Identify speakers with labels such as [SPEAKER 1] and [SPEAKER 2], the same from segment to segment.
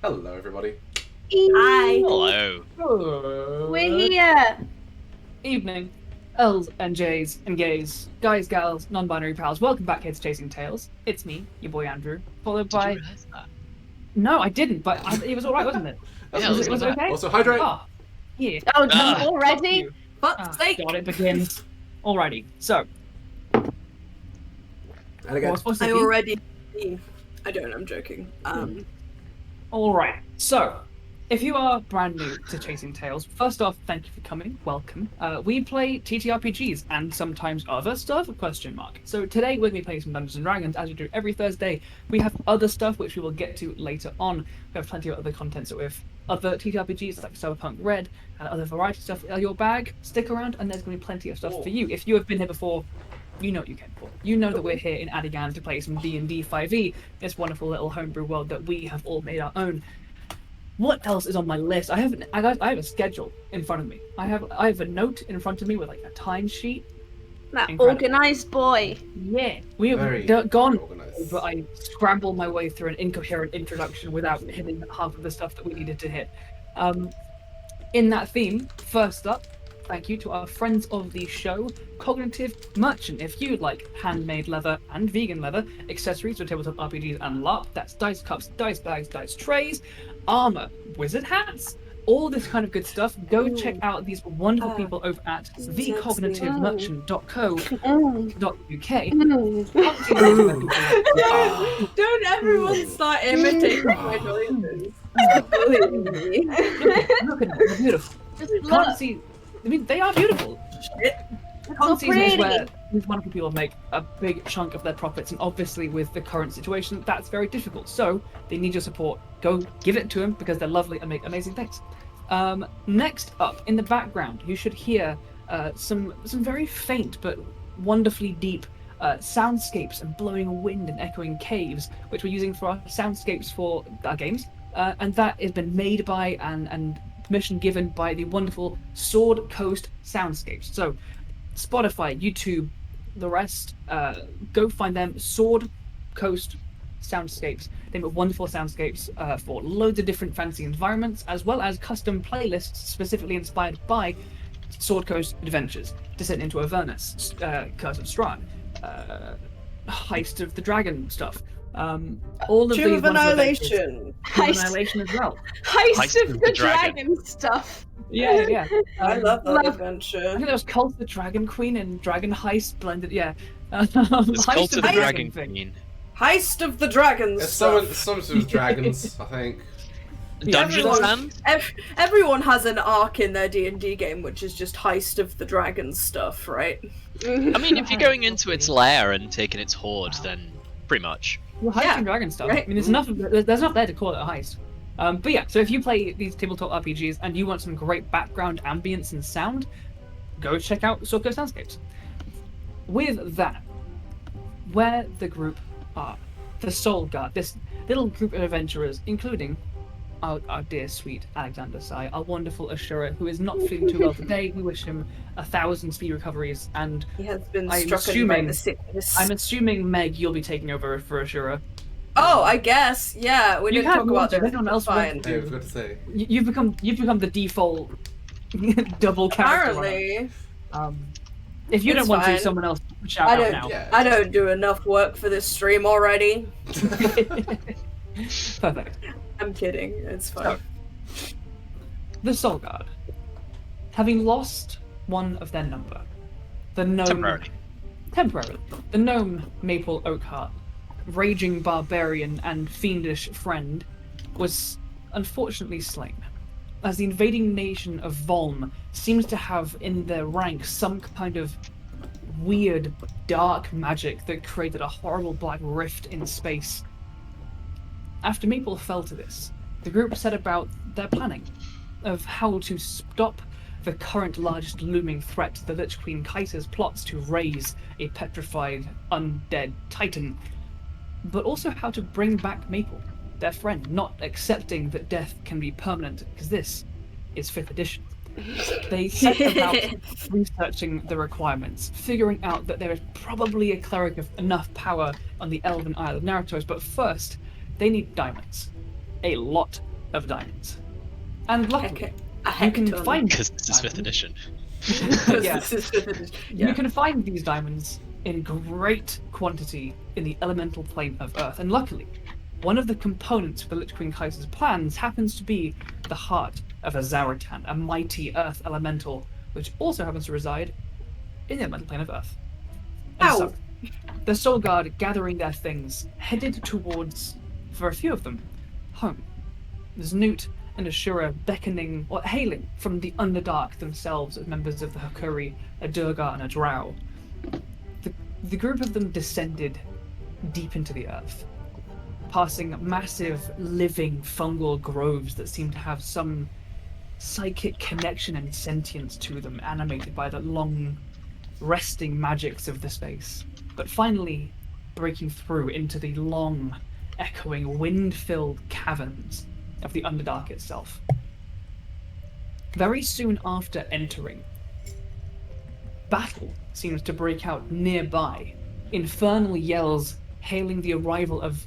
[SPEAKER 1] Hello, everybody.
[SPEAKER 2] Hi.
[SPEAKER 3] Hello.
[SPEAKER 2] We're here.
[SPEAKER 4] Evening, L's and J's and gays, guys, gals, non-binary pals. Welcome back here to Chasing Tales. It's me, your boy Andrew, followed
[SPEAKER 3] Did
[SPEAKER 4] by...
[SPEAKER 3] you realize that?
[SPEAKER 4] No, I didn't, but it was alright, wasn't it?
[SPEAKER 3] Yeah,
[SPEAKER 4] was it okay?
[SPEAKER 1] Also, hydrate.
[SPEAKER 4] Ah, yeah.
[SPEAKER 2] Oh,
[SPEAKER 3] Ah.
[SPEAKER 2] already?
[SPEAKER 4] Ah, God, it begins. Alrighty, so...
[SPEAKER 1] And again.
[SPEAKER 4] what's supposed to
[SPEAKER 5] I
[SPEAKER 4] be-
[SPEAKER 5] already. I don't. I'm joking.
[SPEAKER 4] Alright, so, if you are brand new to Chasing Tales, first off, thank you for coming, welcome. We play TTRPGs and sometimes other stuff, ? So today we're going to be playing some Dungeons & Dragons, as we do every Thursday. We have other stuff which we will get to later on. We have plenty of other content, so with other TTRPGs like Cyberpunk Red and other variety stuff in your bag, stick around and there's going to be plenty of stuff for you. If you have been here before, you know what you came for. You know that we're here in Adigan to play some D&D 5e, this wonderful little homebrew world that we have all made our own. What else is on my list? I have a schedule in front of me. I have a note in front of me with like a time sheet.
[SPEAKER 2] That
[SPEAKER 4] Incredible.
[SPEAKER 2] organised boy.
[SPEAKER 4] Yeah, we have
[SPEAKER 1] Very
[SPEAKER 4] gone,
[SPEAKER 1] organised.
[SPEAKER 4] but I scrambled my way through an incoherent introduction without hitting half of the stuff that we needed to hit. In that theme, first up, thank you to our friends of the show, Cognitive Merchant. If you'd like handmade leather and vegan leather, accessories for tabletop RPGs and LARP, that's dice cups, dice bags, dice trays, armor, wizard hats, all this kind of good stuff, go check out these wonderful people over at thecognitivemerchant.co.uk.
[SPEAKER 5] Don't everyone start imitating my noises.
[SPEAKER 4] Look at them, they're beautiful.
[SPEAKER 2] Just
[SPEAKER 4] Can't
[SPEAKER 2] look.
[SPEAKER 4] see. I mean, they are beautiful.
[SPEAKER 2] So
[SPEAKER 4] Can't season is where
[SPEAKER 2] pretty.
[SPEAKER 4] these wonderful people make a big chunk of their profits, and obviously with the current situation, that's very difficult. So they need your support. Go give it to them because they're lovely and make amazing things. Next up, in the background, you should hear some very faint but wonderfully deep soundscapes and blowing wind and echoing caves, which we're using for our soundscapes for our games. And that has been made by and permission given by the wonderful Sword Coast Soundscapes. So, Spotify, YouTube, the rest, go find them. Sword Coast Soundscapes. They make wonderful soundscapes for loads of different fancy environments, as well as custom playlists specifically inspired by Sword Coast adventures. Descent into Avernus, Curse of Strahd, Heist of the Dragon stuff. All of
[SPEAKER 5] Tomb
[SPEAKER 4] these
[SPEAKER 5] of
[SPEAKER 4] wonderful
[SPEAKER 5] Annihilation.
[SPEAKER 4] Tomb of
[SPEAKER 2] Heist,
[SPEAKER 4] Annihilation as well.
[SPEAKER 2] heist of the dragon stuff.
[SPEAKER 4] Yeah.
[SPEAKER 5] I love that
[SPEAKER 2] love-
[SPEAKER 4] I
[SPEAKER 5] adventure.
[SPEAKER 4] think that was Cult of the Dragon Queen and Dragon Heist blended. Yeah.
[SPEAKER 3] It's
[SPEAKER 4] Heist
[SPEAKER 3] Cult of the
[SPEAKER 4] Dragon
[SPEAKER 3] Dragon
[SPEAKER 4] thing.
[SPEAKER 3] Queen.
[SPEAKER 5] Heist of the Dragons.
[SPEAKER 1] It's
[SPEAKER 5] stuff.
[SPEAKER 1] some sort of dragons, I think.
[SPEAKER 3] Dungeons
[SPEAKER 5] everyone-
[SPEAKER 3] and?
[SPEAKER 5] Everyone has an arc in their D&D game, which is just Heist of the Dragons stuff, right?
[SPEAKER 3] I mean, if you're going into its lair and taking its hoard, then pretty much.
[SPEAKER 4] Well, Heist
[SPEAKER 5] Yeah,
[SPEAKER 4] and Dragon stuff.
[SPEAKER 5] right.
[SPEAKER 4] I mean, there's enough there to call it a heist. But yeah, so if you play these tabletop RPGs and you want some great background ambience and sound, go check out Sword Coast Soundscapes. With that, where the group are, the Soulguard, this little group of adventurers, including our dear sweet Alexandre Sai, our wonderful Ashura, who is not feeling too well today. We wish him 1,000 speed recoveries, and
[SPEAKER 5] He has been
[SPEAKER 4] I'm
[SPEAKER 5] struck by
[SPEAKER 4] assuming-
[SPEAKER 5] the sickness.
[SPEAKER 4] I'm assuming, Meg, you'll be taking over for Ashura.
[SPEAKER 5] Oh, I guess. Yeah, we
[SPEAKER 4] You
[SPEAKER 5] didn't
[SPEAKER 4] have
[SPEAKER 5] talk
[SPEAKER 4] more
[SPEAKER 5] about
[SPEAKER 4] to-
[SPEAKER 5] this.
[SPEAKER 4] anyone else
[SPEAKER 5] Fine.
[SPEAKER 4] want
[SPEAKER 1] Hey, I was going to say.
[SPEAKER 4] You've become the default double character.
[SPEAKER 5] Apparently,
[SPEAKER 4] If you
[SPEAKER 5] It's
[SPEAKER 4] don't want to,
[SPEAKER 5] fine.
[SPEAKER 4] someone else shout
[SPEAKER 5] I
[SPEAKER 4] out
[SPEAKER 5] don't.
[SPEAKER 4] now.
[SPEAKER 1] Yeah.
[SPEAKER 5] I don't do enough work for this stream already.
[SPEAKER 4] Perfect.
[SPEAKER 5] I'm kidding. It's fine.
[SPEAKER 4] The Soulguard, having lost one of their number, the gnome
[SPEAKER 3] Temporarily.
[SPEAKER 4] the gnome Maple Oakheart, raging barbarian and fiendish friend, was unfortunately slain, as the invading nation of Volm seems to have in their ranks some kind of weird, dark magic that created a horrible black rift in space. After Maple fell to this, the group set about their planning of how to stop the current largest looming threat, the Lich Queen Kaiser's plots to raise a petrified, undead titan, but also how to bring back Maple, their friend, not accepting that death can be permanent, because this is 5th edition. They set about researching the requirements, figuring out that there is probably a cleric of enough power on the Elven Isle of Naratos, but first, they need diamonds. A lot of diamonds. And luckily,
[SPEAKER 5] A
[SPEAKER 4] you can
[SPEAKER 5] hecton.
[SPEAKER 4] find
[SPEAKER 3] Because this is 5th edition.
[SPEAKER 4] Yeah.
[SPEAKER 5] Yeah.
[SPEAKER 4] You can find these diamonds in great quantity in the elemental plane of Earth, and luckily, one of the components for the Lich King Kaiser's plans happens to be the heart of a Zaratan, a mighty Earth elemental, which also happens to reside in the elemental plane of Earth. And
[SPEAKER 5] Ow.
[SPEAKER 4] so, the Soulguard, gathering their things, headed towards, for a few of them, home. There's Nute and Ashura beckoning or hailing from the Underdark themselves as members of the Hakuri, a Durgar and a Drow. The group of them descended deep into the earth, passing massive living fungal groves that seem to have some psychic connection and sentience to them, animated by the long resting magics of the space, but finally breaking through into the long, echoing, wind-filled caverns of the Underdark itself. Very soon after entering, battle seems to break out nearby, infernal yells hailing the arrival of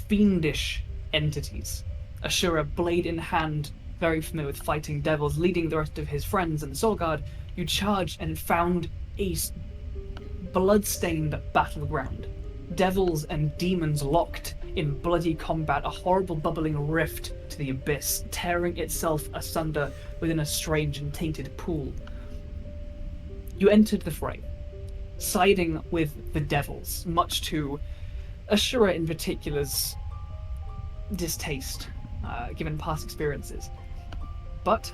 [SPEAKER 4] fiendish entities. Ashura, blade in hand, very familiar with fighting devils, leading the rest of his friends and the Soulguard, you charged and found a blood-stained battleground. Devils and demons locked in bloody combat, a horrible bubbling rift to the abyss, tearing itself asunder within a strange and tainted pool. You entered the fray, siding with the devils, much to Ashura in particular's distaste, given past experiences. But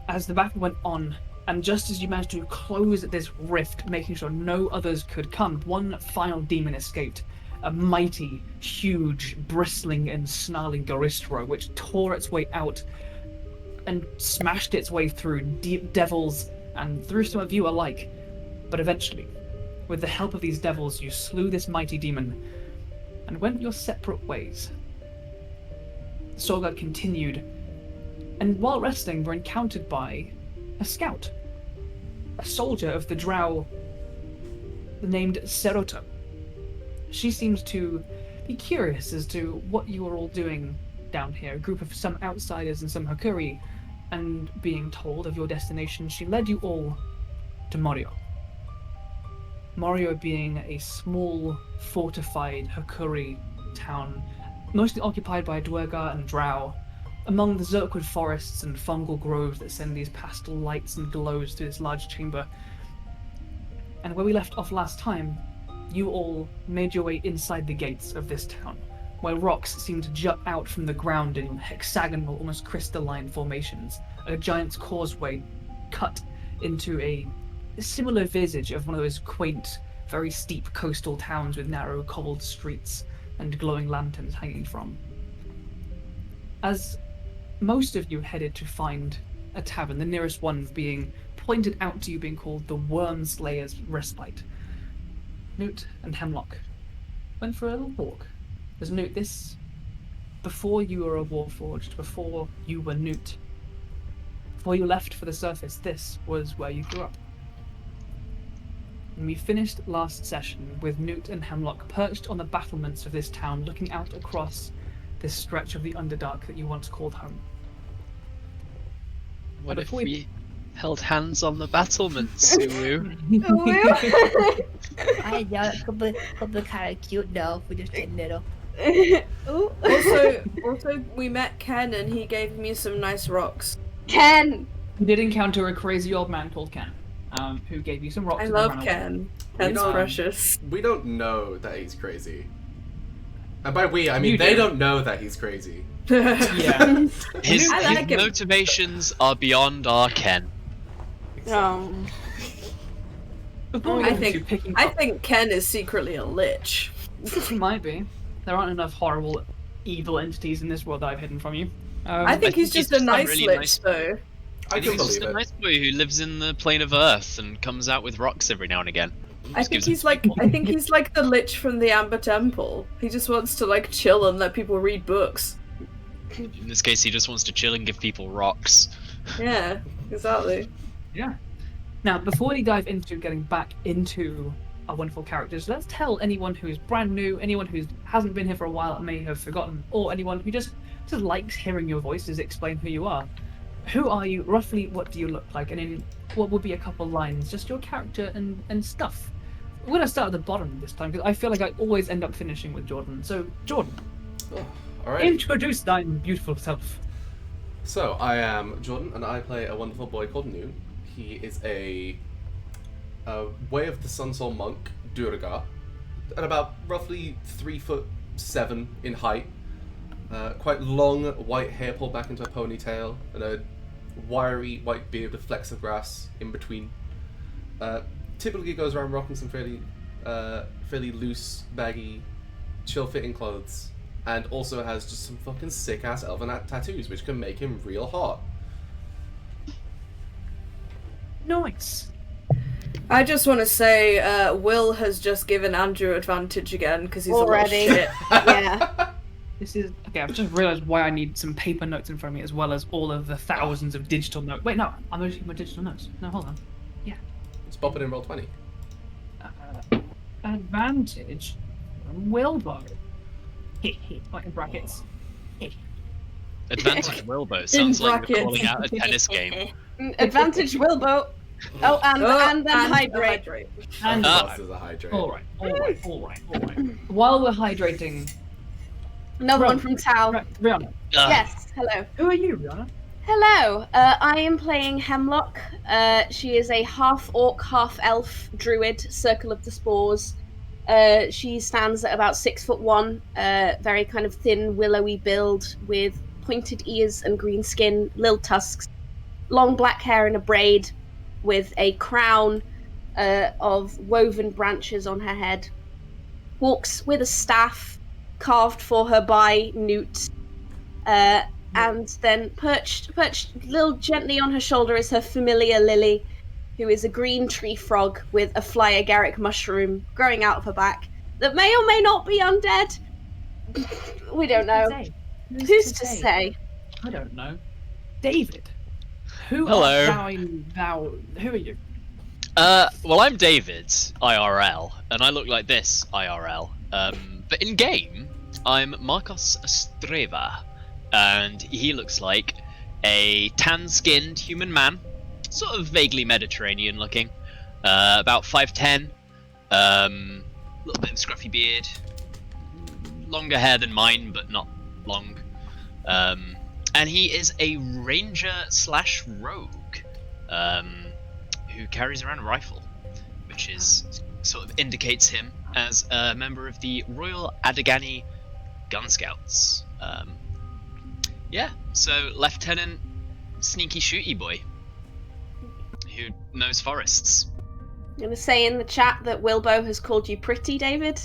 [SPEAKER 4] as the battle went on, and just as you managed to close this rift, making sure no others could come, one final demon escaped. A mighty, huge, bristling and snarling Garistro, which tore its way out and smashed its way through deep devils and through some of you alike. But eventually, with the help of these devils, you slew this mighty demon and went your separate ways. Soulguard continued, and while resting, were encountered by a scout, a soldier of the Drow named Seroto. She seems to be curious as to what you are all doing down here, a group of some outsiders and some Hakuri, and being told of your destination, she led you all to Morioh. Morioh being a small, fortified Hakuri town, mostly occupied by Duergar and Drow, among the Zirkwood forests and fungal groves that send these pastel lights and glows through this large chamber. And where we left off last time, you all made your way inside the gates of this town, where rocks seem to jut out from the ground in hexagonal, almost crystalline formations, a giant's causeway cut into a similar visage of one of those quaint, very steep coastal towns with narrow cobbled streets and glowing lanterns hanging from. As most of you headed to find a tavern, the nearest one being pointed out to you being called the Wormslayer's Respite, Nute and Hemlock went for a little walk. As Nute, this, before you were a Warforged, before you were Nute, before you left for the surface, this was where you grew up. And we finished last session with Nute and Hemlock perched on the battlements of this town, looking out across this stretch of the Underdark that you once called home.
[SPEAKER 3] What if
[SPEAKER 4] before
[SPEAKER 3] we held hands on the battlements, Suwu?
[SPEAKER 6] I know it could be kind of cute though if we just did little.
[SPEAKER 2] Ooh.
[SPEAKER 5] Also, we met Ken and he gave me some nice rocks.
[SPEAKER 2] Ken!
[SPEAKER 4] You did encounter a crazy old man called Ken, who gave you some rocks.
[SPEAKER 5] I
[SPEAKER 4] and
[SPEAKER 5] love
[SPEAKER 4] ran away.
[SPEAKER 5] Ken. Ken's
[SPEAKER 1] know-
[SPEAKER 5] precious.
[SPEAKER 1] We don't know that he's crazy. And by we, I mean
[SPEAKER 4] You
[SPEAKER 1] they
[SPEAKER 4] do.
[SPEAKER 1] don't know that he's crazy.
[SPEAKER 4] Yeah.
[SPEAKER 3] His
[SPEAKER 5] I like him.
[SPEAKER 3] motivations are beyond our ken.
[SPEAKER 2] Oh.
[SPEAKER 4] Before we
[SPEAKER 5] I
[SPEAKER 4] get into
[SPEAKER 5] think-
[SPEAKER 4] picking
[SPEAKER 5] I
[SPEAKER 4] up,
[SPEAKER 5] think Ken is secretly a lich.
[SPEAKER 4] might be. There aren't enough horrible, evil entities in this world that I've hidden from you.
[SPEAKER 5] I think he's
[SPEAKER 3] he's
[SPEAKER 5] just a
[SPEAKER 3] just a
[SPEAKER 5] nice
[SPEAKER 3] really
[SPEAKER 5] lich,
[SPEAKER 3] nice-
[SPEAKER 5] though.
[SPEAKER 1] I
[SPEAKER 3] He's
[SPEAKER 1] can
[SPEAKER 3] just
[SPEAKER 1] believe
[SPEAKER 3] a
[SPEAKER 1] it.
[SPEAKER 3] nice boy who lives in the plane of Earth and comes out with rocks every now and again.
[SPEAKER 5] I
[SPEAKER 3] Just
[SPEAKER 5] think
[SPEAKER 3] gives him-
[SPEAKER 5] he's like the lich from the Amber Temple. He just wants to like chill and let people read books.
[SPEAKER 3] In this case, he just wants to chill and give people rocks.
[SPEAKER 5] Yeah, exactly.
[SPEAKER 4] Yeah. Now, before we dive into getting back into our wonderful characters, let's tell anyone who's brand new, anyone who hasn't been here for a while and may have forgotten, or anyone who just just likes hearing your voices explain who you are. Who are you? Roughly, what do you look like? And in what would be a couple lines, just your character and stuff. We're gonna start at the bottom this time because I feel like I always end up finishing with Jordan. So, Jordan,
[SPEAKER 1] Alright.
[SPEAKER 4] introduce thine beautiful self.
[SPEAKER 1] So, I am Jordan, and I play a wonderful boy called Nute. He is a Way of the Sun Soul monk, Durga, at about roughly 3'7" in height. Quite long white hair pulled back into a ponytail, and a wiry white beard with flecks of grass in between. Typically goes around rocking some fairly loose, baggy, chill-fitting clothes, and also has just some fucking sick-ass elven tattoos, which can make him real hot.
[SPEAKER 4] Nice.
[SPEAKER 5] I just want to say, Will has just given Andrew advantage again because he's
[SPEAKER 2] Already.
[SPEAKER 5] a little shit.
[SPEAKER 2] Yeah.
[SPEAKER 4] This is okay. I've just realised why I need some paper notes in front of me, as well as all of the thousands of digital notes. Wait, no, I'm using my digital notes. No, hold on.
[SPEAKER 1] Let's pop it in roll 20.
[SPEAKER 4] Advantage from Wilbur. Like in brackets.
[SPEAKER 3] Advantage Wilbo sounds like
[SPEAKER 5] brackets.
[SPEAKER 3] you're calling out a tennis game.
[SPEAKER 2] Advantage Wilbo. Oh, and then hydrate.
[SPEAKER 4] And
[SPEAKER 1] Plus is a hydrate.
[SPEAKER 4] all right. While we're hydrating,
[SPEAKER 2] Another one from Tao.
[SPEAKER 4] Rihanna.
[SPEAKER 2] Yes, hello.
[SPEAKER 4] Who are you, Rihanna?
[SPEAKER 2] Hello, I am playing Hemlock. She is a half-orc, half-elf druid, Circle of the Spores. She stands at about 6'1", very kind of thin, willowy build with pointed ears and green skin, little tusks, long black hair in a braid with a crown of woven branches on her head. Walks with a staff carved for her by Nute. And then perched a little gently on her shoulder is her familiar Lily, who is a green tree frog with a fly agaric mushroom growing out of her back that may or may not be undead. We don't know. Who's to say?
[SPEAKER 4] I don't know. David. Who
[SPEAKER 3] Hello.
[SPEAKER 4] Thou? Who are you?
[SPEAKER 3] Well, I'm David, IRL, and I look like this, IRL. But in game, I'm Markos Astreva, and he looks like a tan-skinned human man, sort of vaguely Mediterranean looking, about 5'10", little bit of scruffy beard, longer hair than mine, but not long. And he is a ranger/rogue, who carries around a rifle, which is sort of indicates him as a member of the Royal Adagani Gun Scouts. Yeah, so Lieutenant Sneaky Shooty Boy, who knows forests.
[SPEAKER 2] I'm going to say in the chat that Wilbo has called you pretty, David.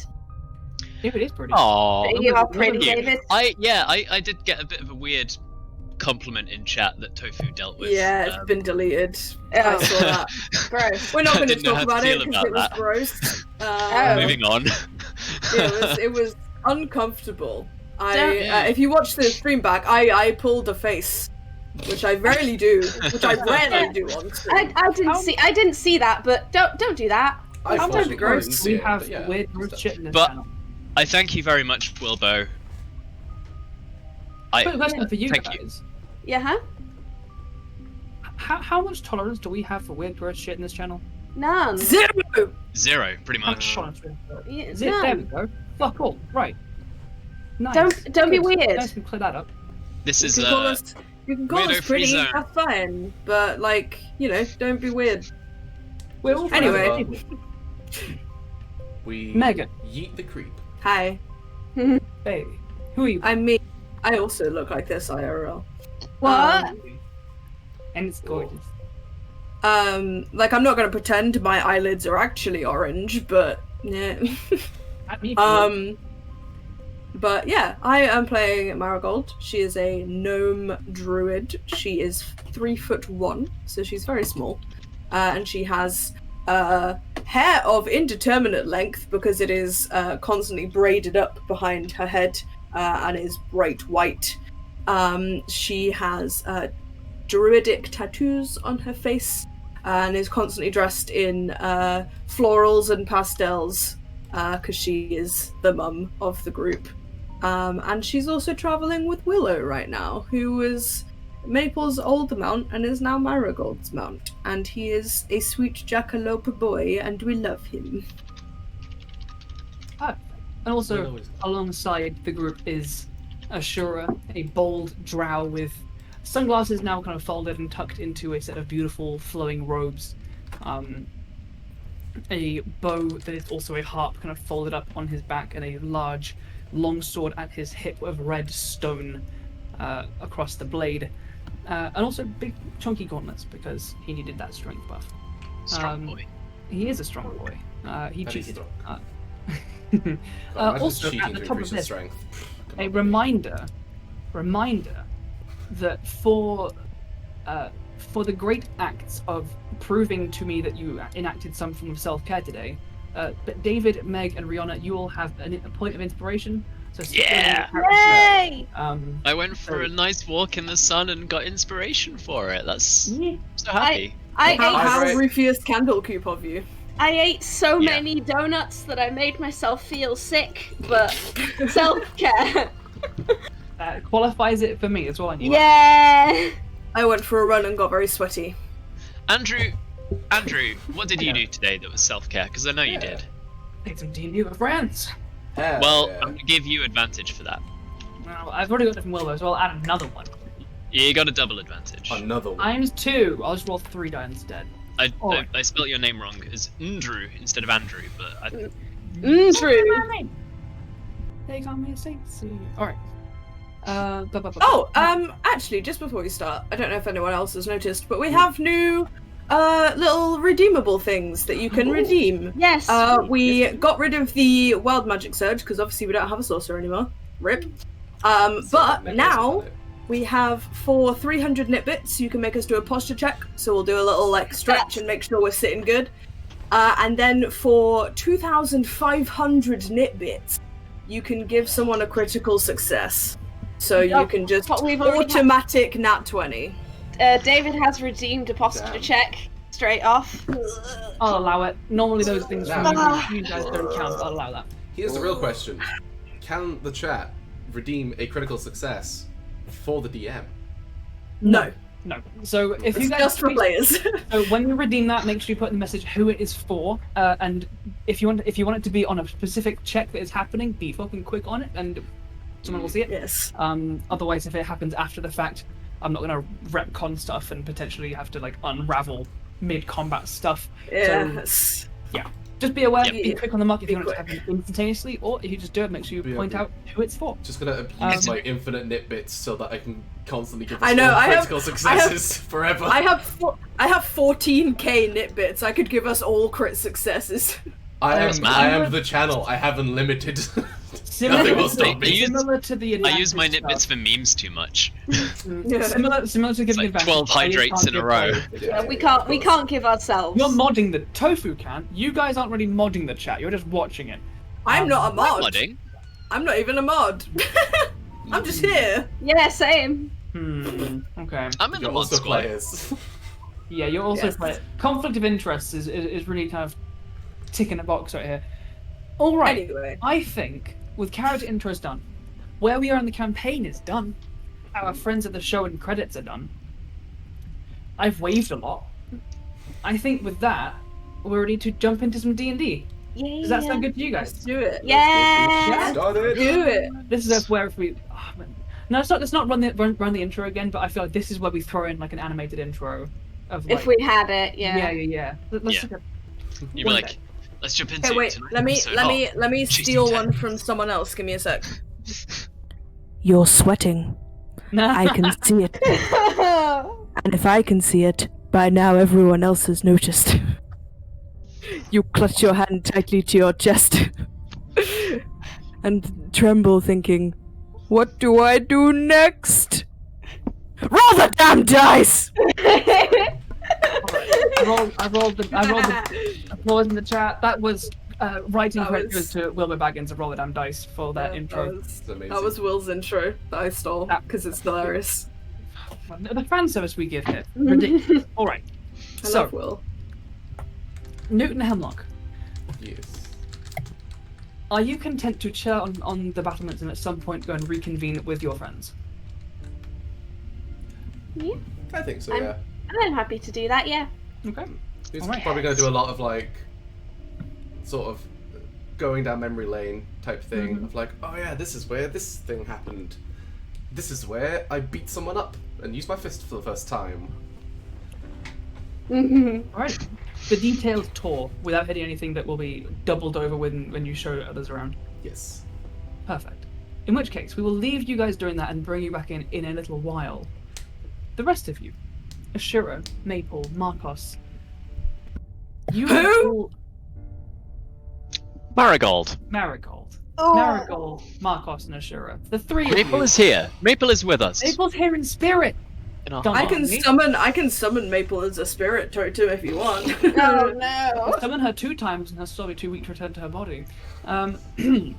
[SPEAKER 4] David is pretty.
[SPEAKER 3] Aww.
[SPEAKER 2] You are pretty,
[SPEAKER 3] Thank you.
[SPEAKER 2] David.
[SPEAKER 3] I did get a bit of a weird compliment in chat that Tofu dealt with.
[SPEAKER 5] Yeah, it's been deleted. I
[SPEAKER 2] Oh,
[SPEAKER 5] saw that.
[SPEAKER 2] gross.
[SPEAKER 5] We're not going to
[SPEAKER 3] Didn't know
[SPEAKER 5] talk
[SPEAKER 3] how to
[SPEAKER 5] about it
[SPEAKER 3] feel
[SPEAKER 5] because it was
[SPEAKER 3] about that.
[SPEAKER 5] gross.
[SPEAKER 2] Oh.
[SPEAKER 3] Moving on.
[SPEAKER 5] It was uncomfortable.
[SPEAKER 2] Don't-
[SPEAKER 5] If you watch the stream back, I pulled a face, which I rarely do, which I rarely do on stream.
[SPEAKER 2] I didn't see that, but don't do that.
[SPEAKER 1] I
[SPEAKER 5] How
[SPEAKER 1] fortunately
[SPEAKER 5] gross.
[SPEAKER 1] didn't see
[SPEAKER 4] We
[SPEAKER 1] it,
[SPEAKER 4] have
[SPEAKER 1] but yeah,
[SPEAKER 4] weird
[SPEAKER 1] stuff.
[SPEAKER 4] shit in this
[SPEAKER 3] But-
[SPEAKER 4] channel.
[SPEAKER 3] I thank you very much, Wilbo.
[SPEAKER 4] Quick question for you
[SPEAKER 3] thank you.
[SPEAKER 4] guys.
[SPEAKER 2] Yeah, huh?
[SPEAKER 4] How much tolerance do we have for weird gross shit in this channel?
[SPEAKER 2] None.
[SPEAKER 5] Zero!
[SPEAKER 3] Zero, pretty
[SPEAKER 4] How
[SPEAKER 3] much.
[SPEAKER 4] tolerance do we have?
[SPEAKER 2] Yeah,
[SPEAKER 4] Is it? There we
[SPEAKER 2] none.
[SPEAKER 4] go. Fuck all. Right. Nice.
[SPEAKER 2] Don't be
[SPEAKER 4] Good.
[SPEAKER 2] weird.
[SPEAKER 4] Nice to clear that up.
[SPEAKER 3] This
[SPEAKER 5] You
[SPEAKER 3] is
[SPEAKER 5] can call us
[SPEAKER 3] weirdo-free
[SPEAKER 5] pretty,
[SPEAKER 3] zone.
[SPEAKER 5] that's fine. But, like, don't be weird.
[SPEAKER 4] We're all
[SPEAKER 5] Anyway.
[SPEAKER 4] friends.
[SPEAKER 1] We
[SPEAKER 4] Megan.
[SPEAKER 1] yeet the creep.
[SPEAKER 5] Hi.
[SPEAKER 4] Baby. Who are you?
[SPEAKER 5] I'm me. I also look like this IRL.
[SPEAKER 2] What?
[SPEAKER 4] And it's gorgeous.
[SPEAKER 5] Like, I'm not going to pretend my eyelids are actually orange, but, yeah.
[SPEAKER 4] At me.
[SPEAKER 5] But yeah, I am playing Marigold. She is a gnome druid. She is 3'1", so she's very small. And she has hair of indeterminate length because it is constantly braided up behind her head and is bright white. She has druidic tattoos on her face and is constantly dressed in florals and pastels because she is the mum of the group. And she's also traveling with Willow right now, who is Maple's old mount and is now Marigold's mount. And he is a sweet jackalope boy, and we love him.
[SPEAKER 4] And also,
[SPEAKER 1] Willow is-
[SPEAKER 4] alongside the group is Ashura, a bold drow with sunglasses now kind of folded and tucked into a set of beautiful flowing robes. A bow that is also a harp kind of folded up on his back, and a large long sword at his hip of red stone across the blade. And also big chunky gauntlets because he needed that strength buff.
[SPEAKER 3] Strong boy.
[SPEAKER 4] He is a strong boy. He
[SPEAKER 1] Very
[SPEAKER 4] cheated.
[SPEAKER 1] strong.
[SPEAKER 4] Also,
[SPEAKER 1] Also,
[SPEAKER 4] at the top of this,
[SPEAKER 1] strength. Come
[SPEAKER 4] a
[SPEAKER 1] on.
[SPEAKER 4] reminder that for the great acts of proving to me that you enacted some form of self-care today, but David, Meg, and Rihanna, you all have a point of inspiration. So stick with
[SPEAKER 3] Yeah!
[SPEAKER 4] your character.
[SPEAKER 2] Yay!
[SPEAKER 3] I went for a nice walk in the sun and got inspiration for it. That's
[SPEAKER 4] Yeah.
[SPEAKER 3] so happy.
[SPEAKER 2] I
[SPEAKER 5] How
[SPEAKER 2] ate,
[SPEAKER 5] Rufus Candlecoop of you.
[SPEAKER 2] I ate so
[SPEAKER 3] Yeah.
[SPEAKER 2] many donuts that I made myself feel sick, but self-care.
[SPEAKER 4] That qualifies it for me. That's all I need.
[SPEAKER 2] Yeah.
[SPEAKER 5] I went for a run and got very sweaty.
[SPEAKER 3] Andrew, what did you do today that was self-care? Because I know you did.
[SPEAKER 4] Played some D&D with friends.
[SPEAKER 1] Hell
[SPEAKER 3] Well,
[SPEAKER 1] yeah.
[SPEAKER 3] I'm gonna give you advantage for that.
[SPEAKER 4] Well, I've already got it from Willow, so I'll add another one.
[SPEAKER 3] You got a double advantage.
[SPEAKER 1] Another one.
[SPEAKER 4] Times 2. I'll just roll 3 die instead.
[SPEAKER 3] I spelt your name wrong as Ndrew instead of Andrew, but
[SPEAKER 2] True.
[SPEAKER 4] They call me a saint. Alright.
[SPEAKER 5] Actually, just before we start, I don't know if anyone else has noticed, but we have new little redeemable things that you can redeem.
[SPEAKER 2] Yes.
[SPEAKER 5] We got rid of the wild magic surge because obviously we don't have a sorcerer anymore. Rip. But now we have for 300 nit bits, you can make us do a posture check. So we'll do a little stretch and make sure we're sitting good. And then for 2,500 nit bits, you can give someone a critical success. So you can just
[SPEAKER 2] But we've already
[SPEAKER 5] automatic nat 20.
[SPEAKER 2] David has redeemed a posture
[SPEAKER 1] Damn.
[SPEAKER 2] check straight off.
[SPEAKER 4] I'll allow it. Normally those things from
[SPEAKER 1] Nah.
[SPEAKER 4] you guys don't count, but I'll allow that.
[SPEAKER 1] Here's the real question. Can the chat redeem a critical success for the DM?
[SPEAKER 5] No,
[SPEAKER 4] No. So if
[SPEAKER 5] it's
[SPEAKER 4] you guys
[SPEAKER 5] just for players.
[SPEAKER 4] So when you redeem that, make sure you put in the message who it is for, and if you want it to be on a specific check that is happening, be fucking quick on it, and someone will see it.
[SPEAKER 5] Yes.
[SPEAKER 4] Otherwise, if it happens after the fact, I'm not gonna retcon stuff and potentially have to unravel mid-combat stuff.
[SPEAKER 5] Yes.
[SPEAKER 4] Just be aware,
[SPEAKER 3] Yep.
[SPEAKER 4] be quick on the mark if
[SPEAKER 5] Be
[SPEAKER 4] you want it to happen instantaneously, or if you just do it, make sure you
[SPEAKER 1] Be
[SPEAKER 4] point
[SPEAKER 1] okay.
[SPEAKER 4] out who it's for.
[SPEAKER 1] Just gonna abuse my infinite nit bits so that I can constantly give us
[SPEAKER 5] I know,
[SPEAKER 1] all
[SPEAKER 5] I have-
[SPEAKER 1] critical successes forever.
[SPEAKER 5] I have 14k nit bits. I could give us all crit successes.
[SPEAKER 1] I
[SPEAKER 3] That's
[SPEAKER 1] am
[SPEAKER 3] mad.
[SPEAKER 1] the channel. I have unlimited.
[SPEAKER 4] Similar,
[SPEAKER 1] Nothing will stop me.
[SPEAKER 4] similar to the
[SPEAKER 3] I use my
[SPEAKER 4] advantage
[SPEAKER 3] nitbits
[SPEAKER 4] stuff.
[SPEAKER 3] for memes too much.
[SPEAKER 5] Yeah.
[SPEAKER 4] Similar to giving
[SPEAKER 3] like
[SPEAKER 4] advantage.
[SPEAKER 3] 12
[SPEAKER 4] but I just
[SPEAKER 3] hydrates
[SPEAKER 4] can't
[SPEAKER 3] in a
[SPEAKER 4] give
[SPEAKER 3] row.
[SPEAKER 4] both.
[SPEAKER 2] Yeah, we can't give ourselves.
[SPEAKER 4] You're modding the tofu can. You guys aren't really modding the chat. You're just watching it.
[SPEAKER 5] I'm not a mod.
[SPEAKER 3] Modding.
[SPEAKER 5] I'm not even a mod. I'm just here.
[SPEAKER 2] Yeah, same.
[SPEAKER 4] Okay.
[SPEAKER 3] I'm in the
[SPEAKER 1] You're
[SPEAKER 3] mod
[SPEAKER 1] also
[SPEAKER 3] squad.
[SPEAKER 1] players.
[SPEAKER 4] Yeah, you're also
[SPEAKER 5] Yes.
[SPEAKER 4] playing. Conflict of interest is really kind of ticking a box right here. All right.
[SPEAKER 5] Anyway.
[SPEAKER 4] I think with character intros done, where we are in the campaign is done. Our friends at the show and credits are done. I've waved a lot. I think with that, we're ready to jump into some D&D.
[SPEAKER 2] Yeah.
[SPEAKER 4] Does that sound good to you
[SPEAKER 5] Let's
[SPEAKER 4] guys?
[SPEAKER 5] do it.
[SPEAKER 2] Yeah.
[SPEAKER 1] Started.
[SPEAKER 5] Do it.
[SPEAKER 4] This is where if we. Oh, man. No, let's not run the intro again. But I feel like this is where we throw in like an animated intro of like.
[SPEAKER 2] If we had it, yeah.
[SPEAKER 4] Yeah. Let's
[SPEAKER 3] Yeah.
[SPEAKER 4] take a-
[SPEAKER 3] You'd be
[SPEAKER 4] One
[SPEAKER 3] like,
[SPEAKER 4] day.
[SPEAKER 3] let's jump into
[SPEAKER 5] Okay, wait.
[SPEAKER 3] tonight's
[SPEAKER 5] Let me
[SPEAKER 3] episode. Chasing
[SPEAKER 5] steal
[SPEAKER 3] Ted.
[SPEAKER 5] one from someone else. Give me a sec.
[SPEAKER 7] You're sweating. I can see it. And if I can see it, by now everyone else has noticed. You clutch your hand tightly to your chest and tremble, thinking, what do I do next? Roll the damn dice!
[SPEAKER 4] I rolled the applause in the chat. That was writing
[SPEAKER 5] That
[SPEAKER 4] credit
[SPEAKER 5] was-
[SPEAKER 4] to Wilbur Baggins of Roll the Damn Dice for that
[SPEAKER 5] Yeah,
[SPEAKER 4] intro.
[SPEAKER 1] It's amazing.
[SPEAKER 5] That was Will's intro that I stole because it's hilarious.
[SPEAKER 4] The fan service we give here. Ridiculous. Alright.
[SPEAKER 5] I
[SPEAKER 4] So,
[SPEAKER 5] love Will.
[SPEAKER 4] Nute and Hemlock.
[SPEAKER 1] Yes.
[SPEAKER 4] Are you content to chill on the battlements and at some point go and reconvene with your friends?
[SPEAKER 2] Yeah,
[SPEAKER 1] I think so,
[SPEAKER 2] I'm-
[SPEAKER 1] yeah.
[SPEAKER 2] I'm happy to do that. Yeah.
[SPEAKER 4] Okay.
[SPEAKER 1] He's
[SPEAKER 4] Alright.
[SPEAKER 1] probably going to do a lot of, like, sort of going down memory lane type thing of like, oh yeah, this is where this thing happened. This is where I beat someone up and used my fist for the first time.
[SPEAKER 4] Alright. The detailed tour without hitting anything that will be doubled over when you show others around.
[SPEAKER 1] Yes.
[SPEAKER 4] Perfect. In which case, we will leave you guys doing that and bring you back in a little while. The rest of you, Ashura, Maple, Markos, you
[SPEAKER 5] Who?
[SPEAKER 4] all...
[SPEAKER 3] Marigold.
[SPEAKER 4] Marigold.
[SPEAKER 2] Oh.
[SPEAKER 4] Marigold, Markos, and Ashura. The three of
[SPEAKER 3] Maple
[SPEAKER 4] you.
[SPEAKER 3] is here. Maple is with us.
[SPEAKER 4] Maple's here in spirit.
[SPEAKER 3] In our
[SPEAKER 4] Don't
[SPEAKER 5] I
[SPEAKER 3] heart.
[SPEAKER 5] can summon Maple as a spirit to if you want.
[SPEAKER 2] Oh no.
[SPEAKER 4] Summon her 2 times and her still be 2 weeks to return to her body. Alrighty.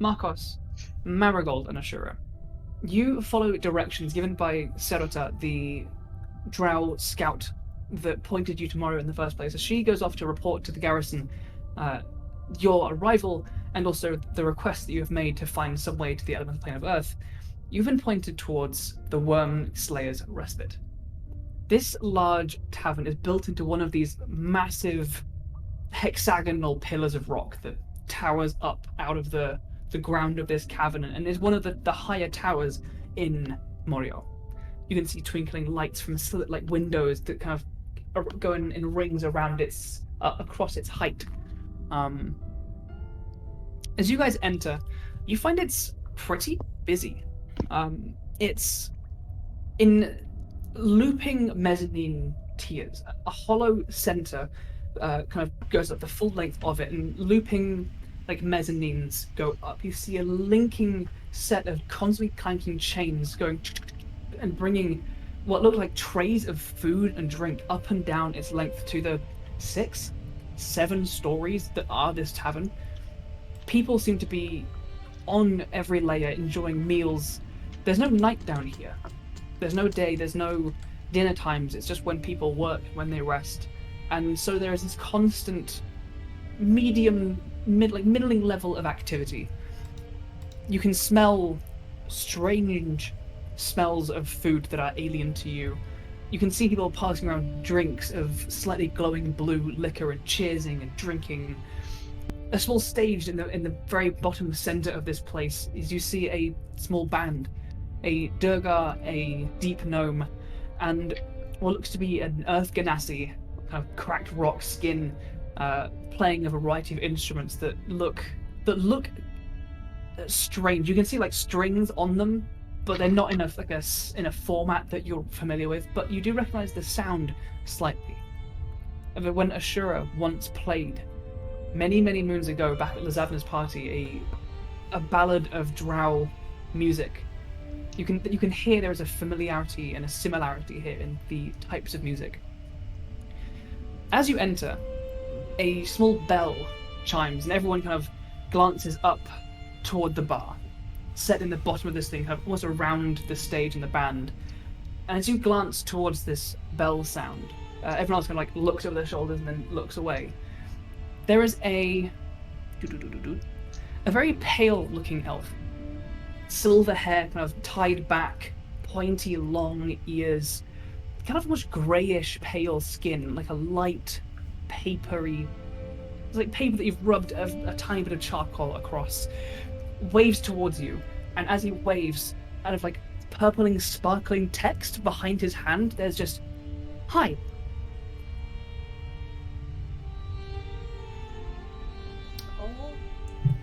[SPEAKER 4] Markos, Marigold, and Ashura. You follow directions given by Serota, the drow scout that pointed you to Morioh in the first place, as she goes off to report to the garrison your arrival and also the request that you have made to find some way to the elemental plane of Earth. You've been pointed towards the Worm Slayer's Respite. This large tavern is built into one of these massive hexagonal pillars of rock that towers up out of the ground of this cavern and is one of the higher towers in Morioh. You can see twinkling lights from slit-like windows that kind of go in rings around its across its height. As you guys enter, you find it's pretty busy. It's in looping mezzanine tiers. A hollow center kind of goes up the full length of it, and looping like mezzanines go up. You see a linking set of constantly clanking chains going and bringing what look like trays of food and drink up and down its length to the 6, 7 stories that are this tavern. People seem to be on every layer enjoying meals. There's no night down here. There's no day, there's no dinner times. It's just when people work, when they rest. And so there is this constant middling level of activity. You can smell strange smells of food that are alien to you. You can see people passing around drinks of slightly glowing blue liquor and cheersing and drinking. A small stage in the very bottom center of this place is you see a small band, a Durgar, a deep gnome, and what looks to be an Earth Ganassi, kind of cracked rock skin, playing a variety of instruments that look strange. You can see like strings on them, but they're not in a format that you're familiar with. But you do recognize the sound slightly of it when Ashura once played many moons ago back at Lazavna's party a ballad of drow music. You can hear there is a familiarity and a similarity here in the types of music. As you enter, a small bell chimes and everyone kind of glances up toward the bar, set in the bottom of this thing, kind of almost around the stage and the band. And as you glance towards this bell sound, everyone else kind of like looks over their shoulders and then looks away. There is a very pale-looking elf, silver hair, kind of tied back, pointy, long ears, kind of much greyish, pale skin, like a light, papery. It's like paper that you've rubbed a tiny bit of charcoal across. Waves towards you, and as he waves, out of like purpling, sparkling text behind his hand, there's just "Hi."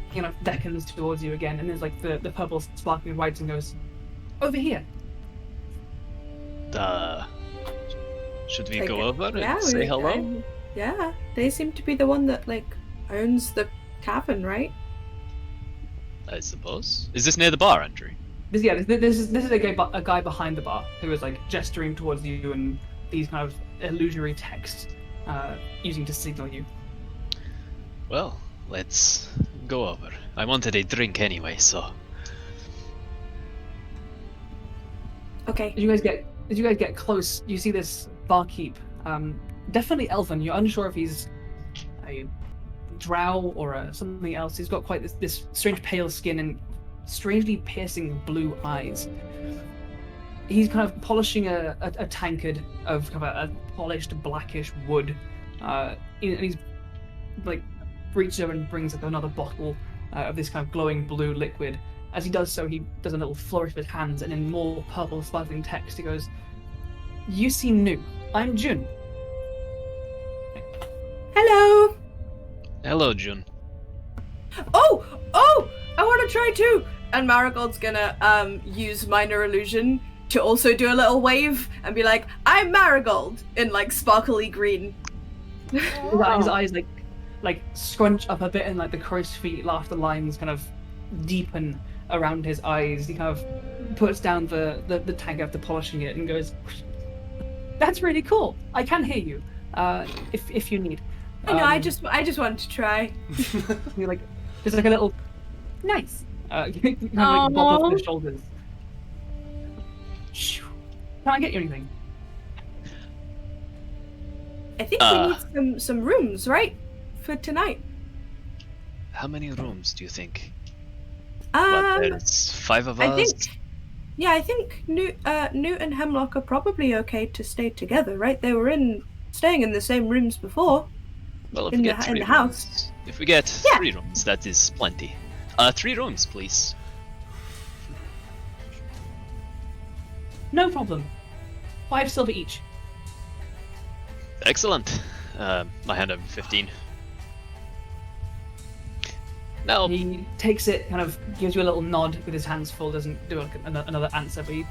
[SPEAKER 4] He kind of beckons towards you again, and there's like the purple sparkling lights and goes, "Over here."
[SPEAKER 3] Should we
[SPEAKER 5] Like,
[SPEAKER 3] go over and
[SPEAKER 5] yeah,
[SPEAKER 3] say hello?
[SPEAKER 5] Yeah, they seem to be the one that like owns the tavern, right?
[SPEAKER 3] I suppose. Is this near the bar, Andrew?
[SPEAKER 4] This is a guy behind the bar who is like gesturing towards you and these kind of illusory texts using to signal you.
[SPEAKER 3] Well, let's go over. I wanted a drink anyway, so.
[SPEAKER 5] Okay.
[SPEAKER 4] As you guys get close, you see this barkeep. Definitely elven. You're unsure if he's a drow or something else. He's got quite this strange pale skin and strangely piercing blue eyes. He's kind of polishing a tankard of kind of a polished blackish wood, and he's like reaches over and brings up another bottle of this kind of glowing blue liquid. As he does so, he does a little flourish with his hands, and in more purple sparkling text, he goes, "You seem new. I'm Jun."
[SPEAKER 5] Hello.
[SPEAKER 3] Hello, Jun.
[SPEAKER 5] Oh, I want to try too. And Marigold's gonna use minor illusion to also do a little wave and be like, "I'm Marigold," in like sparkly green.
[SPEAKER 4] His eyes like scrunch up a bit, and like the crow's feet laughter lines kind of deepen around his eyes. He kind of puts down the tank after polishing it and goes, "That's really cool. I can hear you. If you need."
[SPEAKER 5] I know. I just wanted to try.
[SPEAKER 4] He like there's like a little nice. Kind of like bob off his shoulders. Can I get you anything?
[SPEAKER 5] I think we need some rooms, right, for tonight.
[SPEAKER 3] How many rooms do you think?
[SPEAKER 5] There's
[SPEAKER 3] 5 of us.
[SPEAKER 5] I think Nute and Hemlock are probably okay to stay together, right? They were staying in the same rooms before.
[SPEAKER 3] Well, if
[SPEAKER 5] in
[SPEAKER 3] we
[SPEAKER 5] the
[SPEAKER 3] get 3
[SPEAKER 5] in the house.
[SPEAKER 3] rooms, if we get 3 rooms, that is plenty. 3 rooms, please.
[SPEAKER 4] No problem. 5 silver each.
[SPEAKER 3] Excellent. I hand over 15. No.
[SPEAKER 4] He takes it, kind of gives you a little nod with his hands full, doesn't do another answer, but he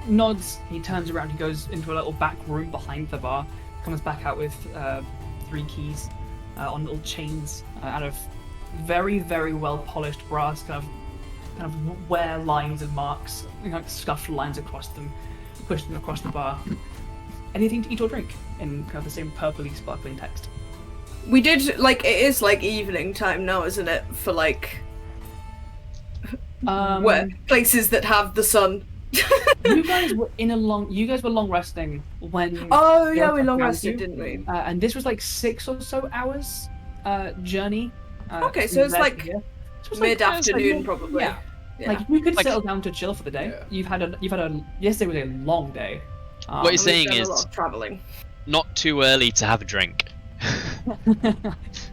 [SPEAKER 4] nods, he turns around, he goes into a little back room behind the bar, comes back out with 3 keys on little chains out of very, very well polished brass, kind of wear lines and marks, like scuffed lines across them, push them across the bar. Anything to eat or drink in kind of the same purpley sparkling text.
[SPEAKER 5] We did it is like evening time now, isn't it? For like where places that have the sun.
[SPEAKER 4] You guys were long resting when.
[SPEAKER 5] Oh yeah, we long rested, didn't we?
[SPEAKER 4] And this was like 6 or so hours journey.
[SPEAKER 5] Okay, so it's like mid-afternoon, probably.
[SPEAKER 4] Yeah. Like you could settle down to chill for the day. Yeah. Yesterday was a long day.
[SPEAKER 3] What you're saying is
[SPEAKER 5] a lot of traveling.
[SPEAKER 3] Not too early to have a drink.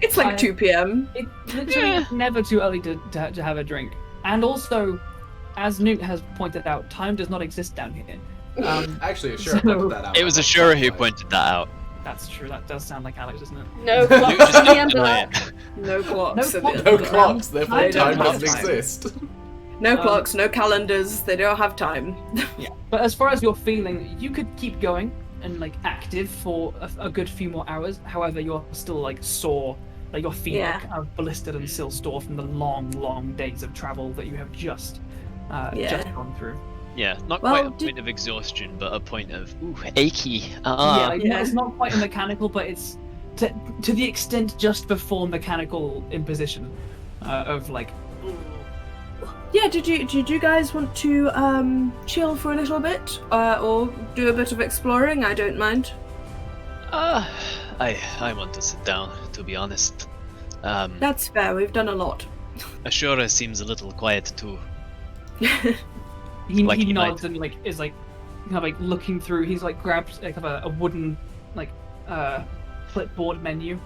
[SPEAKER 5] It's like 2 p.m.
[SPEAKER 4] It's literally never too early to have a drink. And also, as Nute has pointed out, time does not exist down here.
[SPEAKER 1] Actually, Ashura pointed that out.
[SPEAKER 3] It was Ashura who pointed that out.
[SPEAKER 4] That's true. That does sound like Alex, doesn't it?
[SPEAKER 2] No clocks at the end of that.
[SPEAKER 5] No clocks.
[SPEAKER 1] No clocks, therefore time
[SPEAKER 5] don't
[SPEAKER 1] doesn't
[SPEAKER 5] have time.
[SPEAKER 1] exist.
[SPEAKER 5] No clocks, no calendars. They don't have time.
[SPEAKER 4] Yeah. But as far as you're feeling, you could keep going and like active for a good few more hours. However, you're still like sore, like your feet are kind of blistered and still sore from the long days of travel that you have just gone through.
[SPEAKER 3] Yeah, not quite a point of exhaustion, but a point of achy.
[SPEAKER 4] It's not quite mechanical, but it's to the extent just before mechanical imposition of like.
[SPEAKER 5] Yeah, did you guys want to chill for a little bit, or do a bit of exploring? I don't mind.
[SPEAKER 3] I want to sit down, to be honest.
[SPEAKER 5] That's fair. We've done a lot.
[SPEAKER 3] Ashura seems a little quiet too.
[SPEAKER 4] He nods and like is like kind of like looking through. He's like grabs like a wooden like clipboard menu.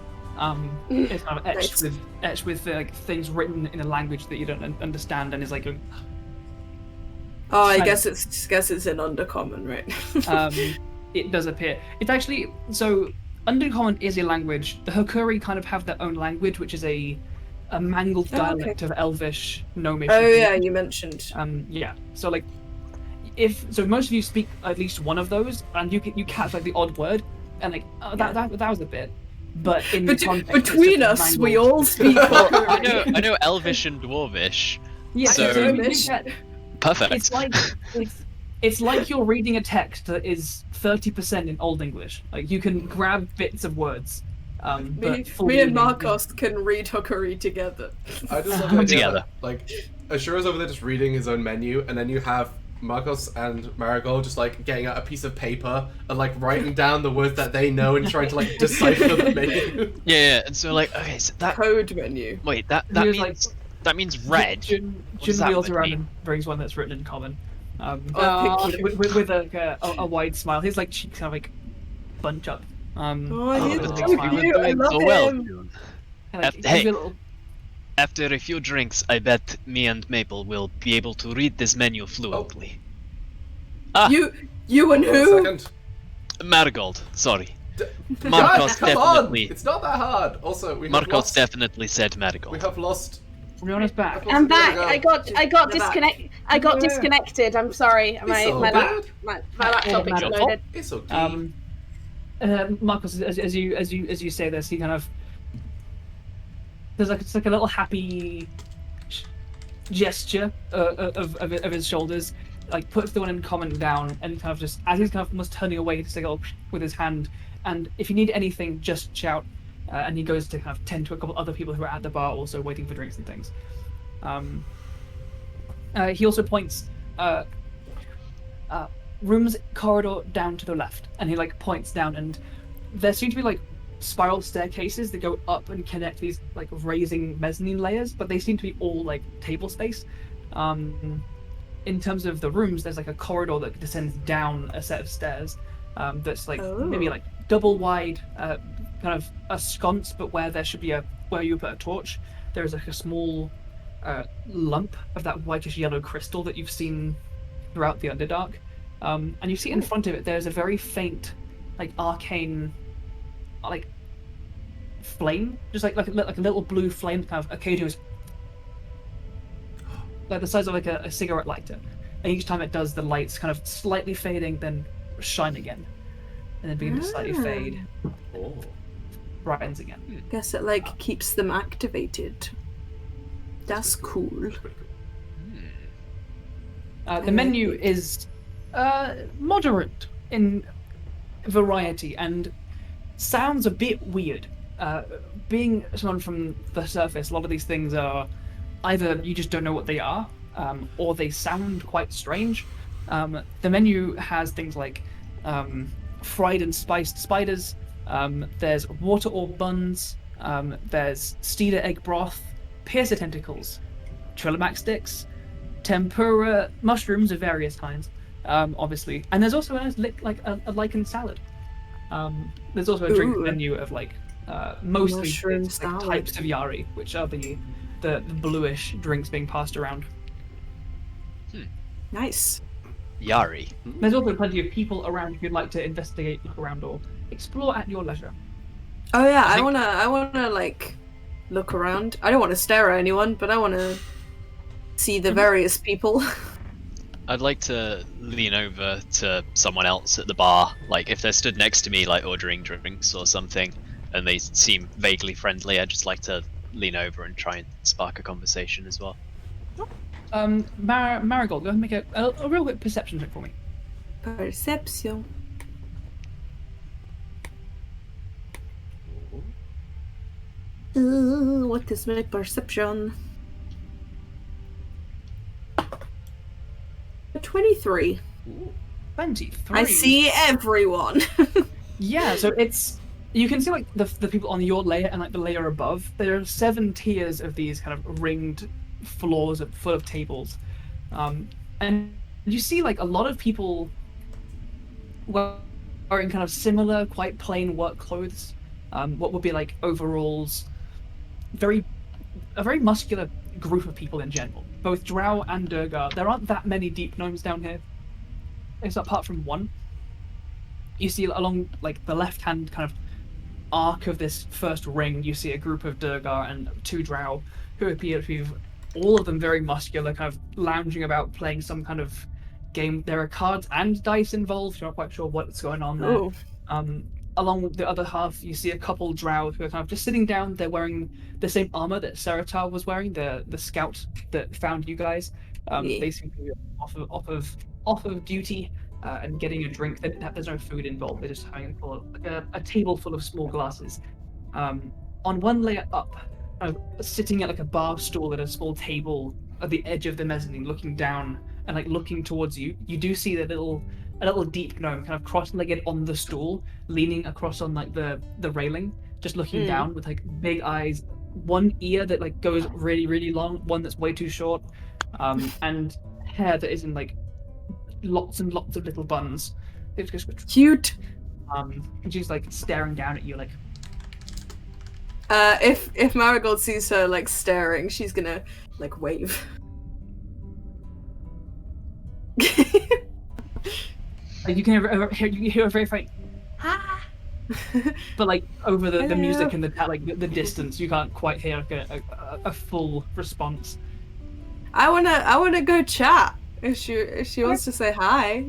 [SPEAKER 4] It's kind of etched with like things written in a language that you don't understand, and is like.
[SPEAKER 5] I guess it's in Undercommon, right?
[SPEAKER 4] It does appear. It's actually so. Undercommon is a language. The Hokuri kind of have their own language, which is a mangled dialect of Elvish, Gnomish.
[SPEAKER 5] Oh yeah, you mentioned.
[SPEAKER 4] Yeah. So like, so most of you speak at least one of those, and you catch like the odd word, and like that was a bit. But in context,
[SPEAKER 5] between us, we all speak.
[SPEAKER 3] I know Elvish and Dwarvish.
[SPEAKER 4] Yeah,
[SPEAKER 3] so perfect.
[SPEAKER 5] It's
[SPEAKER 4] like you're reading a text that is 30% in Old English. Like you can grab bits of words.
[SPEAKER 5] Me and Markos can read Hokuri together.
[SPEAKER 1] I just love the idea that, like, Ashura's over there just reading his own menu, and then you have Markos and Marigold just like getting out a piece of paper and like writing down the words that they know and trying to like decipher the menu.
[SPEAKER 3] Yeah, and so like, okay, so that
[SPEAKER 5] Code menu.
[SPEAKER 3] wait, that
[SPEAKER 4] He was
[SPEAKER 3] means red.
[SPEAKER 4] Jun
[SPEAKER 3] does that
[SPEAKER 4] wheels
[SPEAKER 3] word
[SPEAKER 4] around
[SPEAKER 3] mean?
[SPEAKER 4] and brings one that's written in common.
[SPEAKER 5] Oh,
[SPEAKER 4] With a wide smile. His like cheeks kind of like bunch up.
[SPEAKER 5] Oh, he's
[SPEAKER 4] with a
[SPEAKER 5] so
[SPEAKER 4] big
[SPEAKER 5] cute.
[SPEAKER 4] smile.
[SPEAKER 5] I love
[SPEAKER 3] so well,
[SPEAKER 5] him.
[SPEAKER 3] June.
[SPEAKER 4] And, like,
[SPEAKER 3] Hey.
[SPEAKER 4] gives you a little-
[SPEAKER 3] After a few drinks, I bet me and Maple will be able to read this menu fluently. Ah.
[SPEAKER 5] You and
[SPEAKER 1] One
[SPEAKER 5] who?
[SPEAKER 1] second.
[SPEAKER 3] Marigold, sorry.
[SPEAKER 1] Guys,
[SPEAKER 3] Markos
[SPEAKER 1] come on!
[SPEAKER 3] definitely.
[SPEAKER 1] It's not that hard. Also, we have
[SPEAKER 3] Markos
[SPEAKER 1] lost.
[SPEAKER 3] definitely said Marigold.
[SPEAKER 1] We have lost.
[SPEAKER 4] Riona's back.
[SPEAKER 2] I'm back.
[SPEAKER 1] There
[SPEAKER 2] I
[SPEAKER 1] we go.
[SPEAKER 2] got
[SPEAKER 5] You're back.
[SPEAKER 2] disconnected. I'm sorry. My
[SPEAKER 1] all
[SPEAKER 2] my,
[SPEAKER 1] good.
[SPEAKER 2] lap, my laptop
[SPEAKER 4] Matter.
[SPEAKER 2] exploded.
[SPEAKER 1] It's okay.
[SPEAKER 4] Markos, as you say this, he kind of there's like it's like a little happy gesture of his shoulders, like puts the one in common down, and kind of just as he's kind of almost turning away, just like with his hand. And if you need anything, just shout. And he goes to kind of tend to a couple other people who are at the bar, also waiting for drinks and things. He also points rooms corridor down to the left, and he like points down, and there seem to be like spiral staircases that go up and connect these like raising mezzanine layers, but they seem to be all like table space. In terms of the rooms, there's like a corridor that descends down a set of stairs that's like maybe like double wide, kind of a sconce, but where there should be where you put a torch, there is like a small lump of that whitish yellow crystal that you've seen throughout the Underdark. And you see in front of it, there's a very faint, like arcane, like flame, just like a little blue flame, kind of occasionally, like the size of like a cigarette lighter. And each time it does, the light's kind of slightly fading, then shine again, and then begin to slightly fade, brightens again.
[SPEAKER 5] Guess it like keeps them activated. That's cool.
[SPEAKER 4] The menu is moderate in variety and sounds a bit weird. Being someone from the surface, a lot of these things are either you just don't know what they are, or they sound quite strange. The menu has things like fried and spiced spiders, there's water orb buns, there's steeder egg broth, piercer tentacles, trillimax sticks, tempura mushrooms of various kinds, obviously, and there's also a lichen salad. There's also a drink menu of like mostly
[SPEAKER 5] Mushroom
[SPEAKER 4] it's, like,
[SPEAKER 5] salad.
[SPEAKER 4] types of yari, which are the bluish drinks being passed around.
[SPEAKER 5] Nice.
[SPEAKER 3] Yari.
[SPEAKER 4] There's also plenty of people around if you'd like to investigate, look around, or explore at your leisure.
[SPEAKER 5] Oh yeah, I
[SPEAKER 3] think-
[SPEAKER 5] wanna like look around. I don't want to stare at anyone, but I want to see the various people.
[SPEAKER 3] I'd like to lean over to someone else at the bar, like if they're stood next to me, like ordering drinks or something, and they seem vaguely friendly. I'd just like to lean over and try and spark a conversation as well.
[SPEAKER 4] Marigold, go ahead and make a real quick perception check for me.
[SPEAKER 5] Perception. What is my perception? 23.
[SPEAKER 4] 23.
[SPEAKER 5] I see everyone.
[SPEAKER 4] Yeah, so it's you can see like the people on your layer and like the layer above. There are 7 tiers of these kind of ringed floors full of tables, and you see like a lot of people wearing kind of similar, quite plain work clothes. What would be like overalls. A very muscular group of people in general, both Drow and Durgar. There aren't that many deep gnomes down here, except apart from one. You see along like the left-hand kind of arc of this first ring, you see a group of Durgar and 2 Drow who appear to be all of them very muscular, kind of lounging about, playing some kind of game. There are cards and dice involved. You're not quite sure what's going on there.
[SPEAKER 5] Oh.
[SPEAKER 4] Along the other half, you see a couple Drow who are kind of just sitting down. They're wearing the same armor that Seratar was wearing, the scout that found you guys. They seem to be off of duty and getting a drink. There's no food involved. They're just having a table full of small glasses. On one layer up, sitting at like a bar stool at a small table at the edge of the mezzanine, looking down and like looking towards you, you do see a little deep gnome kind of cross-legged on the stool, leaning across on like the railing, just looking down with like big eyes, one ear that like goes really, really long, one that's way too short, and hair that is in like lots and lots of little buns. It's just
[SPEAKER 5] Cute.
[SPEAKER 4] and she's like staring down at you like.
[SPEAKER 5] If Marigold sees her like staring, she's gonna like wave.
[SPEAKER 4] Like you can hear a very faint "ah," but like over the music and the distance, you can't quite hear like, a full response.
[SPEAKER 5] I wanna go chat if she wants to say hi.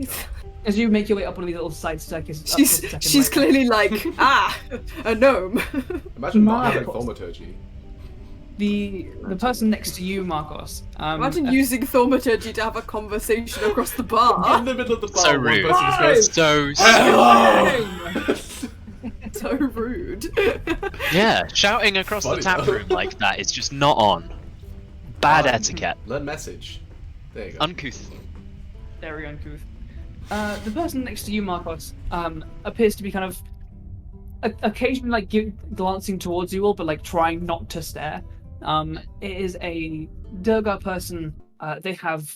[SPEAKER 4] As you make your way up one of these little side staircases,
[SPEAKER 5] She's clearly like a gnome.
[SPEAKER 1] Imagine not having
[SPEAKER 4] Markos.
[SPEAKER 1] thaumaturgy.
[SPEAKER 4] The person next to you, Markos.
[SPEAKER 5] Imagine using thaumaturgy to have a conversation across the bar.
[SPEAKER 1] In the middle of the bar,
[SPEAKER 3] So
[SPEAKER 1] one
[SPEAKER 3] rude.
[SPEAKER 1] person just goes,
[SPEAKER 3] So
[SPEAKER 1] "Hello!"
[SPEAKER 5] So rude.
[SPEAKER 3] yeah, shouting across the
[SPEAKER 1] Funny
[SPEAKER 3] tap
[SPEAKER 1] though.
[SPEAKER 3] room like that is just not on. Bad etiquette.
[SPEAKER 1] Learn message. There you go.
[SPEAKER 3] Uncouth.
[SPEAKER 4] Very uncouth. The person next to you, Markos, appears to be kind of occasionally like glancing towards you all, but like trying not to stare. It is a Durgar person. They have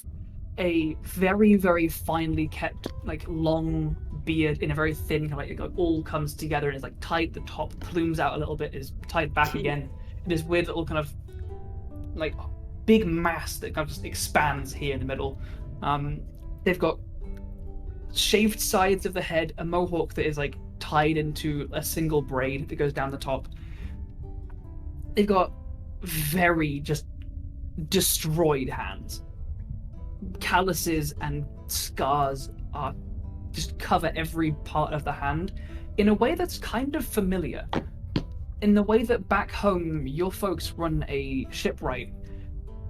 [SPEAKER 4] a very, very finely kept, like long beard in a very thin, kind of like it all comes together and is like tied. The top plumes out a little bit, is tied back again. This weird little kind of like big mass that kind of just expands here in the middle. They've got shaved sides of the head, a mohawk that is like tied into a single braid that goes down the top. They've got very just destroyed hands. Calluses and scars are just cover every part of the hand in a way that's kind of familiar. In the way that back home your folks run a shipwright,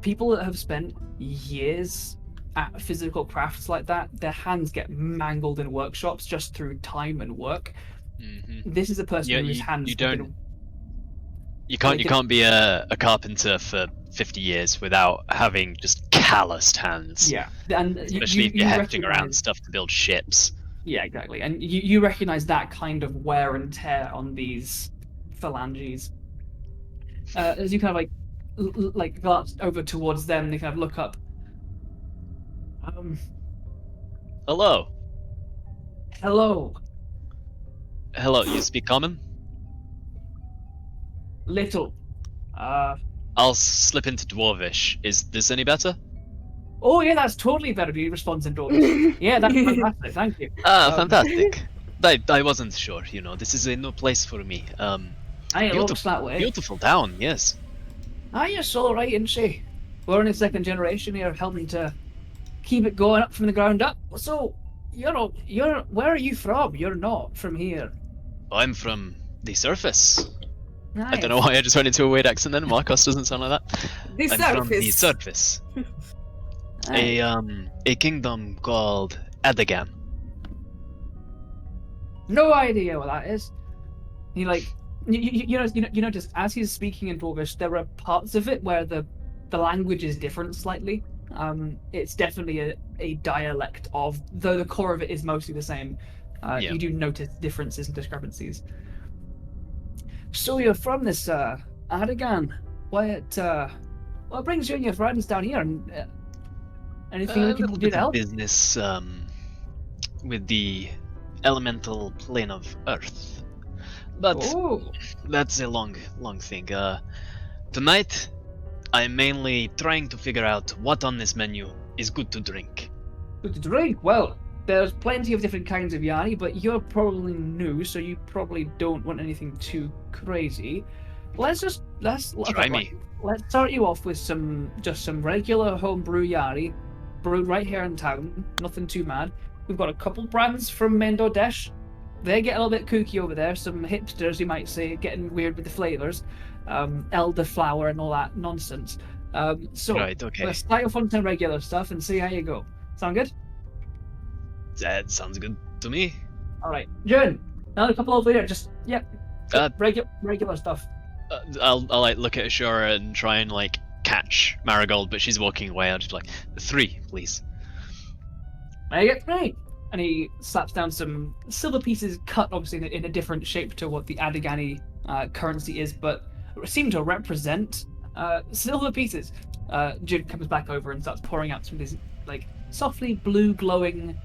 [SPEAKER 4] people that have spent years at physical crafts like that, their hands get mangled in workshops just through time and work.
[SPEAKER 3] Mm-hmm.
[SPEAKER 4] This is a person whose hands have been-
[SPEAKER 3] You can't be a carpenter for 50 years without having just calloused hands.
[SPEAKER 4] Yeah, and
[SPEAKER 3] Especially if you're hefting around
[SPEAKER 4] recognize-
[SPEAKER 3] stuff to build ships.
[SPEAKER 4] Yeah, exactly. And you recognize that kind of wear and tear on these phalanges. As you kind of like glance over towards them, they kind of look up.
[SPEAKER 3] Hello.
[SPEAKER 4] Hello,
[SPEAKER 3] Hello, you speak common?
[SPEAKER 4] little.
[SPEAKER 3] I'll slip into Dwarvish. Is this any better?
[SPEAKER 4] Oh yeah, that's totally better. He responds in Dwarvish. Yeah, that's fantastic. Thank you.
[SPEAKER 3] Ah, fantastic. I wasn't sure, you know, this is a new place for me.
[SPEAKER 4] It looks that way.
[SPEAKER 3] Beautiful town, yes.
[SPEAKER 4] You're so right, isn't she? We're only second generation here, helping to keep it going up from the ground up. So, you're where are you from? You're not from here.
[SPEAKER 3] I'm from the surface.
[SPEAKER 4] Nice.
[SPEAKER 3] I don't know why I just went into a weird accent then. Markos doesn't sound like that.
[SPEAKER 5] The
[SPEAKER 3] I'm from the
[SPEAKER 5] surface.
[SPEAKER 3] surface. A kingdom called Edagan.
[SPEAKER 4] No idea what that is. You notice as he's speaking in Dwarvish, there are parts of it where the language is different slightly. It's definitely a dialect of, though the core of it is mostly the same.
[SPEAKER 3] Yeah.
[SPEAKER 4] You do notice differences and discrepancies. So you're from this Edagan. What brings you and your friends down here? And anything we can do to help?
[SPEAKER 3] Business with the elemental plane of Earth. But
[SPEAKER 4] Oh,
[SPEAKER 3] that's a long thing. Tonight, I'm mainly trying to figure out what on this menu is good to drink.
[SPEAKER 4] good to drink. Well, there's plenty of different kinds of Yanni, but you're probably new, so you probably don't want anything too crazy. Let's
[SPEAKER 3] Try me.
[SPEAKER 4] Let's start you off with some regular homebrew Yari, brewed right here in town. Nothing too mad. We've got a couple brands from Mendo Desh. They get a little bit kooky over there. Some hipsters, you might say, getting weird with the flavors. Elderflower and all that nonsense. So
[SPEAKER 3] Right, okay.
[SPEAKER 4] let's start off on some regular stuff and see how you go. Sound good?
[SPEAKER 3] That sounds good to me.
[SPEAKER 4] All right, June. Another couple over here. Just
[SPEAKER 3] Uh,
[SPEAKER 4] regular stuff.
[SPEAKER 3] I'll like look at Ashura and try and like catch Marigold, but she's walking away. I'll just be like, 3, please.
[SPEAKER 4] I get 3. And he slaps down some silver pieces cut, obviously, in a different shape to what the Adigani currency is, but seem to represent silver pieces. Jude comes back over and starts pouring out some of these, like, softly blue glowing,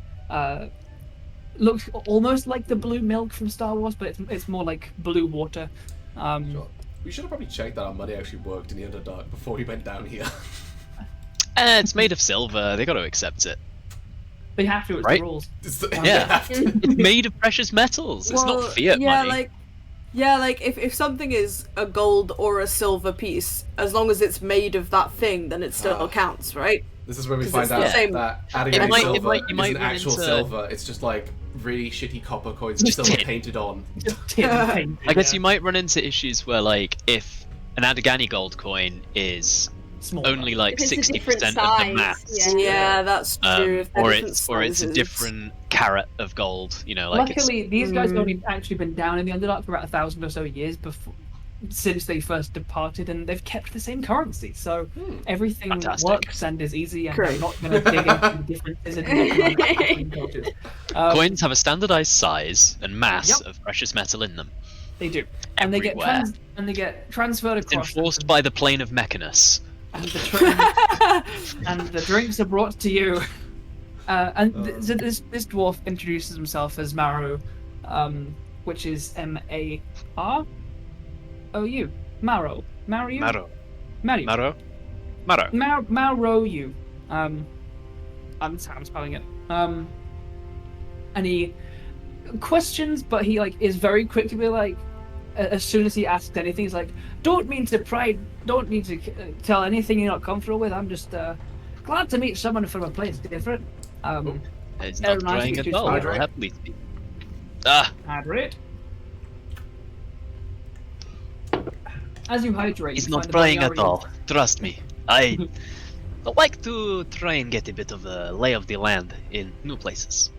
[SPEAKER 4] looks almost like the blue milk from Star Wars, but it's more like blue water.
[SPEAKER 1] Sure. We should have probably checked that our money actually worked in the Underdark before we went down here.
[SPEAKER 3] It's made of silver. They got to accept it.
[SPEAKER 4] They have to, it's
[SPEAKER 3] Right?
[SPEAKER 4] the rules.
[SPEAKER 3] Yeah. It's made of precious metals. It's not fiat money.
[SPEAKER 5] Like if something is a gold or a silver piece, as long as it's made of that thing, then it still counts, right?
[SPEAKER 1] This is where we
[SPEAKER 5] 'Cause
[SPEAKER 1] find
[SPEAKER 5] it's
[SPEAKER 1] out
[SPEAKER 5] the same-
[SPEAKER 1] that
[SPEAKER 3] It
[SPEAKER 1] Adigani
[SPEAKER 3] might-
[SPEAKER 1] silver
[SPEAKER 3] you might
[SPEAKER 1] isn't
[SPEAKER 3] run
[SPEAKER 1] actual
[SPEAKER 3] into-
[SPEAKER 1] silver. It's just like really shitty copper coins
[SPEAKER 3] Just
[SPEAKER 1] silver
[SPEAKER 3] tin.
[SPEAKER 1] painted on.
[SPEAKER 4] Just tin paint,
[SPEAKER 3] I guess
[SPEAKER 4] yeah.
[SPEAKER 3] you might run into issues where, like, if an Adigani gold coin is
[SPEAKER 4] Smaller.
[SPEAKER 3] only like
[SPEAKER 2] If it's a
[SPEAKER 3] 60%
[SPEAKER 2] different
[SPEAKER 3] of the
[SPEAKER 2] size,
[SPEAKER 3] mass,
[SPEAKER 5] Yeah, that's true. If they're
[SPEAKER 3] or
[SPEAKER 5] different
[SPEAKER 3] it's a
[SPEAKER 5] sizes.
[SPEAKER 3] different carat of gold, you know, like
[SPEAKER 4] Luckily, these guys have only actually been down in the Underdark for about 1,000 or so years before, since they first departed, and they've kept the same currency, so everything
[SPEAKER 3] Fantastic.
[SPEAKER 4] works and is easy, and
[SPEAKER 5] Great.
[SPEAKER 4] I'm not going to dig into the differences in economics between cultures.
[SPEAKER 3] coins have a standardized size and mass
[SPEAKER 4] Yep.
[SPEAKER 3] of precious metal in them.
[SPEAKER 4] They do, and they get
[SPEAKER 3] Everywhere.
[SPEAKER 4] transferred
[SPEAKER 3] It's
[SPEAKER 4] across.
[SPEAKER 3] enforced by the plane of Mechanus.
[SPEAKER 4] And and the drinks are brought to you. So this dwarf introduces himself as Maru, which is Marou. Maro. Maru.
[SPEAKER 3] Maro.
[SPEAKER 4] Maru.
[SPEAKER 3] Maro? Maro.
[SPEAKER 4] Marou. I'm spelling it. And he questions, but he is very quick to be like, as soon as he asks anything, he's like, don't mean to tell anything you're not comfortable with. I'm just glad to meet someone from a place different.
[SPEAKER 3] It's
[SPEAKER 4] Very
[SPEAKER 3] not
[SPEAKER 4] nice
[SPEAKER 3] trying
[SPEAKER 4] to
[SPEAKER 3] at
[SPEAKER 4] meet you,
[SPEAKER 3] all. I'll
[SPEAKER 1] Hydrate.
[SPEAKER 3] happily speak. Ah,
[SPEAKER 4] Hydrate. As you hydrate,
[SPEAKER 3] he's
[SPEAKER 4] you
[SPEAKER 3] not
[SPEAKER 4] find the
[SPEAKER 3] trying
[SPEAKER 4] body
[SPEAKER 3] at all. Trust me. I like to try and get a bit of a lay of the land in new places.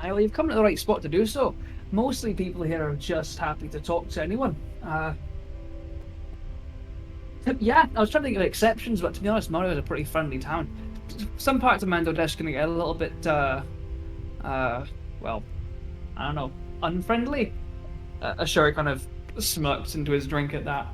[SPEAKER 4] Well, you've come to the right spot to do so. Mostly people here are just happy to talk to anyone. Yeah, I was trying to think of exceptions, but to be honest, Morioh is a pretty friendly town. Some parts of Mandodesh can get a little bit, well, I don't know, unfriendly. Ashura kind of smirks into his drink at that.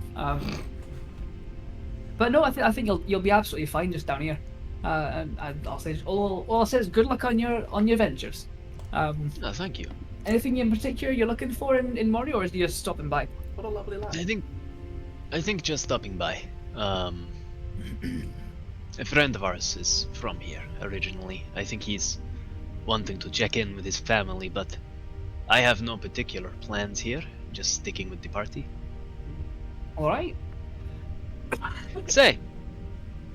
[SPEAKER 4] But no, I think you'll be absolutely fine just down here. And I'll say all I'll say is good luck on your ventures.
[SPEAKER 3] Oh, thank you.
[SPEAKER 4] Anything in particular you're looking for in Morioh, or is he just stopping by?
[SPEAKER 1] What a lovely lad.
[SPEAKER 3] I think just stopping by. A friend of ours is from here originally. I think he's wanting to check in with his family, but I have no particular plans here. Just sticking with the party.
[SPEAKER 4] All right.
[SPEAKER 3] Say,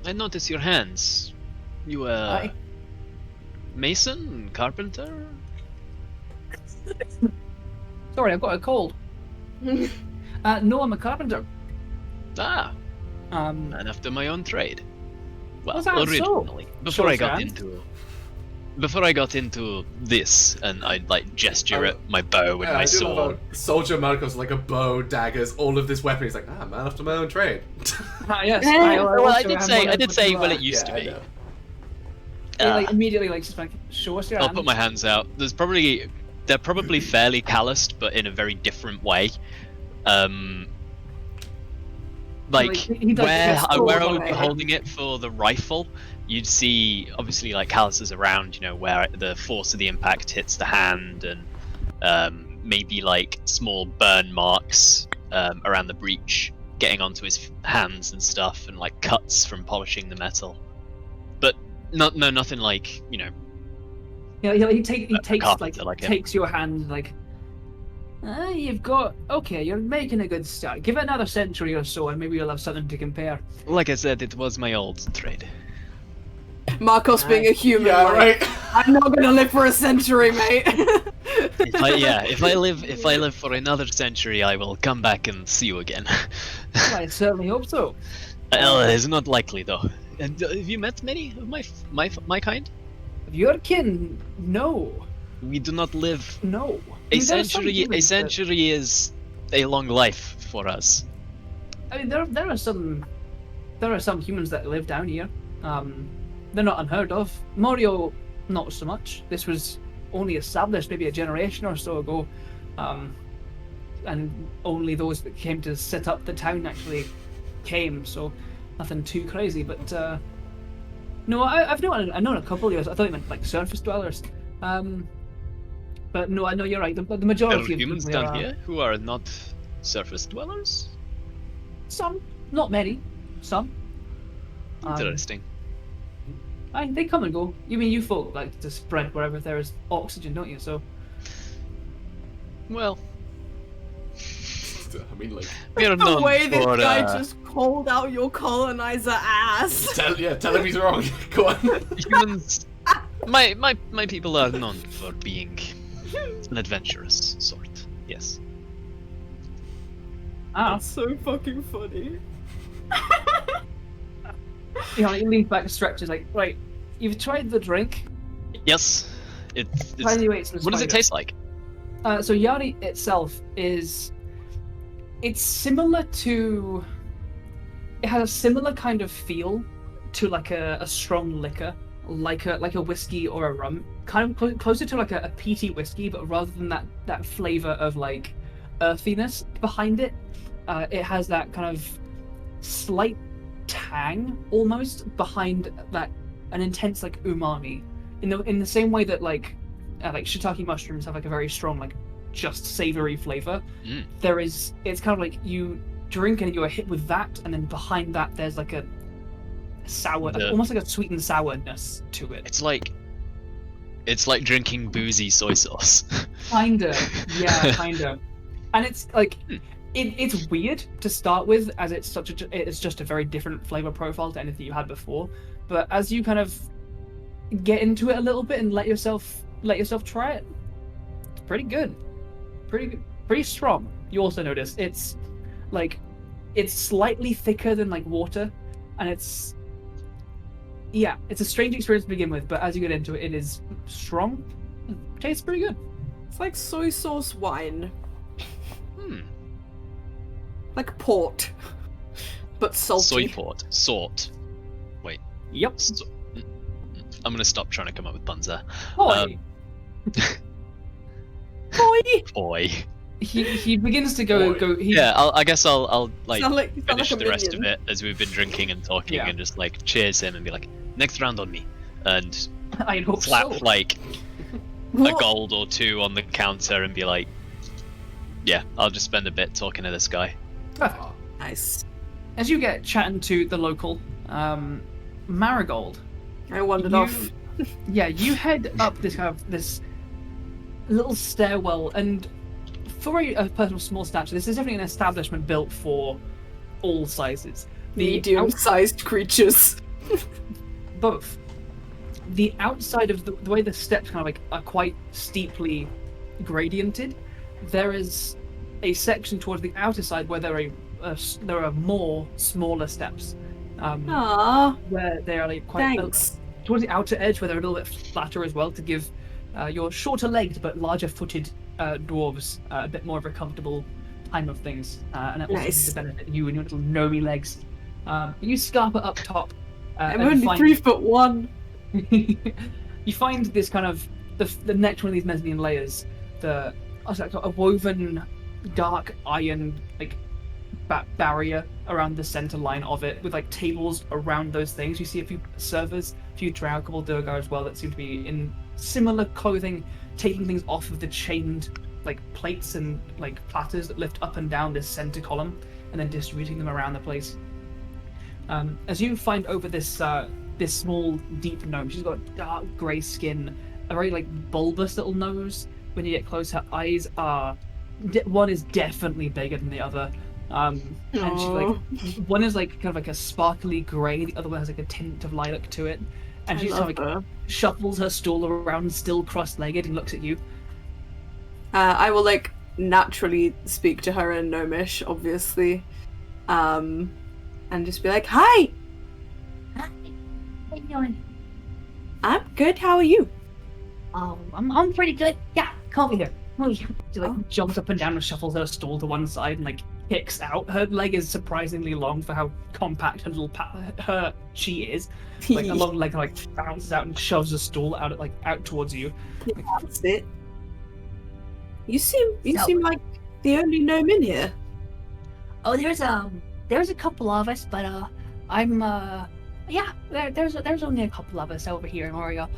[SPEAKER 3] I notice your hands. You
[SPEAKER 4] Aye.
[SPEAKER 3] mason, carpenter?
[SPEAKER 4] Sorry, I've got a cold. No, I'm a carpenter.
[SPEAKER 3] Ah,
[SPEAKER 4] Um,
[SPEAKER 3] man after my own trade. Well,
[SPEAKER 4] Was that so?
[SPEAKER 3] originally, before I got
[SPEAKER 4] Short-hand?
[SPEAKER 3] into this, and I'd gesture at my bow and
[SPEAKER 1] Yeah,
[SPEAKER 3] my
[SPEAKER 1] I do love
[SPEAKER 3] sword.
[SPEAKER 1] how Soldier Markos like a bow, daggers, all of this weapon. He's like, man after my own trade.
[SPEAKER 4] yes.
[SPEAKER 3] Well, I
[SPEAKER 4] also
[SPEAKER 3] did
[SPEAKER 4] am
[SPEAKER 3] say,
[SPEAKER 4] one
[SPEAKER 3] I
[SPEAKER 4] of
[SPEAKER 3] did
[SPEAKER 4] the-
[SPEAKER 3] say well it used to
[SPEAKER 1] Yeah, I
[SPEAKER 3] be.
[SPEAKER 1] know.
[SPEAKER 4] He, immediately just show us your
[SPEAKER 3] I'll
[SPEAKER 4] hands.
[SPEAKER 3] put my hands out. They're probably fairly calloused, but in a very different way.
[SPEAKER 4] he does
[SPEAKER 3] where
[SPEAKER 4] this
[SPEAKER 3] I
[SPEAKER 5] all
[SPEAKER 3] would
[SPEAKER 5] the
[SPEAKER 3] be
[SPEAKER 5] way.
[SPEAKER 3] holding it for the rifle, you'd see obviously calluses around, where the force of the impact hits the hand, and maybe small burn marks around the breech, getting onto his hands and stuff, and cuts from polishing the metal. But nothing
[SPEAKER 4] Yeah, he takes
[SPEAKER 3] carpenter like him.
[SPEAKER 4] takes your hand you've got you're making a good start. Give it another century or so, and maybe you'll have something to compare.
[SPEAKER 3] Like I said, it was my old trade.
[SPEAKER 5] Markos being a human.
[SPEAKER 1] Yeah,
[SPEAKER 5] like,
[SPEAKER 1] right.
[SPEAKER 5] I'm not gonna live for a century, mate.
[SPEAKER 3] If I live for another century, I will come back and see you again.
[SPEAKER 4] Well, I certainly hope so.
[SPEAKER 3] It's not likely though. And have you met many of my kind?
[SPEAKER 4] Of your kin, no.
[SPEAKER 3] We do not live.
[SPEAKER 4] No.
[SPEAKER 3] A
[SPEAKER 4] I mean, there are some
[SPEAKER 3] century. A
[SPEAKER 4] humans that-
[SPEAKER 3] century is a long life for us.
[SPEAKER 4] I mean, there are some humans that live down here. They're not unheard of. Morioh not so much. This was only established maybe a generation or so ago, and only those that came to set up the town actually came, so nothing too crazy. But no, I've known a couple of years. I thought you meant like surface dwellers. But no, I know you're right. The
[SPEAKER 3] There are
[SPEAKER 4] majority of
[SPEAKER 3] humans
[SPEAKER 4] people
[SPEAKER 3] down
[SPEAKER 4] are
[SPEAKER 3] here who are not surface dwellers?
[SPEAKER 4] some, not many, some.
[SPEAKER 3] Interesting.
[SPEAKER 4] They come and go. You mean you folk like to spread wherever there is oxygen, don't you? So
[SPEAKER 3] Well,
[SPEAKER 1] I mean, like,
[SPEAKER 3] we are
[SPEAKER 5] The
[SPEAKER 3] known
[SPEAKER 5] way this
[SPEAKER 3] for,
[SPEAKER 5] guy just called out your colonizer ass.
[SPEAKER 1] tell him he's wrong. Go on.
[SPEAKER 3] humans. My people are known for being an adventurous sort. Yes.
[SPEAKER 5] That's so fucking funny.
[SPEAKER 4] you know, he leans back and stretches like, right, you've tried the drink.
[SPEAKER 3] Yes. It's
[SPEAKER 4] Finally waits and
[SPEAKER 3] what does it
[SPEAKER 4] spider.
[SPEAKER 3] taste like?
[SPEAKER 4] So Yari itself is, it's similar to, it has a similar kind of feel to like a strong liquor, like a whiskey or a rum, kind of closer to like a peaty whiskey, but rather than that flavor of like earthiness behind it, it has that kind of slight tang almost behind that, an intense like umami, in the same way that like shiitake mushrooms have like a very strong like just savory flavor. It's kind of like you drink and you're hit with that, and then behind that there's like a sour, almost like a sweet and sourness to it.
[SPEAKER 3] It's like drinking boozy soy sauce.
[SPEAKER 4] Kinda, yeah, kinda. And it's like it's weird to start with, as it's just a very different flavor profile to anything you had before. But as you kind of get into it a little bit and let yourself try it, it's pretty good, pretty strong. You also notice it's slightly thicker than like water, and it's a strange experience to begin with, but as you get into it, it is strong. It tastes pretty good.
[SPEAKER 5] It's like soy sauce wine.
[SPEAKER 3] Hmm.
[SPEAKER 5] Like port. But salty.
[SPEAKER 3] Soy port. Sort.
[SPEAKER 4] Yep.
[SPEAKER 3] I'm gonna stop trying to come up with puns there.
[SPEAKER 4] Boy.
[SPEAKER 3] Boy.
[SPEAKER 4] He begins to go.
[SPEAKER 3] Yeah, I guess I'll like
[SPEAKER 5] Sound like
[SPEAKER 3] finish
[SPEAKER 5] a
[SPEAKER 3] the rest of
[SPEAKER 5] minion.
[SPEAKER 3] it as we've been drinking and talking,
[SPEAKER 4] Yeah.
[SPEAKER 3] and just like cheers him and be like, next round on me, and
[SPEAKER 4] I hope
[SPEAKER 3] slap
[SPEAKER 4] so.
[SPEAKER 3] like a
[SPEAKER 5] What?
[SPEAKER 3] gold or two on the counter and be like, yeah, I'll just spend a bit talking to this guy.
[SPEAKER 4] Perfect.
[SPEAKER 5] Nice.
[SPEAKER 4] As you get chatting to the local Marigold,
[SPEAKER 5] I wandered
[SPEAKER 4] You-
[SPEAKER 5] off.
[SPEAKER 4] yeah, you head up this little stairwell, and for a person of small stature, this is definitely an establishment built for all sizes.
[SPEAKER 5] Medium-sized creatures.
[SPEAKER 4] Both. The outside of the way the steps kind of like are quite steeply gradiented, there is a section towards the outer side where there are more smaller steps.
[SPEAKER 5] Aww,
[SPEAKER 4] Where they are like quite
[SPEAKER 5] thanks.
[SPEAKER 4] towards the outer edge, where they're a little bit flatter as well, to give your shorter-legged but larger-footed dwarves a bit more of a comfortable time of things, and it also
[SPEAKER 5] Nice.
[SPEAKER 4] to benefit you and your little gnomey legs. You scarper up top.
[SPEAKER 5] I'm
[SPEAKER 4] and
[SPEAKER 5] only
[SPEAKER 4] find,
[SPEAKER 5] 3'1".
[SPEAKER 4] you find this kind of the next one of these mezzanine layers, a woven dark iron like barrier around the center line of it, with like tables around those things. You see a few servers, a few drow, a couple of Durgar as well that seem to be in similar clothing, taking things off of the chained like plates and like platters that lift up and down this center column, and then distributing them around the place. As you find over this small deep gnome, she's got dark grey skin, a very like bulbous little nose. When you get close, her eyes are one is definitely bigger than the other. And she's like, one is like kind of like a sparkly grey, the other one has like a tint of lilac to it. And
[SPEAKER 5] I
[SPEAKER 4] she
[SPEAKER 5] love
[SPEAKER 4] sort of like
[SPEAKER 5] her.
[SPEAKER 4] shuffles her stool around, still cross-legged, and looks at you.
[SPEAKER 5] I will like naturally speak to her in Gnomish, obviously, and just be like, "Hi,
[SPEAKER 6] Hi. How you doing?
[SPEAKER 5] I'm good. How are you?"
[SPEAKER 6] Oh, I'm pretty good. Yeah, come over here.
[SPEAKER 4] She like jumps up and down and shuffles her stool to one side and like kicks out. Her leg is surprisingly long for how compact her chi is. Like a long leg like bounces out and shoves a stool out towards you.
[SPEAKER 5] That's it. You seem like the only gnome in here.
[SPEAKER 6] Oh, there's a couple of us, but there's only a couple of us over here in Morioh.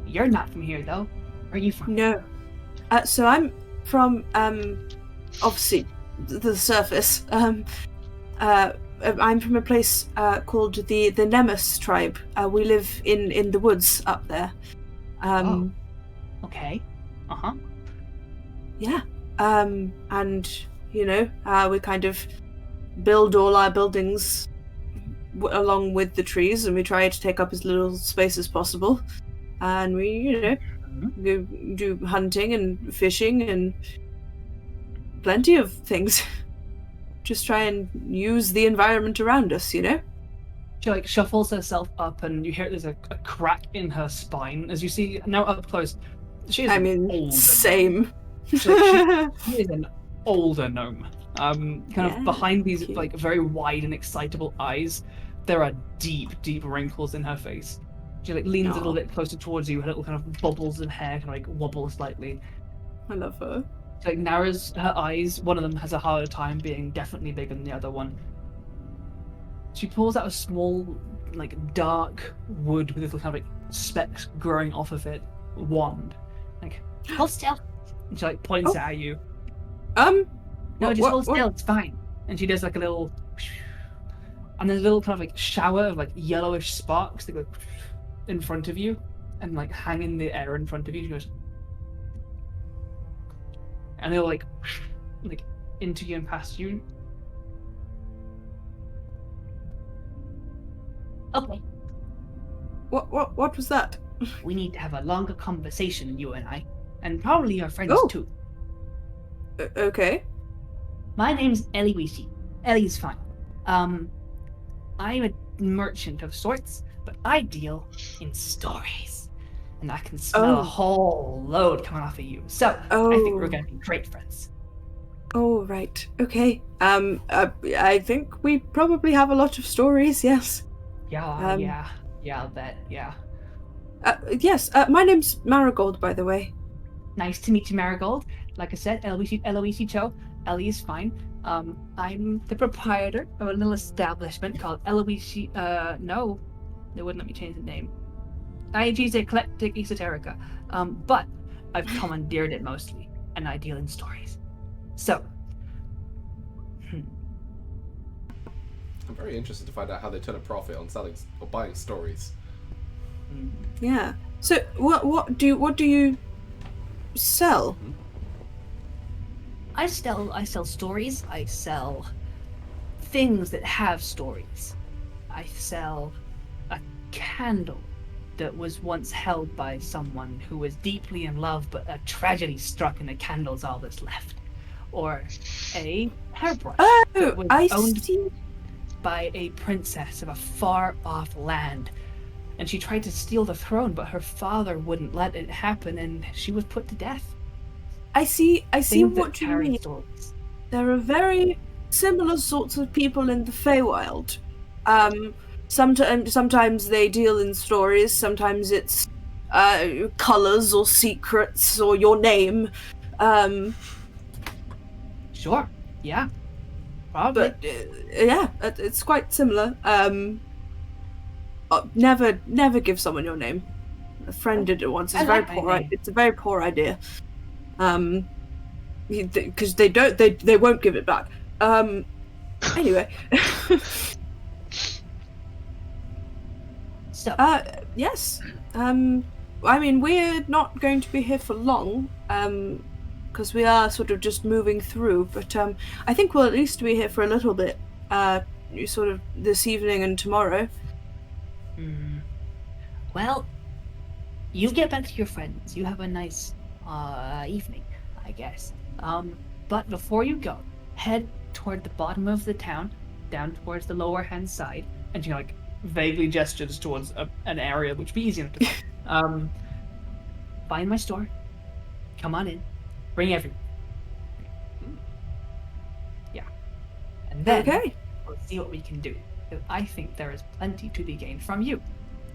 [SPEAKER 6] You're not from here though. Where are you from?
[SPEAKER 5] No. So I'm from obviously the surface. I'm from a place called the Nemus tribe. We live in the woods up there.
[SPEAKER 6] Okay. Uh-huh.
[SPEAKER 5] Yeah. And we kind of build all our buildings along with the trees, and we try to take up as little space as possible. And we, go do hunting and fishing and plenty of things. Just try and use the environment around us,
[SPEAKER 4] She shuffles herself up, and you hear there's a crack in her spine as you see now up close. She is
[SPEAKER 5] same.
[SPEAKER 4] She is an older gnome. Of behind these very wide and excitable eyes, there are deep wrinkles in her face. She leans a little bit closer towards you. Her little kind of bubbles of hair wobble slightly.
[SPEAKER 5] I love her.
[SPEAKER 4] She narrows her eyes. One of them has a harder time being definitely bigger than the other one. She pulls out a small, dark wood with little kind of specks growing off of it wand.
[SPEAKER 6] Hold still.
[SPEAKER 4] And she points at you.
[SPEAKER 6] No, just hold still. It's fine.
[SPEAKER 4] And she does a little, and there's a little kind of shower of yellowish sparks that go in front of you and hang in the air in front of you. She goes, and they'll into you and past you.
[SPEAKER 6] Okay.
[SPEAKER 5] What was that?
[SPEAKER 6] We need to have a longer conversation, you and I, and probably your friends too.
[SPEAKER 5] Okay.
[SPEAKER 6] My name's Eliwishi. Ellie's fine. I'm a merchant of sorts, but I deal in stories. And I can smell a whole load coming off of you. So, I think we're going to be great friends.
[SPEAKER 5] Oh, right. Okay. I think we probably have a lot of stories, yes.
[SPEAKER 6] Yeah, I'll bet, yeah.
[SPEAKER 5] Yes, my name's Marigold, by the way.
[SPEAKER 6] Nice to meet you, Marigold. Like I said, Eloise Cho. Ellie is fine. I'm the proprietor of a little establishment called Eloise. No, they wouldn't let me change the name. IG's Eclectic Esoterica. But I've commandeered it mostly, and I deal in stories. So.
[SPEAKER 1] I'm very interested to find out how they turn a profit on selling or buying stories.
[SPEAKER 5] Yeah. So what do you sell?
[SPEAKER 6] I sell stories. I sell things that have stories. I sell a candle that was once held by someone who was deeply in love, but a tragedy struck and the candle's all that's left. Or a hairbrush that was owned by a princess of a far-off land. And she tried to steal the throne, but her father wouldn't let it happen, and she was put to death.
[SPEAKER 5] I see
[SPEAKER 6] Things
[SPEAKER 5] what you mean.
[SPEAKER 6] Stories.
[SPEAKER 5] There are very similar sorts of people in the Feywild. Sometimes they deal in stories, sometimes it's colours or secrets or your name.
[SPEAKER 6] Sure, yeah. Probably.
[SPEAKER 5] But it's quite similar. Never give someone your name. A friend did it once. It's It's a very poor idea. Because they won't give it back. Anyway.
[SPEAKER 6] So.
[SPEAKER 5] Yes. I mean, we're not going to be here for long. Because we are sort of just moving through. But I think we'll at least be here for a little bit. Sort of this evening and tomorrow.
[SPEAKER 6] Well, you get back to your friends. You have a nice evening, I guess. But before you go, head toward the bottom of the town, down towards the lower hand side, and she vaguely gestures towards an area which would be easy enough to find. Find my store. Come on in. Bring everyone. Yeah. Then
[SPEAKER 5] Okay.
[SPEAKER 6] we'll see what we can do. Because I think there is plenty to be gained from you.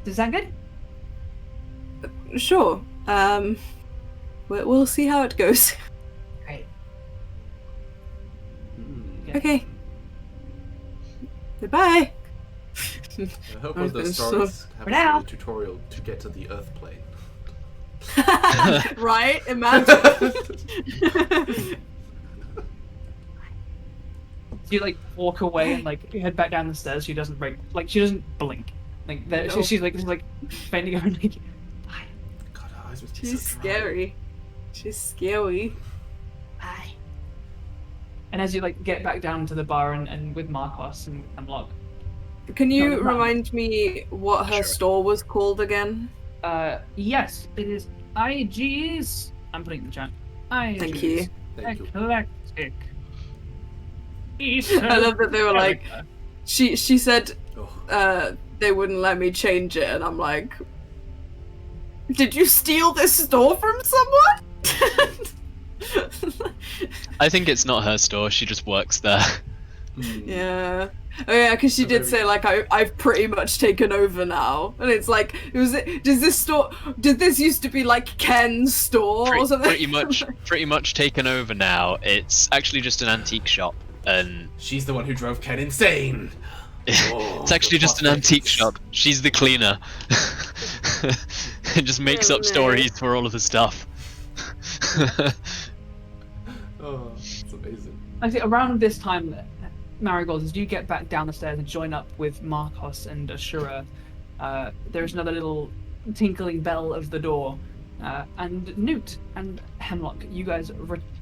[SPEAKER 6] Does that sound good?
[SPEAKER 5] Sure. We'll see how it goes.
[SPEAKER 6] Great.
[SPEAKER 1] Hmm.
[SPEAKER 5] Okay. Goodbye.
[SPEAKER 1] I hope
[SPEAKER 5] I
[SPEAKER 1] one
[SPEAKER 5] was
[SPEAKER 1] of those
[SPEAKER 5] gonna
[SPEAKER 1] stories have
[SPEAKER 6] For now.
[SPEAKER 1] a tutorial to get to the Earth plane.
[SPEAKER 5] Right? Imagine.
[SPEAKER 4] You like walk away and like head back down the stairs. She doesn't break. Like she doesn't blink. Like
[SPEAKER 5] No.
[SPEAKER 4] she's like bending over and like.
[SPEAKER 1] God, her eyes must be
[SPEAKER 5] She's
[SPEAKER 1] so dry.
[SPEAKER 5] scary. She's scary.
[SPEAKER 6] Bye.
[SPEAKER 4] And as you like get back down to the bar and with Markos and Hemlock,
[SPEAKER 5] Can you
[SPEAKER 4] No, no.
[SPEAKER 5] remind me what her
[SPEAKER 3] Sure.
[SPEAKER 5] store was called again?
[SPEAKER 4] yes, it is IG's. I'm putting it in the chat. IG's.
[SPEAKER 5] Thank you.
[SPEAKER 1] Thank you.
[SPEAKER 4] Eclectic.
[SPEAKER 5] I love that they were like, she said
[SPEAKER 1] Oh.
[SPEAKER 5] they wouldn't let me change it, and I'm like, did you steal this store from someone?
[SPEAKER 3] I think it's not her store. She just works there.
[SPEAKER 1] Hmm.
[SPEAKER 5] Yeah. Oh yeah, because she did say like I've pretty much taken over now, and it's like does this used to be like Ken's store or something?
[SPEAKER 3] Pretty much taken over now. It's actually just an antique shop, and
[SPEAKER 1] She's the one who drove Ken insane. Oh,
[SPEAKER 3] it's actually
[SPEAKER 1] the
[SPEAKER 3] just an
[SPEAKER 1] plot
[SPEAKER 3] antique
[SPEAKER 1] thickens.
[SPEAKER 3] shop. She's the cleaner. It just makes
[SPEAKER 5] Oh,
[SPEAKER 3] up
[SPEAKER 5] no.
[SPEAKER 3] stories for all of the stuff.
[SPEAKER 1] Oh, it's amazing.
[SPEAKER 4] I think around this time, Marigold, as you get back down the stairs and join up with Markos and Ashura, there's another little tinkling bell of the door, and Nute and Hemlock, you guys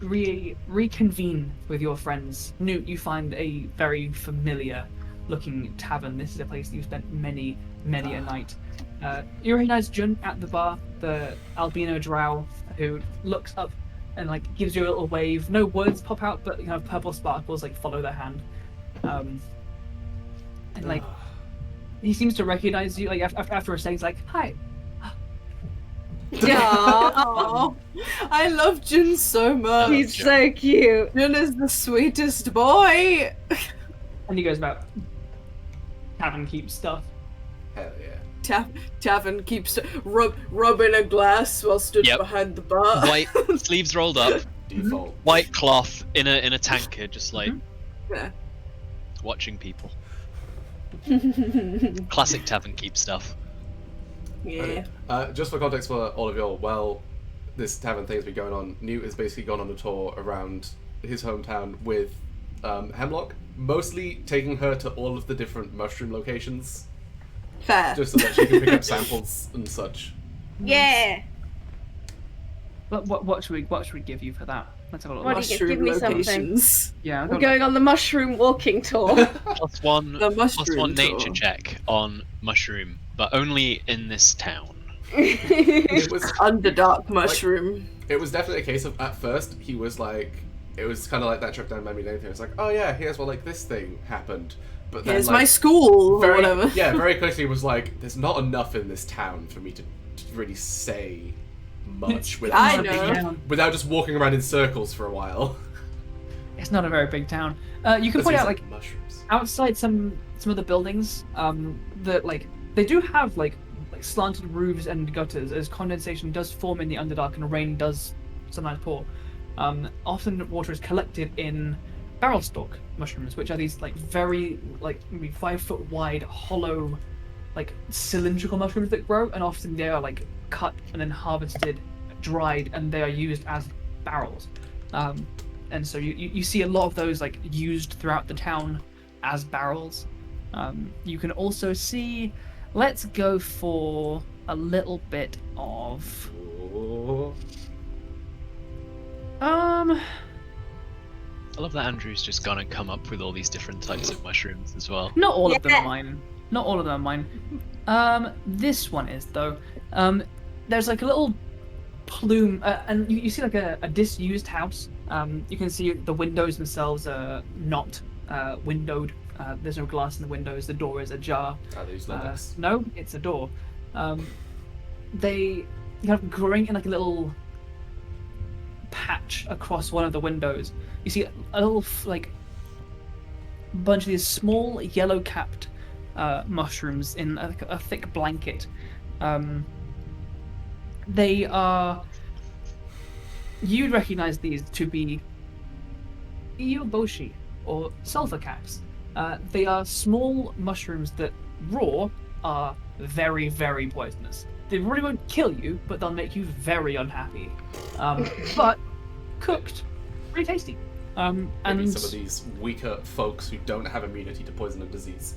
[SPEAKER 4] reconvene with your friends. Nute, you find a very familiar-looking tavern. This is a place you've spent many a night. You recognize Jun at the bar, the albino drow who looks up and like gives you a little wave. No words pop out, but you know purple sparkles like follow their hand. And like
[SPEAKER 1] Ah.
[SPEAKER 4] he seems to recognize you. Like after a second, he's like, "Hi."
[SPEAKER 5] Aww. I love Jun so much.
[SPEAKER 2] He's so cute.
[SPEAKER 5] Jun is the sweetest boy.
[SPEAKER 4] And he goes about tavern keep stuff.
[SPEAKER 1] Hell yeah.
[SPEAKER 5] Tavern keeps rubbing a glass while stood
[SPEAKER 3] Yep.
[SPEAKER 5] behind the bar.
[SPEAKER 3] White sleeves rolled up,
[SPEAKER 1] Default.
[SPEAKER 3] white cloth in a tankard, just like
[SPEAKER 5] Yeah.
[SPEAKER 3] watching people. Classic tavern keep stuff.
[SPEAKER 5] Yeah.
[SPEAKER 1] Just for context for all of y'all, while this tavern thing's been going on, Newt has basically gone on a tour around his hometown with Hemlock, mostly taking her to all of the different mushroom locations,
[SPEAKER 5] Fair.
[SPEAKER 1] just so that she can pick up samples and such.
[SPEAKER 2] Yeah.
[SPEAKER 4] But what should we give you for that? Let's have a look.
[SPEAKER 2] What do you get? Give me something.
[SPEAKER 5] locations.
[SPEAKER 4] Yeah, I've
[SPEAKER 2] We're
[SPEAKER 4] got
[SPEAKER 2] going on the mushroom walking tour.
[SPEAKER 3] Plus one,
[SPEAKER 5] The
[SPEAKER 3] plus
[SPEAKER 5] mushroom
[SPEAKER 3] one nature
[SPEAKER 5] tour.
[SPEAKER 3] check on mushroom, but only in this town.
[SPEAKER 1] It was
[SPEAKER 5] Underdark mushroom.
[SPEAKER 1] it was definitely a case of, at first he was like, it was kind of like that trip down memory lane thing. It's like, oh yeah, here's what like this thing happened, but then
[SPEAKER 5] Here's
[SPEAKER 1] like,
[SPEAKER 5] my school or
[SPEAKER 1] very,
[SPEAKER 5] whatever.
[SPEAKER 1] yeah, very quickly it was like, there's not enough in this town for me to really say much
[SPEAKER 5] I
[SPEAKER 1] without,
[SPEAKER 5] know.
[SPEAKER 1] without just walking around in circles for a while.
[SPEAKER 4] It's not a very big town. You can
[SPEAKER 1] As
[SPEAKER 4] point
[SPEAKER 1] he's
[SPEAKER 4] out like
[SPEAKER 1] mushrooms.
[SPEAKER 4] outside some of the buildings, that like they do have like slanted roofs and gutters, as condensation does form in the Underdark and rain does sometimes pour. Often water is collected in barrel stalk mushrooms, which are these like very like maybe 5 foot wide, hollow, like cylindrical mushrooms that grow, and often they are like cut and then harvested, dried, and they are used as barrels. And so you see a lot of those like used throughout the town as barrels. You can also see, let's go for a little bit of
[SPEAKER 1] Oh.
[SPEAKER 3] I love that Andrew's just gone and come up with all these different types of mushrooms as well.
[SPEAKER 4] not all of them
[SPEAKER 2] Yeah.
[SPEAKER 4] are mine. Not all of them are mine. This one is though. There's like a little plume, and you see like a disused house. You can see the windows themselves are not windowed. There's no glass in the windows. The door is ajar.
[SPEAKER 1] Are these Linux?
[SPEAKER 4] No, it's a door. They kind of growing in like a little patch across one of the windows. You see a little like bunch of these small yellow-capped mushrooms in a thick blanket. They are... You'd recognize these to be Iyoboshi, or sulfur caps. They are small mushrooms that, raw, are very, very poisonous. They really won't kill you, but they'll make you very unhappy. But cooked, pretty tasty.
[SPEAKER 1] Maybe
[SPEAKER 4] And
[SPEAKER 1] some of these weaker folks who don't have immunity to poison and disease.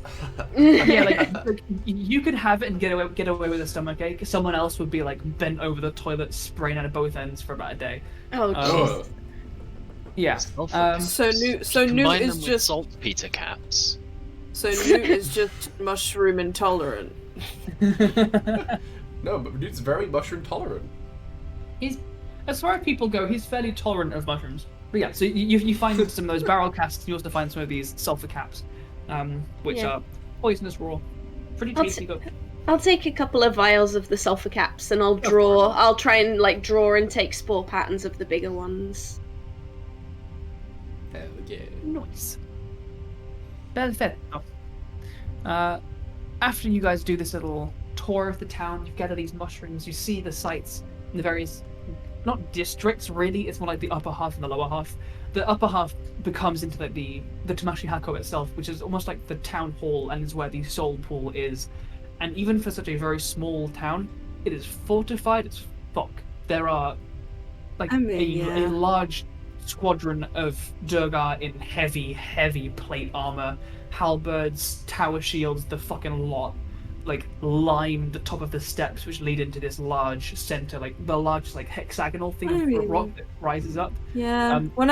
[SPEAKER 4] yeah, like you could have it and get away with a stomachache. Someone else would be like bent over the toilet, spraying out of both ends for about a day.
[SPEAKER 2] Oh,
[SPEAKER 1] Ugh.
[SPEAKER 2] jeez.
[SPEAKER 4] Yeah.
[SPEAKER 5] So Nute
[SPEAKER 3] Combine
[SPEAKER 5] is
[SPEAKER 3] them with
[SPEAKER 5] just
[SPEAKER 3] saltpeter caps.
[SPEAKER 5] Nute is just mushroom intolerant.
[SPEAKER 1] No, but Nute's very mushroom tolerant.
[SPEAKER 4] He's, as far as people go, he's fairly tolerant of mushrooms. But yeah, so you find some of those barrel casks. You also find some of these sulfur caps, which
[SPEAKER 2] Yeah.
[SPEAKER 4] are poisonous raw. Pretty
[SPEAKER 2] I'll
[SPEAKER 4] tasty.
[SPEAKER 2] I'll take a couple of vials of the sulfur caps and I'll try and like draw and take spore patterns of the bigger ones.
[SPEAKER 1] Hell yeah.
[SPEAKER 4] Nice. Perfetto. After you guys do this little tour of the town, you gather these mushrooms, you see the sights in the various, not districts really, it's more like the upper half and the lower half. The upper half becomes into like the Tamashii Hako itself, which is almost like the town hall and is where the soul pool is. And even for such a very small town, it is fortified as fuck. There are like a large squadron of Durgar in heavy plate armor, halberds, tower shields, the fucking lot, like line the top of the steps which lead into this large center, like the large like hexagonal thing of rock that rises up.
[SPEAKER 5] Yeah. When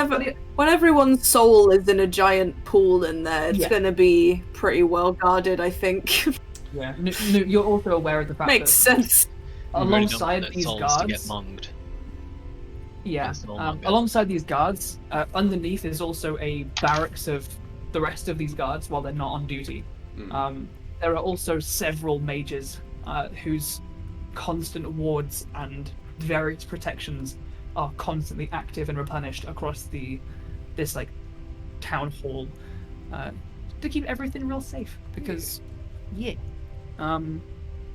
[SPEAKER 5] everyone's soul is in a giant pool in there, it's gonna be pretty well guarded, I think.
[SPEAKER 4] Yeah. You're also aware of the fact
[SPEAKER 5] Makes sense.
[SPEAKER 4] alongside these
[SPEAKER 3] To
[SPEAKER 4] guards.
[SPEAKER 3] get monged.
[SPEAKER 4] Yeah.
[SPEAKER 3] That's all I'm good.
[SPEAKER 4] Alongside these guards, underneath is also a barracks of the rest of these guards while they're not on duty. There are also several mages whose constant wards and various protections are constantly active and replenished across this like town hall to keep everything real safe. Because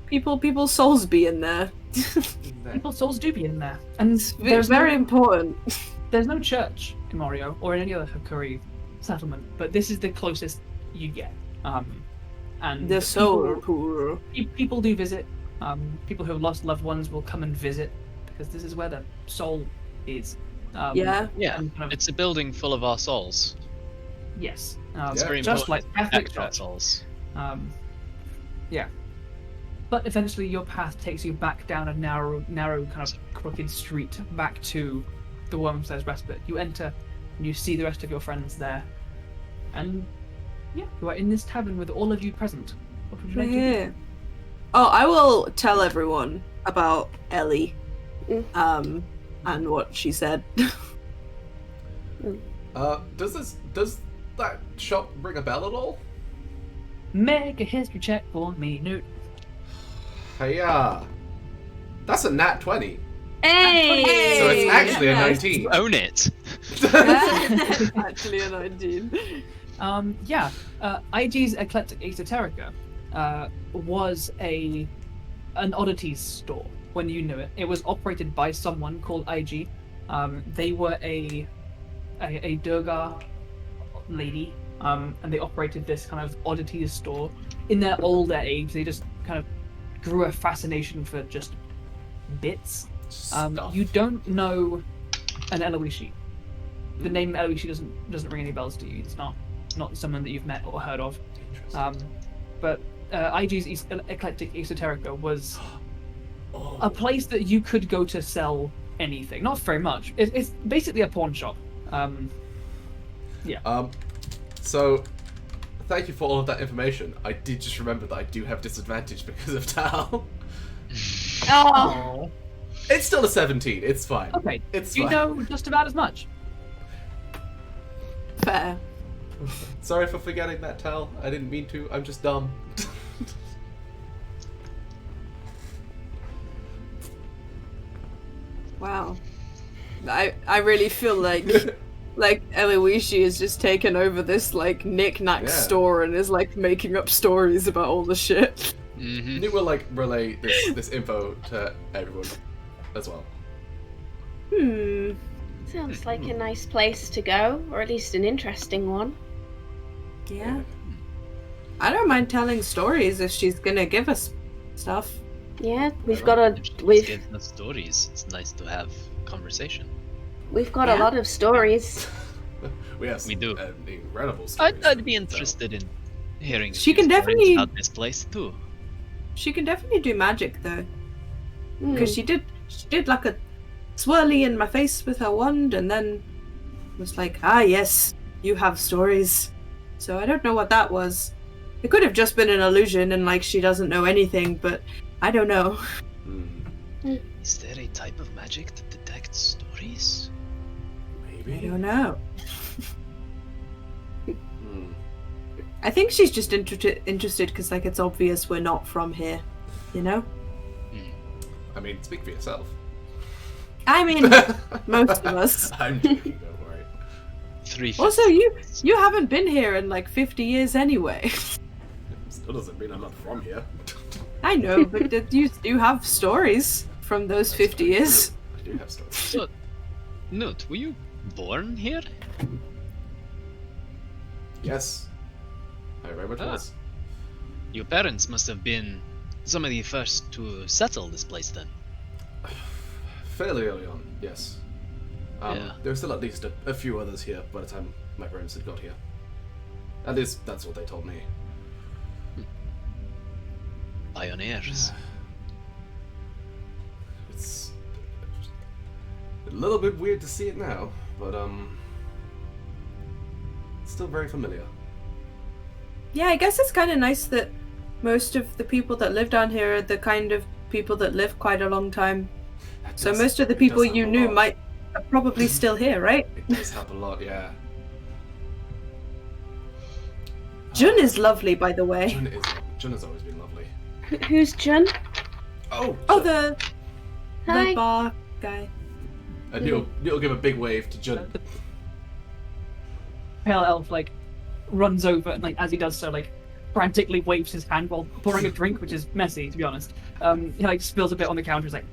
[SPEAKER 5] People's souls be in there.
[SPEAKER 4] people's souls do be in there, and
[SPEAKER 5] It's very important.
[SPEAKER 4] There's no church in Morioh or in any other Hakuri settlement, but this is the closest you get. And
[SPEAKER 5] The soul pool.
[SPEAKER 4] people do visit. People who have lost loved ones will come and visit because this is where the soul is.
[SPEAKER 5] Yeah.
[SPEAKER 3] Yeah,
[SPEAKER 4] and kind of-
[SPEAKER 3] it's a building full of our souls.
[SPEAKER 4] Yes.
[SPEAKER 3] It's very
[SPEAKER 4] just like
[SPEAKER 3] important.
[SPEAKER 4] Catholic
[SPEAKER 3] Protect our
[SPEAKER 4] Church.
[SPEAKER 3] souls.
[SPEAKER 4] Yeah. But eventually your path takes you back down a narrow kind of crooked street back to the Wormstairs Respite. You enter and you see the rest of your friends there. And yeah, you are in this tavern with all of you present. What would you like to do?
[SPEAKER 5] Yeah. Oh, I will tell everyone about Ellie, and what she said.
[SPEAKER 1] Does that shop ring a bell at all?
[SPEAKER 4] Make a history check for me, Nute.
[SPEAKER 1] Hey, that's a nat 20.
[SPEAKER 2] Hey!
[SPEAKER 1] So it's actually a 19.
[SPEAKER 3] Own it.
[SPEAKER 5] Actually, a 19.
[SPEAKER 4] IG's Eclectic Esoterica was an oddities store when you knew it. It was operated by someone called IG. They were a Durgar lady, and they operated this kind of oddities store. In their older age, they just kind of grew a fascination for just bits.
[SPEAKER 1] Stuff.
[SPEAKER 4] You don't know an Eloishi. The name Eloishi doesn't ring any bells to you. It's not someone that you've met or heard of. But IG's Eclectic Esoterica was a place that you could go to sell anything. Not very much. It's basically a pawn shop.
[SPEAKER 1] So, thank you for all of that information. I did just remember that I do have disadvantage because of Tal.
[SPEAKER 2] Oh.
[SPEAKER 1] It's still a 17. It's fine.
[SPEAKER 4] Okay.
[SPEAKER 1] It's
[SPEAKER 4] You
[SPEAKER 1] fine.
[SPEAKER 4] know just about as much.
[SPEAKER 5] Fair.
[SPEAKER 1] Sorry for forgetting that, Tal. I didn't mean to. I'm just dumb.
[SPEAKER 5] Wow. I really feel like like Eloishi has just taken over this like knick-knack store and is like making up stories about all the shit.
[SPEAKER 1] Nute will like relay this info to everyone as well.
[SPEAKER 2] Sounds like a nice place to go, or at least an interesting one.
[SPEAKER 5] Yeah. I don't mind telling stories if she's gonna give us stuff.
[SPEAKER 2] Yeah,
[SPEAKER 3] If she's giving us stories, it's nice to have conversation.
[SPEAKER 2] we've got a lot of stories.
[SPEAKER 1] We
[SPEAKER 3] do.
[SPEAKER 1] Incredible stories.
[SPEAKER 3] I'd be interested in hearing.
[SPEAKER 5] She
[SPEAKER 3] a few
[SPEAKER 5] can
[SPEAKER 3] stories
[SPEAKER 5] definitely-
[SPEAKER 3] about this place too.
[SPEAKER 5] She can definitely do magic though, because she did like a swirly in my face with her wand, and then was like, "Ah, yes, you have stories." So I don't know what that was. It could have just been an illusion, and like she doesn't know anything, but I don't know.
[SPEAKER 3] Is there a type of magic that detects stories?
[SPEAKER 1] Maybe.
[SPEAKER 5] I don't know. I think she's just interested because like it's obvious we're not from here, you know.
[SPEAKER 1] I mean, speak for yourself.
[SPEAKER 5] I mean, most of us.
[SPEAKER 1] I'm joking, don't worry.
[SPEAKER 3] 350.
[SPEAKER 5] Also, you haven't been here in like 50 years anyway.
[SPEAKER 1] Still doesn't mean I'm not from here.
[SPEAKER 5] I know, but you do have stories from those 50 years.
[SPEAKER 1] I do have stories.
[SPEAKER 3] So, Nute, were you born here?
[SPEAKER 1] Yes. I very much was.
[SPEAKER 3] Your parents must have been some of the first to settle this place then.
[SPEAKER 1] Fairly early on, yes.
[SPEAKER 3] Yeah.
[SPEAKER 1] There were still at least a few others here by the time my parents had got here. At least that's what they told me.
[SPEAKER 3] Pioneers.
[SPEAKER 1] It's a little bit weird to see it now, but it's still very familiar.
[SPEAKER 5] Yeah, I guess it's kind of nice that most of the people that live down here are the kind of people that live quite a long time. So most of the people you knew might are probably still here, right?
[SPEAKER 1] It does help a lot, yeah.
[SPEAKER 5] Jun is lovely, by the way.
[SPEAKER 1] Jun has always been lovely.
[SPEAKER 2] Who's Jun?
[SPEAKER 1] Oh,
[SPEAKER 5] Oh, the
[SPEAKER 2] Hi.
[SPEAKER 5] bar guy.
[SPEAKER 1] Nute will give a big wave to Jun.
[SPEAKER 4] Pale elf like runs over and like as he does so like frantically waves his hand while pouring a drink, which is messy to be honest. He like spills a bit on the counter. He's like,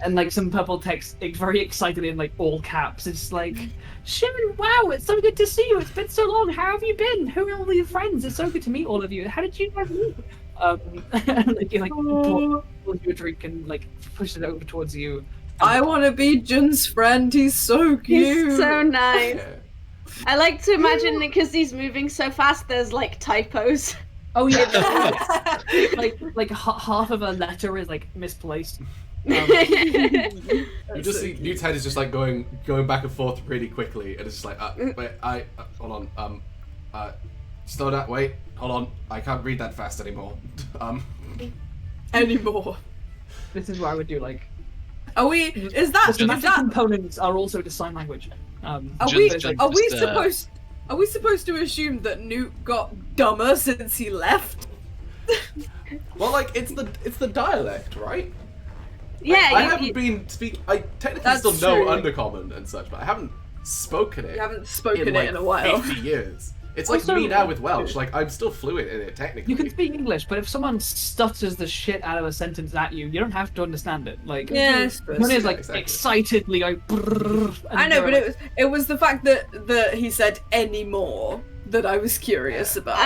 [SPEAKER 4] and like some purple text, like, very excited in like all caps. It's like, Shimon, wow, it's so good to see you. It's been so long. How have you been? Who are all your friends? It's so good to meet all of you. How did you guys meet? And like he like pours you a drink and like pushes it over towards you.
[SPEAKER 5] I want to be Jun's friend. He's so cute.
[SPEAKER 2] He's so nice.
[SPEAKER 1] Yeah.
[SPEAKER 2] I like to imagine that because he's moving so fast, there's like typos.
[SPEAKER 4] Oh yeah, like half of a letter is like misplaced.
[SPEAKER 1] You just see Nute's head is just like going back and forth really quickly, and it's just like, wait, hold on, slow down, wait, hold on, I can't read that fast anymore.
[SPEAKER 5] Anymore.
[SPEAKER 4] This is where I would do like.
[SPEAKER 5] Are we? Is that?
[SPEAKER 4] The
[SPEAKER 5] Is
[SPEAKER 4] magic
[SPEAKER 5] that?
[SPEAKER 4] components are also to sign language.
[SPEAKER 5] Are
[SPEAKER 3] Jun-
[SPEAKER 5] we?
[SPEAKER 3] Jun
[SPEAKER 5] Are we
[SPEAKER 3] just,
[SPEAKER 5] supposed? Are we supposed to assume that Nute got dumber since he left?
[SPEAKER 1] Well, like it's the dialect, right?
[SPEAKER 2] Yeah,
[SPEAKER 1] I haven't been speak. I technically
[SPEAKER 5] That's
[SPEAKER 1] still
[SPEAKER 5] true.
[SPEAKER 1] know Undercommon and such, but I haven't spoken it.
[SPEAKER 5] You haven't spoken
[SPEAKER 1] in,
[SPEAKER 5] it
[SPEAKER 1] like,
[SPEAKER 5] in a while.
[SPEAKER 1] 50 years. It's like
[SPEAKER 4] Also-
[SPEAKER 1] me now with Welsh. Like I'm still fluent in it technically.
[SPEAKER 4] You can speak English, but if someone stutters the shit out of a sentence at you, you don't have to understand it. Like,
[SPEAKER 5] Yeah, I suppose.
[SPEAKER 4] one is like
[SPEAKER 1] Exactly.
[SPEAKER 4] excitedly like. Brrr, and
[SPEAKER 5] I know,
[SPEAKER 4] they're
[SPEAKER 5] but
[SPEAKER 4] like-
[SPEAKER 5] it was the fact that he said anymore that I was curious about.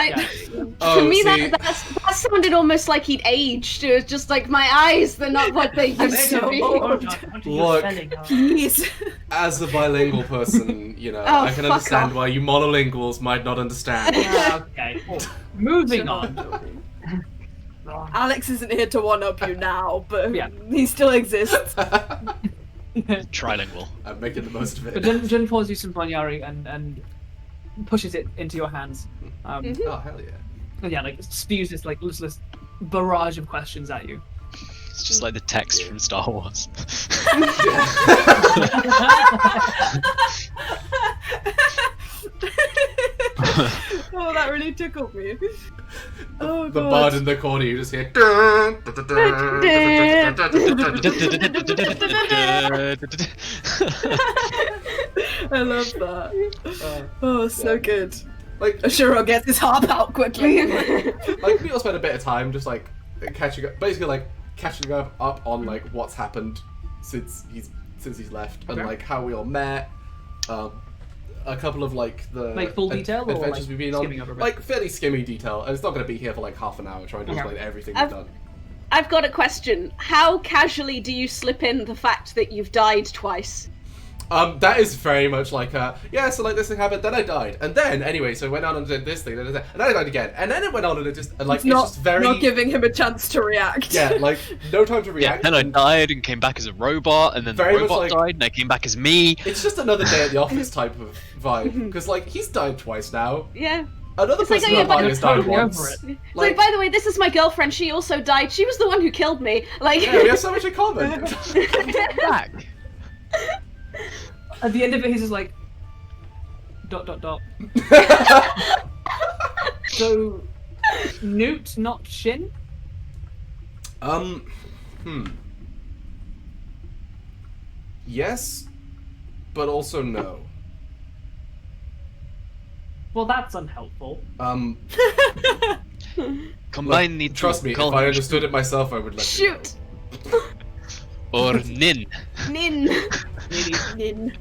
[SPEAKER 1] Oh,
[SPEAKER 2] For me,
[SPEAKER 1] see,
[SPEAKER 2] that sounded almost like he'd aged. It was just like my eyes, they're not what they
[SPEAKER 5] I'm
[SPEAKER 2] used
[SPEAKER 5] so
[SPEAKER 2] to be.
[SPEAKER 5] old.
[SPEAKER 1] Look,
[SPEAKER 5] Please.
[SPEAKER 1] as a bilingual person, you know,
[SPEAKER 2] Oh,
[SPEAKER 1] I can
[SPEAKER 2] fuck
[SPEAKER 1] understand
[SPEAKER 2] off.
[SPEAKER 1] why you monolinguals might not understand.
[SPEAKER 4] Okay. Cool. Moving on.
[SPEAKER 5] Alex isn't here to one up you now, but
[SPEAKER 4] Yeah.
[SPEAKER 5] he still exists.
[SPEAKER 3] Trilingual.
[SPEAKER 1] I'm making the most of
[SPEAKER 4] But
[SPEAKER 1] it.
[SPEAKER 4] Jin pours you some Banyari and pushes it into your hands.
[SPEAKER 1] Oh hell yeah!
[SPEAKER 4] And yeah, like spews this like listless barrage of questions at you.
[SPEAKER 3] It's just like the text from Star Wars.
[SPEAKER 5] Oh, that really tickled me. Oh
[SPEAKER 1] The
[SPEAKER 5] god.
[SPEAKER 1] bard in the corner, you just hear.
[SPEAKER 5] I love that. Oh, so
[SPEAKER 1] yeah.
[SPEAKER 5] good.
[SPEAKER 1] Like,
[SPEAKER 5] Ashura gets his harp out quickly.
[SPEAKER 1] like we'll spend a bit of time just like catching up, basically like catching up on like what's happened since he's left and
[SPEAKER 4] Okay.
[SPEAKER 1] like how we all met. A couple of like the
[SPEAKER 4] Like full detail or
[SPEAKER 1] adventures
[SPEAKER 4] like
[SPEAKER 1] we've been
[SPEAKER 4] skimming
[SPEAKER 1] on,
[SPEAKER 4] over a bit?
[SPEAKER 1] like fairly skimmy detail, and it's not going to be here for like half an hour trying to
[SPEAKER 4] Okay.
[SPEAKER 1] explain everything
[SPEAKER 2] I've-
[SPEAKER 1] we've done.
[SPEAKER 2] I've got a question. How casually do you slip in the fact that you've died twice?
[SPEAKER 1] That is very much like, yeah, so like this thing happened, then I died, and then anyway, so I went on and did this thing, and then I died again, and then it went on and it just, and like, it's
[SPEAKER 5] not,
[SPEAKER 1] just very,
[SPEAKER 5] not giving him a chance to react.
[SPEAKER 1] yeah, like, no time to
[SPEAKER 3] Yeah,
[SPEAKER 1] react.
[SPEAKER 3] then I
[SPEAKER 1] and
[SPEAKER 3] died and came back as a robot, and then the
[SPEAKER 1] Very much
[SPEAKER 3] robot
[SPEAKER 1] like-
[SPEAKER 3] died, and I came back as me.
[SPEAKER 1] It's just another day at the office type of vibe, because like, he's died twice now,
[SPEAKER 2] Yeah.
[SPEAKER 1] another
[SPEAKER 2] It's like,
[SPEAKER 1] person
[SPEAKER 2] oh, yeah,
[SPEAKER 1] in our
[SPEAKER 2] but
[SPEAKER 1] party has died
[SPEAKER 4] totally over
[SPEAKER 1] once.
[SPEAKER 4] it.
[SPEAKER 2] It's like, by the way, this is my girlfriend. She also died. She was the one who killed me. Like,
[SPEAKER 1] Yeah, we have so much in common.
[SPEAKER 3] Back.
[SPEAKER 4] At the end of it, he's just like, ... So, Nute, not Shin?
[SPEAKER 1] Yes, but also no.
[SPEAKER 4] Well, that's unhelpful.
[SPEAKER 3] Combine the two.
[SPEAKER 1] Trust me, if
[SPEAKER 3] call
[SPEAKER 1] I
[SPEAKER 3] him
[SPEAKER 1] understood it myself, I would let you know.
[SPEAKER 2] shoot.
[SPEAKER 3] Or Nin.
[SPEAKER 2] Nin.
[SPEAKER 5] Nin.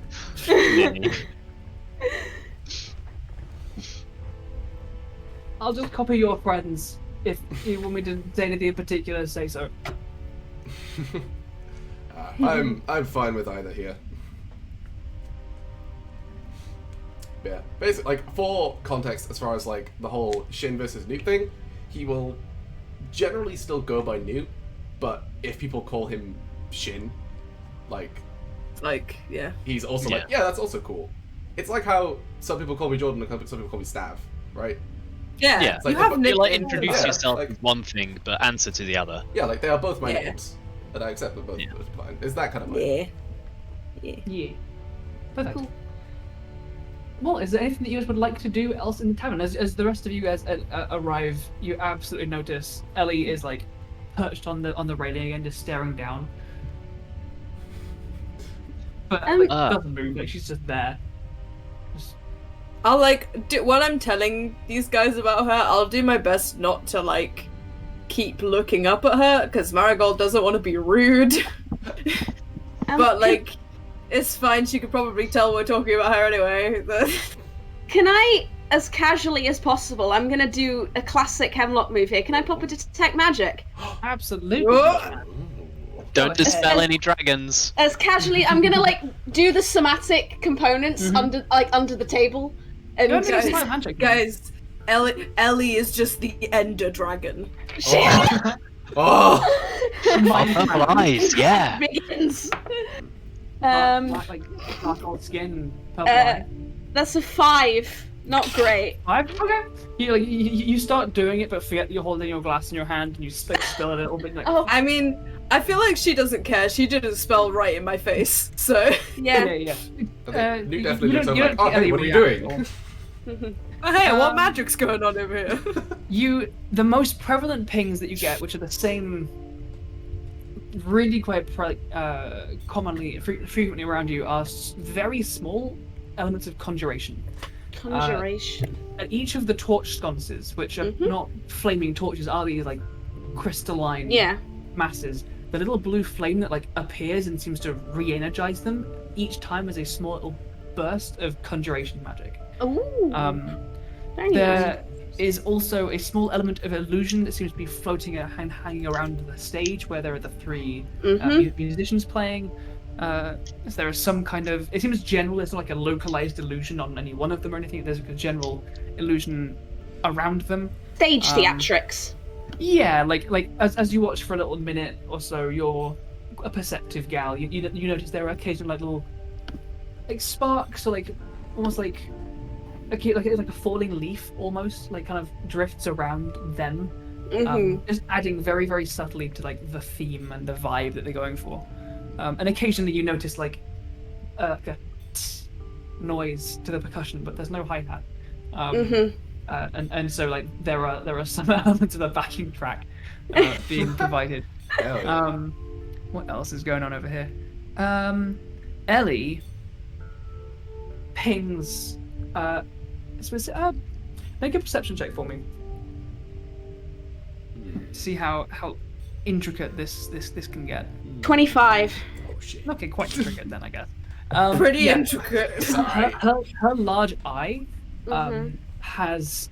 [SPEAKER 3] Nin.
[SPEAKER 4] I'll just copy your friends. If you want me to say anything in particular, say so.
[SPEAKER 1] I'm fine with either here. Yeah, basically, like, for context, as far as like the whole Shin versus Nute thing, he will generally still go by Nute, but if people call him Shin, like,
[SPEAKER 5] Like, yeah.
[SPEAKER 1] he's also like,
[SPEAKER 3] Yeah.
[SPEAKER 1] yeah, that's also cool. It's like how some people call me Jordan and some people call me Stav, right?
[SPEAKER 5] Yeah,
[SPEAKER 3] Yeah.
[SPEAKER 1] like
[SPEAKER 5] you have
[SPEAKER 3] You like
[SPEAKER 5] nicknames.
[SPEAKER 3] introduce
[SPEAKER 1] Yeah,
[SPEAKER 3] yourself
[SPEAKER 1] like-
[SPEAKER 3] with one thing, but answer to the other.
[SPEAKER 1] Yeah, like they are both my
[SPEAKER 5] Yeah.
[SPEAKER 1] names, and I accept them both.
[SPEAKER 3] Yeah.
[SPEAKER 1] Both fine. It's that kind of vibe.
[SPEAKER 5] Yeah.
[SPEAKER 4] Yeah. Perfect.
[SPEAKER 2] Cool.
[SPEAKER 4] Well, is there anything that you guys would like to do else in the tavern? As the rest of you guys arrive, you absolutely notice Ellie is like perched on the railing again, just staring down. But like, doesn't move. Like she's just there. Just...
[SPEAKER 5] I'll like when I'm telling these guys about her, I'll do my best not to like keep looking up at her because Marigold doesn't want to be rude. But like, it's fine. She could probably tell we're talking about her anyway.
[SPEAKER 2] Can I, as casually as possible, I'm gonna do a classic Hemlock move here. Can I pop a detect magic?
[SPEAKER 4] Absolutely.
[SPEAKER 5] Whoa.
[SPEAKER 3] Don't dispel any dragons.
[SPEAKER 2] As casually, I'm gonna like do the somatic components under the table. And
[SPEAKER 4] Go ahead and
[SPEAKER 5] guys,
[SPEAKER 4] make a handshake.
[SPEAKER 5] Guys, Ellie is just the Ender Dragon.
[SPEAKER 1] Oh,
[SPEAKER 3] Purple eyes, yeah.
[SPEAKER 2] begins.
[SPEAKER 4] Like dark old skin, purple eye.
[SPEAKER 2] That's a 5. Not great.
[SPEAKER 4] Okay. You start doing it, but forget that you're holding your glass in your hand and you spill it a little bit. Like,
[SPEAKER 2] Oh,
[SPEAKER 5] I mean, I feel like she doesn't care. She did a spell right in my face, so.
[SPEAKER 2] yeah.
[SPEAKER 4] yeah.
[SPEAKER 1] I think Nute definitely
[SPEAKER 4] you
[SPEAKER 1] looks
[SPEAKER 4] don't-
[SPEAKER 1] over
[SPEAKER 4] you
[SPEAKER 1] like,
[SPEAKER 4] don't
[SPEAKER 1] oh,
[SPEAKER 4] see
[SPEAKER 1] hey,
[SPEAKER 4] Ellie
[SPEAKER 1] what are you
[SPEAKER 4] react
[SPEAKER 1] doing?
[SPEAKER 4] at all.
[SPEAKER 5] Oh, hey, what magic's going on over here?
[SPEAKER 4] The most prevalent pings that you get, which are the same, really quite commonly, frequently around you, are very small elements of conjuration.
[SPEAKER 2] Conjuration.
[SPEAKER 4] At each of the torch sconces, which are not flaming torches, are these like crystalline
[SPEAKER 2] Yeah.
[SPEAKER 4] masses. The little blue flame that like appears and seems to re-energize them each time as a small little burst of conjuration magic.
[SPEAKER 2] Ooh. Very nice.
[SPEAKER 4] There is also a small element of illusion that seems to be floating and hanging around the stage where there are the three musicians playing. So there is some kind of... It seems general, it's not like a localized illusion on any one of them or anything. There's like a general illusion around them.
[SPEAKER 2] Stage theatrics.
[SPEAKER 4] Yeah, like as you watch for a little minute or so, you're a perceptive gal. You notice there are occasional like little like sparks or like almost like a falling leaf almost like kind of drifts around them, just adding very very subtly to like the theme and the vibe that they're going for. And occasionally you notice like a tss noise to the percussion, but there's no hi-hat. And so like there are some elements of a backing track being provided.
[SPEAKER 1] Hell yeah.
[SPEAKER 4] What else is going on over here? Ellie pings. Make a perception check for me. See how intricate this can get.
[SPEAKER 2] 25.
[SPEAKER 1] Oh shit.
[SPEAKER 4] Okay, quite intricate then, I guess.
[SPEAKER 5] Pretty
[SPEAKER 4] yeah.
[SPEAKER 5] intricate.
[SPEAKER 4] Her large eye
[SPEAKER 2] Mhm.
[SPEAKER 4] has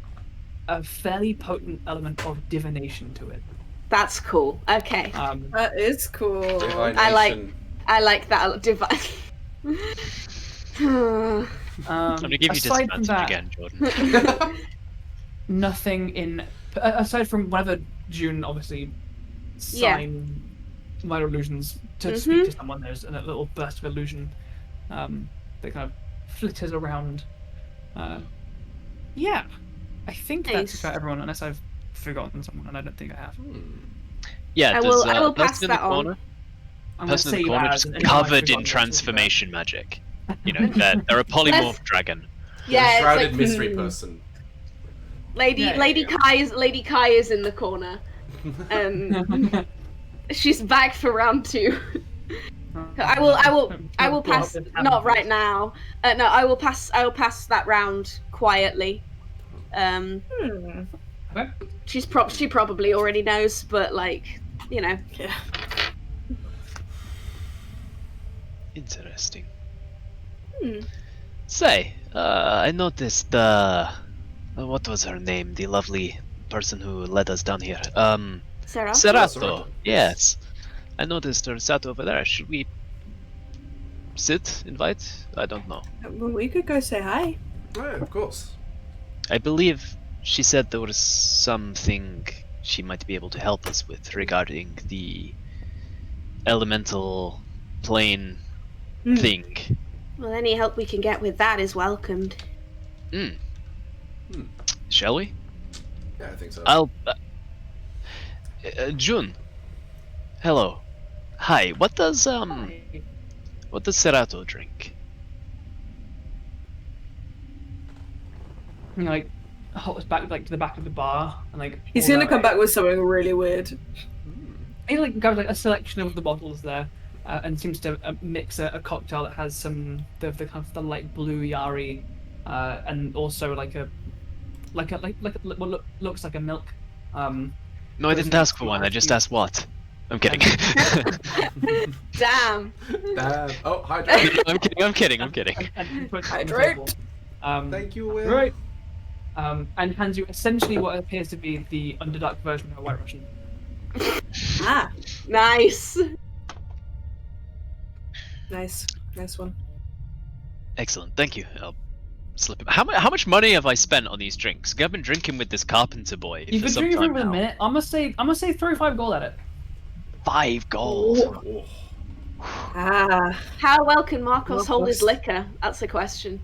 [SPEAKER 4] a fairly potent element of divination to it.
[SPEAKER 2] That's cool. Okay.
[SPEAKER 5] That is cool.
[SPEAKER 1] Divination.
[SPEAKER 2] I like that device.
[SPEAKER 3] I'm gonna give you
[SPEAKER 4] aside from
[SPEAKER 3] disadvantage
[SPEAKER 4] that,
[SPEAKER 3] again, Jordan.
[SPEAKER 4] nothing aside from whenever June obviously sign minor illusions to speak to someone. There's a little burst of illusion that kind of flitters around. Yeah, I think that's
[SPEAKER 2] Nice.
[SPEAKER 4] about everyone, unless I've forgotten someone, and I don't think I have.
[SPEAKER 3] Yeah,
[SPEAKER 2] I
[SPEAKER 3] does,
[SPEAKER 2] will
[SPEAKER 3] person
[SPEAKER 2] pass
[SPEAKER 3] in the
[SPEAKER 2] that on.
[SPEAKER 3] corner,
[SPEAKER 4] I'm gonna
[SPEAKER 3] person in
[SPEAKER 4] say
[SPEAKER 3] the
[SPEAKER 4] you
[SPEAKER 3] corner
[SPEAKER 4] as,
[SPEAKER 3] just
[SPEAKER 4] and if I've
[SPEAKER 3] covered
[SPEAKER 4] forgotten,
[SPEAKER 3] in
[SPEAKER 4] I'll
[SPEAKER 3] transformation magic. You know, they're a polymorph dragon.
[SPEAKER 2] Yeah, it's
[SPEAKER 1] Shrouded
[SPEAKER 2] like,
[SPEAKER 1] mystery person.
[SPEAKER 2] Lady Kai is in the corner. She's back for round 2. I will pass. Not right now. No, I will pass that round quietly.
[SPEAKER 4] Okay.
[SPEAKER 2] She probably already knows, but like, you know.
[SPEAKER 5] Yeah.
[SPEAKER 3] Interesting.
[SPEAKER 5] Hmm.
[SPEAKER 3] Say, I noticed what was her name? The lovely person who led us down here.
[SPEAKER 2] Sarah.
[SPEAKER 3] Serato.
[SPEAKER 1] Serato.
[SPEAKER 3] Yes. I noticed her sat over there. Should we sit? Invite? I don't know.
[SPEAKER 5] Well, we could go say hi.
[SPEAKER 1] Oh, of course.
[SPEAKER 3] I believe she said there was something she might be able to help us with regarding the elemental plane thing.
[SPEAKER 2] Well, any help we can get with that is welcomed.
[SPEAKER 3] Shall we?
[SPEAKER 1] Yeah, I think so.
[SPEAKER 3] I'll. June. Hello. Hi. What does Serato drink?
[SPEAKER 4] You know, like hops back like to the back of the bar and like
[SPEAKER 5] He's
[SPEAKER 4] pulls
[SPEAKER 5] gonna
[SPEAKER 4] out,
[SPEAKER 5] come
[SPEAKER 4] like,
[SPEAKER 5] back with something really weird.
[SPEAKER 4] He like grabs like a selection of the bottles there, and seems to mix a cocktail that has some the kind of the light blue yari, and also like what looks like a milk.
[SPEAKER 3] No, I didn't ask for one. I just asked what. I'm kidding.
[SPEAKER 2] Damn.
[SPEAKER 1] Oh, hydrate.
[SPEAKER 3] I'm kidding.
[SPEAKER 4] And he puts it on the
[SPEAKER 5] Hydrate.
[SPEAKER 4] table.
[SPEAKER 1] Thank you, Will.
[SPEAKER 4] Right. And hands you essentially what appears to be the Underdark version of a White Russian.
[SPEAKER 5] Ah,
[SPEAKER 2] Nice.
[SPEAKER 5] nice one.
[SPEAKER 3] Excellent. Thank you. I'll slip it. How much money have I spent on these drinks? 'Cause I've been drinking with this carpenter boy
[SPEAKER 4] You've
[SPEAKER 3] for
[SPEAKER 4] been
[SPEAKER 3] some
[SPEAKER 4] drinking for
[SPEAKER 3] time
[SPEAKER 4] a
[SPEAKER 3] now.
[SPEAKER 4] minute. I'm gonna say 35 gold at it.
[SPEAKER 3] 5 gold.
[SPEAKER 1] Oh.
[SPEAKER 5] Ah,
[SPEAKER 2] How well can Markos hold his
[SPEAKER 5] Markos.
[SPEAKER 2] liquor? That's the question.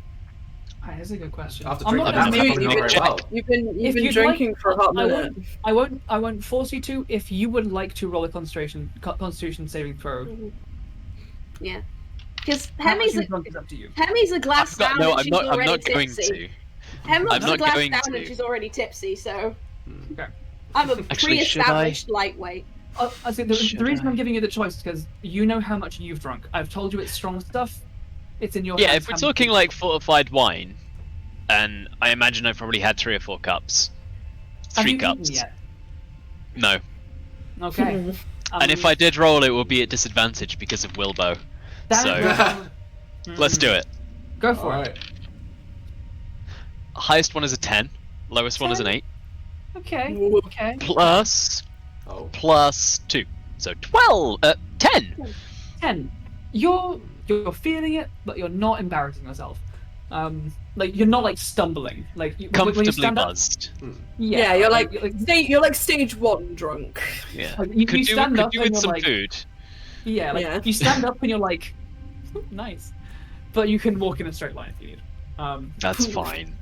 [SPEAKER 4] That's a good question.
[SPEAKER 1] After
[SPEAKER 4] I'm
[SPEAKER 1] drinking
[SPEAKER 4] not
[SPEAKER 1] that,
[SPEAKER 4] gonna
[SPEAKER 1] probably
[SPEAKER 4] do
[SPEAKER 1] not
[SPEAKER 4] it.
[SPEAKER 1] very well.
[SPEAKER 5] you've been
[SPEAKER 4] If you'd
[SPEAKER 5] drinking
[SPEAKER 4] like,
[SPEAKER 5] for a hot
[SPEAKER 4] I
[SPEAKER 5] minute.
[SPEAKER 4] won't force you to. If you would like to roll a Constitution saving throw,
[SPEAKER 2] Yeah. Because
[SPEAKER 4] how much
[SPEAKER 2] Hemi's
[SPEAKER 4] you've drunk is up to you.
[SPEAKER 2] a glass down
[SPEAKER 3] No,
[SPEAKER 2] and
[SPEAKER 3] I'm
[SPEAKER 2] she's
[SPEAKER 3] not. I'm
[SPEAKER 2] already
[SPEAKER 3] not going
[SPEAKER 2] tipsy.
[SPEAKER 3] to.
[SPEAKER 2] Hemlock's
[SPEAKER 3] I'm
[SPEAKER 2] a
[SPEAKER 3] not
[SPEAKER 2] glass
[SPEAKER 3] going
[SPEAKER 2] down
[SPEAKER 3] to.
[SPEAKER 2] and she's already tipsy, so
[SPEAKER 4] Okay.
[SPEAKER 2] I'm a
[SPEAKER 3] Actually, should
[SPEAKER 2] pre-established lightweight.
[SPEAKER 4] I see. The
[SPEAKER 3] Should
[SPEAKER 4] reason
[SPEAKER 3] I?
[SPEAKER 4] I'm giving you the choice is because you know how much you've drunk. I've told you it's strong stuff. It's in your
[SPEAKER 3] Yeah,
[SPEAKER 4] hands
[SPEAKER 3] if we're
[SPEAKER 4] how much
[SPEAKER 3] talking
[SPEAKER 4] you've
[SPEAKER 3] like
[SPEAKER 4] drunk.
[SPEAKER 3] fortified wine, and I imagine I've probably had 3 or 4 cups.
[SPEAKER 4] Have
[SPEAKER 3] 3
[SPEAKER 4] you eaten
[SPEAKER 3] cups.
[SPEAKER 4] yet?
[SPEAKER 3] No.
[SPEAKER 4] Okay.
[SPEAKER 3] And if I did roll, it will be at disadvantage because of Wilbo. So let's do it.
[SPEAKER 4] Go for it.
[SPEAKER 1] Alright.
[SPEAKER 3] Highest one is a 10. Lowest one is an 8.
[SPEAKER 4] Okay.
[SPEAKER 5] Ooh.
[SPEAKER 4] Okay.
[SPEAKER 3] Plus
[SPEAKER 1] Oh.
[SPEAKER 3] 2. So 12. 10.
[SPEAKER 4] 10. You're feeling it, but you're not embarrassing yourself. Like you're not like stumbling. Like when you
[SPEAKER 3] Comfortably
[SPEAKER 4] stand up,
[SPEAKER 3] buzzed.
[SPEAKER 5] Yeah, you're like stage 1 drunk.
[SPEAKER 3] Yeah.
[SPEAKER 4] like, you
[SPEAKER 3] Could do
[SPEAKER 4] stand up
[SPEAKER 3] with
[SPEAKER 4] and you're
[SPEAKER 3] some
[SPEAKER 4] like,
[SPEAKER 3] food.
[SPEAKER 4] yeah, like
[SPEAKER 5] Yeah.
[SPEAKER 4] you stand up and you're like, nice, but you can walk in a straight line if you need.
[SPEAKER 3] That's fine.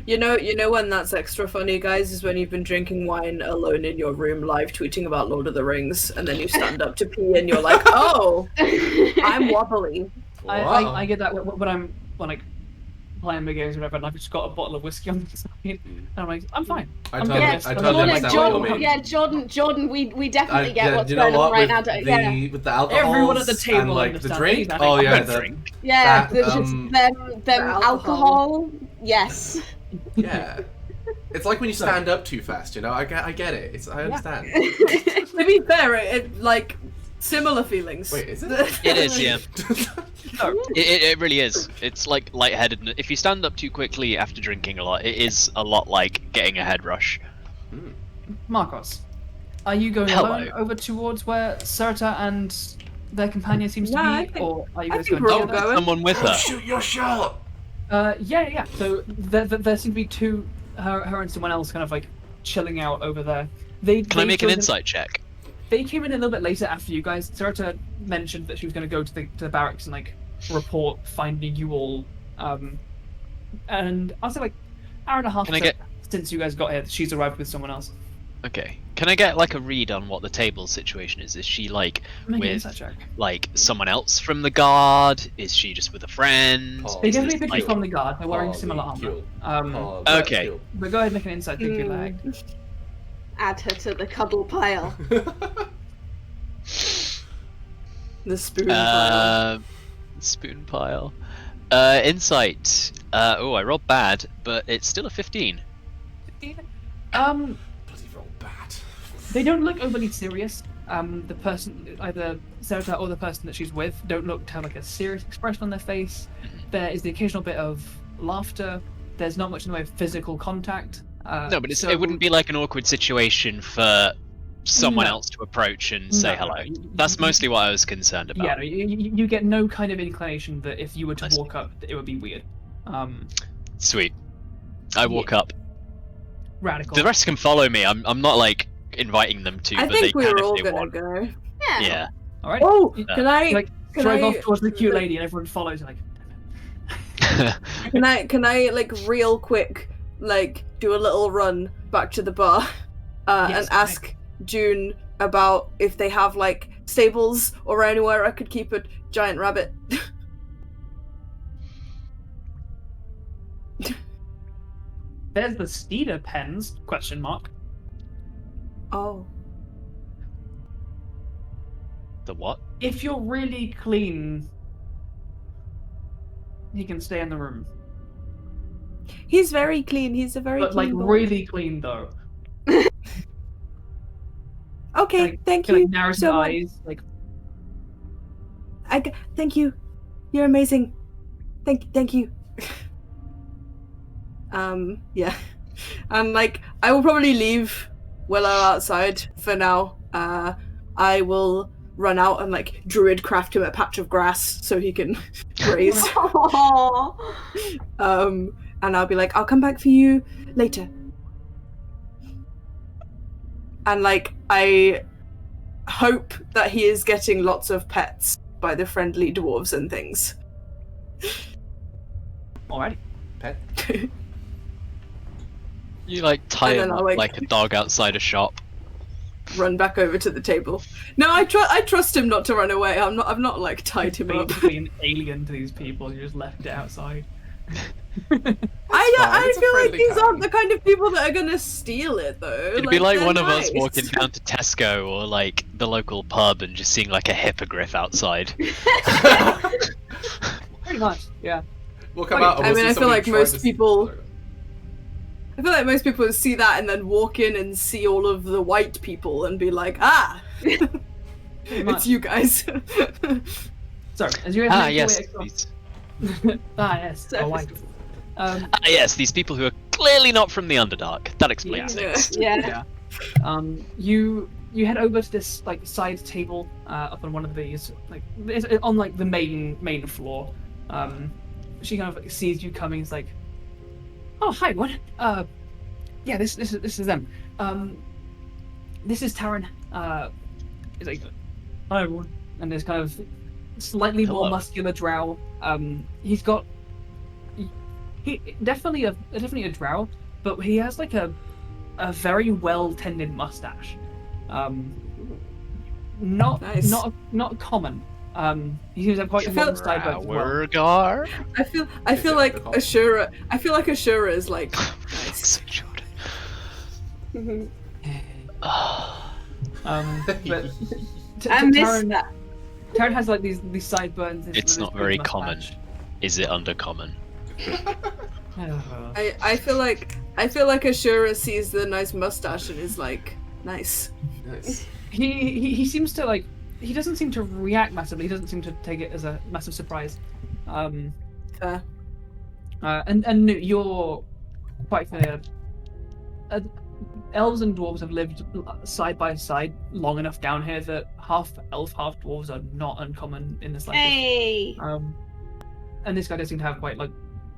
[SPEAKER 5] You know when that's extra funny, guys, is when you've been drinking wine alone in your room, live tweeting about Lord of the Rings, and then you stand up to pee, and you're like, "Oh, I'm wobbly."
[SPEAKER 1] Wow.
[SPEAKER 4] I get that when playing the games or whatever, and I've just got a bottle of whiskey on the side, and I'm like, I'm fine.
[SPEAKER 1] I
[SPEAKER 4] I'm
[SPEAKER 1] totally-
[SPEAKER 4] good.
[SPEAKER 1] I totally understand what you mean.
[SPEAKER 2] Yeah, Jordan, we definitely get
[SPEAKER 1] yeah,
[SPEAKER 2] what's
[SPEAKER 1] you know
[SPEAKER 2] going on
[SPEAKER 1] what?
[SPEAKER 2] right
[SPEAKER 1] With
[SPEAKER 2] now.
[SPEAKER 1] with the alcohols
[SPEAKER 4] Everyone at the table
[SPEAKER 1] and like the
[SPEAKER 4] understands
[SPEAKER 1] drink.
[SPEAKER 4] that.
[SPEAKER 1] Oh yeah,
[SPEAKER 2] Yeah,
[SPEAKER 1] that,
[SPEAKER 2] there's just them alcohol. Yes.
[SPEAKER 1] yeah. It's like when you stand up too fast, you know. I get it. I understand.
[SPEAKER 5] To be fair, it like similar feelings.
[SPEAKER 1] Wait, is it?
[SPEAKER 3] It is, yeah. No, it really is. It's like lightheadedness. If you stand up too quickly after drinking a lot, it is a lot like getting a head rush.
[SPEAKER 4] Markos, are you going alone over towards where Serta and their companion seems to be,
[SPEAKER 5] I think-
[SPEAKER 4] or are you
[SPEAKER 5] I
[SPEAKER 4] guys
[SPEAKER 5] think
[SPEAKER 4] going
[SPEAKER 5] we're all
[SPEAKER 4] together?
[SPEAKER 5] going.
[SPEAKER 3] Someone with her.
[SPEAKER 1] Shoot your shot.
[SPEAKER 4] Yeah. So there seem to be two, her and someone else, kind of like chilling out over there.
[SPEAKER 3] Can I make an insight check?
[SPEAKER 4] They came in a little bit later after you guys. Serta mentioned that she was going to go to the barracks and like report finding you all. And I'll say like hour and a half since you guys got here, she's arrived with someone else.
[SPEAKER 3] Okay. Can I get like a read on what the table situation is? Is she like
[SPEAKER 4] Make an
[SPEAKER 3] with
[SPEAKER 4] insight check.
[SPEAKER 3] like someone else from the guard? Is she just with a friend?
[SPEAKER 1] Oh.
[SPEAKER 4] They
[SPEAKER 3] Is
[SPEAKER 4] give me
[SPEAKER 3] this,
[SPEAKER 4] a picture
[SPEAKER 3] like-
[SPEAKER 4] from the guard. They're wearing similar armor.
[SPEAKER 3] Okay.
[SPEAKER 4] But go ahead and make an insight check if you like.
[SPEAKER 2] Add her to the cuddle pile.
[SPEAKER 5] The spoon pile.
[SPEAKER 3] Spoon pile. Insight. I rolled bad, but it's still a 15.
[SPEAKER 1] Bloody roll bad.
[SPEAKER 4] They don't look overly serious. The person, either Serta or the person that she's with, don't look to have like a serious expression on their face. There is the occasional bit of laughter. There's not much in the way of physical contact.
[SPEAKER 3] No, but it wouldn't be like an awkward situation for someone else to approach and say hello. That's mostly what I was concerned about.
[SPEAKER 4] Yeah, no, you get no kind of inclination that if you were to walk up, it would be weird.
[SPEAKER 3] Sweet. I walk up.
[SPEAKER 4] Radical.
[SPEAKER 3] The rest can follow me. I'm not like inviting them to,
[SPEAKER 5] I
[SPEAKER 3] but they
[SPEAKER 5] think
[SPEAKER 3] can
[SPEAKER 5] we're
[SPEAKER 3] if
[SPEAKER 5] all
[SPEAKER 3] they
[SPEAKER 5] gonna
[SPEAKER 3] want.
[SPEAKER 5] go.
[SPEAKER 3] Yeah.
[SPEAKER 4] All right.
[SPEAKER 5] Oh,
[SPEAKER 4] You,
[SPEAKER 5] can I?
[SPEAKER 4] like
[SPEAKER 5] can
[SPEAKER 4] drive
[SPEAKER 5] I-
[SPEAKER 4] off towards the cute lady, and everyone follows. Like,
[SPEAKER 5] Can I like real quick like do a little run back to the bar
[SPEAKER 4] Yes,
[SPEAKER 5] and ask June about if they have like stables or anywhere I could keep a giant rabbit?
[SPEAKER 4] there's the Steeder pens? Question mark.
[SPEAKER 5] Oh.
[SPEAKER 3] The what?
[SPEAKER 4] If you're really clean, he can stay in the room.
[SPEAKER 5] He's very clean. He's a very
[SPEAKER 4] But like
[SPEAKER 5] clean boy.
[SPEAKER 4] really clean though.
[SPEAKER 5] Okay, thank
[SPEAKER 4] He,
[SPEAKER 5] you
[SPEAKER 4] like narrows his
[SPEAKER 5] so much.
[SPEAKER 4] eyes. Like,
[SPEAKER 5] Thank you. You're amazing. Thank you. Yeah. And like I will probably leave Willow outside for now. I will run out and like druid craft him a patch of grass so he can graze.
[SPEAKER 2] Aww.
[SPEAKER 5] And I'll be like, I'll come back for you later. And like I hope that he is getting lots of pets by the friendly dwarves and things.
[SPEAKER 4] alrighty.
[SPEAKER 1] Pet.
[SPEAKER 3] You like tie
[SPEAKER 5] And
[SPEAKER 3] him
[SPEAKER 5] then
[SPEAKER 3] up
[SPEAKER 5] I'll, like-
[SPEAKER 3] like a dog outside a shop.
[SPEAKER 5] Run back over to the table. No, I trust him not to run away. I've not like tied him up.
[SPEAKER 4] Basically an alien to these people. You just left it outside.
[SPEAKER 5] I
[SPEAKER 1] It's a
[SPEAKER 5] feel like
[SPEAKER 1] friendly
[SPEAKER 5] these
[SPEAKER 1] cat.
[SPEAKER 5] aren't the kind of people that are gonna steal it though.
[SPEAKER 3] It'd be like
[SPEAKER 5] they're
[SPEAKER 3] one of us
[SPEAKER 5] nice.
[SPEAKER 3] walking down to Tesco or like the local pub and just seeing like a hippogriff outside.
[SPEAKER 4] Pretty much, yeah.
[SPEAKER 1] We'll come out. And
[SPEAKER 5] I
[SPEAKER 1] we'll
[SPEAKER 5] mean,
[SPEAKER 1] see
[SPEAKER 5] I feel
[SPEAKER 1] somebody
[SPEAKER 5] like
[SPEAKER 1] try
[SPEAKER 5] most
[SPEAKER 1] to-
[SPEAKER 5] people- I feel like most people would see that and then walk in and see all of the white people and be like, ah,
[SPEAKER 4] Pretty much.
[SPEAKER 5] it's you guys.
[SPEAKER 4] So, as you guys make your
[SPEAKER 3] yes.
[SPEAKER 4] way across...
[SPEAKER 3] These,
[SPEAKER 4] yes. Oh, white.
[SPEAKER 3] yes, these people who are clearly not from the Underdark. That explains
[SPEAKER 5] Yeah.
[SPEAKER 3] things.
[SPEAKER 2] Yeah.
[SPEAKER 4] You head over to this like side table up on one of these, like it's on like the main floor. She kind of like, sees you coming. Is like, oh hi, what? Yeah, this is them. This is Taran. He's like, hi everyone, and there's kind of slightly more
[SPEAKER 3] Hello.
[SPEAKER 4] muscular drow. He's got he definitely a drow, but he has like a very well tended mustache. Not
[SPEAKER 5] Nice.
[SPEAKER 4] not common. He seems to have quite long sideburns as well.
[SPEAKER 3] Drower?
[SPEAKER 5] I feel like Ashura. I feel like Ashura is like nice.
[SPEAKER 4] But
[SPEAKER 2] I miss
[SPEAKER 4] Taryn,
[SPEAKER 2] that.
[SPEAKER 4] Taryn has like these sideburns.
[SPEAKER 3] It's not very common. Is it undercommon?
[SPEAKER 5] I feel like Ashura sees the nice mustache and is like nice.
[SPEAKER 1] Nice.
[SPEAKER 4] He seems to like. He doesn't seem to react massively. He doesn't seem to take it as a massive surprise.
[SPEAKER 5] Fair.
[SPEAKER 4] And Nute, you're quite familiar. Elves and dwarves have lived side by side long enough down here that half elf, half dwarves are not uncommon in this language.
[SPEAKER 2] Hey.
[SPEAKER 4] And this guy does seem to have quite like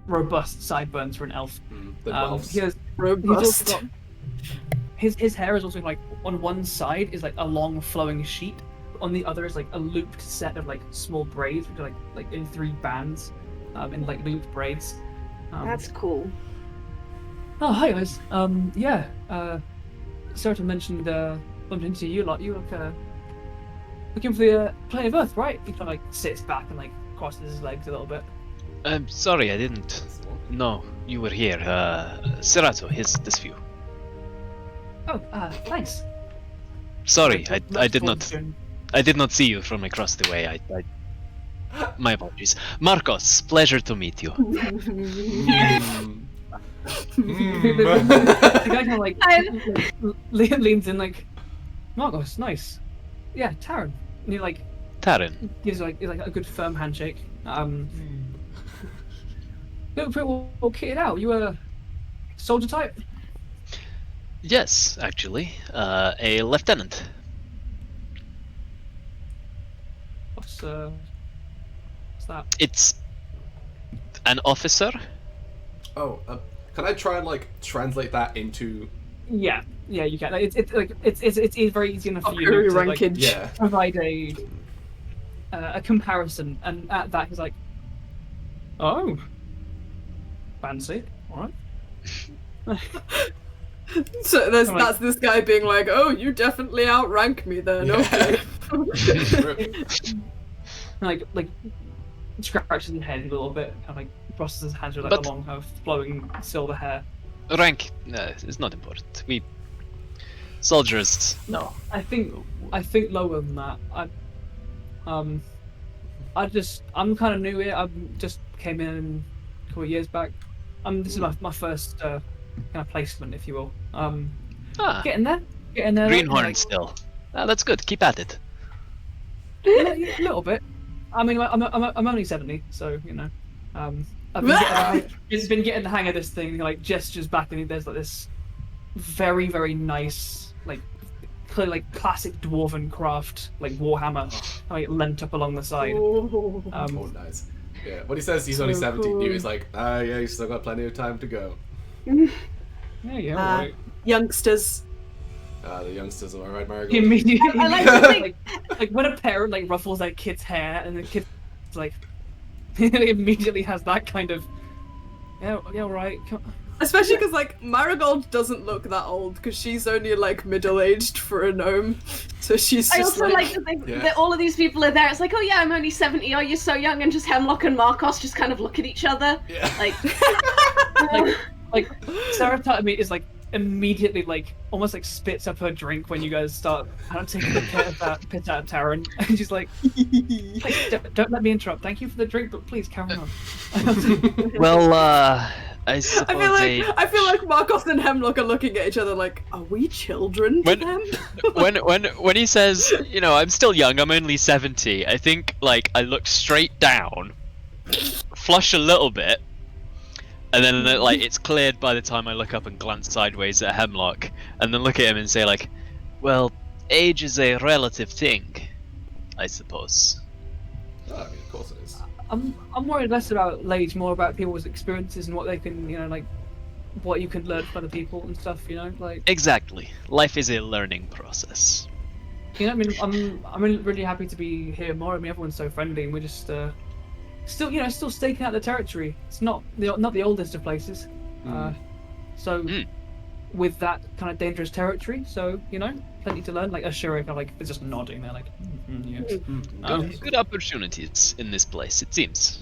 [SPEAKER 4] robust sideburns for an elf.
[SPEAKER 1] The elves.
[SPEAKER 4] He's
[SPEAKER 5] Robust.
[SPEAKER 4] also got, his hair is also like on one side is like a long flowing sheet. On the other is like a looped set of like small braids, which are like in 3 bands, in like looped braids.
[SPEAKER 2] That's cool.
[SPEAKER 4] Oh, hi guys. Sarah mentioned bumped into you lot. You look looking for the Play of Earth, right? He kind of like sits back and like crosses his legs a little bit.
[SPEAKER 3] I'm sorry, I didn't. No, you were here. Serato, this view.
[SPEAKER 4] Oh, thanks.
[SPEAKER 3] Sorry, I did
[SPEAKER 4] Nice
[SPEAKER 3] not.
[SPEAKER 4] fortune.
[SPEAKER 3] I did not see you from across the way. My apologies. Markos, pleasure to meet you.
[SPEAKER 4] The guy kind of like leans in like, Markos, nice. Yeah, Taryn. And he like
[SPEAKER 3] Taryn.
[SPEAKER 4] gives like a good firm handshake. Look pretty well kitted out. You a soldier type?
[SPEAKER 3] Yes, actually, a lieutenant.
[SPEAKER 4] What's that?
[SPEAKER 3] It's an officer.
[SPEAKER 1] Oh, can I try and like translate that into?
[SPEAKER 4] Yeah, you can. It's very easy enough for you
[SPEAKER 5] Very
[SPEAKER 4] to like,
[SPEAKER 5] rankage.
[SPEAKER 1] Yeah.
[SPEAKER 4] provide a comparison, and at that he's like, oh, fancy, all right.
[SPEAKER 5] So
[SPEAKER 4] I'm like-
[SPEAKER 5] that's this guy being like, oh, you definitely outrank me then. Okay.
[SPEAKER 4] And like scratches his head a little bit, kind of like crosses his hands with like
[SPEAKER 3] But-
[SPEAKER 4] a long kind of flowing silver hair.
[SPEAKER 3] Rank is not important. We soldiers, no.
[SPEAKER 4] I think lower than that. I'm kind of new here. I just came in a couple of years back. This is my first kind of placement, if you will. Getting there.
[SPEAKER 3] Greenhorn
[SPEAKER 4] like,
[SPEAKER 3] still. That's good. Keep at it.
[SPEAKER 4] a little bit. I mean, I'm only 70, so you know. I've been getting the hang of this thing. Like gestures back, and there's like this very very nice, like clearly like classic dwarven craft, like warhammer, like lent up along the side.
[SPEAKER 5] Oh.
[SPEAKER 1] Oh, nice. Yeah. When he says he's only
[SPEAKER 5] So
[SPEAKER 1] 17,
[SPEAKER 5] cool.
[SPEAKER 1] he's like, yeah, he's still got plenty of time to go.
[SPEAKER 4] Yeah, right.
[SPEAKER 5] Youngsters.
[SPEAKER 1] The youngsters, am I right, Marigold?
[SPEAKER 4] Immediately,
[SPEAKER 2] I like to think-
[SPEAKER 4] like when a parent like ruffles their kid's hair, and the kid's like immediately has that kind of yeah right.
[SPEAKER 5] Especially because like Marigold doesn't look that old because she's only like middle-aged for a gnome, so she's
[SPEAKER 2] I
[SPEAKER 5] just
[SPEAKER 2] also like to think
[SPEAKER 1] Yeah.
[SPEAKER 2] that all of these people are there. It's like, oh yeah, I'm only 70. Oh, you're so young, and just Hemlock and Markos just kind of look at each other.
[SPEAKER 1] Yeah.
[SPEAKER 2] Like,
[SPEAKER 4] Sarah Tutamy is like immediately like almost like spits up her drink when you guys start taking the piss out of Taryn, and she's like, please, don't let me interrupt. Thank you for the drink, but please carry on.
[SPEAKER 3] Well, I suppose
[SPEAKER 5] I feel like Markos and Hemlock are looking at each other like, are we children to
[SPEAKER 3] When-
[SPEAKER 5] them?
[SPEAKER 3] when he says, you know, I'm still young, I'm only 70, I think like I look straight down, flush a little bit, and then like it's cleared by the time I look up and glance sideways at Hemlock, and then look at him and say like, well, age is a relative thing, I suppose.
[SPEAKER 1] Oh, I mean, of course it is.
[SPEAKER 4] I'm worried less about age, more about people's experiences and what they can, you know, like what you can learn from other people and stuff, you know, like.
[SPEAKER 3] Exactly. Life is a learning process.
[SPEAKER 4] You know, I mean, I'm really happy to be here more. I mean, everyone's so friendly, and we're just still staking out the territory. It's not the oldest of places, so with that kind of dangerous territory. So plenty to learn. Like Ashura kind of like is just nodding. They're like, yes.
[SPEAKER 3] Good opportunities in this place, it seems.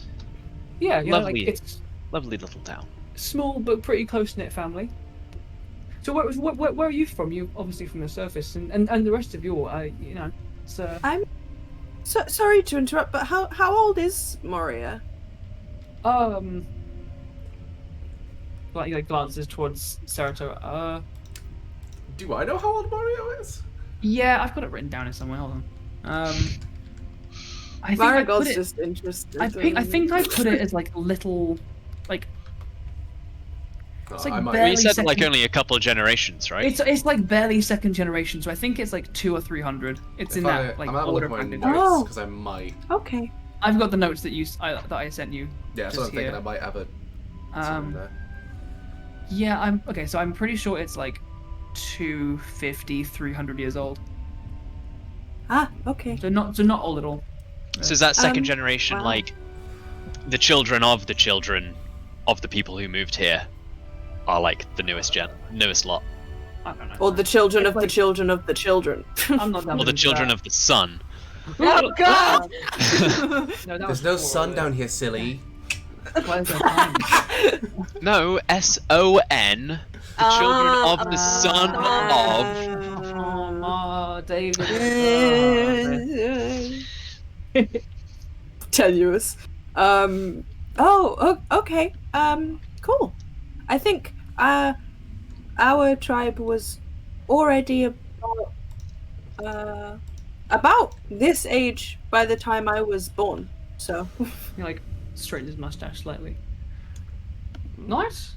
[SPEAKER 4] Yeah,
[SPEAKER 3] Lovely.
[SPEAKER 4] it's
[SPEAKER 3] Lovely little town.
[SPEAKER 4] small but pretty close knit family. So where are you from? You obviously from the surface, and the rest of you all, it's
[SPEAKER 5] I'm sorry to interrupt, but how old is Morioh?
[SPEAKER 4] Like he glances towards Serato.
[SPEAKER 1] Do I know how old Morioh is?
[SPEAKER 4] Yeah, I've got it written down in somewhere. Hold on. I think
[SPEAKER 5] Marigold's
[SPEAKER 4] I put it,
[SPEAKER 5] just interested.
[SPEAKER 4] I think I put it as like little, like it's like
[SPEAKER 1] I might.
[SPEAKER 4] barely
[SPEAKER 3] You said
[SPEAKER 4] second,
[SPEAKER 3] like only a couple of generations, right?
[SPEAKER 4] It's like barely second generation, so I think it's like 200 or 300. It's in that like
[SPEAKER 1] I'm out
[SPEAKER 4] order
[SPEAKER 1] of
[SPEAKER 4] of
[SPEAKER 1] my
[SPEAKER 4] magnitude.
[SPEAKER 1] notes because I might.
[SPEAKER 5] Okay.
[SPEAKER 4] I've got the notes that that I sent you.
[SPEAKER 1] Yeah, so I'm
[SPEAKER 4] just
[SPEAKER 1] thinking
[SPEAKER 4] here.
[SPEAKER 1] I might have it. something there.
[SPEAKER 4] Yeah, I'm pretty sure it's like 250, 300 years old.
[SPEAKER 5] Ah, okay.
[SPEAKER 4] So not old at all.
[SPEAKER 3] So is that second
[SPEAKER 5] Um,
[SPEAKER 3] generation
[SPEAKER 5] wow.
[SPEAKER 3] like the children of the people who moved here are like the newest lot,
[SPEAKER 4] I don't know.
[SPEAKER 5] Or the children of
[SPEAKER 4] It's
[SPEAKER 5] the children of the children.
[SPEAKER 4] I'm not
[SPEAKER 3] or the children of the sun?
[SPEAKER 2] Oh God!
[SPEAKER 1] There's no sun down here, silly.
[SPEAKER 4] Why is there time?
[SPEAKER 3] No, S-O-N. The children of the son of.
[SPEAKER 4] Oh, David.
[SPEAKER 5] Tenuous. Okay. Cool. I think our tribe was already about this age by the time I was born. So.
[SPEAKER 4] He like straightened his mustache slightly. Nice.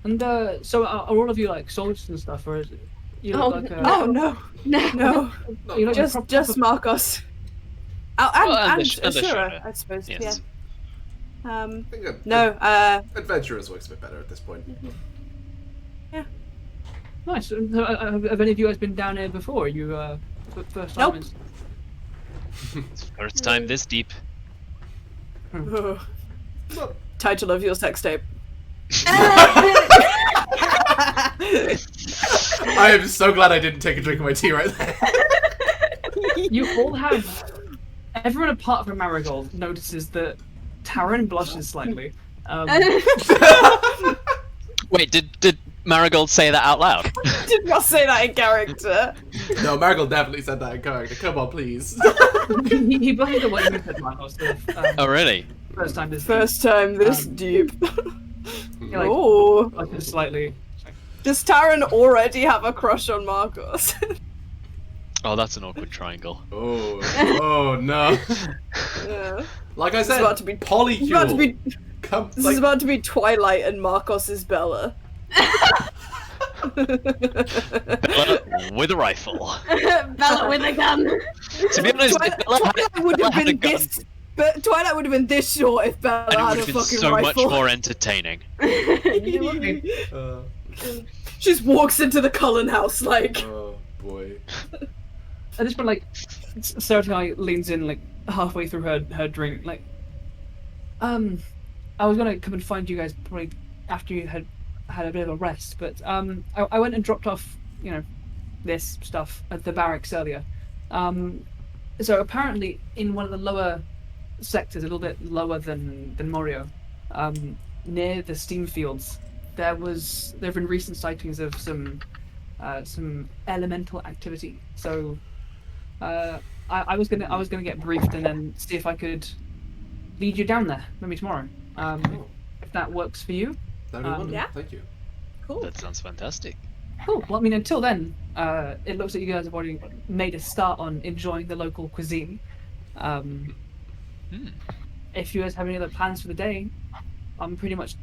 [SPEAKER 4] And so are all of you like soldiers and stuff, or is it you look like a...
[SPEAKER 5] Oh no, no,
[SPEAKER 4] You look
[SPEAKER 5] just
[SPEAKER 4] like
[SPEAKER 5] Markos. Oh, and
[SPEAKER 3] and
[SPEAKER 5] Ashura,
[SPEAKER 3] Ashura.
[SPEAKER 5] I suppose.
[SPEAKER 3] Yes.
[SPEAKER 5] Yeah.
[SPEAKER 1] I think
[SPEAKER 5] No.
[SPEAKER 1] Adventurers works a bit better at this point.
[SPEAKER 4] Nice. And, have any of you guys been down here before? Are you first time?
[SPEAKER 5] Nope.
[SPEAKER 3] First time this deep.
[SPEAKER 5] Title of your sex tape.
[SPEAKER 1] I am so glad I didn't take a drink of my tea right there.
[SPEAKER 4] You all have. Everyone apart from Marigold notices that Taryn blushes slightly.
[SPEAKER 3] Wait, did Marigold say that out loud?
[SPEAKER 5] Did not say that in character.
[SPEAKER 1] No, Marigold definitely said that in character. Come on, please.
[SPEAKER 4] he blushes at what you said, Markos.
[SPEAKER 3] Oh, really?
[SPEAKER 4] First time this.
[SPEAKER 5] First time this deep.
[SPEAKER 4] You're like,
[SPEAKER 5] Oh.
[SPEAKER 4] blushes slightly.
[SPEAKER 5] Does Taryn already have a crush on Markos?
[SPEAKER 3] Oh, that's an awkward triangle.
[SPEAKER 1] Oh no.
[SPEAKER 5] Yeah.
[SPEAKER 1] Like I said,
[SPEAKER 5] about to be-
[SPEAKER 1] polycule.
[SPEAKER 5] It's about to be.
[SPEAKER 1] Come,
[SPEAKER 5] This
[SPEAKER 1] like,
[SPEAKER 5] is about to be Twilight and Markos is Bella.
[SPEAKER 3] Bella with a rifle.
[SPEAKER 2] Bella with a gun.
[SPEAKER 3] To be honest, if Bella
[SPEAKER 5] Twilight would have
[SPEAKER 3] had a
[SPEAKER 5] been
[SPEAKER 3] gun,
[SPEAKER 5] this. But Twilight would have been this short if Bella
[SPEAKER 3] and it
[SPEAKER 5] had
[SPEAKER 3] would
[SPEAKER 5] a
[SPEAKER 3] have been
[SPEAKER 5] fucking
[SPEAKER 3] so
[SPEAKER 5] rifle.
[SPEAKER 3] much more entertaining.
[SPEAKER 5] She just walks into the Cullen house like.
[SPEAKER 1] oh boy.
[SPEAKER 4] At this point, like, Sarah leans in, like, halfway through her drink, like, I was gonna come and find you guys probably after you had a bit of a rest, but, I went and dropped off, this stuff at the barracks earlier. So apparently in one of the lower sectors, a little bit lower than Morioh, near the steam fields, there have been recent sightings of some elemental activity. So I was gonna get briefed and then see if I could lead you down there maybe tomorrow. If that works for you.
[SPEAKER 1] That'd be wonderful.
[SPEAKER 5] Yeah.
[SPEAKER 1] Thank you.
[SPEAKER 5] Cool.
[SPEAKER 3] That sounds fantastic.
[SPEAKER 4] Cool. Well, I mean, until then, it looks like you guys have already made a start on enjoying the local cuisine. If you guys have any other plans for the day, I'm pretty much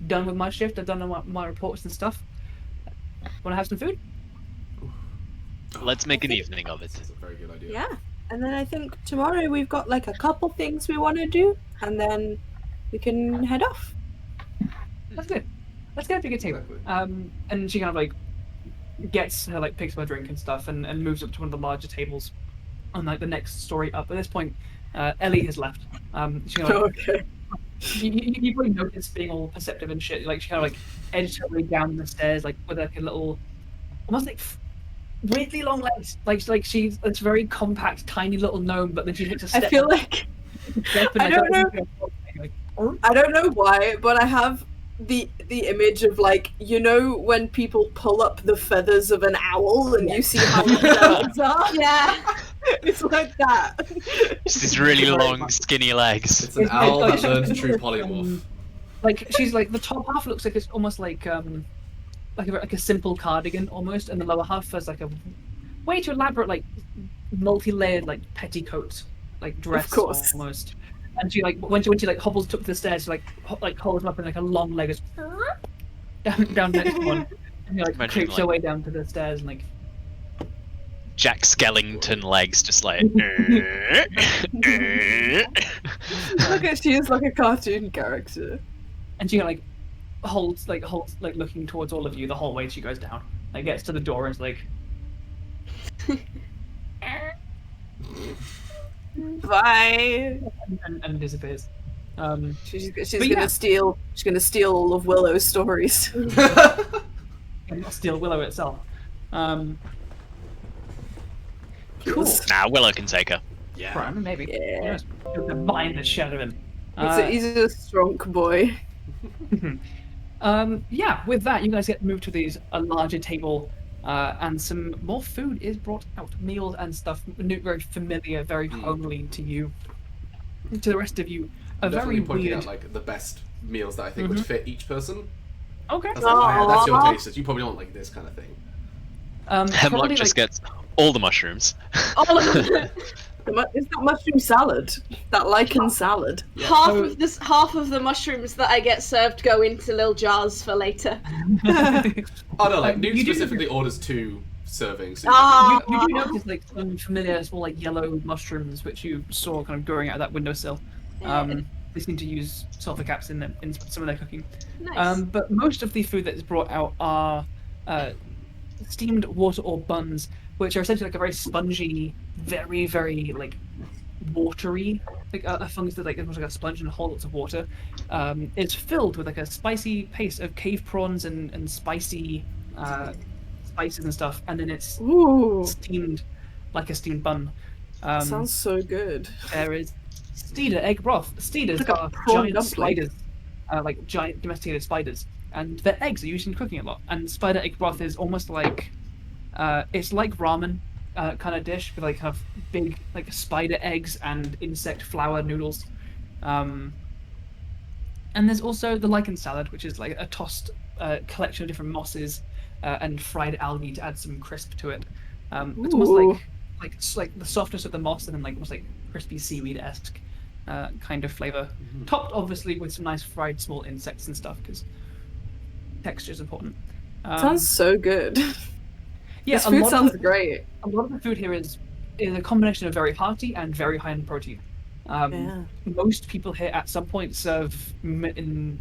[SPEAKER 4] done with my shift. I've done my reports and stuff. Want to have some food?
[SPEAKER 3] Let's make an evening of it.
[SPEAKER 1] That's a very good idea.
[SPEAKER 5] Yeah. And then I think tomorrow we've got like a couple things we want to do, and then we can head off.
[SPEAKER 4] That's good. Let's get a good table.
[SPEAKER 1] Exactly.
[SPEAKER 4] And she kind of like gets her like picks up her drink and stuff, and moves up to one of the larger tables on like the next story up. At this point, Ellie has left. She kind of,
[SPEAKER 5] Okay.
[SPEAKER 4] You probably noticed being all perceptive and shit. Like she kind of like edged her way down the stairs, like with like a little, almost like weirdly long legs. Like she's it's very compact, tiny little gnome. But then she takes a step.
[SPEAKER 5] I feel like I don't know. I don't know why, but I have the image of like, you know, when people pull up the feathers of an owl and you see how long their legs are.
[SPEAKER 2] Yeah.
[SPEAKER 5] It's like that.
[SPEAKER 3] Just these really long, skinny legs.
[SPEAKER 1] It's an owl that learned true polymorph.
[SPEAKER 4] Like she's like the top half looks like it's almost like a simple cardigan almost, and the lower half has like a way too elaborate like multi-layered like petticoat like dress
[SPEAKER 5] Of course.
[SPEAKER 4] almost. And she like when she like hobbles up the stairs, she like holds them up in like a long leg goes down the next one, and she like creeps her way down to the stairs and like
[SPEAKER 3] Jack Skellington legs, just like.
[SPEAKER 5] Look at she is like a cartoon character.
[SPEAKER 4] and she like holds like looking towards all of you the whole way she goes down. Like gets to the door and is like
[SPEAKER 5] Bye.
[SPEAKER 4] and disappears.
[SPEAKER 5] She's
[SPEAKER 4] But
[SPEAKER 5] gonna steal all of Willow's stories.
[SPEAKER 4] And not steal Willow itself. Cool.
[SPEAKER 3] Nah, Willow can take her.
[SPEAKER 1] Yeah.
[SPEAKER 4] Prime, maybe.
[SPEAKER 5] Yeah.
[SPEAKER 4] The mind the shadow of him.
[SPEAKER 5] He's a strong boy.
[SPEAKER 4] Yeah, with that, you guys get moved to a larger table, and some more food is brought out. Meals and stuff, very familiar, very homely to you. To the rest of you, a
[SPEAKER 1] Definitely
[SPEAKER 4] very
[SPEAKER 1] pointing
[SPEAKER 4] weird.
[SPEAKER 1] out like the best meals that I think would fit each person.
[SPEAKER 4] Okay.
[SPEAKER 1] I was like, oh, yeah, that's your
[SPEAKER 5] Aw.
[SPEAKER 1] taste. You probably don't like this kind of thing.
[SPEAKER 3] Hemlock
[SPEAKER 4] probably,
[SPEAKER 3] just
[SPEAKER 4] like,
[SPEAKER 3] gets all the mushrooms.
[SPEAKER 2] All of them.
[SPEAKER 5] It's that mushroom salad, that lichen salad.
[SPEAKER 2] Half of the mushrooms that I get served go into little jars for later.
[SPEAKER 1] Oh no, like Nute
[SPEAKER 4] you do-
[SPEAKER 1] specifically orders 2 servings. So
[SPEAKER 2] Ah.
[SPEAKER 4] You do notice like some familiar small like yellow mushrooms which you saw kind of growing out of that windowsill. They seem to use sulfur caps in some of their cooking.
[SPEAKER 2] Nice.
[SPEAKER 4] But most of the food that is brought out are steamed water or buns, which are essentially like a very spongy, very, very like watery, like a fungus that like almost like a sponge and holds lots of water. It's filled with like a spicy paste of cave prawns and spicy spices and stuff, and then it's
[SPEAKER 5] Ooh,
[SPEAKER 4] steamed like a steamed bun.
[SPEAKER 5] sounds so good.
[SPEAKER 4] There is Steeder egg broth. Steeders
[SPEAKER 5] Like a
[SPEAKER 4] are
[SPEAKER 5] prawn
[SPEAKER 4] giant
[SPEAKER 5] dumpling.
[SPEAKER 4] spiders, like giant domesticated spiders, and their eggs are used in cooking a lot. And spider egg broth is almost like it's like ramen kind of dish with like kind of big like spider eggs and insect flour noodles. And there's also the lichen salad, which is like a tossed collection of different mosses and fried algae to add some crisp to it. It's almost
[SPEAKER 5] Ooh.
[SPEAKER 4] like the softness of the moss and then like almost like crispy seaweed-esque kind of flavor, topped obviously with some nice fried small insects and stuff because texture is important.
[SPEAKER 5] Sounds so good.
[SPEAKER 4] Yeah,
[SPEAKER 5] This food
[SPEAKER 4] lot
[SPEAKER 5] sounds
[SPEAKER 4] of
[SPEAKER 5] great.
[SPEAKER 4] a lot of the food here is a combination of very hearty and very high in protein.
[SPEAKER 5] Yeah.
[SPEAKER 4] Most people here at some point serve in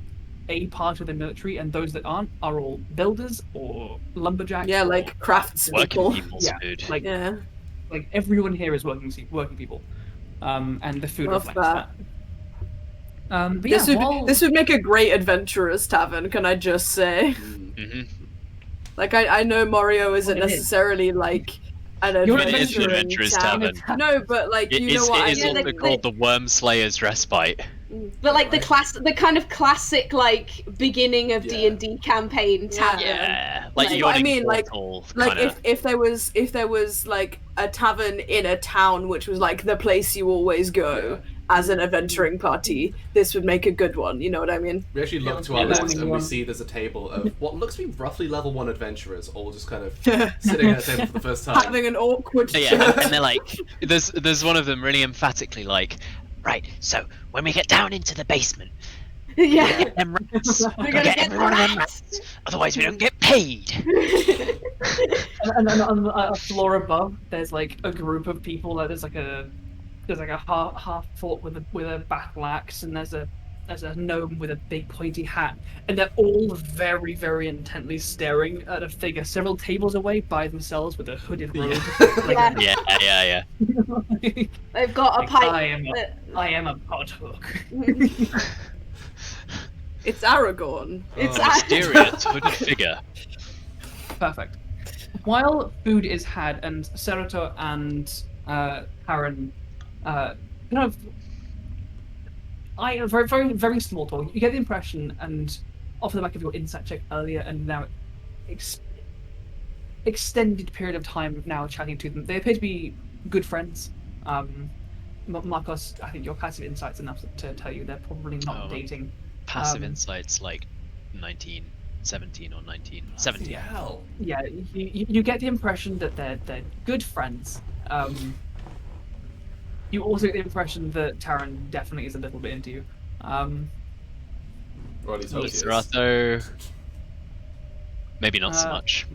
[SPEAKER 4] a part of the military, and those that aren't are all builders or lumberjacks.
[SPEAKER 5] Yeah,
[SPEAKER 4] or
[SPEAKER 5] like crafts
[SPEAKER 3] Working
[SPEAKER 5] people.
[SPEAKER 3] people's
[SPEAKER 4] Yeah,
[SPEAKER 3] food.
[SPEAKER 4] like
[SPEAKER 5] Yeah.
[SPEAKER 4] like everyone here is working people, and the food
[SPEAKER 5] Love
[SPEAKER 4] reflects that. But
[SPEAKER 5] This
[SPEAKER 4] yeah,
[SPEAKER 5] would
[SPEAKER 4] while-
[SPEAKER 5] this would make a great adventurer's tavern, can I just say?
[SPEAKER 3] hmm
[SPEAKER 5] Like I know Morioh isn't
[SPEAKER 4] It is.
[SPEAKER 5] necessarily like an
[SPEAKER 4] You're
[SPEAKER 3] It is an
[SPEAKER 5] adventuring
[SPEAKER 3] adventurous
[SPEAKER 5] town.
[SPEAKER 3] tavern.
[SPEAKER 5] No, but like
[SPEAKER 3] It
[SPEAKER 5] you
[SPEAKER 3] is,
[SPEAKER 5] know what
[SPEAKER 3] it
[SPEAKER 5] I
[SPEAKER 3] is
[SPEAKER 5] mean?
[SPEAKER 2] Yeah,
[SPEAKER 3] also
[SPEAKER 2] the-
[SPEAKER 3] called the Worm Slayer's Respite.
[SPEAKER 2] But like the kind of classic like beginning of
[SPEAKER 1] Yeah.
[SPEAKER 2] D&D campaign tavern.
[SPEAKER 3] Yeah, like
[SPEAKER 5] Like, what I
[SPEAKER 3] yawning
[SPEAKER 5] mean, like-
[SPEAKER 3] portal
[SPEAKER 5] Like
[SPEAKER 3] kinda.
[SPEAKER 5] if there was like a tavern in a town which was like the place you always go as an adventuring party, this would make a good one, you know what I mean?
[SPEAKER 1] We actually look to
[SPEAKER 4] Yeah,
[SPEAKER 1] our
[SPEAKER 4] that's
[SPEAKER 1] left
[SPEAKER 4] the
[SPEAKER 1] and we
[SPEAKER 4] one.
[SPEAKER 1] see there's a table of what looks to be roughly level 1 adventurers, all just kind of sitting at a table for the first time.
[SPEAKER 5] Having an awkward
[SPEAKER 3] Yeah,
[SPEAKER 5] chat.
[SPEAKER 3] and they're like, there's one of them really emphatically like, right, so when we get down into the basement,
[SPEAKER 2] Yeah.
[SPEAKER 3] get them rats,
[SPEAKER 2] We're
[SPEAKER 3] we'll
[SPEAKER 2] gonna
[SPEAKER 3] get
[SPEAKER 2] get
[SPEAKER 3] every one of them
[SPEAKER 2] rats.
[SPEAKER 3] rats, otherwise we don't get paid.
[SPEAKER 4] and then on the floor above, there's like a group of people. Like there's like a half orc with a battle axe, and there's a gnome with a big pointy hat, and they're all very, very intently staring at a figure several tables away by themselves with a hooded robe. Like,
[SPEAKER 2] Yeah.
[SPEAKER 3] Yeah.
[SPEAKER 2] They've got a
[SPEAKER 4] like,
[SPEAKER 2] pipe.
[SPEAKER 4] I am a pot hook.
[SPEAKER 5] It's Aragorn.
[SPEAKER 2] It's
[SPEAKER 3] Mysterious hooded figure.
[SPEAKER 4] Perfect. While food is had and Serato and Karen kind of very, very, very small talk. You get the impression, and off the back of your insight check earlier, and now extended period of time now chatting to them, they appear to be good friends. Markos, I think your passive insight's enough to tell you they're probably not dating.
[SPEAKER 3] Passive insight's like 19, 17 or 19, 17.
[SPEAKER 1] Hell.
[SPEAKER 4] Yeah, you get the impression that they're good friends. You also get the impression that Taran definitely is a little bit into you.
[SPEAKER 1] Or at least hope he is.
[SPEAKER 3] Serato, maybe not so much.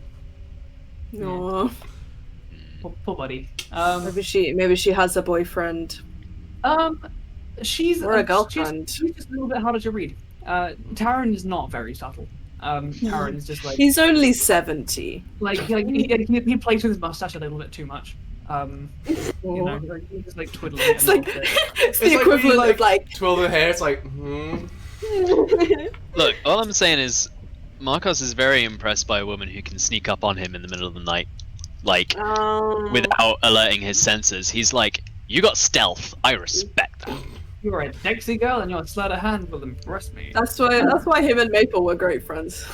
[SPEAKER 5] No.
[SPEAKER 4] Poor buddy.
[SPEAKER 5] Maybe she has a boyfriend.
[SPEAKER 4] She's
[SPEAKER 5] Or a girlfriend.
[SPEAKER 4] She's just a little bit harder to read. Taran is not very subtle. Taran is just like
[SPEAKER 5] He's only 70.
[SPEAKER 4] He plays with his mustache a little bit too much. You know, he's just like twiddling it
[SPEAKER 5] It's
[SPEAKER 4] a
[SPEAKER 5] like
[SPEAKER 4] little bit.
[SPEAKER 5] it's the equivalent of like
[SPEAKER 1] twirl the hair. It's like,
[SPEAKER 3] Look, all I'm saying is, Markos is very impressed by a woman who can sneak up on him in the middle of the night, like without alerting his senses. He's like, "You got stealth. I respect that."
[SPEAKER 4] You're a sexy girl, and your sleight of hand will impress me.
[SPEAKER 5] that's why him and Maple were great friends.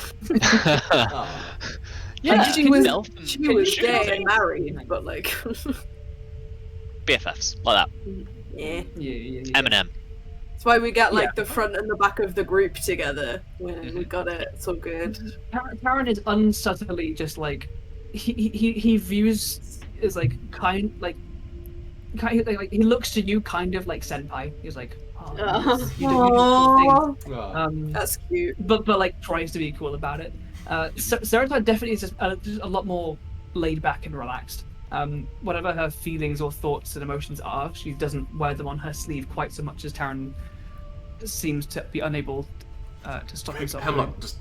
[SPEAKER 3] Yeah,
[SPEAKER 5] she was
[SPEAKER 3] stealth
[SPEAKER 5] she was gay and married, but like
[SPEAKER 3] BFFs like that.
[SPEAKER 5] yeah.
[SPEAKER 4] Yeah.
[SPEAKER 3] Eminem.
[SPEAKER 5] That's why we get like the front and the back of the group together. We got it. It's all good.
[SPEAKER 4] Taran is unsubtly just like he views as like he looks to you kind of like senpai. He's like, oh, you do cool things.
[SPEAKER 5] That's cute.
[SPEAKER 4] But like tries to be cool about it. Sarah definitely is just a lot more laid back and relaxed. Whatever her feelings or thoughts and emotions are, she doesn't wear them on her sleeve quite so much as Taran seems to be unable to stop himself.
[SPEAKER 1] Hemlock, just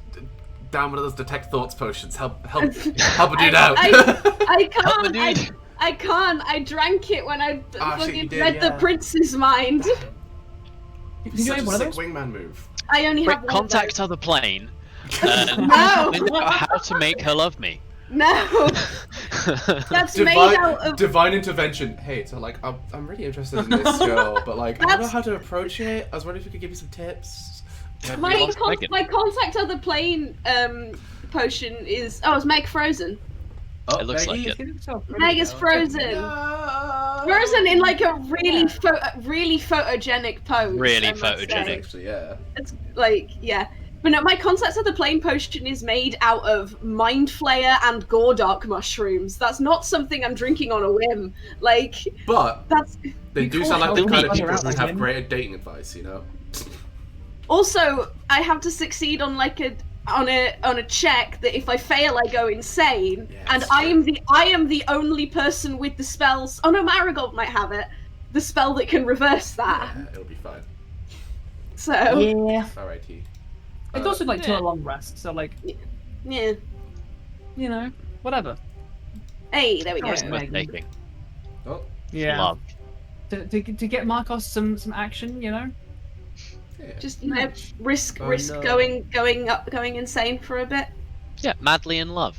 [SPEAKER 1] down one of those detect thoughts potions. Help a dude out.
[SPEAKER 2] I can't.
[SPEAKER 3] Help a dude.
[SPEAKER 2] I can't. I drank it when I fucking
[SPEAKER 1] did,
[SPEAKER 2] read the prince's mind.
[SPEAKER 1] It's such a sick wingman move.
[SPEAKER 2] I only have one.
[SPEAKER 3] Contact other plane.
[SPEAKER 2] No.
[SPEAKER 3] Find out how to make her love me.
[SPEAKER 2] No. That's made out of
[SPEAKER 1] divine intervention. Hey, so like, I'm really interested in this girl, but like, I don't know how to approach it. I was wondering if you could give me some tips.
[SPEAKER 2] my contact other plane potion is it's Meg Frozen.
[SPEAKER 1] Oh,
[SPEAKER 3] It looks like
[SPEAKER 1] Maggie.
[SPEAKER 3] it.
[SPEAKER 2] Meg is frozen.
[SPEAKER 1] No.
[SPEAKER 2] Frozen in like a really photogenic pose.
[SPEAKER 3] Really
[SPEAKER 2] I must
[SPEAKER 3] photogenic.
[SPEAKER 2] say.
[SPEAKER 1] Actually, yeah.
[SPEAKER 2] It's like, yeah. But no, my contact of the plane potion is made out of mind flayer and gordark mushrooms. That's not something I'm drinking on a whim. Like,
[SPEAKER 1] But they
[SPEAKER 4] You
[SPEAKER 1] do
[SPEAKER 4] can't
[SPEAKER 1] sound like the
[SPEAKER 4] help
[SPEAKER 1] kind of
[SPEAKER 4] but
[SPEAKER 1] people
[SPEAKER 4] out
[SPEAKER 1] who
[SPEAKER 4] like
[SPEAKER 1] have
[SPEAKER 4] him.
[SPEAKER 1] great dating advice, you know.
[SPEAKER 2] also, I have to succeed on like on a check that if I fail, I go insane.
[SPEAKER 1] Yeah,
[SPEAKER 2] and
[SPEAKER 1] that's
[SPEAKER 2] I am the only person with the spells. Oh no, Marigold might have it. The spell that can reverse that.
[SPEAKER 1] Yeah, it'll be fine.
[SPEAKER 2] So
[SPEAKER 6] Yeah.
[SPEAKER 1] Alrighty.
[SPEAKER 4] It's also like to a long rest, so like
[SPEAKER 2] yeah.
[SPEAKER 4] you know, whatever.
[SPEAKER 2] Hey, there we go.
[SPEAKER 3] It's
[SPEAKER 4] Yeah.
[SPEAKER 3] worth taking.
[SPEAKER 1] Oh,
[SPEAKER 3] Love.
[SPEAKER 4] To get Markos some action, you know.
[SPEAKER 1] yeah.
[SPEAKER 2] Just risk
[SPEAKER 1] Oh, no.
[SPEAKER 2] going insane for a bit.
[SPEAKER 3] Yeah, madly in love.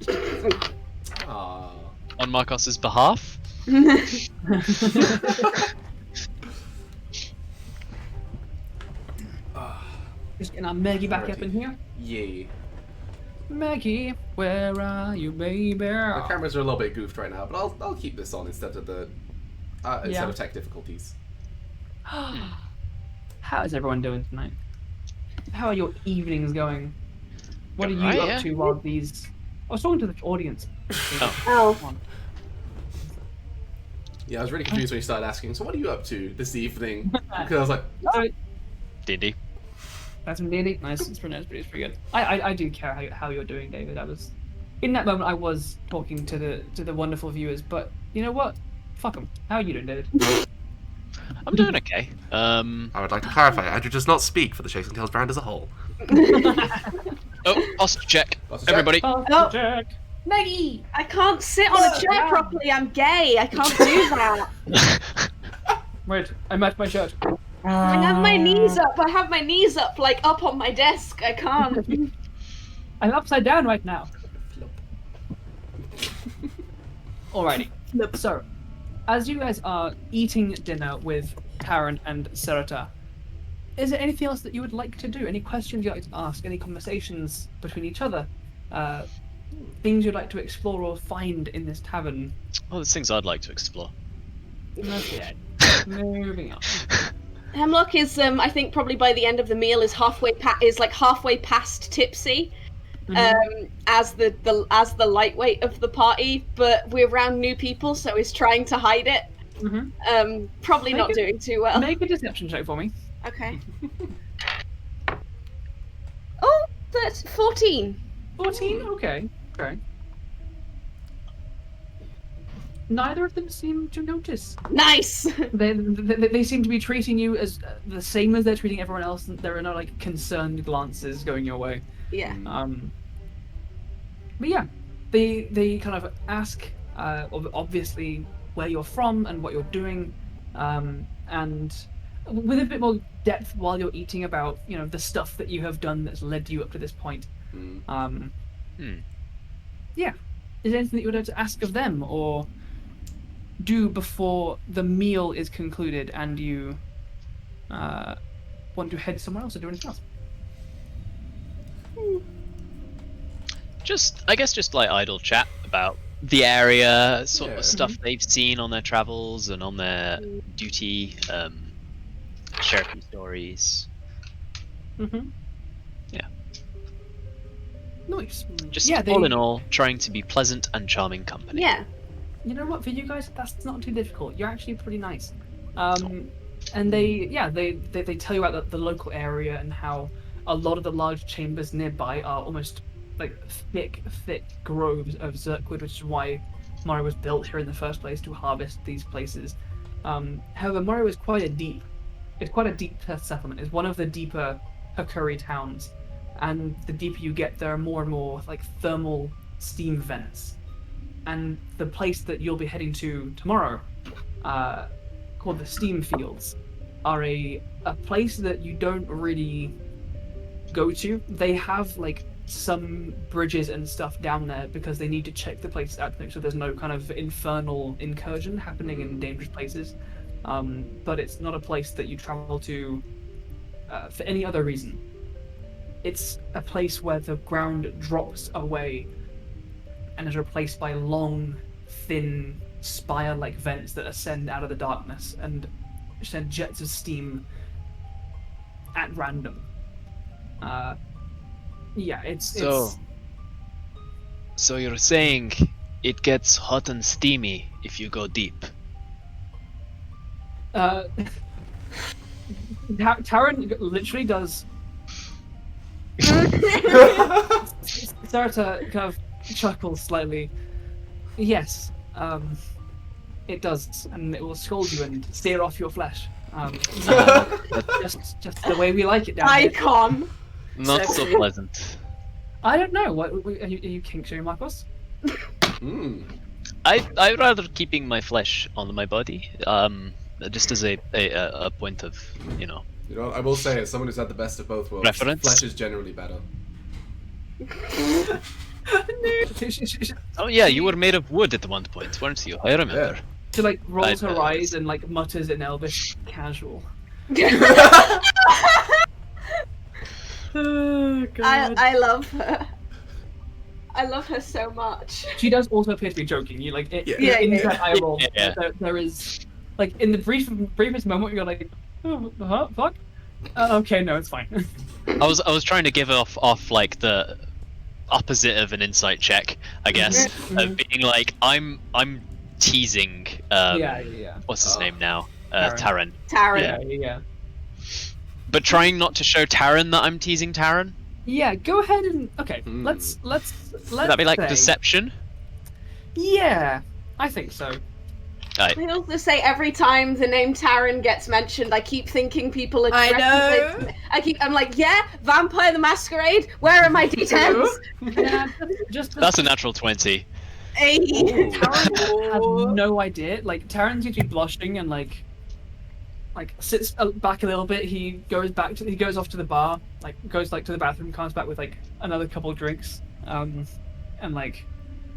[SPEAKER 1] Aww.
[SPEAKER 3] On Markos's behalf.
[SPEAKER 4] Just getting our Maggie back up in here.
[SPEAKER 1] Yay.
[SPEAKER 4] Maggie, where are you, baby?
[SPEAKER 1] The cameras are a little bit goofed right now, but I'll keep this on instead of
[SPEAKER 4] Yeah.
[SPEAKER 1] tech difficulties.
[SPEAKER 4] How is everyone doing tonight? How are your evenings going? What are you
[SPEAKER 3] Right,
[SPEAKER 4] up
[SPEAKER 3] yeah.
[SPEAKER 4] to while these? I was talking to the audience.
[SPEAKER 2] Oh.
[SPEAKER 1] Yeah, I was really confused when you started asking. So, what are you up to this evening? Because I was like,
[SPEAKER 3] D&D.
[SPEAKER 4] That's really nice. It's pretty good. I do care how you're doing, David. I was in that moment. I was talking to the wonderful viewers, but you know what? Fuck them. How are you doing, David?
[SPEAKER 3] I'm doing okay.
[SPEAKER 1] I would like to clarify, Andrew does not speak for the Chasing Tales brand as a whole.
[SPEAKER 3] Oh, posture check.
[SPEAKER 1] Posture check.
[SPEAKER 3] Everybody.
[SPEAKER 2] Oh.
[SPEAKER 4] Jack.
[SPEAKER 2] Maggie, I can't sit on a chair properly. I'm gay. I can't do that.
[SPEAKER 4] Wait, I matched my shirt.
[SPEAKER 2] I have my knees up. I have my knees up, like up on my desk. I can't.
[SPEAKER 4] I'm upside down right now. Alrighty.
[SPEAKER 5] Flip.
[SPEAKER 4] So, as you guys are eating dinner with Karen and Serata, is there anything else that you would like to do? Any questions you'd like to ask? Any conversations between each other? Things you'd like to explore or find in this tavern?
[SPEAKER 3] Oh, there's things I'd like to explore.
[SPEAKER 4] Okay. Moving on.
[SPEAKER 2] Hemlock is, I think, probably by the end of the meal is halfway past tipsy, as the lightweight of the party. But we're around new people, so he's trying to hide it. Probably not doing too well.
[SPEAKER 4] Make a deception check for me.
[SPEAKER 2] Okay. Oh, that's 14.
[SPEAKER 4] 14? Okay. Neither of them seem to notice.
[SPEAKER 2] Nice!
[SPEAKER 4] They seem to be treating you as the same as they're treating everyone else. There are no like concerned glances going your way.
[SPEAKER 2] Yeah.
[SPEAKER 4] But yeah, they kind of ask, obviously, where you're from and what you're doing, and with a bit more depth while you're eating about the stuff that you have done that's led you up to this point. Yeah, is there anything that you would like to ask of them or do before the meal is concluded and you want to head somewhere else or do anything else?
[SPEAKER 3] I guess just like idle chat about the area, sort of stuff they've seen on their travels and on their duty, share a few stories. Yeah.
[SPEAKER 4] Nice.
[SPEAKER 3] Just all in all, trying to be pleasant and charming company.
[SPEAKER 2] Yeah.
[SPEAKER 4] You know what? For you guys, that's not too difficult. You're actually pretty nice. And they tell you about the local area and how a lot of the large chambers nearby are almost like thick groves of Zirkwood, which is why Morioh was built here in the first place, to harvest these places. However, Morioh is quite a deep settlement. It's one of the deeper Hakuri towns, and the deeper you get, there are more and more like thermal steam vents. And the place that you'll be heading to tomorrow, called the Steam Fields, are a place that you don't really go to. They have like some bridges and stuff down there because they need to check the place out to make sure there's no kind of infernal incursion happening in dangerous places. But it's not a place that you travel to for any other reason. It's a place where the ground drops away and is replaced by long, thin, spire-like vents that ascend out of the darkness and send jets of steam at random.
[SPEAKER 3] So you're saying it gets hot and steamy if you go deep?
[SPEAKER 4] Taran literally does. Sarata kind of chuckles slightly. Yes, it does, and it will scald you and sear off your flesh. Just the way we like it down here.
[SPEAKER 2] Icon!
[SPEAKER 3] Not so pleasant.
[SPEAKER 4] I don't know. What are you kink shaming, Markos?
[SPEAKER 3] I'd rather keeping my flesh on my body, just as a point of,
[SPEAKER 1] You know, I will say, as someone who's had the best of both worlds,
[SPEAKER 3] reference.
[SPEAKER 1] Flesh is generally better.
[SPEAKER 3] Oh yeah, you were made of wood at one point, weren't you? I remember.
[SPEAKER 1] Yeah.
[SPEAKER 4] She like rolls her eyes and like mutters in Elvish, casual.
[SPEAKER 5] Oh, God.
[SPEAKER 2] I love her. I love her so much.
[SPEAKER 4] She does also appear to be joking. You like in that eye roll.
[SPEAKER 3] Yeah.
[SPEAKER 4] There is like in the briefest moment you're like, oh, huh, fuck. Okay, no, it's fine.
[SPEAKER 3] I was trying to give off like the opposite of an insight check, I guess, of being like I'm teasing. What's his name now? Taran.
[SPEAKER 4] Yeah.
[SPEAKER 3] But trying not to show Taran that I'm teasing Taran.
[SPEAKER 4] Yeah, go ahead and let's
[SPEAKER 3] Would that be like
[SPEAKER 4] say-
[SPEAKER 3] deception?
[SPEAKER 4] Yeah, I think so.
[SPEAKER 3] Right.
[SPEAKER 2] I also say every time the name Taran gets mentioned, I keep thinking people are.
[SPEAKER 5] I know.
[SPEAKER 2] I'm like, yeah, Vampire the Masquerade. Where are my D10s?
[SPEAKER 4] Yeah, just
[SPEAKER 3] That's a natural 20.
[SPEAKER 2] Hey.
[SPEAKER 4] Taran had no idea. Like Taran seems to be blushing and like like sits back a little bit. He goes off to the bar, like goes like to the bathroom, comes back with like another couple of drinks, and like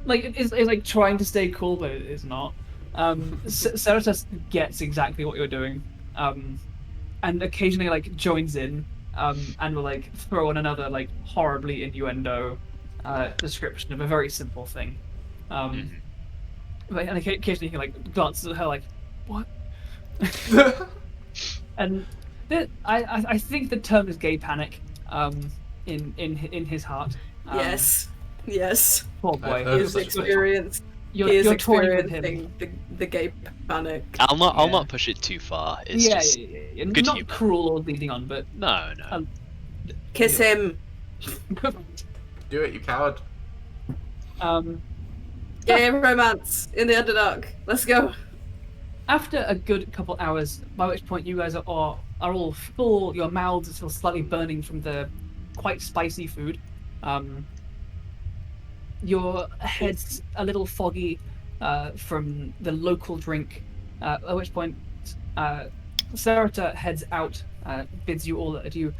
[SPEAKER 4] it's like trying to stay cool, but it is not. Cerritos gets exactly what you're doing, and occasionally like joins in, and will like throw on another like horribly innuendo description of a very simple thing. And occasionally he like glances at her like, what? And I think the term is gay panic, in his heart.
[SPEAKER 5] Yes.
[SPEAKER 4] Poor boy.
[SPEAKER 5] His experience.
[SPEAKER 4] You're
[SPEAKER 5] experiencing the gay panic.
[SPEAKER 3] I'll not push it too far. It's just good
[SPEAKER 4] not
[SPEAKER 3] humor.
[SPEAKER 4] cruel or leading on, but
[SPEAKER 3] No.
[SPEAKER 5] Kiss him.
[SPEAKER 1] Do it, you coward.
[SPEAKER 5] Gay romance in the Underdark. Let's go.
[SPEAKER 4] After a good couple hours, by which point you guys are all full, your mouths are still slightly burning from the quite spicy food. Your head's a little foggy from the local drink, at which point Sarata heads out, bids you all adieu.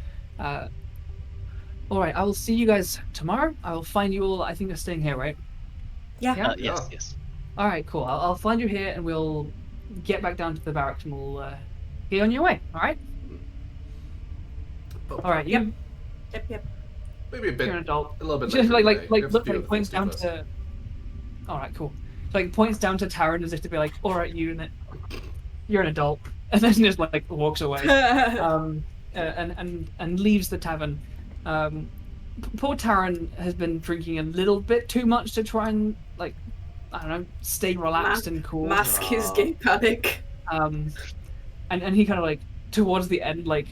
[SPEAKER 4] Alright, I will see you guys tomorrow. I will find you all, I think you're staying here, right?
[SPEAKER 5] Yeah.
[SPEAKER 3] Yes.
[SPEAKER 4] Alright, cool. I'll find you here and we'll get back down to the barracks and we'll get on your way, alright? Alright, you...
[SPEAKER 5] Yep.
[SPEAKER 1] Maybe a bit.
[SPEAKER 4] You're an adult.
[SPEAKER 1] A little bit.
[SPEAKER 4] Just
[SPEAKER 1] later
[SPEAKER 4] like
[SPEAKER 1] in the day. We have to
[SPEAKER 4] look
[SPEAKER 1] deal
[SPEAKER 4] like
[SPEAKER 1] with
[SPEAKER 4] points
[SPEAKER 1] things
[SPEAKER 4] down
[SPEAKER 1] first.
[SPEAKER 4] to. All right, cool. Like points down to Taryn as if to be like, all right, you're an adult, and then just like walks away, and leaves the tavern. Poor Taryn has been drinking a little bit too much to try and like, I don't know, stay relaxed and cool.
[SPEAKER 5] Mask his gay panic.
[SPEAKER 4] And he kind of like towards the end like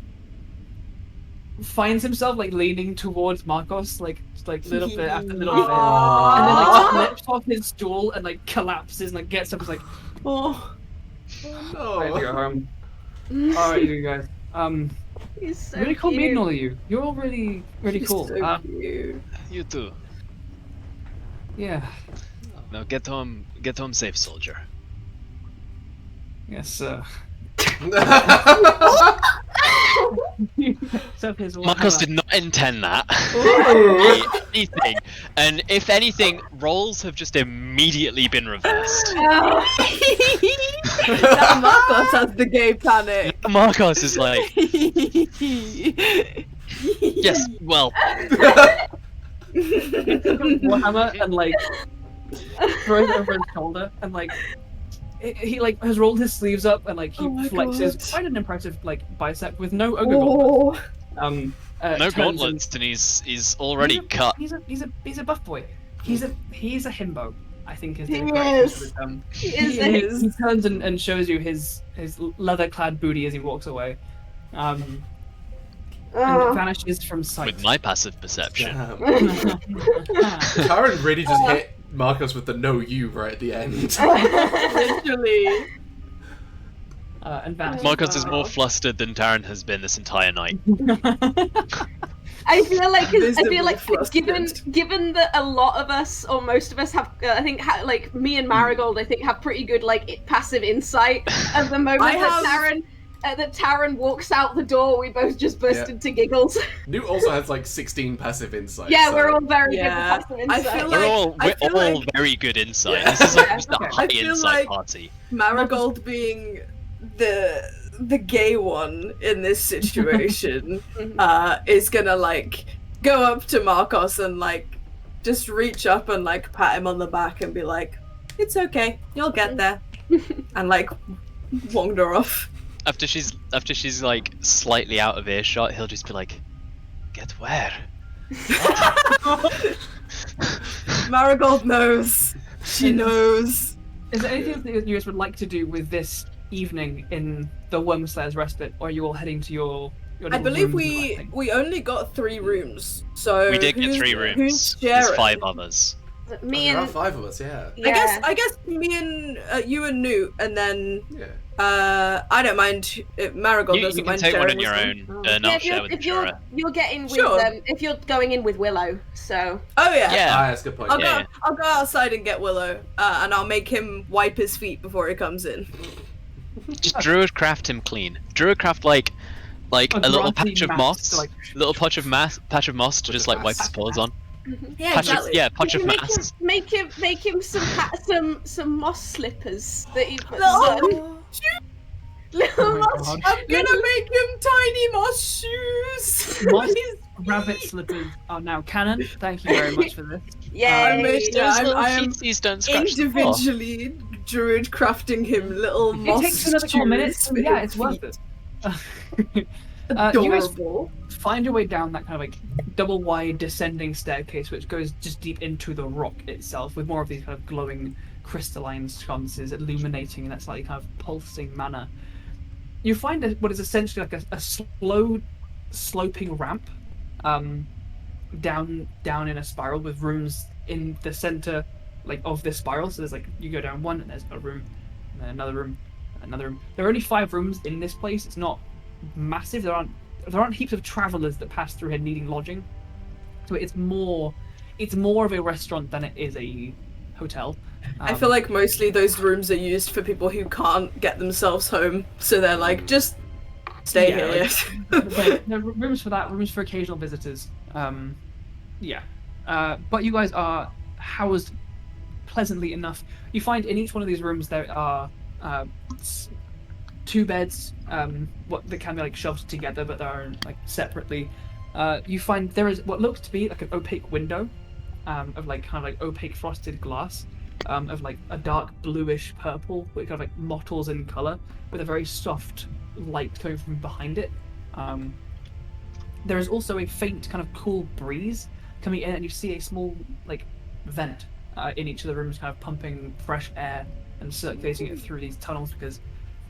[SPEAKER 4] finds himself like leaning towards Markos like little bit after little bit, and then like slips off his stool and like collapses and like gets up and is like,
[SPEAKER 5] Oh
[SPEAKER 1] no.
[SPEAKER 4] I have to go home. Alright, you guys.
[SPEAKER 2] He's so
[SPEAKER 4] Really cool meeting
[SPEAKER 2] cute.
[SPEAKER 4] all of you. You're all really
[SPEAKER 5] He's
[SPEAKER 4] cool.
[SPEAKER 5] so cute.
[SPEAKER 3] You too.
[SPEAKER 4] Yeah.
[SPEAKER 3] Now get home safe, soldier.
[SPEAKER 4] Yes, sir.
[SPEAKER 3] Markos did not intend that. Anything. And if anything, roles have just immediately been reversed.
[SPEAKER 5] Now Markos has the gay panic.
[SPEAKER 3] Markos is like, yes, well,
[SPEAKER 4] Warhammer and like throws it over his shoulder and like he like has rolled his sleeves up and like he flexes quite an impressive like bicep with no ogre gauntlets.
[SPEAKER 3] no
[SPEAKER 4] turns
[SPEAKER 3] gauntlets, and he's already cut.
[SPEAKER 4] He's a buff boy. He's a himbo, I think is the
[SPEAKER 2] He
[SPEAKER 4] correct
[SPEAKER 2] is.
[SPEAKER 4] use of the term.
[SPEAKER 2] He
[SPEAKER 4] He turns and shows you his leather-clad booty as he walks away, and vanishes from sight.
[SPEAKER 3] With my passive perception.
[SPEAKER 1] Damn. Karen really just hit Markos with the no you right at the end.
[SPEAKER 5] Literally.
[SPEAKER 4] And vanishes.
[SPEAKER 3] Markos is more flustered than Taryn has been this entire night.
[SPEAKER 2] I feel like
[SPEAKER 5] Visibly flustered.
[SPEAKER 2] given that a lot of us or most of us have like me and Marigold I think have pretty good like passive insight at the moment that Taryn walks out the door, we both just burst into giggles.
[SPEAKER 1] Nute also has like 16 passive insight.
[SPEAKER 2] Yeah,
[SPEAKER 1] so...
[SPEAKER 2] we're all very
[SPEAKER 5] Yeah.
[SPEAKER 2] good at passive
[SPEAKER 5] I
[SPEAKER 2] insight.
[SPEAKER 5] feel
[SPEAKER 3] We're all
[SPEAKER 5] like-
[SPEAKER 3] very good insight.
[SPEAKER 1] Yeah.
[SPEAKER 3] This is like just a
[SPEAKER 2] Okay.
[SPEAKER 3] high
[SPEAKER 5] I feel
[SPEAKER 3] insight
[SPEAKER 5] like-
[SPEAKER 3] party.
[SPEAKER 5] Marigold being the gay one in this situation is gonna like go up to Markos and like just reach up and like pat him on the back and be like, "It's okay, you'll get there," and like wander off.
[SPEAKER 3] After she's like slightly out of earshot, he'll just be like, "Get where?"
[SPEAKER 5] Marigold knows. She knows.
[SPEAKER 4] Is there anything that you guys would like to do with this evening in the Wormslayer's Respite, or are you all heading to your
[SPEAKER 5] I
[SPEAKER 4] little
[SPEAKER 5] believe
[SPEAKER 4] rooms and that thing?
[SPEAKER 5] we only got 3 rooms, so
[SPEAKER 3] We did get
[SPEAKER 5] who's-
[SPEAKER 3] 3
[SPEAKER 5] Who's
[SPEAKER 3] rooms.
[SPEAKER 5] sharing?
[SPEAKER 3] There's 5 others.
[SPEAKER 2] Me
[SPEAKER 1] There are
[SPEAKER 2] and
[SPEAKER 1] 5 of us, yeah.
[SPEAKER 2] yeah.
[SPEAKER 5] I guess me and you and Nute, and then
[SPEAKER 1] Yeah.
[SPEAKER 5] I don't mind. Marigold
[SPEAKER 3] You
[SPEAKER 5] doesn't
[SPEAKER 3] can
[SPEAKER 5] mind
[SPEAKER 3] take one
[SPEAKER 5] sharing
[SPEAKER 3] on your
[SPEAKER 5] with
[SPEAKER 3] own,
[SPEAKER 5] me.
[SPEAKER 3] and
[SPEAKER 2] Yeah,
[SPEAKER 3] I'll
[SPEAKER 2] if
[SPEAKER 3] share
[SPEAKER 2] you're,
[SPEAKER 3] with
[SPEAKER 2] if you're
[SPEAKER 3] Ashura.
[SPEAKER 2] you're getting with
[SPEAKER 5] Sure.
[SPEAKER 2] if you're going in with Willow, so
[SPEAKER 5] Oh yeah.
[SPEAKER 3] Yeah.
[SPEAKER 1] Ah, that's a good point.
[SPEAKER 3] Yeah.
[SPEAKER 5] I'll go outside and get Willow, and I'll make him wipe his feet before he comes in.
[SPEAKER 3] Just druidcraft him clean. Druidcraft like a little
[SPEAKER 4] grassy
[SPEAKER 3] patch of
[SPEAKER 4] mass
[SPEAKER 3] moss,
[SPEAKER 4] to, like,
[SPEAKER 3] little patch of moss to just like wipe his paws on.
[SPEAKER 5] Yeah,
[SPEAKER 3] Patch
[SPEAKER 5] exactly.
[SPEAKER 3] patch of
[SPEAKER 2] Make
[SPEAKER 3] mass.
[SPEAKER 2] him some moss slippers that he puts
[SPEAKER 5] No.
[SPEAKER 2] on. Little
[SPEAKER 4] Oh my
[SPEAKER 2] moss.
[SPEAKER 4] God.
[SPEAKER 5] I'm gonna make him tiny moss shoes.
[SPEAKER 4] Moss
[SPEAKER 5] He's-
[SPEAKER 4] rabbit slippers are now canon. Thank you very much for this.
[SPEAKER 5] I
[SPEAKER 2] Yay!
[SPEAKER 5] made-
[SPEAKER 3] Those little
[SPEAKER 5] I am
[SPEAKER 3] feetsies don't scratch the floor.
[SPEAKER 5] individually druid crafting him little
[SPEAKER 4] It
[SPEAKER 5] moss
[SPEAKER 4] takes another couple
[SPEAKER 5] shoes
[SPEAKER 4] minutes.
[SPEAKER 5] for
[SPEAKER 4] Yeah,
[SPEAKER 5] his
[SPEAKER 4] it's worth
[SPEAKER 5] feet.
[SPEAKER 4] it. You guys
[SPEAKER 5] Adorable.
[SPEAKER 4] find your way down that kind of like double wide descending staircase, which goes just deep into the rock itself, with more of these kind of glowing crystalline sconces illuminating in that slightly kind of pulsing manner. You find what is essentially like a slow, sloping ramp, down in a spiral with rooms in the center, like of this spiral. So there's like you go down one, and there's a room, and then another room, another room. There are only 5 rooms in this place. It's not massive. There aren't heaps of travelers that pass through here needing lodging. So it's more of a restaurant than it is a hotel.
[SPEAKER 5] I feel like mostly those rooms are used for people who can't get themselves home, so they're like, just stay
[SPEAKER 4] Yeah,
[SPEAKER 5] here.
[SPEAKER 4] there are rooms for that, rooms for occasional visitors. But you guys are housed pleasantly enough. You find in each one of these rooms there are 2 beds, what that can be like shoved together, but they are like separately. You find there is what looks to be like an opaque window, of like kind of like opaque frosted glass, of like a dark bluish purple, which kind of like mottles in color, with a very soft light coming from behind it. There is also a faint kind of cool breeze coming in, and you see a small like vent in each of the rooms, kind of pumping fresh air and circulating it through these tunnels, because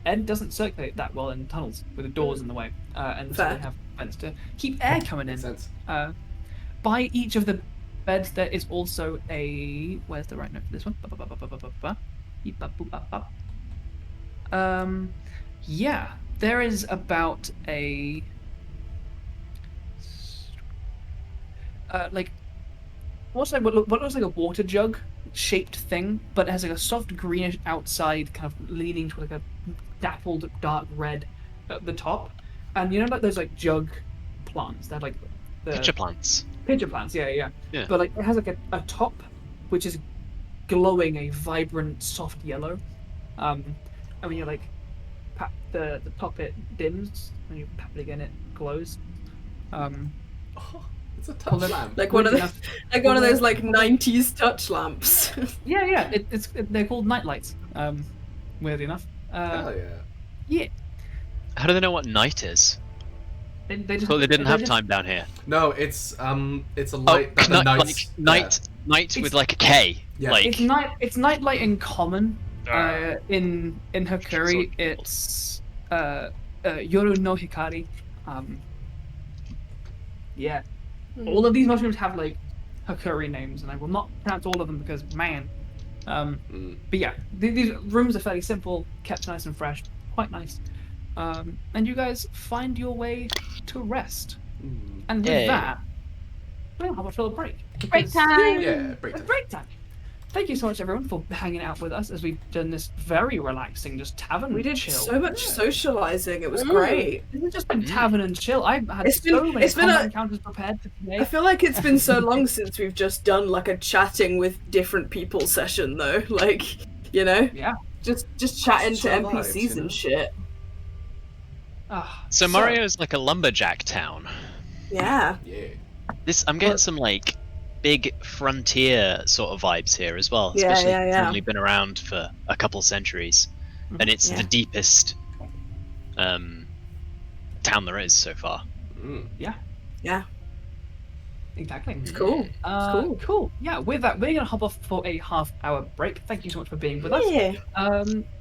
[SPEAKER 4] air doesn't circulate that well in tunnels with the doors in the way, and so
[SPEAKER 5] Fair.
[SPEAKER 4] they have vents to keep air coming in.
[SPEAKER 1] Makes sense.
[SPEAKER 4] By each of the beds there is also a... Where's the right note for this one? Yeah, there is about a... like... what looks like a water jug shaped thing, but it has like a soft greenish outside, kind of leaning to like a dappled dark red at the top. And you know like those like jug plants? They're like the...
[SPEAKER 3] Pitcher plants.
[SPEAKER 4] Pitcher plants, yeah.
[SPEAKER 3] Yeah.
[SPEAKER 4] But like it has like a top which is glowing a vibrant soft yellow. And when you like pat the top, it dims. When you pat it again, it glows.
[SPEAKER 1] Oh, it's a
[SPEAKER 4] Well,
[SPEAKER 1] touch lamp.
[SPEAKER 5] Like one of
[SPEAKER 4] Weirdly
[SPEAKER 5] those, those like 90s touch lamps.
[SPEAKER 4] Yeah. They're called nightlights. Weirdly enough.
[SPEAKER 1] Hell yeah.
[SPEAKER 4] Yeah.
[SPEAKER 3] How do they know what night is?
[SPEAKER 4] They just.
[SPEAKER 3] Well, they didn't
[SPEAKER 4] they're
[SPEAKER 3] have
[SPEAKER 4] just-
[SPEAKER 3] time down here.
[SPEAKER 1] No, it's a
[SPEAKER 3] Oh,
[SPEAKER 1] light that the
[SPEAKER 3] night,
[SPEAKER 1] knights...
[SPEAKER 3] night
[SPEAKER 4] It's-
[SPEAKER 3] with like a K.
[SPEAKER 1] Yeah.
[SPEAKER 3] Like
[SPEAKER 4] It's nightlight in common. In Hakuri,
[SPEAKER 3] So-
[SPEAKER 4] it's Yoru no Hikari. Yeah. All of these mushrooms have like Hakuri names, and I will not pronounce all of them because man. But yeah, these rooms are fairly simple, kept nice and fresh, quite nice. And you guys find your way to rest. And with
[SPEAKER 3] Yay.
[SPEAKER 4] that, we'll have a little break.
[SPEAKER 2] Break
[SPEAKER 4] because-
[SPEAKER 2] time.
[SPEAKER 1] Yeah, break
[SPEAKER 4] It's
[SPEAKER 1] time.
[SPEAKER 4] break time. Thank you so much, everyone, for hanging out with us as we've done this very relaxing, just tavern
[SPEAKER 5] We did
[SPEAKER 4] chill.
[SPEAKER 5] so much socializing. It was
[SPEAKER 2] Mm.
[SPEAKER 5] great.
[SPEAKER 4] This has just been tavern and chill. I've had
[SPEAKER 5] It's
[SPEAKER 4] so
[SPEAKER 5] been-
[SPEAKER 4] many
[SPEAKER 5] it's been
[SPEAKER 4] combat
[SPEAKER 5] a-
[SPEAKER 4] encounters prepared for
[SPEAKER 5] I
[SPEAKER 4] today.
[SPEAKER 5] feel like it's been so long since we've just done like a chatting with different people session though. Like, you know?
[SPEAKER 4] Yeah.
[SPEAKER 5] Just chatting to
[SPEAKER 1] Chill vibes,
[SPEAKER 5] NPCs
[SPEAKER 1] you know?
[SPEAKER 5] and shit.
[SPEAKER 4] Ah,
[SPEAKER 3] so Mario's like a lumberjack town.
[SPEAKER 5] Yeah.
[SPEAKER 1] Yeah.
[SPEAKER 3] I'm getting
[SPEAKER 5] Well-
[SPEAKER 3] some like big frontier sort of vibes here as well.
[SPEAKER 5] Yeah,
[SPEAKER 3] Especially
[SPEAKER 5] yeah,
[SPEAKER 3] if it's
[SPEAKER 5] yeah.
[SPEAKER 3] only been around for a couple centuries, and it's
[SPEAKER 5] Yeah.
[SPEAKER 3] the deepest town there is so far.
[SPEAKER 5] Yeah.
[SPEAKER 4] exactly.
[SPEAKER 5] It's cool. cool.
[SPEAKER 4] Cool. Yeah, with that, we're going to hop off for a half-hour break. Thank you so much for being with us.
[SPEAKER 5] Yeah.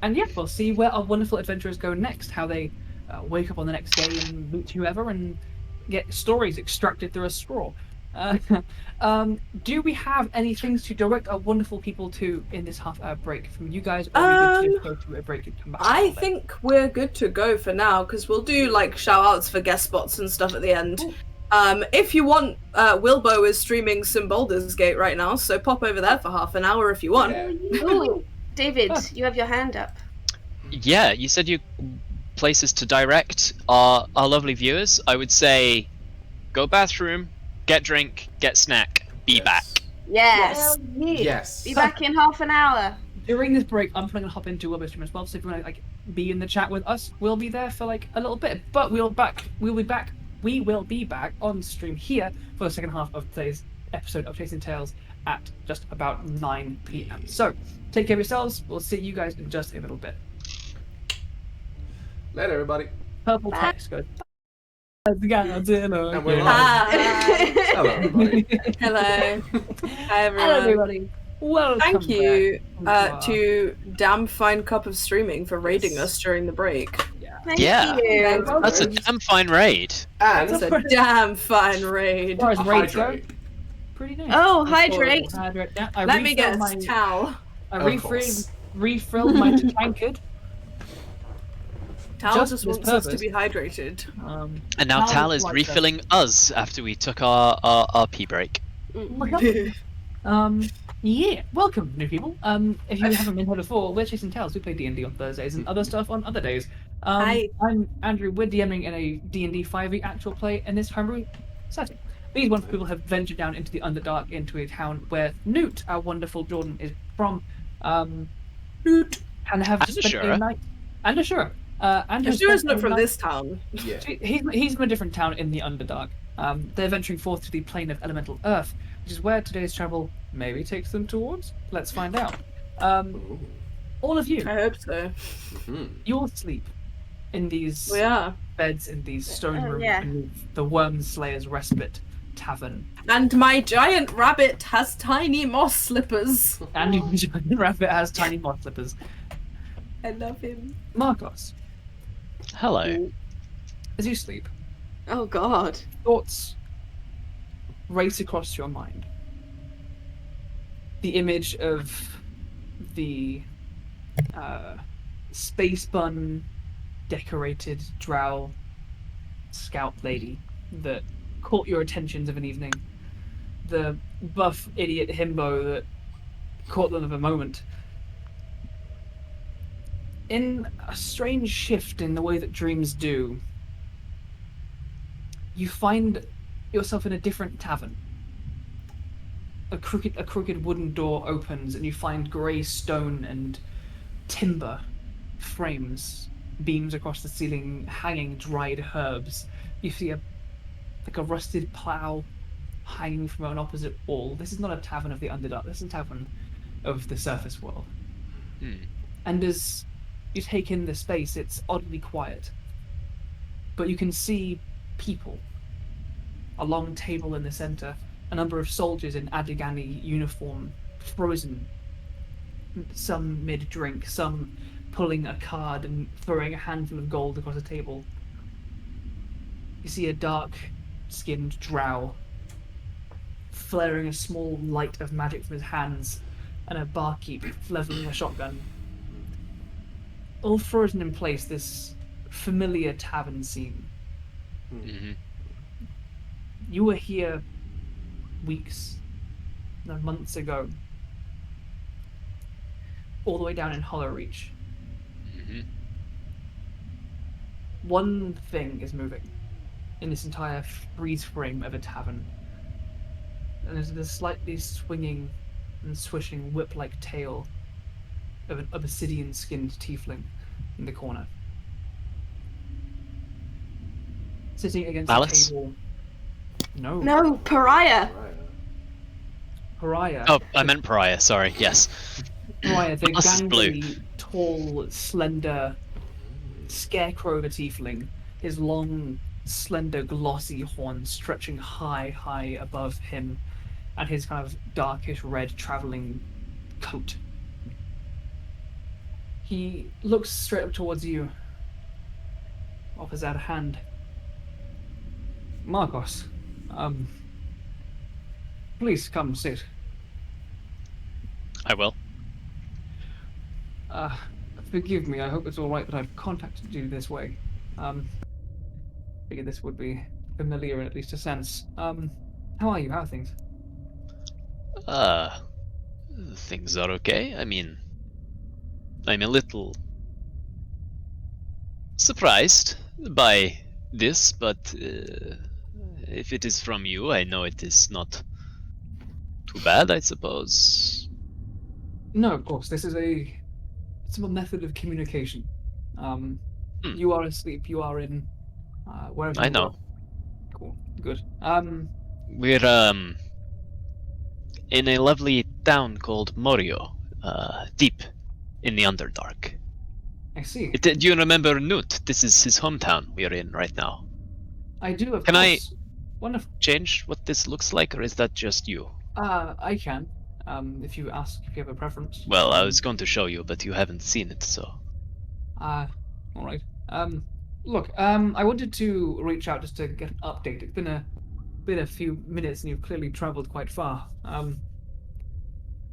[SPEAKER 4] And yeah, we'll see where our wonderful adventurers go next, how they wake up on the next day and meet whoever and get stories extracted through a straw. Do we have any things to direct our wonderful people to in this half-hour break from you guys, or are we good to go to a break and come back?
[SPEAKER 5] I think we're good to go for now because we'll do like shout outs for guest spots and stuff at the end. If you want, Wilbo is streaming some Baldur's Gate right now, so pop over there for half an hour if you want.
[SPEAKER 1] Yeah.
[SPEAKER 2] Ooh, David,
[SPEAKER 4] Huh.
[SPEAKER 2] you have your hand up.
[SPEAKER 3] yeah, you said you places to direct our lovely viewers. I would say, go bathroom, get drink, get snack, be back.
[SPEAKER 2] Yes.
[SPEAKER 1] Yes.
[SPEAKER 2] Be back in half an hour.
[SPEAKER 4] During this break, I'm going to hop into Web stream as well. So if you want to be in the chat with us, we'll be there for a little bit. But we will be back on stream here for the second half of today's episode of Chasing Tales at just about 9 p.m. So take care of yourselves. We'll see you guys in just a little bit.
[SPEAKER 1] Later, everybody.
[SPEAKER 4] Purple text goes.
[SPEAKER 1] And we're live.
[SPEAKER 5] Hi.
[SPEAKER 1] Hello, everybody.
[SPEAKER 5] Hello. Hi, everyone.
[SPEAKER 4] Hello, everybody. Welcome
[SPEAKER 5] Thank you
[SPEAKER 4] back.
[SPEAKER 5] to Damn Fine Cup of Streaming for raiding us during the break.
[SPEAKER 2] Thank
[SPEAKER 3] Yeah.
[SPEAKER 2] you.
[SPEAKER 3] That's a damn fine raid.
[SPEAKER 1] And
[SPEAKER 5] It's a damn fine raid.
[SPEAKER 4] As far as raids go,
[SPEAKER 1] hydrate.
[SPEAKER 4] pretty nice.
[SPEAKER 2] Oh, hydrate.
[SPEAKER 4] Hydrate. Yeah, I
[SPEAKER 5] Let me get
[SPEAKER 4] refilled
[SPEAKER 5] a towel.
[SPEAKER 4] I
[SPEAKER 1] Of course.
[SPEAKER 4] refilled my tankard.
[SPEAKER 5] Tal
[SPEAKER 4] Just
[SPEAKER 5] just
[SPEAKER 4] for this
[SPEAKER 5] wants us to
[SPEAKER 4] purpose.
[SPEAKER 5] be hydrated.
[SPEAKER 3] And now
[SPEAKER 4] How
[SPEAKER 3] Tal is
[SPEAKER 4] like
[SPEAKER 3] refilling us after we took our pee break.
[SPEAKER 4] Yeah, welcome, new people. If you haven't been here before, we're Chasing Tales. We play D&D on Thursdays and other stuff on other days.
[SPEAKER 5] Hi.
[SPEAKER 4] I'm Andrew. We're DMing in a D&D 5e actual play in this homebrew setting. These wonderful people have ventured down into the Underdark, into a town where Nute, our wonderful Jordan, is from. Nute, and have
[SPEAKER 3] And
[SPEAKER 4] spent
[SPEAKER 3] Ashura.
[SPEAKER 4] a night. And Ashura. And has
[SPEAKER 5] Ashura's
[SPEAKER 4] spent
[SPEAKER 5] not
[SPEAKER 4] a
[SPEAKER 5] from
[SPEAKER 4] night-
[SPEAKER 5] this town.
[SPEAKER 1] Yeah.
[SPEAKER 4] He's from a different town in the Underdark. They're venturing forth to the plane of elemental Earth, which is where today's travel maybe takes them towards. Let's find out. All of you,
[SPEAKER 5] I hope so.
[SPEAKER 4] you'll sleep in these
[SPEAKER 5] We are.
[SPEAKER 4] beds in these stone
[SPEAKER 2] Oh,
[SPEAKER 4] rooms
[SPEAKER 2] yeah.
[SPEAKER 4] beneath the Worm Slayer's Respite Tavern.
[SPEAKER 5] And my giant rabbit has tiny moss slippers.
[SPEAKER 4] And your giant rabbit has tiny moth slippers.
[SPEAKER 5] I love him.
[SPEAKER 4] Markos,
[SPEAKER 3] Hello.
[SPEAKER 4] as you sleep,
[SPEAKER 2] Oh God.
[SPEAKER 4] thoughts race across your mind. The image of the space bun decorated drow scout lady that caught your attentions of an evening. The buff idiot himbo that caught them of a moment. In a strange shift in the way that dreams do, you find yourself in a different tavern. A crooked wooden door opens and you find grey stone and timber frames, beams across the ceiling, hanging dried herbs. You see a rusted plough hanging from an opposite wall. This is not a tavern of the Underdark, this is a tavern of the surface world. And as you take in the space, it's oddly quiet. But you can see people. A long table in the center, a number of soldiers in Adigani uniform, frozen. Some mid-drink, some pulling a card and throwing a handful of gold across a table. You see a dark-skinned drow flaring a small light of magic from his hands, and a barkeep leveling a shotgun. All frozen in place, this familiar tavern scene. You were here weeks, no, months ago, all the way down in Hollow Reach. One thing is moving in this entire freeze frame of a tavern, and there's this slightly swinging and swishing whip-like tail of an obsidian-skinned tiefling in the corner. Sitting against
[SPEAKER 3] Alice?
[SPEAKER 4] the table. No.
[SPEAKER 2] No, pariah.
[SPEAKER 4] Pariah.
[SPEAKER 3] Oh, I meant Pariah, sorry, yes.
[SPEAKER 4] Pariah, the
[SPEAKER 3] Us is blue.
[SPEAKER 4] gangly, tall, slender scarecrow of a tiefling. His long, slender, glossy horns stretching high above him, and his kind of darkish red traveling coat. He looks straight up towards you, offers out a hand. Markos, please come sit.
[SPEAKER 3] I will.
[SPEAKER 4] Forgive me, I hope it's alright that I've contacted you this way. Figured this would be familiar in at least a sense. How are you? How are things?
[SPEAKER 3] Things are okay. I mean, I'm a little surprised by this, but if it is from you, I know it is not too bad, I suppose.
[SPEAKER 4] No, of course. This is a simple method of communication. You are asleep. You are in wherever
[SPEAKER 3] I
[SPEAKER 4] you
[SPEAKER 3] know.
[SPEAKER 4] are. Cool. Good.
[SPEAKER 3] We're in a lovely town called Morioh, deep in the Underdark.
[SPEAKER 4] I see.
[SPEAKER 3] Do you remember Nute? This is his hometown we are in right now.
[SPEAKER 4] I do, of
[SPEAKER 3] Can I-
[SPEAKER 4] course. Wonderful.
[SPEAKER 3] Change what this looks like, or is that just you?
[SPEAKER 4] I can. If you ask, if you have a preference.
[SPEAKER 3] Well, I was going to show you, but you haven't seen it, so...
[SPEAKER 4] All right. Look, I wanted to reach out just to get an update. It's been a few minutes, and you've clearly travelled quite far.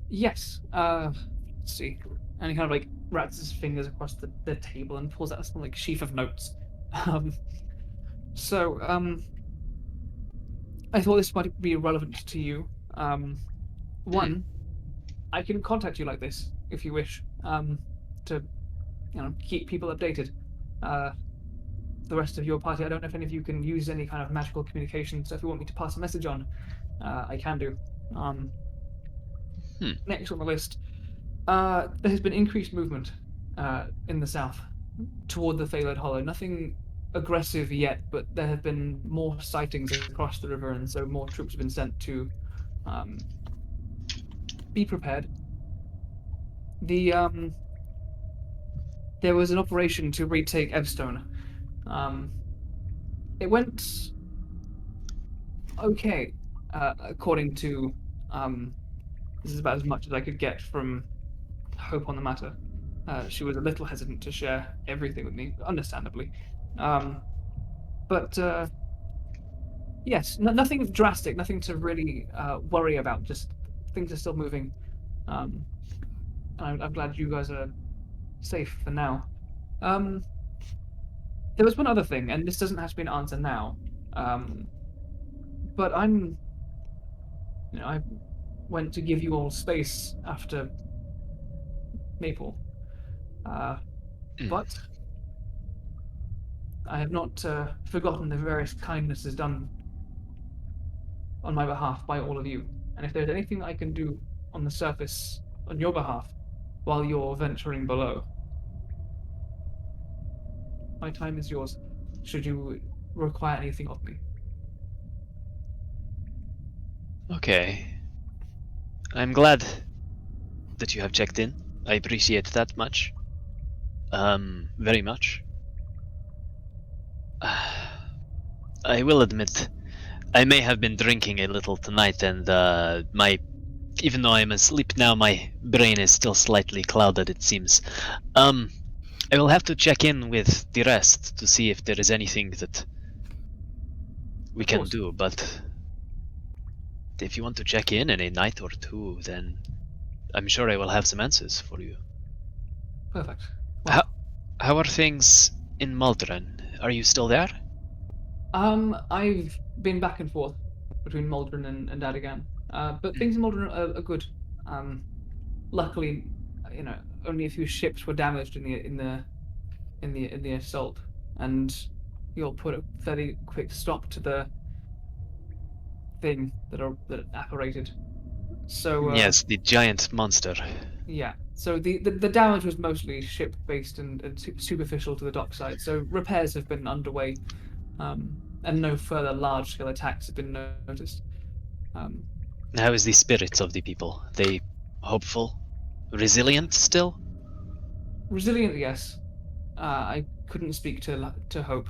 [SPEAKER 4] Yes. Let's see. And he kind of like rats his fingers across the table and pulls out some like sheaf of notes. So, I thought this might be relevant to you. One, I can contact you like this if you wish. To keep people updated. The rest of your party, I don't know if any of you can use any kind of magical communication, so if you want me to pass a message on, I can do. Next on the list, there has been increased movement in the south toward the Phalid Hollow. Nothing aggressive yet, but there have been more sightings across the river, and so more troops have been sent to be prepared. There was an operation to retake Evstone. It went okay, according to this is about as much as I could get from Hope on the matter. She was a little hesitant to share everything with me, understandably. But yes, nothing drastic, nothing to really worry about. Just things are still moving. I'm glad you guys are safe for now. There was one other thing, and this doesn't have to be an answer now. But I went to give you all space after Maple. But I have not forgotten the various kindnesses done on my behalf by all of you. And if there's anything that I can do on the surface on your behalf while you're venturing below, my time is yours, should you require anything of me.
[SPEAKER 3] Okay. I'm glad that you have checked in. I appreciate that much. Very much. I will admit, I may have been drinking a little tonight, and even though I'm asleep now, my brain is still slightly clouded, it seems. I will have to check in with the rest to see if there is anything that we can do, but if you want to check in a night or two, then I'm sure I will have some answers for you.
[SPEAKER 4] Perfect.
[SPEAKER 3] Well, how are things in Muldren? Are you still there?
[SPEAKER 4] I've been back and forth between Muldren and Adagan, but things in Muldren are good. Luckily, only a few ships were damaged in the assault, and you'll put a fairly quick stop to the thing that apparated. So
[SPEAKER 3] yes, the giant monster.
[SPEAKER 4] Yeah. So the damage was mostly ship based and superficial to the dockside. So repairs have been underway, and no further large scale attacks have been noticed.
[SPEAKER 3] How is the spirits of the people? They hopeful? Resilient still?
[SPEAKER 4] Resilient, yes. I couldn't speak to Hope.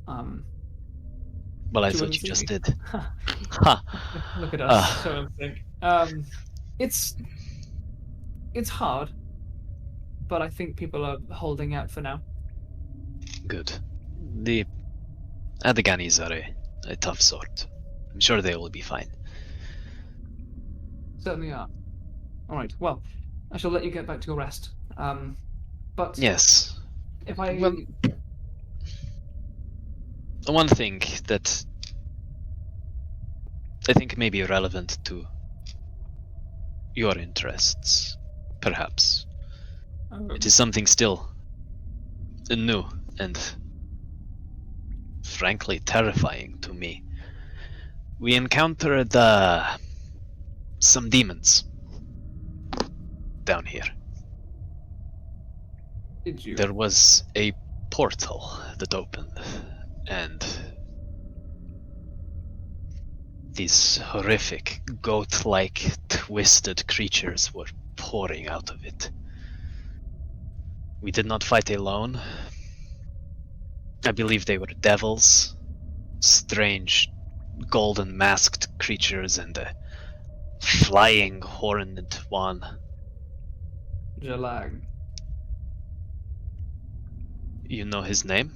[SPEAKER 3] Well, I
[SPEAKER 4] she
[SPEAKER 3] thought
[SPEAKER 4] wouldn't
[SPEAKER 3] you
[SPEAKER 4] see
[SPEAKER 3] just
[SPEAKER 4] me.
[SPEAKER 3] did. Ha!
[SPEAKER 4] Look at us. So I think. It's hard, but I think people are holding out for now.
[SPEAKER 3] Good. The Adaganis are a tough sort. I'm sure they will be fine.
[SPEAKER 4] Certainly are. All right. Well, I shall let you get back to your rest. But
[SPEAKER 3] Yes.
[SPEAKER 4] if I
[SPEAKER 3] Well, one thing that I think may be relevant to your interests, perhaps. It is something still new and frankly terrifying to me. We encountered some demons down here.
[SPEAKER 4] Did you?
[SPEAKER 3] There was a portal that opened, and these horrific, goat-like, twisted creatures were pouring out of it. We did not fight alone. I believe they were devils, strange, golden masked creatures, and a flying horned one.
[SPEAKER 4] Jalag.
[SPEAKER 3] You know his name?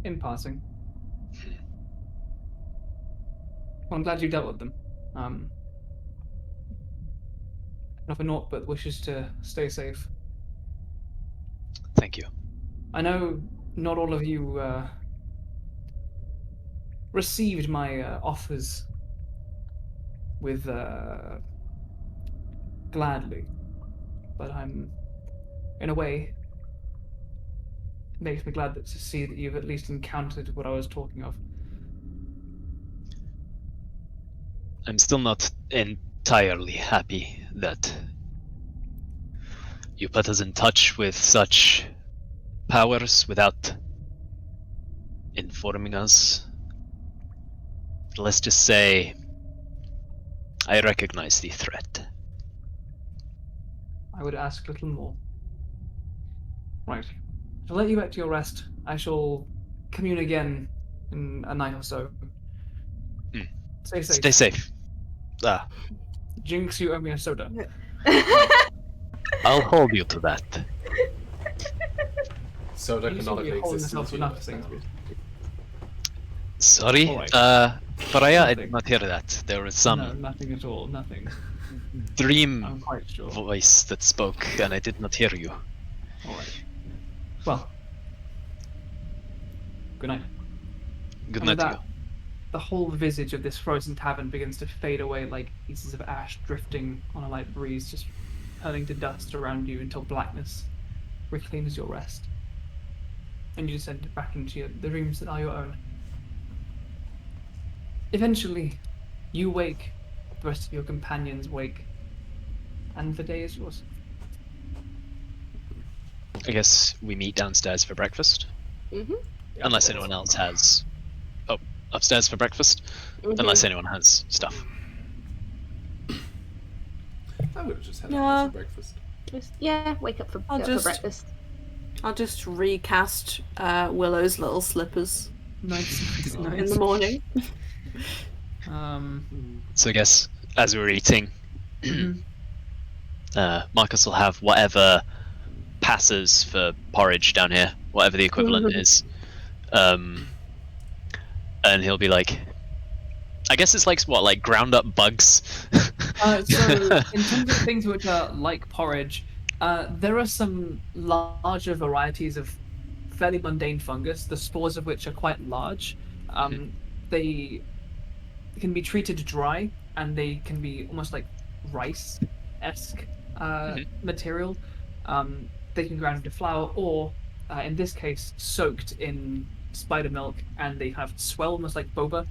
[SPEAKER 4] In passing. Well, I'm glad you dealt with them. Not for naught but wishes to stay safe.
[SPEAKER 3] Thank you.
[SPEAKER 4] I know not all of you received my offers with gladly, but I'm, in a way, it makes me glad to see that you've at least encountered what I was talking of.
[SPEAKER 3] I'm still not entirely happy that you put us in touch with such powers without informing us. Let's just say I recognize the threat.
[SPEAKER 4] I would ask little more. Right. I'll let you back to your rest. I shall commune again in a night or so. Stay safe.
[SPEAKER 3] Stay safe.
[SPEAKER 4] Jinx, you owe me a soda.
[SPEAKER 3] I'll hold you to that.
[SPEAKER 1] Soda
[SPEAKER 4] You seem to be
[SPEAKER 1] canonically
[SPEAKER 4] holding
[SPEAKER 1] exists in
[SPEAKER 4] yourself
[SPEAKER 1] this
[SPEAKER 4] enough
[SPEAKER 1] universe
[SPEAKER 4] things.
[SPEAKER 1] now.
[SPEAKER 3] Sorry,
[SPEAKER 4] Alright.
[SPEAKER 3] Faraya, I
[SPEAKER 4] Nothing.
[SPEAKER 3] did not hear that. There was
[SPEAKER 4] No,
[SPEAKER 3] some
[SPEAKER 4] nothing at all. Nothing.
[SPEAKER 3] dream
[SPEAKER 4] I'm quite sure.
[SPEAKER 3] voice that spoke, and I did not hear you.
[SPEAKER 4] Alright. Well. Good night.
[SPEAKER 3] Good
[SPEAKER 4] And
[SPEAKER 3] night
[SPEAKER 4] with
[SPEAKER 3] to
[SPEAKER 4] that, the whole visage of this frozen tavern begins to fade away like pieces of ash drifting on a light breeze, just turning to dust around you until blackness reclaims your rest. And you descend back into the dreams that are your own. Eventually, you wake, the rest of your companions wake, and the day is yours.
[SPEAKER 3] you. I guess we meet downstairs for breakfast.
[SPEAKER 2] Mhm.
[SPEAKER 3] Unless anyone else has... Oh, upstairs for breakfast? Unless anyone has stuff.
[SPEAKER 1] I would have just had
[SPEAKER 5] Yeah.
[SPEAKER 1] some breakfast.
[SPEAKER 2] Just, yeah, wake up for,
[SPEAKER 5] I'll
[SPEAKER 2] get up
[SPEAKER 5] just-
[SPEAKER 2] for breakfast.
[SPEAKER 5] I'll just recast Willow's little slippers
[SPEAKER 4] Nice.
[SPEAKER 5] in the morning.
[SPEAKER 3] So I guess, as we're eating,
[SPEAKER 4] Mhm.
[SPEAKER 3] Markos will have whatever passes for porridge down here, whatever the equivalent is. And he'll be like, I guess it's like, what, like ground up bugs?
[SPEAKER 4] So, in terms of things which are like porridge, there are some larger varieties of fairly mundane fungus, the spores of which are quite large. They can be treated dry, and they can be almost like rice-esque material. They can grind into flour, or in this case, soaked in spider milk, and they kind of swell almost like boba.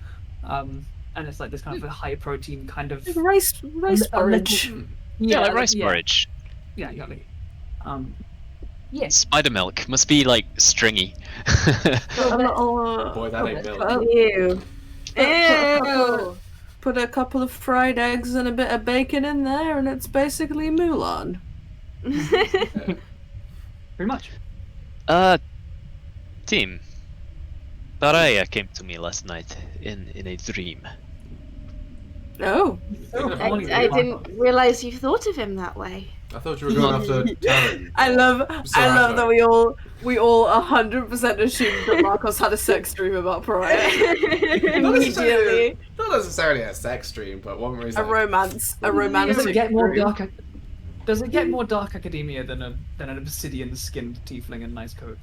[SPEAKER 4] And it's like this kind of a high protein kind of
[SPEAKER 5] Rice
[SPEAKER 4] a
[SPEAKER 5] porridge.
[SPEAKER 4] little-
[SPEAKER 3] Yeah, like rice porridge.
[SPEAKER 4] Yeah, exactly. Yes.
[SPEAKER 3] Spider milk must be like stringy.
[SPEAKER 5] A little,
[SPEAKER 1] Boy, that ain't milk.
[SPEAKER 2] Ew. Ew.
[SPEAKER 5] Put a couple of fried eggs and a bit of bacon in there, and it's basically Mulan.
[SPEAKER 4] Pretty much.
[SPEAKER 3] Team. Faraya came to me last night in a dream.
[SPEAKER 5] Oh,
[SPEAKER 2] I didn't realize you thought of him that way.
[SPEAKER 1] I thought you were going after Taryn.
[SPEAKER 5] I love
[SPEAKER 1] Sarah.
[SPEAKER 5] that we all 100% assumed that Markos had a sex dream about Pariah. Immediately,
[SPEAKER 1] Not necessarily a sex dream, but one where he's
[SPEAKER 5] a
[SPEAKER 1] like,
[SPEAKER 5] romantic
[SPEAKER 4] Does it get more
[SPEAKER 5] dream.
[SPEAKER 4] dark? Does it get more dark academia than an obsidian-skinned tiefling in a nice coat?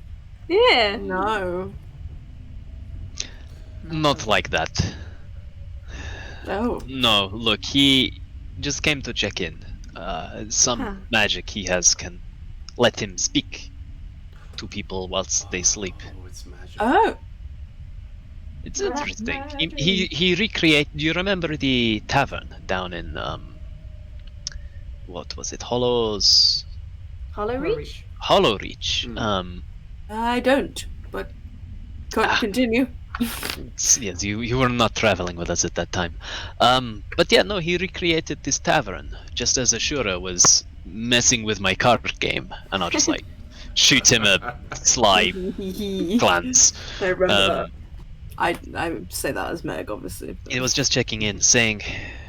[SPEAKER 2] Yeah.
[SPEAKER 5] No.
[SPEAKER 3] Not like that.
[SPEAKER 5] Oh.
[SPEAKER 3] No, look, he just came to check in. Some
[SPEAKER 2] Huh.
[SPEAKER 3] magic he has can let him speak to people whilst they sleep.
[SPEAKER 1] Oh, it's magic.
[SPEAKER 5] Oh,
[SPEAKER 3] It's
[SPEAKER 2] Right.
[SPEAKER 3] interesting. He recreate. Do you remember the tavern down in what was it? Hollow
[SPEAKER 2] Reach?
[SPEAKER 3] Reach.
[SPEAKER 1] Hmm.
[SPEAKER 5] I don't. But continue.
[SPEAKER 3] Yes, you were not traveling with us at that time. But yeah, no, he recreated this tavern just as Ashura was messing with my card game, and I'll just like shoot him a sly glance.
[SPEAKER 5] I remember that.
[SPEAKER 3] Um,
[SPEAKER 5] I say that as Meg, obviously. but-
[SPEAKER 3] It was just checking in, saying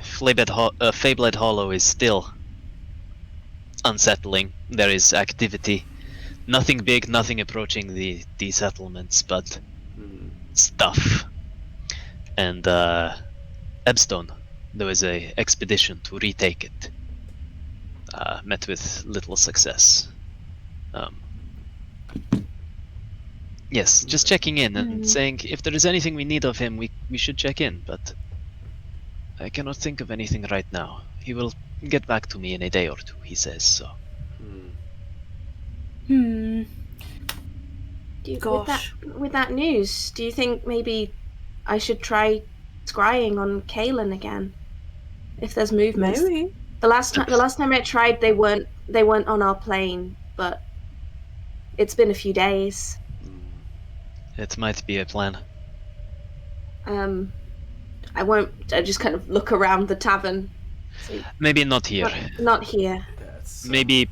[SPEAKER 3] Fabled Hollow is still unsettling. There is activity. Nothing big, nothing approaching the settlements, but
[SPEAKER 1] Hmm.
[SPEAKER 3] stuff. And Ebstone, there was a expedition to retake it. Met with little success. Yes, just checking in and saying if there is anything we need of him, we should check in, but I cannot think of anything right now. He will get back to me in a day or two, he says, so.
[SPEAKER 5] Hmm. Gosh.
[SPEAKER 2] With that news, do you think maybe I should try scrying on Kaelin again? If there's movement.
[SPEAKER 5] Maybe.
[SPEAKER 2] The last time I tried, they weren't on our plane, but it's been a few days.
[SPEAKER 3] It might be a plan.
[SPEAKER 2] I just kind of look around the tavern. See,
[SPEAKER 3] Maybe not here.
[SPEAKER 2] not here.
[SPEAKER 1] That's,
[SPEAKER 3] Maybe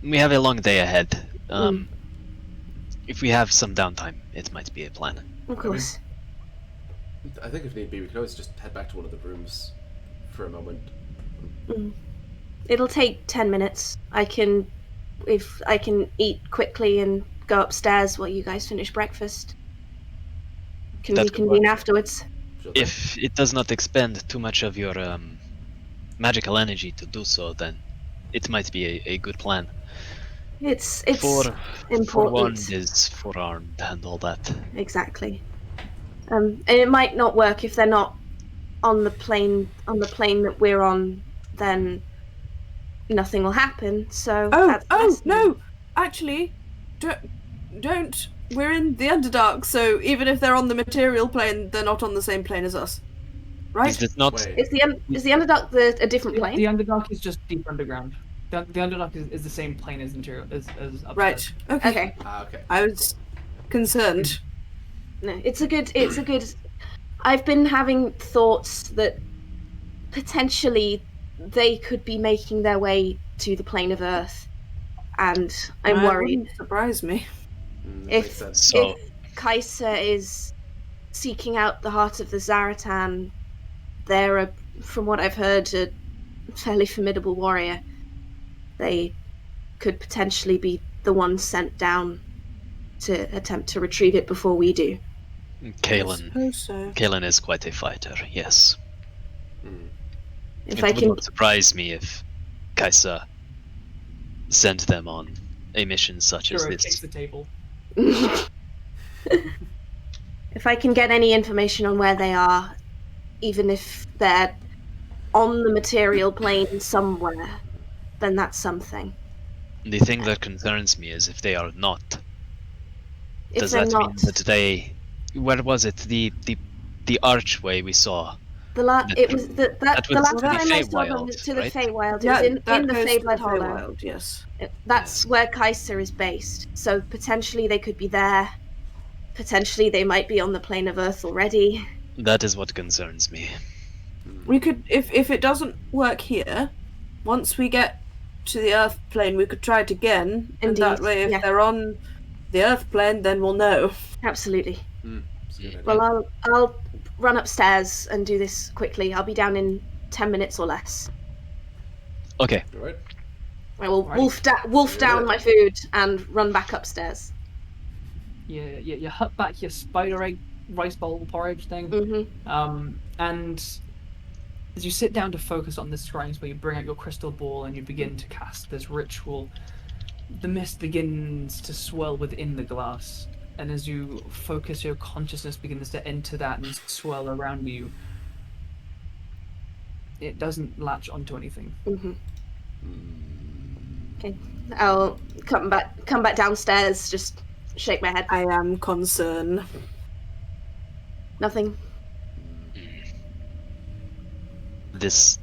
[SPEAKER 3] we have a long day ahead. If we have some downtime, it might be a plan.
[SPEAKER 2] Of course.
[SPEAKER 1] I think if need be, we could always just head back to one of the rooms for a moment.
[SPEAKER 2] It'll take 10 minutes. I can eat quickly and go upstairs while you guys finish breakfast. Can
[SPEAKER 3] That
[SPEAKER 2] we
[SPEAKER 3] could
[SPEAKER 2] convene
[SPEAKER 3] work.
[SPEAKER 2] afterwards?
[SPEAKER 1] Sure thing.
[SPEAKER 3] If it does not expend too much of your magical energy to do so, then it might be a good plan.
[SPEAKER 2] It's
[SPEAKER 3] For
[SPEAKER 2] important.
[SPEAKER 3] one is forearmed and all that.
[SPEAKER 2] Exactly. And it might not work if they're not on the plane that we're on. Then nothing will happen. So that's
[SPEAKER 5] No! Actually, don't. We're in the Underdark, so even if they're on the material plane, they're not on the same plane as us, right?
[SPEAKER 3] Is this not?
[SPEAKER 1] Wait.
[SPEAKER 2] Is the Underdark a different plane?
[SPEAKER 4] The Underdark is just deep underground. The Underdark is the same plane as interior as upstairs.
[SPEAKER 5] Right. Okay.
[SPEAKER 2] Okay.
[SPEAKER 1] Okay.
[SPEAKER 5] I was concerned.
[SPEAKER 2] No, it's a good. I've been having thoughts that potentially they could be making their way to the plane of Earth, and I'm
[SPEAKER 5] That
[SPEAKER 2] worried
[SPEAKER 5] wouldn't surprise me.
[SPEAKER 1] That makes
[SPEAKER 2] if
[SPEAKER 1] sense.
[SPEAKER 3] So-
[SPEAKER 2] if Kaiser is seeking out the heart of the Zaratan. They're, from what I've heard, a fairly formidable warrior. They could potentially be the ones sent down to attempt to retrieve it before we do.
[SPEAKER 5] I
[SPEAKER 3] Kaelin.
[SPEAKER 5] suppose so.
[SPEAKER 3] Kaelin is quite a fighter, yes.
[SPEAKER 2] If
[SPEAKER 3] It
[SPEAKER 2] I
[SPEAKER 3] would
[SPEAKER 2] can,
[SPEAKER 3] not surprise me if Kaisa sent them on a mission such as
[SPEAKER 4] Shura kicks
[SPEAKER 3] this.
[SPEAKER 4] the table.
[SPEAKER 2] if I can get any information on where they are, even if they're on the material plane somewhere, then that's something.
[SPEAKER 3] The thing that concerns me is if they are not.
[SPEAKER 2] If
[SPEAKER 3] Does
[SPEAKER 2] they're
[SPEAKER 3] that
[SPEAKER 2] not,
[SPEAKER 3] mean that they? Where was it? The archway we saw.
[SPEAKER 2] it was the
[SPEAKER 3] that was
[SPEAKER 2] last
[SPEAKER 3] to the
[SPEAKER 2] time I saw them
[SPEAKER 3] Feywild,
[SPEAKER 2] was to the
[SPEAKER 3] right?
[SPEAKER 2] Feywild. It
[SPEAKER 5] Yeah,
[SPEAKER 2] was in
[SPEAKER 5] that
[SPEAKER 2] the
[SPEAKER 5] goes to
[SPEAKER 2] Feyblade Hollow.
[SPEAKER 5] Feywild, yes.
[SPEAKER 2] That's where Kaiser is based. So potentially they could be there. Potentially they might be on the plane of Earth already.
[SPEAKER 3] That is what concerns me.
[SPEAKER 5] We could, if it doesn't work here, once we get to the Earth plane, we could try it again. And that
[SPEAKER 2] Indeed,
[SPEAKER 5] way, if
[SPEAKER 2] yeah.
[SPEAKER 5] they're on the Earth plane, then we'll know.
[SPEAKER 2] Absolutely.
[SPEAKER 1] That's a good idea.
[SPEAKER 2] Well, I'll run upstairs and do this quickly. I'll be down in 10 minutes or less.
[SPEAKER 3] Okay.
[SPEAKER 1] All right.
[SPEAKER 2] I will
[SPEAKER 4] Right.
[SPEAKER 2] wolf down my food and run back upstairs.
[SPEAKER 4] You hut back your spider egg rice bowl porridge thing.
[SPEAKER 2] Mm-hmm.
[SPEAKER 4] And as you sit down to focus on this scrying, where you bring out your crystal ball and you begin to cast this ritual, the mist begins to swell within the glass. And as you focus, your consciousness begins to enter that and swell around you. it doesn't latch onto anything.
[SPEAKER 2] Mm-hmm. Okay, I'll come back downstairs. Just shake my head.
[SPEAKER 5] I am concerned.
[SPEAKER 2] Nothing.
[SPEAKER 3] This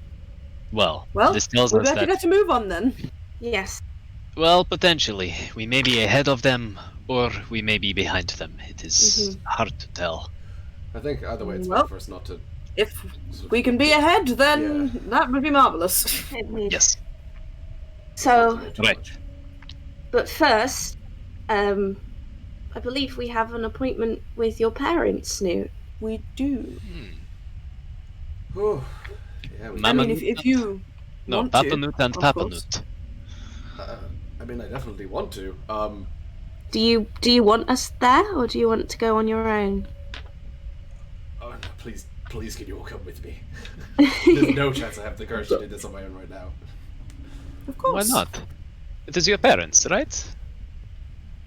[SPEAKER 5] Well,
[SPEAKER 3] this tells
[SPEAKER 5] we
[SPEAKER 3] us
[SPEAKER 5] better
[SPEAKER 3] that
[SPEAKER 5] get to move on then.
[SPEAKER 2] Yes.
[SPEAKER 3] well, potentially we may be ahead of them or we may be behind them. It is hard to tell.
[SPEAKER 1] I think either way, it's
[SPEAKER 5] Well-
[SPEAKER 1] better for us not to.
[SPEAKER 5] If we can be ahead, then that would be marvelous.
[SPEAKER 3] Yes.
[SPEAKER 2] So,
[SPEAKER 3] Right.
[SPEAKER 2] but first, I believe we have an appointment with your parents, Nute.
[SPEAKER 5] We do.
[SPEAKER 1] Oh, yeah, we
[SPEAKER 5] I
[SPEAKER 3] Mama
[SPEAKER 5] mean, if you
[SPEAKER 3] No,
[SPEAKER 5] want
[SPEAKER 3] Papa
[SPEAKER 5] to,
[SPEAKER 3] Nute and
[SPEAKER 5] of
[SPEAKER 3] Papa
[SPEAKER 5] course.
[SPEAKER 3] Nute.
[SPEAKER 1] I mean, I definitely want to.
[SPEAKER 2] Do you want us there, or do you want to go on your own?
[SPEAKER 1] Oh, no, please, can you all come with me? There's no chance I have the courage to do this on my own right now.
[SPEAKER 5] Of
[SPEAKER 3] Why
[SPEAKER 5] course.
[SPEAKER 3] not? It is your parents, right?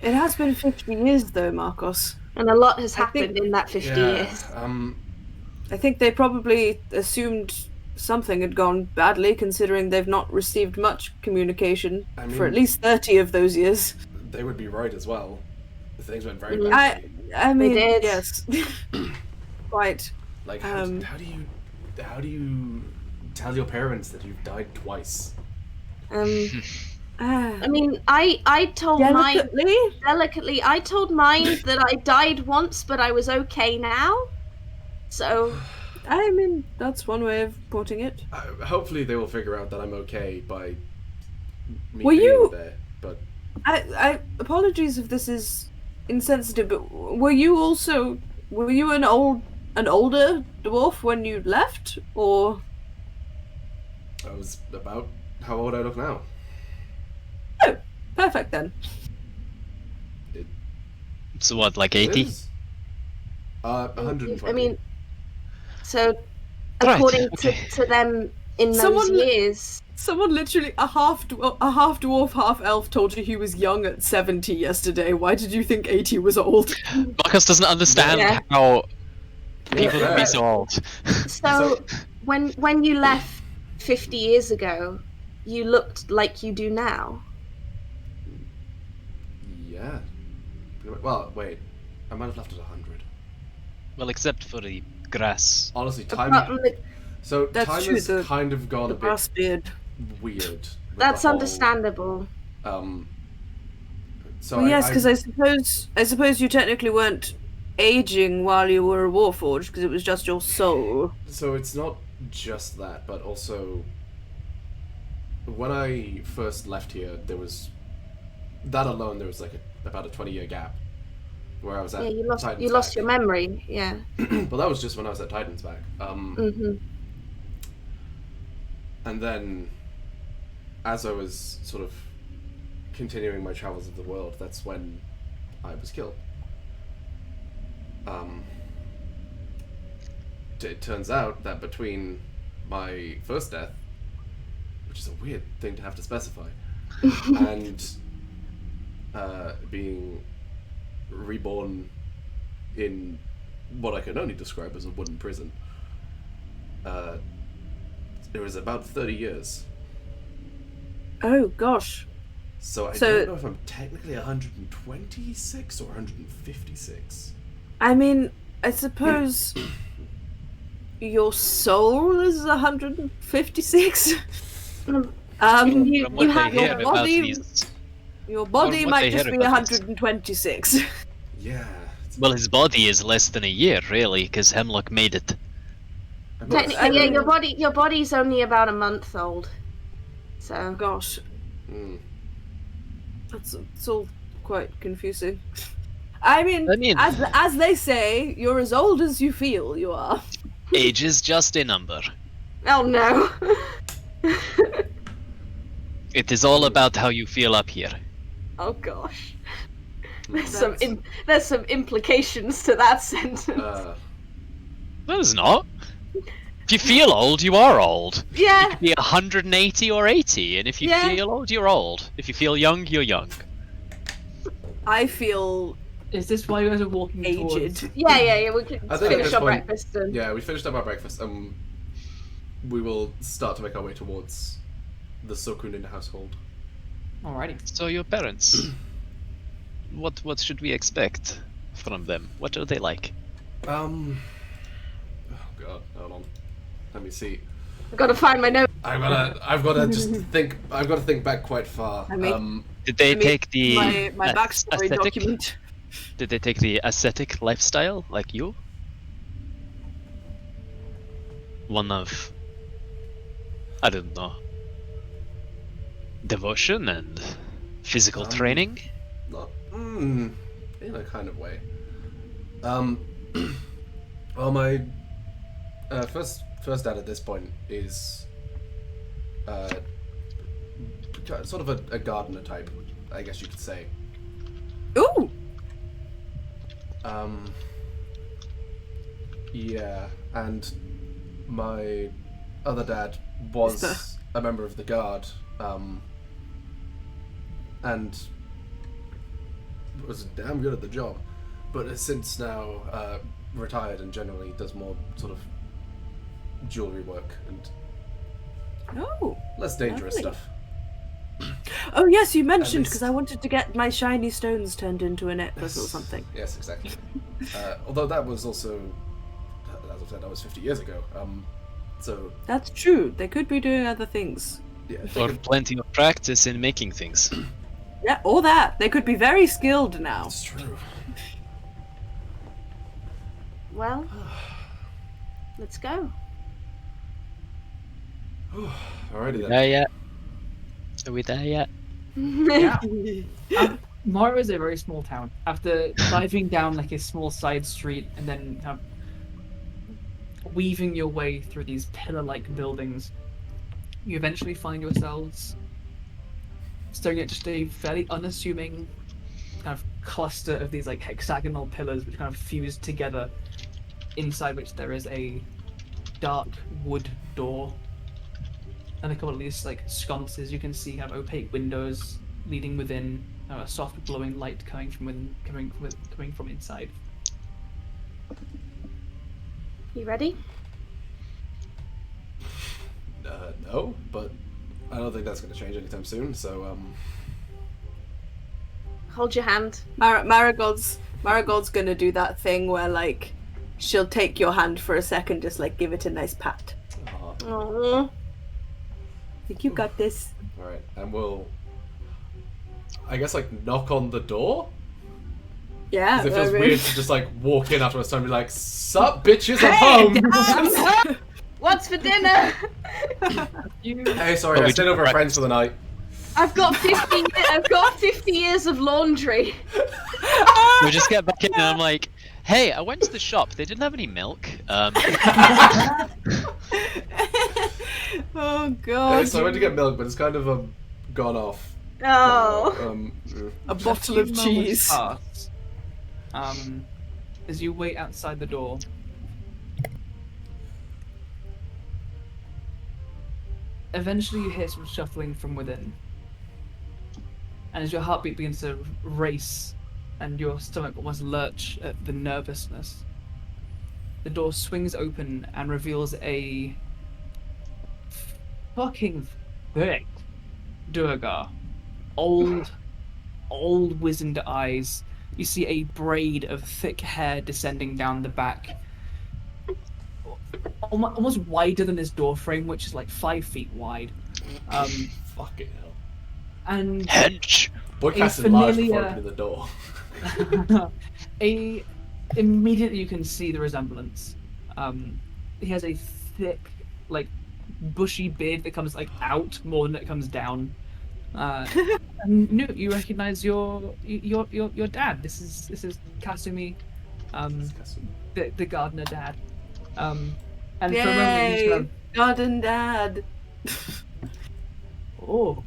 [SPEAKER 5] It has been 50 years, though, Markos.
[SPEAKER 2] And a lot has
[SPEAKER 5] I think-
[SPEAKER 2] happened in that 50
[SPEAKER 1] Yeah,
[SPEAKER 2] years.
[SPEAKER 5] I think they probably assumed something had gone badly, considering they've not received much communication
[SPEAKER 1] I
[SPEAKER 5] for at
[SPEAKER 1] mean-
[SPEAKER 5] least 30 of those years.
[SPEAKER 1] they would be right as well. Things went very
[SPEAKER 2] Mhm.
[SPEAKER 1] badly.
[SPEAKER 5] I mean,
[SPEAKER 2] did.
[SPEAKER 5] yes. Right.
[SPEAKER 1] Like, how do you tell your parents that you've died twice?
[SPEAKER 2] I mean, I told mine
[SPEAKER 5] Delicately?
[SPEAKER 2] delicately. I told mine that I died once, but I was okay now. So,
[SPEAKER 5] I mean, that's one way of putting it.
[SPEAKER 1] Hopefully, they will figure out that I'm okay by me
[SPEAKER 5] Were
[SPEAKER 1] being
[SPEAKER 5] you-
[SPEAKER 1] there. But
[SPEAKER 5] I apologies if this is insensitive, but were you an older dwarf when you left, or
[SPEAKER 1] I was about how old I look now.
[SPEAKER 5] perfect then?
[SPEAKER 3] So what, like
[SPEAKER 1] It
[SPEAKER 3] 80?
[SPEAKER 1] is. 120.
[SPEAKER 2] I mean, so
[SPEAKER 3] Right,
[SPEAKER 2] according
[SPEAKER 3] okay.
[SPEAKER 2] to them in those
[SPEAKER 5] Someone-
[SPEAKER 2] years,
[SPEAKER 5] Someone literally a half dwarf, half elf told you he was young at 70 yesterday. Why did you think 80 was old?
[SPEAKER 3] Marcus doesn't understand
[SPEAKER 2] Yeah.
[SPEAKER 3] how people
[SPEAKER 1] Yeah.
[SPEAKER 3] can be so old.
[SPEAKER 2] so when you left 50 years ago, you looked like you do now.
[SPEAKER 1] Yeah. Well, wait. I might have left at 100.
[SPEAKER 3] Well, except for the grass.
[SPEAKER 1] Honestly, time.
[SPEAKER 2] Apart from the-
[SPEAKER 1] So
[SPEAKER 5] That's
[SPEAKER 1] time
[SPEAKER 5] true,
[SPEAKER 1] has
[SPEAKER 5] the-
[SPEAKER 1] kind of gone
[SPEAKER 5] The
[SPEAKER 1] a bit
[SPEAKER 5] brass beard.
[SPEAKER 1] weird. with
[SPEAKER 2] That's
[SPEAKER 1] the whole,
[SPEAKER 2] understandable.
[SPEAKER 1] So
[SPEAKER 5] Well, yes, because I suppose you technically weren't aging while you were a warforged, because it was just your soul.
[SPEAKER 1] So it's not just that, but also when I first left here, there was that alone. There was like about a 20-year gap where I was at.
[SPEAKER 2] Yeah,
[SPEAKER 1] Titan's
[SPEAKER 2] you lost
[SPEAKER 1] Back.
[SPEAKER 2] your memory. Yeah.
[SPEAKER 1] Well, that was just when I was at Titan's Back.
[SPEAKER 2] hmm
[SPEAKER 1] And then, as I was sort of continuing my travels of the world, that's when I was killed. It turns out that between my first death, which is a weird thing to have to specify, and being reborn in what I can only describe as a wooden prison, it was about 30 years.
[SPEAKER 5] Oh gosh.
[SPEAKER 1] So I
[SPEAKER 5] So-
[SPEAKER 1] don't know if I'm technically 126 or 156.
[SPEAKER 5] I mean, I suppose your soul is 156.
[SPEAKER 2] You,
[SPEAKER 3] From
[SPEAKER 2] you
[SPEAKER 3] what they
[SPEAKER 2] have
[SPEAKER 3] hear
[SPEAKER 5] your
[SPEAKER 3] about
[SPEAKER 5] body-
[SPEAKER 3] these...
[SPEAKER 5] Your body
[SPEAKER 3] what
[SPEAKER 5] might
[SPEAKER 3] they
[SPEAKER 5] just
[SPEAKER 3] hear
[SPEAKER 5] be
[SPEAKER 3] about this.
[SPEAKER 5] 126.
[SPEAKER 1] Yeah.
[SPEAKER 3] Well, his body is less than a year, really, because Hemlock made it.
[SPEAKER 2] technically, yeah, your body's only about a month old. So
[SPEAKER 5] Gosh,
[SPEAKER 1] Mm.
[SPEAKER 5] it's all quite confusing. I mean,
[SPEAKER 3] I mean-
[SPEAKER 5] as they say, you're as old as you feel you are.
[SPEAKER 3] Age is just a number.
[SPEAKER 2] oh no.
[SPEAKER 3] It is all about how you feel up here.
[SPEAKER 2] Oh gosh. There's
[SPEAKER 5] That's-
[SPEAKER 2] there's some implications to that sentence.
[SPEAKER 3] No, there's not. If you feel old, you are old.
[SPEAKER 2] yeah.
[SPEAKER 3] Be 180 or 80, and if you
[SPEAKER 2] Yeah.
[SPEAKER 3] feel old, you're old. If you feel young, you're young.
[SPEAKER 5] I feel
[SPEAKER 4] Is this why you guys are walking towards?
[SPEAKER 5] aged.
[SPEAKER 2] Yeah. We could
[SPEAKER 1] I think at
[SPEAKER 2] finish
[SPEAKER 1] this
[SPEAKER 2] our
[SPEAKER 1] point-
[SPEAKER 2] breakfast and
[SPEAKER 1] Yeah, we finished up our breakfast. we will start to make our way towards the Sokunin household.
[SPEAKER 4] Alrighty.
[SPEAKER 3] So your parents, what should we expect from them? What are they like?
[SPEAKER 1] Oh god, hold on. Let me see.
[SPEAKER 2] I've got to find my note.
[SPEAKER 1] I've gotta just think. I've got to think back quite far.
[SPEAKER 3] Did they take the
[SPEAKER 5] my backstory
[SPEAKER 3] aesthetic?
[SPEAKER 5] document.
[SPEAKER 3] Did they take the ascetic lifestyle like you? One of, I don't know, devotion and physical training?
[SPEAKER 1] Not in a kind of way. Well, my first dad at this point is sort of a gardener type, I guess you could say.
[SPEAKER 5] Ooh.
[SPEAKER 1] Yeah, and my other dad was a member of the guard, and was damn good at the job, but has since now retired and generally does more sort of jewelry work and
[SPEAKER 5] Oh.
[SPEAKER 1] less dangerous
[SPEAKER 5] Lovely.
[SPEAKER 1] stuff.
[SPEAKER 5] Oh yes, you mentioned
[SPEAKER 1] least-
[SPEAKER 5] because I wanted to get my shiny stones turned into a necklace or something.
[SPEAKER 1] Yes, exactly. Although that was also, as I said, that was 50 years ago. So
[SPEAKER 5] That's true. They could be doing other things.
[SPEAKER 1] yeah,
[SPEAKER 3] Or plenty of practice in making things.
[SPEAKER 5] Yeah, or that. They could be very skilled now.
[SPEAKER 1] it's true.
[SPEAKER 2] Well, let's go.
[SPEAKER 1] Alrighty then.
[SPEAKER 3] There yet? Are we there yet?
[SPEAKER 4] Yeah. Morioh is a very small town. After diving down like a small side street and then kind of weaving your way through these pillar-like buildings, you eventually find yourselves staring at just a fairly unassuming kind of cluster of these like hexagonal pillars which kind of fuse together, inside which there is a dark wood door and a couple of these like sconces. You can see kind of opaque windows leading within, a soft glowing light coming from within, coming from inside.
[SPEAKER 2] You ready?
[SPEAKER 1] No, but I don't think that's going to change anytime soon. So
[SPEAKER 2] Hold your hand.
[SPEAKER 5] Marigold's gonna do that thing where like she'll take your hand for a second, just like give it a nice pat.
[SPEAKER 2] Aww.
[SPEAKER 5] Think you got this.
[SPEAKER 1] all right, and we'll, I guess, like knock on the door.
[SPEAKER 5] Yeah.
[SPEAKER 1] 'Cause it feels
[SPEAKER 5] I mean-
[SPEAKER 1] weird to just like walk in afterwards and be like, "Sup, bitches, I'm home."
[SPEAKER 2] What's for dinner?
[SPEAKER 1] Hey, sorry,
[SPEAKER 3] Oh,
[SPEAKER 1] I
[SPEAKER 3] we
[SPEAKER 1] stayed
[SPEAKER 3] do
[SPEAKER 1] over at
[SPEAKER 3] practice.
[SPEAKER 1] friends for the night.
[SPEAKER 2] I've got 50 years of laundry.
[SPEAKER 3] We just get back in and I'm like, hey, I went to the shop. They didn't have any milk.
[SPEAKER 5] Oh
[SPEAKER 1] Hey,
[SPEAKER 5] god.
[SPEAKER 1] so I went to get milk, but it's kind of gone off.
[SPEAKER 2] Oh.
[SPEAKER 5] A bottle of
[SPEAKER 4] Few moments
[SPEAKER 5] cheese.
[SPEAKER 4] pass, as you wait outside the door. Eventually you hear some shuffling from within. And as your heartbeat begins to race and your stomach almost lurch at the nervousness, the door swings open and reveals a fucking thick Durgar. Old wizened eyes. You see a braid of thick hair descending down the back, almost wider than his door frame, which is like 5 feet wide.
[SPEAKER 1] Fucking hell.
[SPEAKER 4] And
[SPEAKER 3] Hench!
[SPEAKER 1] Boy
[SPEAKER 4] A
[SPEAKER 1] casted large before
[SPEAKER 4] familiar-
[SPEAKER 1] opening the door.
[SPEAKER 4] Immediately you can see the resemblance. He has a thick, like, bushy beard that comes like out more than it comes down. And Nute, you recognize your dad. This is Kasumi, the gardener dad. And for a moment you
[SPEAKER 5] Yay!
[SPEAKER 4] just have,
[SPEAKER 5] Garden dad.
[SPEAKER 4] oh,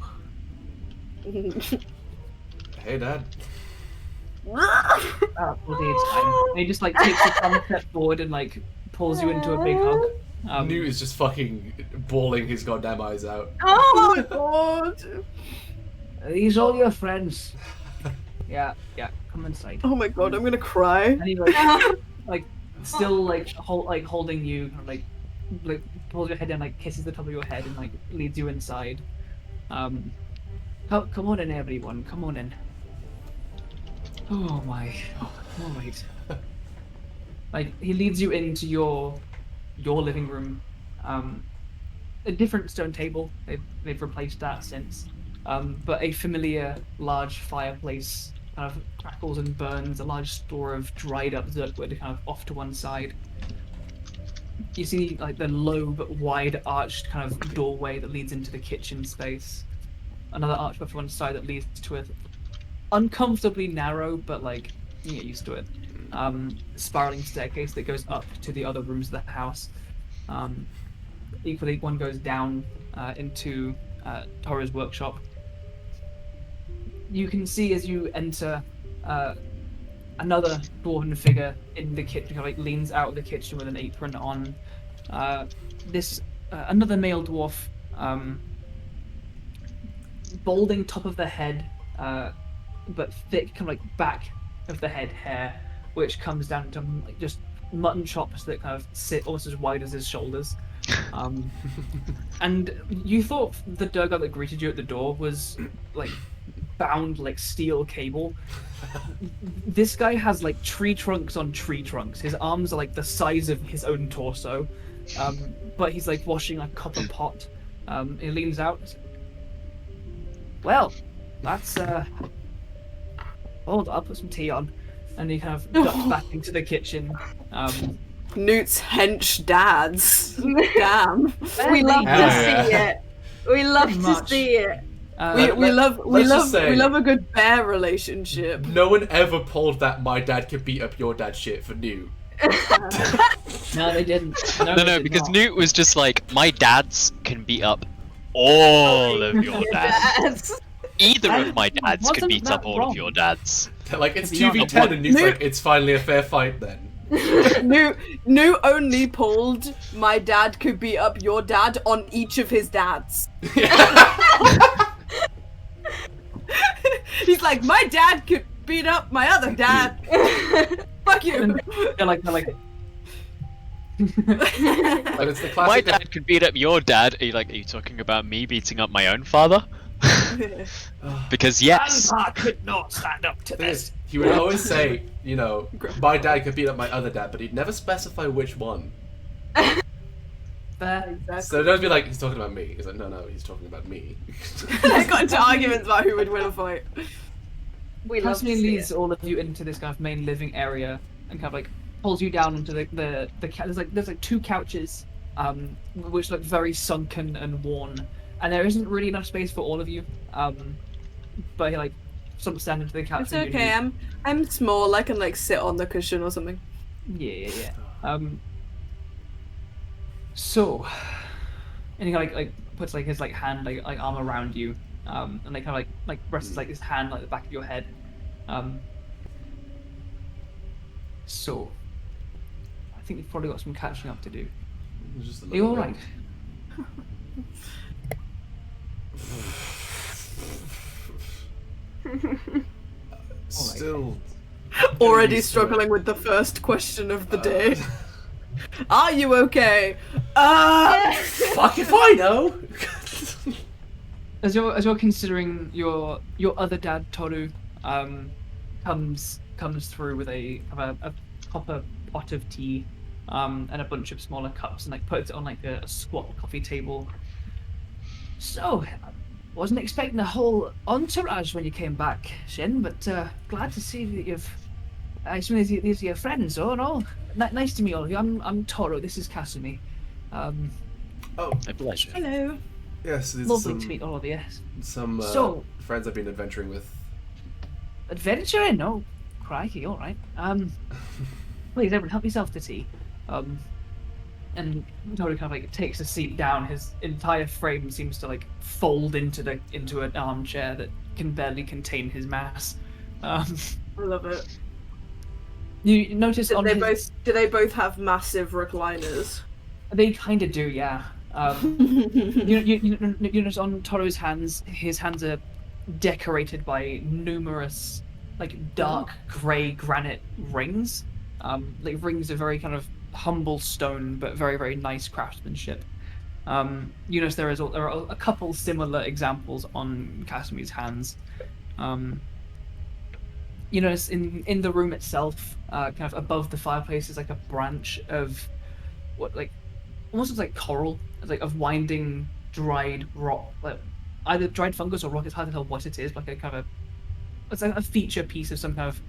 [SPEAKER 1] Hey, Dad.
[SPEAKER 4] bloody time. And he just like takes a one step forward and like pulls you into a big hug.
[SPEAKER 1] Newt is just fucking bawling his goddamn eyes out.
[SPEAKER 5] Oh my god.
[SPEAKER 4] These all your friends. Yeah, come inside.
[SPEAKER 5] Oh my god, I'm gonna cry.
[SPEAKER 4] And he like still like holding you, kind of like like pulls your head in, like kisses the top of your head, and like leads you inside. Come on in, everyone. Come on in. Oh my. All right. Like he leads you into your living room. A different stone table. They've replaced that since. But a familiar large fireplace kind of crackles and burns. A large store of dried up zirkwood kind of off to one side. You see like the low but wide arched kind of doorway that leads into the kitchen space. Another arch off to one side that leads to a uncomfortably narrow, but like you get used to it. Spiraling staircase that goes up to the other rooms of the house. Equally, one goes down into Tora's workshop. You can see as you enter another dwarven figure in the kitchen, like leans out of the kitchen with an apron on. Another male dwarf, balding top of the head, but thick, kind of like back of the head hair, which comes down to like just mutton chops that kind of sit almost as wide as his shoulders. And you thought the Durgar that greeted you at the door was like bound like steel cable. This guy has like tree trunks on tree trunks. His arms are like the size of his own torso, but he's like washing a copper pot. He leans out. Well, that's hold on, I'll put some tea on. And he kind of ducks back into the kitchen.
[SPEAKER 5] Nute's hench dads. Damn.
[SPEAKER 2] We love to see it. We love to see it.
[SPEAKER 5] We love a good bear relationship.
[SPEAKER 1] No one ever pulled that my dad could beat up your dad shit for Nute.
[SPEAKER 4] No, they didn't.
[SPEAKER 3] No, because Nute was just like, my dads can beat up all of your dads. Either of my dads could beat up all of your dads.
[SPEAKER 1] Like, it's 2v10 and Nute's like, it's finally a fair fight then.
[SPEAKER 5] Nute only pulled my dad could beat up your dad on each of his dads. He's like, my dad could beat up my other dad. Fuck you.
[SPEAKER 4] They're like
[SPEAKER 1] Like, it's the classic
[SPEAKER 3] My dad could beat up your dad. Are you talking about me beating up my own father? Because yes.
[SPEAKER 6] Grandpa could not stand up to this.
[SPEAKER 1] He would always say, you know, my dad could beat up my other dad, but he'd never specify which one. So don't be like, he's talking about me. He's like, no, he's talking about me.
[SPEAKER 5] They got into arguments about who would win a fight.
[SPEAKER 2] We love to see
[SPEAKER 4] leads
[SPEAKER 2] it.
[SPEAKER 4] all of you into this kind of main living area and kind of like pulls you down into the there's like two couches, which look very sunken and worn, and there isn't really enough space for all of you. But he like some stand into the couch.
[SPEAKER 5] It's okay. I'm small. I can like sit on the cushion or something.
[SPEAKER 4] Yeah. So, and he kind of like puts like his like hand like arm around you, and they kind of like rests like his hand like the back of your head. So, I think you've probably got some catching up to do.
[SPEAKER 1] Just a
[SPEAKER 4] Are you all right?
[SPEAKER 1] Still
[SPEAKER 5] Already struggling with the first question of the day. Are you okay?
[SPEAKER 1] Fuck if I know.
[SPEAKER 4] As you're considering your other dad Toru, comes through with a copper pot of tea, and a bunch of smaller cups, and like puts it on like a squat coffee table. So, wasn't expecting a whole entourage when you came back, Shin, but glad to see that you've. I assume these are your friends, or no? Nice to meet all of you. I'm Toro. This is Kasumi.
[SPEAKER 1] Oh,
[SPEAKER 3] My pleasure.
[SPEAKER 5] Hello.
[SPEAKER 1] yes, these are
[SPEAKER 4] Lovely to meet all of you.
[SPEAKER 1] some
[SPEAKER 4] So-
[SPEAKER 1] friends I've been adventuring with.
[SPEAKER 4] Adventuring? Oh, crikey! All right. Please, everyone, help yourself to tea. And Tori kind of like takes a seat down. His entire frame seems to like fold into an armchair that can barely contain his mass.
[SPEAKER 5] I love it.
[SPEAKER 4] You notice
[SPEAKER 5] Do
[SPEAKER 4] on
[SPEAKER 5] they
[SPEAKER 4] his...
[SPEAKER 5] both have massive recliners?
[SPEAKER 4] They kind of do, yeah. You notice on Toro's hands, his hands are decorated by numerous like dark grey granite rings. Like rings of very kind of humble stone, but very, very nice craftsmanship. You notice there are a couple similar examples on Casimir's hands. You notice in the room itself, kind of above the fireplace, is like a branch of what almost looks like coral. It's like of winding dried rock, like either dried fungus or rock. It's hard to tell what it is, like a kind of it's like a feature piece of some kind of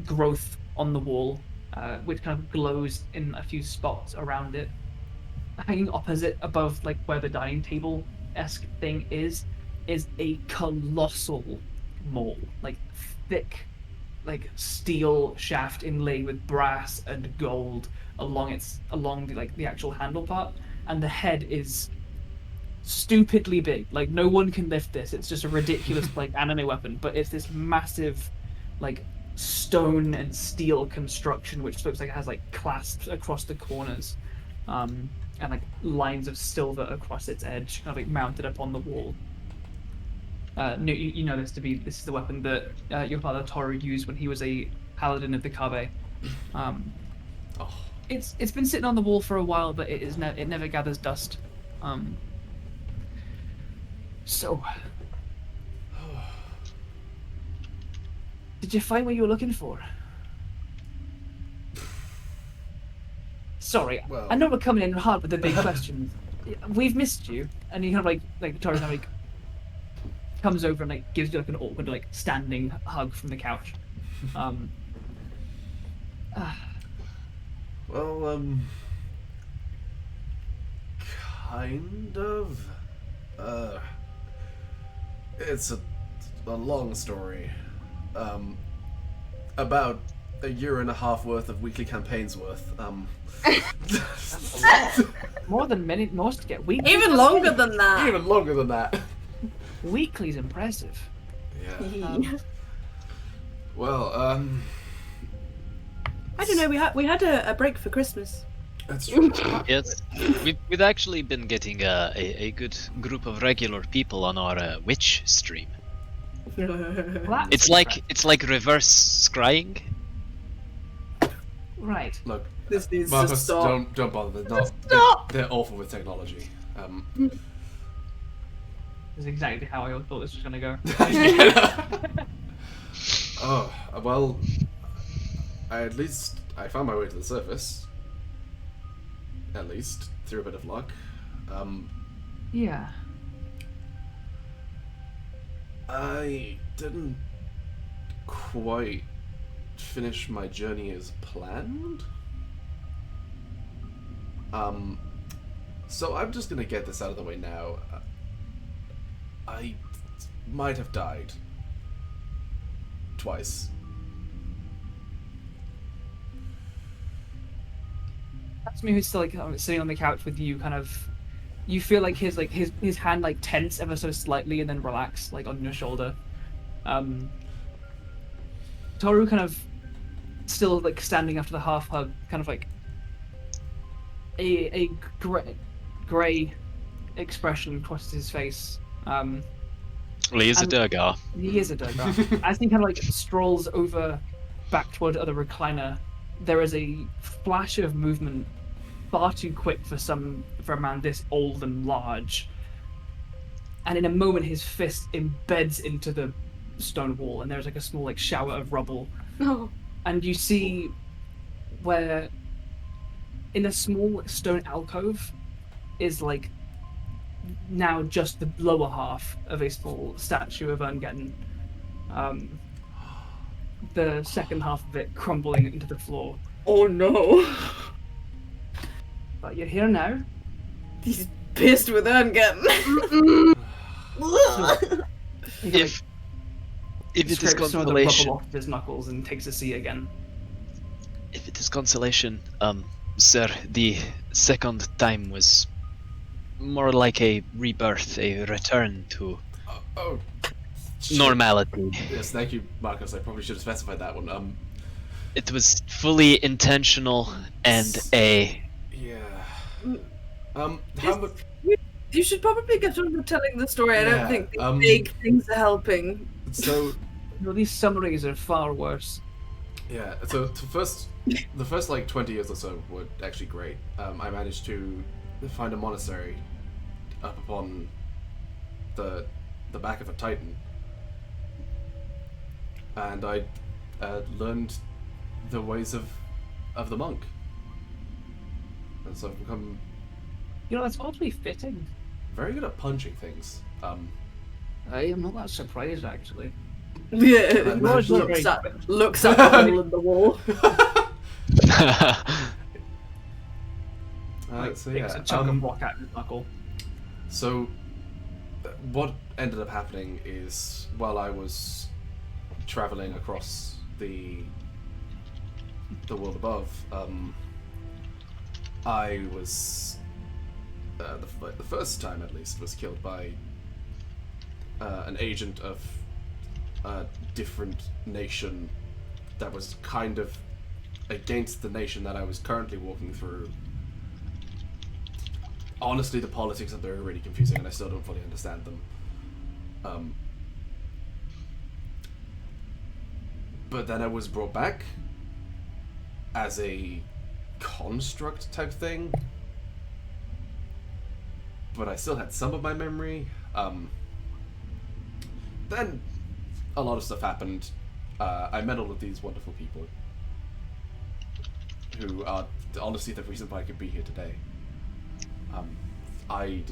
[SPEAKER 4] growth on the wall, which kind of glows in a few spots around it. Hanging opposite, above like where the dining table-esque thing is a colossal maul, like thick, like steel shaft inlaid with brass and gold along the actual handle part, and the head is stupidly big. Like no one can lift this. It's just a ridiculous like anime weapon, but it's this massive, like stone and steel construction, which looks like it has like clasps across the corners. And like lines of silver across its edge, kind of like mounted up on the wall. Nute, you know this is the weapon that your father Toru used when he was a paladin of the Kabe. It's been sitting on the wall for a while, but it never gathers dust. So, did you find what you were looking for? Sorry,
[SPEAKER 1] Well-
[SPEAKER 4] I know we're coming in hard with the big questions. We've missed you, and he kind of like Toru kind of like comes over and like gives you like an awkward like standing hug from the couch.
[SPEAKER 1] Well, kind of. It's a long story. About a year and a half worth of weekly campaigns worth.
[SPEAKER 4] More than most get weekly.
[SPEAKER 5] Even longer than that.
[SPEAKER 1] Even longer than that.
[SPEAKER 4] Weekly's impressive.
[SPEAKER 1] Yeah. Well,
[SPEAKER 5] I don't know. We had a break for Christmas.
[SPEAKER 1] that's true.
[SPEAKER 3] Yes, we've actually been getting a good group of regular people on our witch stream.
[SPEAKER 4] Well,
[SPEAKER 3] It's like reverse scrying.
[SPEAKER 4] right.
[SPEAKER 1] Look,
[SPEAKER 5] This needs to
[SPEAKER 1] Markos,
[SPEAKER 5] stop.
[SPEAKER 1] don't bother. They're awful with technology.
[SPEAKER 4] This is exactly how I thought this was gonna go.
[SPEAKER 1] Oh, well, at least I found my way to the surface. At least, through a bit of luck.
[SPEAKER 4] Yeah.
[SPEAKER 1] I didn't quite finish my journey as planned. So I'm just gonna get this out of the way now. I might have died. Twice.
[SPEAKER 4] That's me who's still like sitting on the couch with you, kind of. You feel like his hand like tense ever so slightly and then relax like on your shoulder. Toru kind of still like standing after the half hug, kind of like a grey expression crosses his face.
[SPEAKER 3] Well, he is a Durgar.
[SPEAKER 4] He is a Durgar. As he kind of like strolls over back toward the recliner, there is a flash of movement far too quick for a man this old and large. And in a moment, his fist embeds into the stone wall, and there's like a small like shower of rubble.
[SPEAKER 2] Oh.
[SPEAKER 4] And you see where, in a small stone alcove, is like now just the lower half of a small statue of Ungeten. The second half of it crumbling into the floor.
[SPEAKER 5] Oh no.
[SPEAKER 4] But you're here now.
[SPEAKER 5] He's pissed with Ungeten.
[SPEAKER 3] If it is
[SPEAKER 4] Scrapes some of the rubble
[SPEAKER 3] consolation,
[SPEAKER 4] off his knuckles and takes a seat again.
[SPEAKER 3] if it is consolation, sir, the second time was more like a rebirth, a return to
[SPEAKER 1] Oh. shit.
[SPEAKER 3] normality.
[SPEAKER 1] Yes, thank you, Marcus. I probably should have specified that one.
[SPEAKER 3] It was fully intentional and a
[SPEAKER 1] Yeah. How much?
[SPEAKER 5] You should probably get on with telling the story. I
[SPEAKER 1] Yeah,
[SPEAKER 5] don't think these big things are helping.
[SPEAKER 1] So,
[SPEAKER 4] No, these summaries are far worse.
[SPEAKER 1] Yeah, so the first like 20 years or so were actually great. I managed to find a monastery up upon the back of a titan, and I learned the ways of the monk, and so I've become
[SPEAKER 4] That's oddly fitting.
[SPEAKER 1] very good at punching things.
[SPEAKER 4] I am not that surprised, actually.
[SPEAKER 5] Yeah,
[SPEAKER 1] That
[SPEAKER 5] Raj
[SPEAKER 1] man's
[SPEAKER 5] looks at the hole in the wall.
[SPEAKER 1] So
[SPEAKER 4] Takes
[SPEAKER 1] yeah,
[SPEAKER 4] a chunk of rock out of his knuckle.
[SPEAKER 1] so what ended up happening is while I was traveling across the world above, I was the first time at least was killed by an agent of a different nation that was kind of against the nation that I was currently walking through. Honestly, the politics of there are really confusing, and I still don't fully understand them. But then I was brought back as a construct type thing, but I still had some of my memory. Then a lot of stuff happened. I met all of these wonderful people who are honestly the reason why I could be here today. I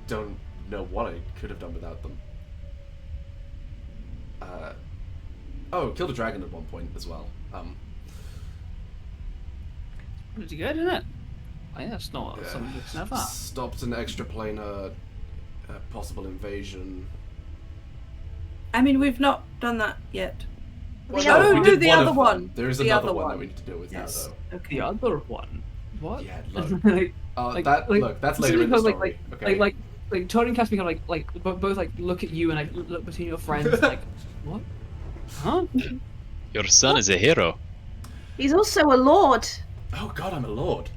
[SPEAKER 1] don't know what I could have done without them. Killed a dragon at one point as well.
[SPEAKER 4] Pretty good, isn't it? I think that's not something you can have that.
[SPEAKER 1] Stopped an extraplanar possible invasion.
[SPEAKER 5] I mean, we've not done that yet.
[SPEAKER 1] Well,
[SPEAKER 5] Oh,
[SPEAKER 1] we
[SPEAKER 5] no,
[SPEAKER 1] did
[SPEAKER 5] the
[SPEAKER 1] one
[SPEAKER 5] other
[SPEAKER 1] of
[SPEAKER 5] one.
[SPEAKER 1] them. There is
[SPEAKER 5] The
[SPEAKER 1] another
[SPEAKER 5] other
[SPEAKER 1] one
[SPEAKER 5] one.
[SPEAKER 1] that we need to deal with
[SPEAKER 5] Yes.
[SPEAKER 1] now, though.
[SPEAKER 5] Okay.
[SPEAKER 4] The other one? What?
[SPEAKER 1] Yeah, look.
[SPEAKER 4] Like,
[SPEAKER 1] Look, that's later in the story. Okay.
[SPEAKER 4] Like Tori and Cass kind of both like look at you and I look between your friends like, what? Huh?
[SPEAKER 3] Your son is a hero.
[SPEAKER 2] He's also a lord.
[SPEAKER 1] Oh God, I'm a lord.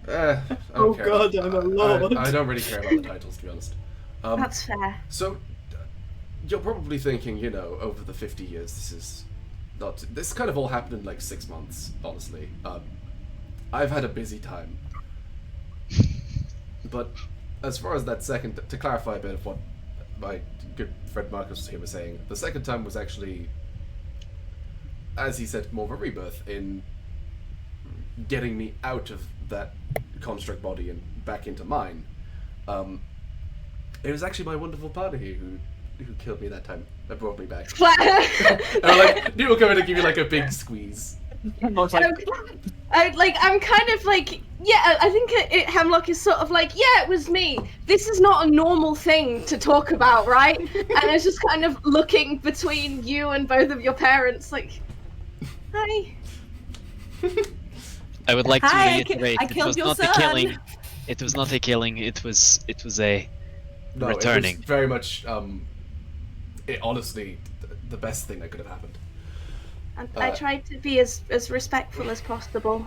[SPEAKER 5] Oh God, I'm a lord.
[SPEAKER 1] I don't really care about the titles, to be honest.
[SPEAKER 2] That's fair.
[SPEAKER 1] So, you're probably thinking, over the 50 years, this kind of all happened in like 6 months, honestly. I've had a busy time. But as far as that second, to clarify a bit of what my good friend Markos here was saying, the second time was actually, as he said, more of a rebirth in getting me out of that construct body and back into mine. It was actually my wonderful partner here who killed me that time. That brought me back. And Nute will come in and give you like a big squeeze.
[SPEAKER 4] Hemlock's
[SPEAKER 2] I'm kind of like, yeah, I think Hemlock is sort of like, yeah, it was me. This is not a normal thing to talk about, right? And it's just kind of looking between you and both of your parents, like, hi.
[SPEAKER 3] I would like to
[SPEAKER 5] Hi,
[SPEAKER 3] reiterate,
[SPEAKER 5] I
[SPEAKER 3] it
[SPEAKER 5] killed
[SPEAKER 3] was
[SPEAKER 5] your
[SPEAKER 3] not a
[SPEAKER 5] son.
[SPEAKER 3] killing. It was not a killing. It was a
[SPEAKER 1] No,
[SPEAKER 3] returning.
[SPEAKER 1] It was very much, honestly, the best thing that could have happened.
[SPEAKER 2] And I tried to be as respectful as possible.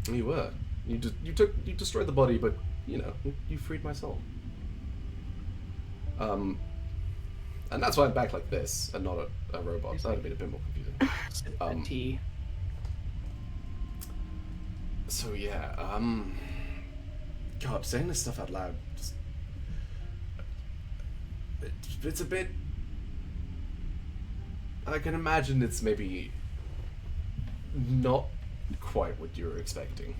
[SPEAKER 1] You were. You destroyed the body, but you freed my soul. And that's why I'm back like this and not a robot. That would have been a bit more confusing.
[SPEAKER 4] tea.
[SPEAKER 1] So yeah, God, saying this stuff out loud, it's a bit. I can imagine it's maybe not quite what you were expecting.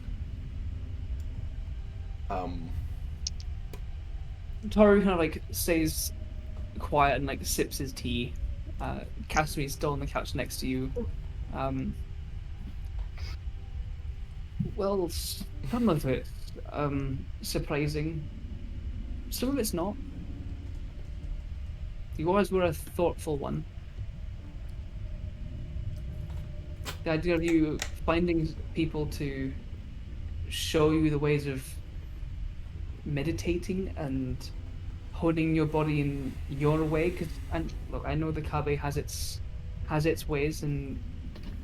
[SPEAKER 4] Toru kind of stays quiet and sips his tea. Kasumi is still on the couch next to you. Well, some of it surprising. Some of it's not. You always were a thoughtful one. The idea of you finding people to show you the ways of meditating and holding your body in your way, and look, I know the Kabe has its ways and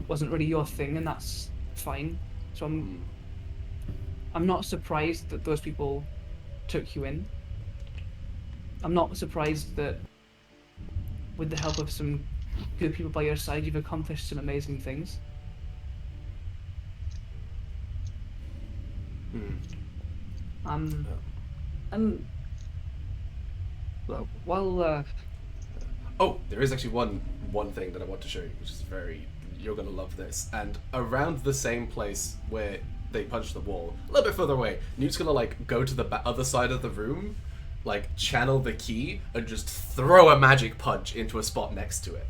[SPEAKER 4] wasn't really your thing, and that's fine. So I'm not surprised that those people took you in. I'm not surprised that with the help of some
[SPEAKER 6] good people by your side, you've accomplished some amazing things. And well, while
[SPEAKER 1] Oh, there is actually one thing that I want to show you, which is you're gonna love this. And around the same place where they punched the wall, a little bit further away, Nute's gonna like go to the other side of the room, like channel the key, and just throw a magic punch into a spot next to it.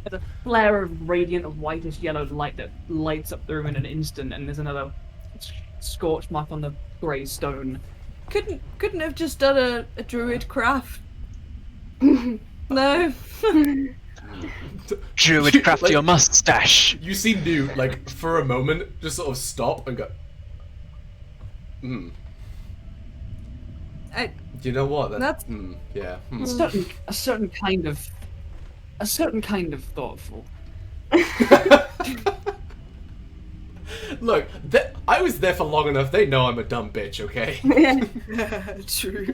[SPEAKER 6] there's a flare of radiant whitish yellow light that lights up the room in an instant, and there's another scorch mark on the grey stone.
[SPEAKER 5] Couldn't have just done a druid craft. No.
[SPEAKER 3] Druid craft
[SPEAKER 1] Like-
[SPEAKER 3] your mustache.
[SPEAKER 1] You see Nute, like, for a moment, just sort of stop and go, you know what?
[SPEAKER 5] That's-
[SPEAKER 1] yeah.
[SPEAKER 6] A certain kind of thoughtful.
[SPEAKER 1] Look, I was there for long enough. They know I'm a dumb bitch, okay?
[SPEAKER 5] True.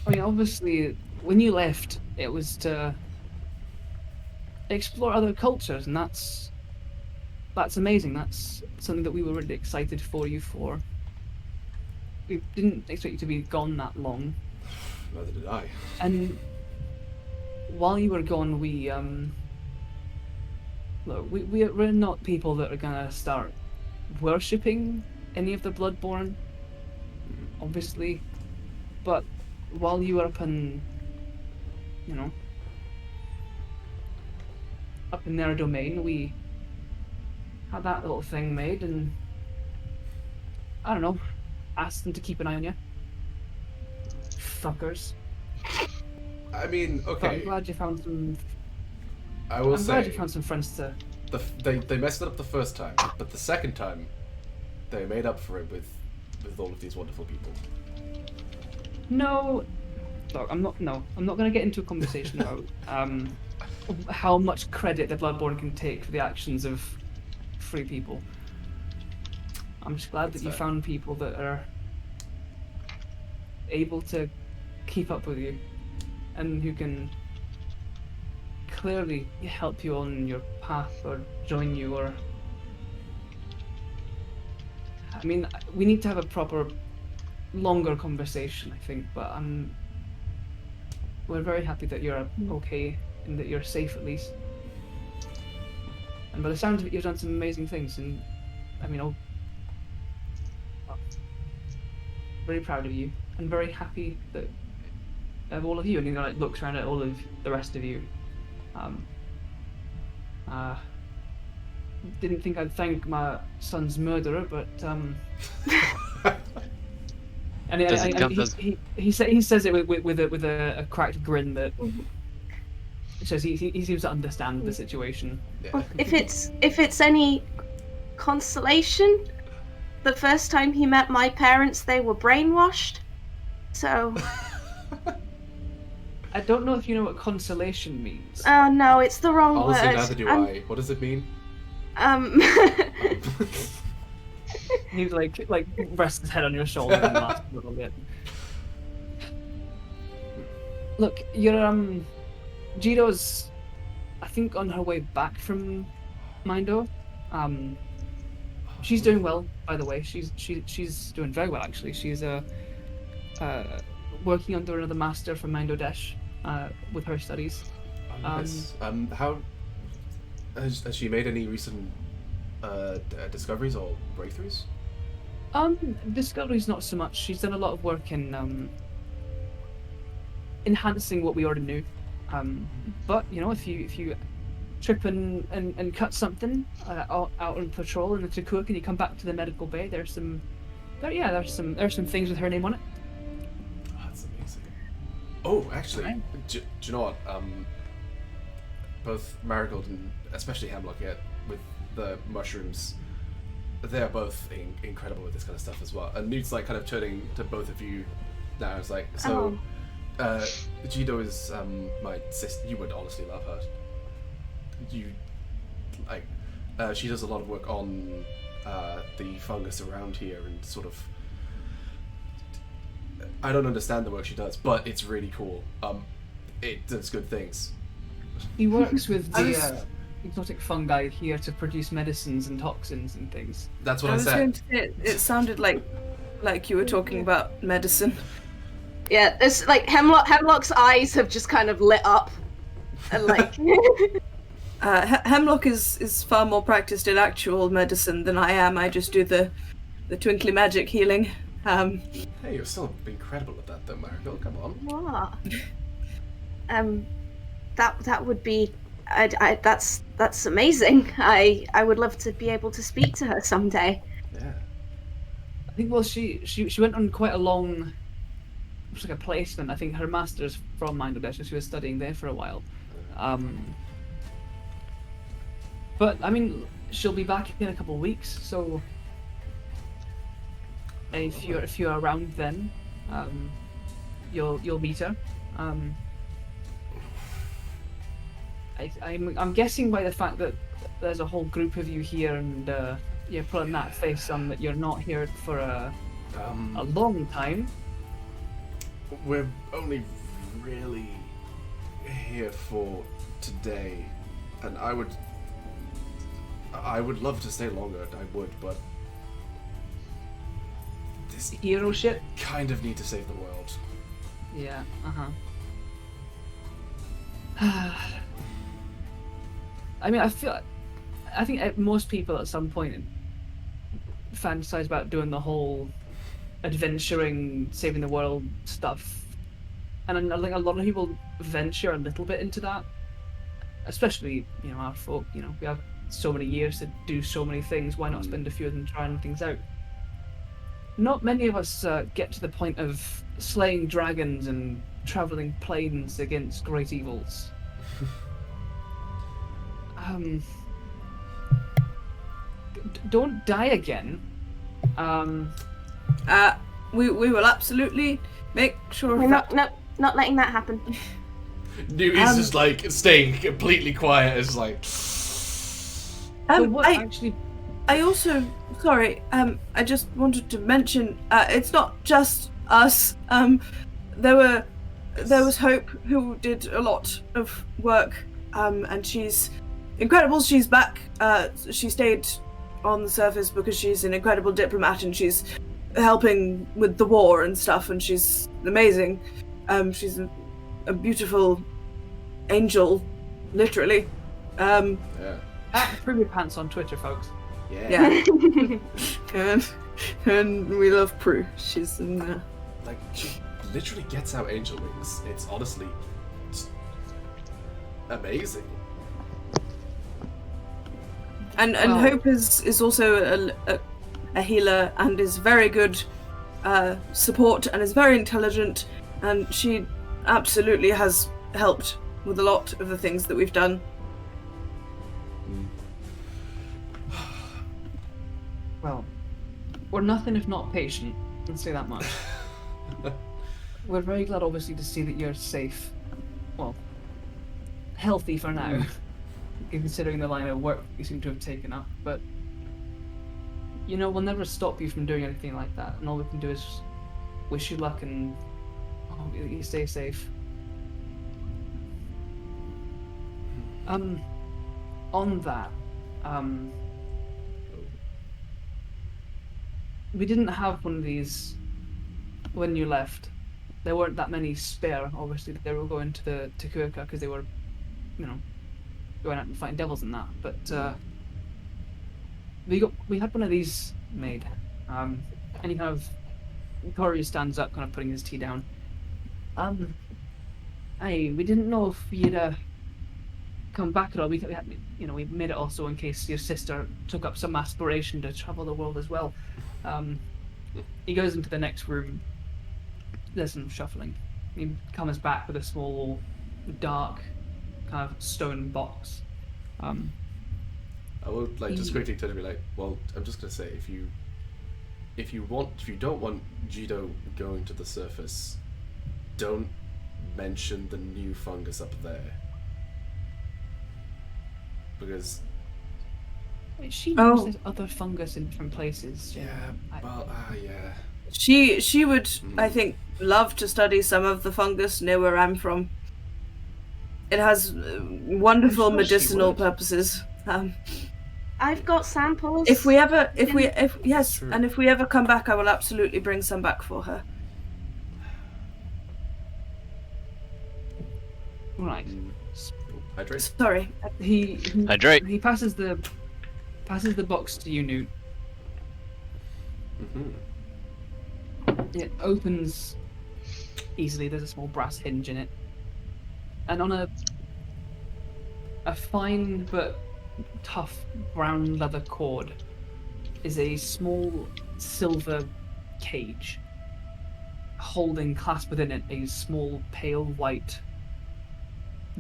[SPEAKER 6] I mean, obviously, when you left, it was to explore other cultures, and that's amazing. That's something that we were really excited for you for. We didn't expect you to be gone that long.
[SPEAKER 1] Neither did I.
[SPEAKER 6] And while you were gone, we're not people that are gonna start worshipping any of the Bloodborne, obviously. But while you were up in their domain, we had that little thing made, and I don't know, asked them to keep an eye on you. Fuckers.
[SPEAKER 1] I mean,
[SPEAKER 6] But
[SPEAKER 1] okay.
[SPEAKER 6] I'm glad you found some.
[SPEAKER 1] I will
[SPEAKER 6] I'm glad you
[SPEAKER 1] say,
[SPEAKER 6] found some friends to.
[SPEAKER 1] they messed it up the first time, but the second time, they made up for it with all of these wonderful people.
[SPEAKER 6] No, look, I'm not going to get into a conversation about how much credit the Bloodborne can take for the actions of free people. I'm just glad
[SPEAKER 1] That's
[SPEAKER 6] that you
[SPEAKER 1] fair.
[SPEAKER 6] found people that are able to keep up with you and who can clearly help you on your path or join you, or I mean, we need to have a proper longer conversation, I think, but we're very happy that you're okay and that you're safe at least. And by the sounds of it, you've done some amazing things, and I mean, very proud of you and very happy that of all of you. And he like looks around at all of the rest of you. Didn't think I'd thank my son's murderer, but and
[SPEAKER 3] Does it count as-
[SPEAKER 6] he says it with a cracked grin that shows he seems to understand the situation.
[SPEAKER 1] Yeah.
[SPEAKER 2] If it's any consolation, the first time he met my parents, they were brainwashed. So,
[SPEAKER 6] I don't know if you know what consolation means.
[SPEAKER 2] oh no, it's the wrong
[SPEAKER 1] Honestly,
[SPEAKER 2] word.
[SPEAKER 1] neither do I. What does it mean?
[SPEAKER 6] He like rests his head on your shoulder and laughs a little bit. Look, your Jiro's, I think, on her way back from Mindo. She's doing well, by the way. She's doing very well, actually. She's working under another master from Mindo Desh with her studies.
[SPEAKER 1] Oh, nice. How has she made any recent discoveries or breakthroughs?
[SPEAKER 6] Discoveries not so much. She's done a lot of work in enhancing what we already knew. But you know, if you trip and cut something out on patrol in the Takuk and you come back to the medical bay, there's some things with her name on it.
[SPEAKER 1] Oh, that's amazing. Oh, actually,
[SPEAKER 6] Right.
[SPEAKER 1] do you know what? Both Marigold and especially Hemlock, yeah, with the mushrooms, they're both incredible with this kind of stuff as well. And Nute's like kind of turning to both of you now. It's like, so, Jido is my sister. You would honestly love her. She does a lot of work on the fungus around here and sort of. I don't understand the work she does, but it's really cool. it does good things.
[SPEAKER 4] He works with
[SPEAKER 5] I
[SPEAKER 4] the
[SPEAKER 5] was-
[SPEAKER 4] exotic fungi here to produce medicines and toxins and things.
[SPEAKER 1] That's what
[SPEAKER 5] I
[SPEAKER 1] I
[SPEAKER 5] was going
[SPEAKER 1] said.
[SPEAKER 5] to say it sounded like you were talking about medicine.
[SPEAKER 2] Yeah, it's like Hemlock's eyes have just kind of lit up, and like
[SPEAKER 5] Hemlock is far more practiced in actual medicine than I am. I just do the twinkly magic healing.
[SPEAKER 1] Hey, you're still incredible at that, though, Marigold. Come on.
[SPEAKER 2] what? That would be. That's amazing. I would love to be able to speak to her someday.
[SPEAKER 1] Yeah.
[SPEAKER 4] I think, well, she went on quite a long, it was like a placement. I think her master's from Bangladesh, so she was studying there for a while. But I mean, she'll be back in a couple of weeks, so if you're around then, you'll meet her. I'm guessing by the fact that there's a whole group of you here and you're putting that face on that you're not here for a long time.
[SPEAKER 1] We're only really here for today, and I would love to stay longer. I would, but this
[SPEAKER 4] Hero shit?
[SPEAKER 1] kind of need to save the world.
[SPEAKER 4] Yeah, I mean, I think most people at some point fantasize about doing the whole adventuring, saving the world stuff, and I think a lot of people venture a little bit into that. Especially, our folk. We have so many years to do so many things. Why not spend a few of them trying things out? Not many of us get to the point of slaying dragons and traveling planes against great evils. Don't die again.
[SPEAKER 5] We will absolutely make sure
[SPEAKER 2] We're
[SPEAKER 5] of that.
[SPEAKER 2] not letting that happen.
[SPEAKER 1] Nute is just like staying completely quiet. It's like.
[SPEAKER 4] So what actually?
[SPEAKER 5] I also, sorry, I just wanted to mention, it's not just us. There was Hope, who did a lot of work, and she's incredible. She's back. She stayed on the surface because she's an incredible diplomat, and she's helping with the war and stuff, and she's amazing. She's a beautiful angel, literally.
[SPEAKER 1] Yeah.
[SPEAKER 4] Prove your pants on Twitter, folks.
[SPEAKER 1] Yeah.
[SPEAKER 5] and we love Prue. She's in there.
[SPEAKER 1] Like, she literally gets out angel wings. It's honestly amazing.
[SPEAKER 5] And
[SPEAKER 4] Wow.
[SPEAKER 5] Hope is also a healer and is very good support and is very intelligent, and she absolutely has helped with a lot of the things that we've done.
[SPEAKER 4] Well, we're nothing if not patient. Let's say that much. We're very glad, obviously, to see that you're safe. Well, healthy for now, considering the line of work you seem to have taken up. But, we'll never stop you from doing anything like that. And all we can do is wish you luck and hope that you stay safe. On that, we didn't have one of these when you left. There weren't that many spare. Obviously, they were going to the Takuka because they were, going out and fighting devils and that. But we had one of these made. And he kind of, Corey stands up, kind of putting his tea down. We didn't know if you'd come back at all. We made it also in case your sister took up some aspiration to travel the world as well. He goes into the next room. There's some shuffling. He comes back with a small, dark, kind of stone box.
[SPEAKER 1] I will just quickly turn to be like, well, I'm just gonna say, if you don't want Jido going to the surface, don't mention the new fungus up there, because
[SPEAKER 4] She knows there's other fungus in different places.
[SPEAKER 1] yeah.
[SPEAKER 5] She would, I think, love to study some of the fungus near where I'm from. It has wonderful
[SPEAKER 4] I'm sure she
[SPEAKER 5] medicinal
[SPEAKER 4] would.
[SPEAKER 5] purposes.
[SPEAKER 2] I've got samples.
[SPEAKER 5] If we ever come back, I will absolutely bring some back for her.
[SPEAKER 4] Right.
[SPEAKER 1] Hydrate.
[SPEAKER 5] Sorry.
[SPEAKER 4] He
[SPEAKER 3] Hydrate.
[SPEAKER 4] he passes the box to you, Nute.
[SPEAKER 1] Mm-hmm.
[SPEAKER 4] It opens easily. There's a small brass hinge in it, and on a fine but tough brown leather cord is a small silver cage, holding clasped within it a small pale white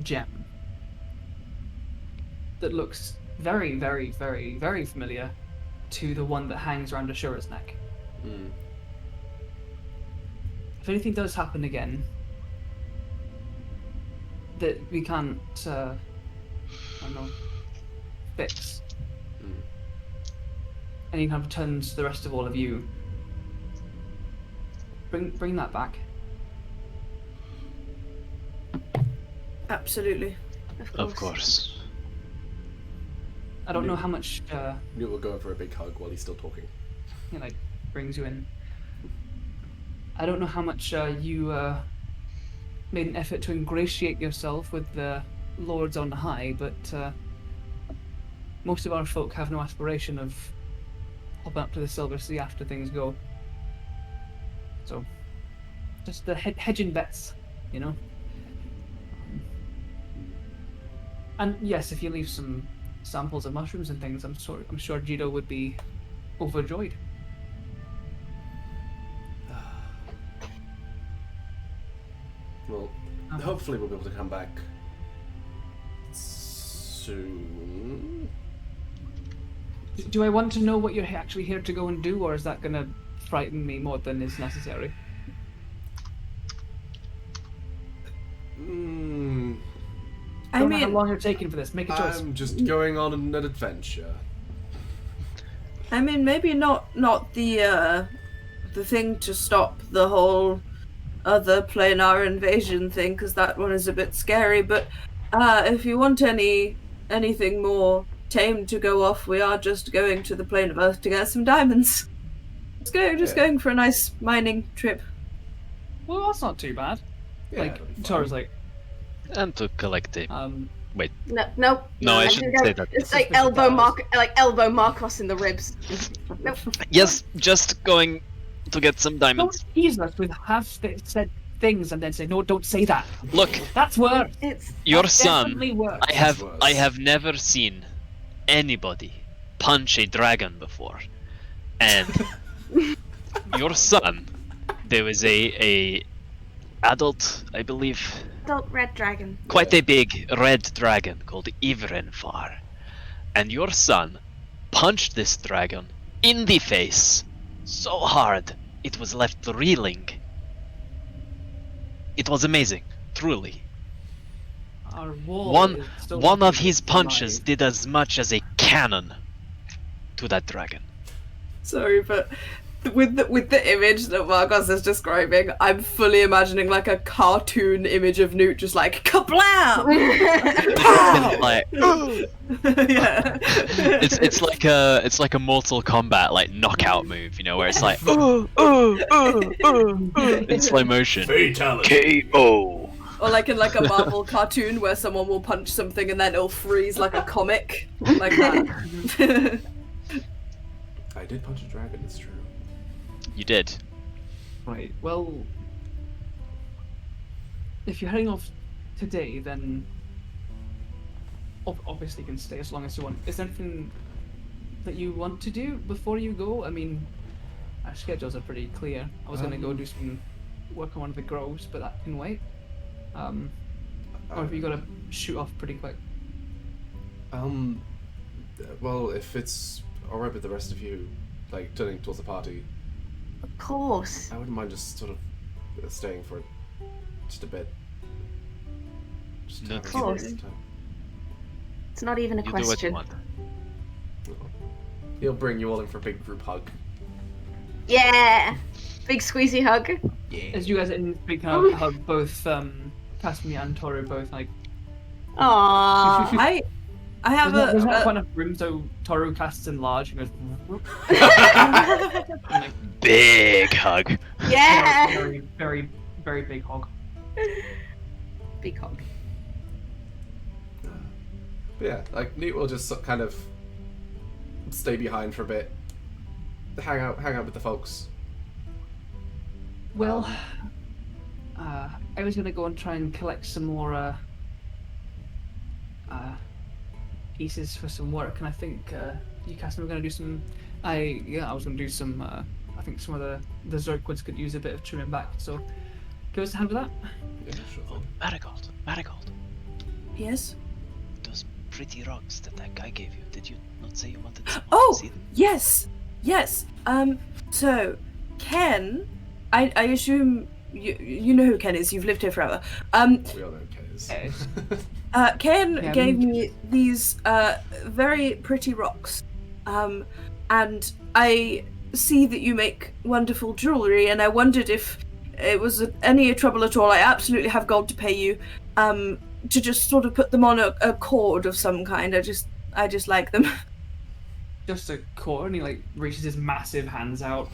[SPEAKER 4] gem that looks very, very, very, very familiar to the one that hangs around Ashura's neck.
[SPEAKER 1] Mm.
[SPEAKER 4] If anything does happen again that we can't, I don't know, fix,
[SPEAKER 1] Mm.
[SPEAKER 4] and he kind of turns to the rest of all of you, bring that back.
[SPEAKER 5] Absolutely.
[SPEAKER 3] Of course.
[SPEAKER 4] I don't know how much
[SPEAKER 1] Newt will go in for a big hug while he's still talking.
[SPEAKER 4] he like brings you in. I don't know how much you made an effort to ingratiate yourself with the lords on high, but most of our folk have no aspiration of hopping up to the Silver Sea after things go. So, just the hedging bets, you know. And yes, if you leave some samples of mushrooms and things, I'm sure Jito would be overjoyed.
[SPEAKER 1] Well, hopefully we'll be able to come back soon.
[SPEAKER 4] Do I want to know what you're actually here to go and do, or is that going to frighten me more than is necessary?
[SPEAKER 5] I
[SPEAKER 4] Don't know how
[SPEAKER 5] mean,
[SPEAKER 4] long you're taking for this. Make a choice.
[SPEAKER 1] I'm just going on an adventure.
[SPEAKER 5] maybe not the thing to stop the whole other planar invasion thing, because that one is a bit scary. But if you want anything more tame to go off, we are just going to the plane of Earth to get some diamonds. Going for a nice mining trip.
[SPEAKER 4] Well, that's not too bad.
[SPEAKER 1] Yeah,
[SPEAKER 4] Like,
[SPEAKER 1] it'll be fine.
[SPEAKER 4] Tora's like,
[SPEAKER 3] And to collect it.
[SPEAKER 2] No.
[SPEAKER 3] I shouldn't say that.
[SPEAKER 2] It's like elbow Markos in the ribs. Nope.
[SPEAKER 3] Yes, just going to get some diamonds.
[SPEAKER 4] don't tease us with half-said things and then say, no, don't say that.
[SPEAKER 3] Look,
[SPEAKER 4] That's worse.
[SPEAKER 3] your
[SPEAKER 4] That's
[SPEAKER 3] son.
[SPEAKER 4] definitely worse.
[SPEAKER 3] I have never seen anybody punch a dragon before, and your son, there was a adult, I believe,
[SPEAKER 2] Adult red dragon.
[SPEAKER 3] quite a big red dragon called Ivrenfar, and your son punched this dragon in the face so hard it was left reeling. It was amazing, truly.
[SPEAKER 4] Our wall
[SPEAKER 3] One
[SPEAKER 4] is still
[SPEAKER 3] one of
[SPEAKER 4] alive.
[SPEAKER 3] his punches did as much as a cannon to that dragon.
[SPEAKER 5] Sorry, but with the image that Markos is describing, I'm fully imagining like a cartoon image of Nute just like kablam! Pow!
[SPEAKER 3] Like,
[SPEAKER 5] Yeah.
[SPEAKER 3] it's like a Mortal Kombat like knockout move, you know, where it's like in slow motion.
[SPEAKER 1] Fatality.
[SPEAKER 3] KO.
[SPEAKER 5] Or like in like a Marvel cartoon where someone will punch something and then it'll freeze like a comic. Like that.
[SPEAKER 1] I did punch a dragon, it's true.
[SPEAKER 3] You did.
[SPEAKER 4] Right, well, if you're heading off today, then obviously you can stay as long as you want. Is there anything that you want to do before you go? I mean, our schedules are pretty clear. I was going to go do some work on one of the groves, but that can wait. Or have you got to shoot off pretty quick?
[SPEAKER 1] Well, if it's alright with the rest of you, like, turning towards the party,
[SPEAKER 2] Of course.
[SPEAKER 1] I wouldn't mind just sort of staying for just a bit. Just
[SPEAKER 3] No,
[SPEAKER 1] having
[SPEAKER 2] of course.
[SPEAKER 1] some time.
[SPEAKER 2] It's not even a
[SPEAKER 3] You do what you
[SPEAKER 2] question.
[SPEAKER 3] want.
[SPEAKER 1] He'll bring you all in for a big group hug.
[SPEAKER 2] Yeah. Big squeezy hug.
[SPEAKER 1] Yeah.
[SPEAKER 4] As you guys in big kind of hug, both Casimir and Toru both like
[SPEAKER 2] Aww.
[SPEAKER 5] I have
[SPEAKER 4] There's not
[SPEAKER 5] a
[SPEAKER 4] quite enough room, so Toru casts enlarge and goes. Like,
[SPEAKER 3] Big hug.
[SPEAKER 2] Yeah.
[SPEAKER 4] very, very, very big hog.
[SPEAKER 2] Big hog.
[SPEAKER 1] But yeah, like Nute will just kind of stay behind for a bit, hang out with the folks.
[SPEAKER 4] Well, I was gonna go and try and collect some more pieces for some work, and I think you guys were gonna do some. I was gonna do some. I think some of the Zerkwoods could use a bit of trimming back, so give us a hand with that.
[SPEAKER 1] Yeah, sure thing.
[SPEAKER 3] Marigold.
[SPEAKER 5] yes.
[SPEAKER 3] Those pretty rocks that guy gave you. Did you not say you wanted someone
[SPEAKER 5] Oh,
[SPEAKER 3] to see them?
[SPEAKER 5] yes. So Ken, I assume you know who Ken is. You've lived here forever.
[SPEAKER 1] We all know who Ken is.
[SPEAKER 5] Ken
[SPEAKER 4] Yeah,
[SPEAKER 5] gave me these very pretty rocks, and I see that you make wonderful jewelry, and I wondered if it was any trouble at all. I absolutely have gold to pay you, to just sort of put them on a cord of some kind. I just like them.
[SPEAKER 4] Just a cord, and he like reaches his massive hands out.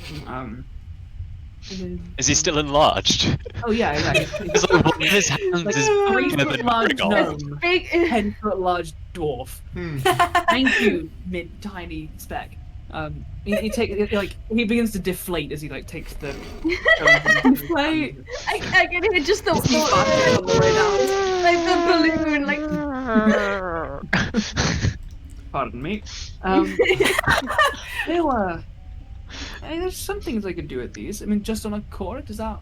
[SPEAKER 3] Is he still enlarged?
[SPEAKER 4] Oh yeah.
[SPEAKER 3] It's like one of his hands
[SPEAKER 4] Like
[SPEAKER 3] is
[SPEAKER 4] 3
[SPEAKER 3] bigger
[SPEAKER 4] foot
[SPEAKER 3] than
[SPEAKER 4] large
[SPEAKER 3] Marigold.
[SPEAKER 4] gnome,
[SPEAKER 2] Big.
[SPEAKER 4] 10 foot large dwarf. Thank you, mid tiny speck. He begins to deflate as he like takes the.
[SPEAKER 5] Deflate?
[SPEAKER 2] I can hear just the
[SPEAKER 5] on the way down.
[SPEAKER 2] like the balloon, like.
[SPEAKER 4] Pardon me. There's some things I could do with these. I mean, just on a cord, does that?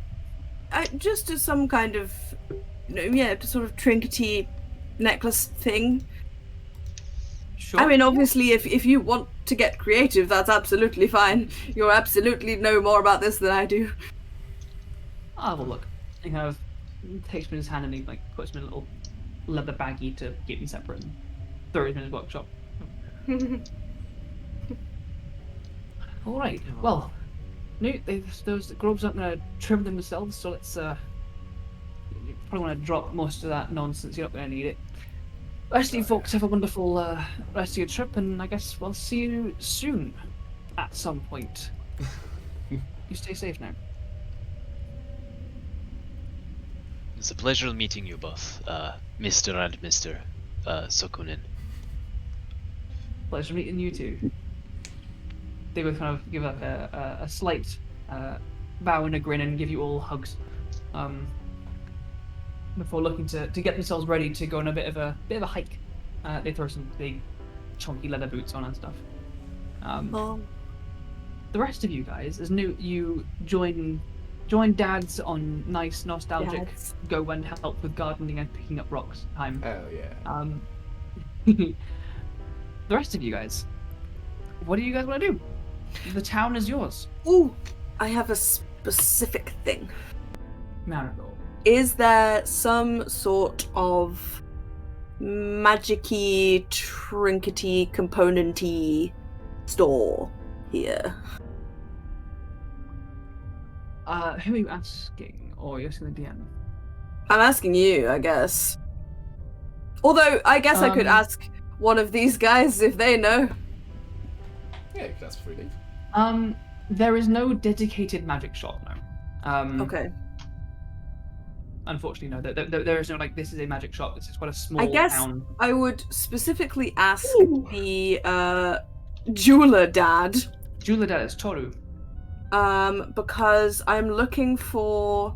[SPEAKER 5] Just as some kind of, sort of trinkety necklace thing.
[SPEAKER 4] Sure.
[SPEAKER 5] I mean, obviously, if you want to get creative, that's absolutely fine. You absolutely know more about this than I do.
[SPEAKER 4] I'll have a look. He kind of takes me in his hand and he like puts me in a little leather baggie to keep me separate and throws me in his workshop. All right. Well, Nute, those grubs aren't going to trim them themselves, so let's you probably want to drop most of that nonsense. You're not going to need it. Rest of you folks have a wonderful rest of your trip, and I guess we'll see you soon at some point. You stay safe now.
[SPEAKER 3] It's a pleasure meeting you both, Mr. and Mr. Sokunin.
[SPEAKER 4] Pleasure meeting you too. They would kind of give like a slight bow and a grin and give you all hugs, before looking to get themselves ready to go on a bit of a hike. They throw some big, chunky leather boots on and stuff. The rest of you guys, as you join Dads on nice nostalgic go and help with gardening and picking up rocks time.
[SPEAKER 1] Hell yeah.
[SPEAKER 4] The rest of you guys, what do you guys want to do? The town is yours.
[SPEAKER 5] Ooh, I have a specific thing.
[SPEAKER 4] Marigold.
[SPEAKER 5] Is there some sort of magic-y, trinkety, component-y store here?
[SPEAKER 4] Who are you asking? Or you're asking the DM?
[SPEAKER 5] I'm asking you, I guess. Although, I guess I could ask one of these guys if they know.
[SPEAKER 1] Yeah, that's free leave.
[SPEAKER 4] There is no dedicated magic shop now.
[SPEAKER 5] Okay.
[SPEAKER 4] Unfortunately, no. There is no like this is a magic shop. It's just quite a small
[SPEAKER 5] I guess
[SPEAKER 4] town.
[SPEAKER 5] I would specifically ask the jeweler dad.
[SPEAKER 4] Jeweler dad is Toru.
[SPEAKER 5] Because I'm looking for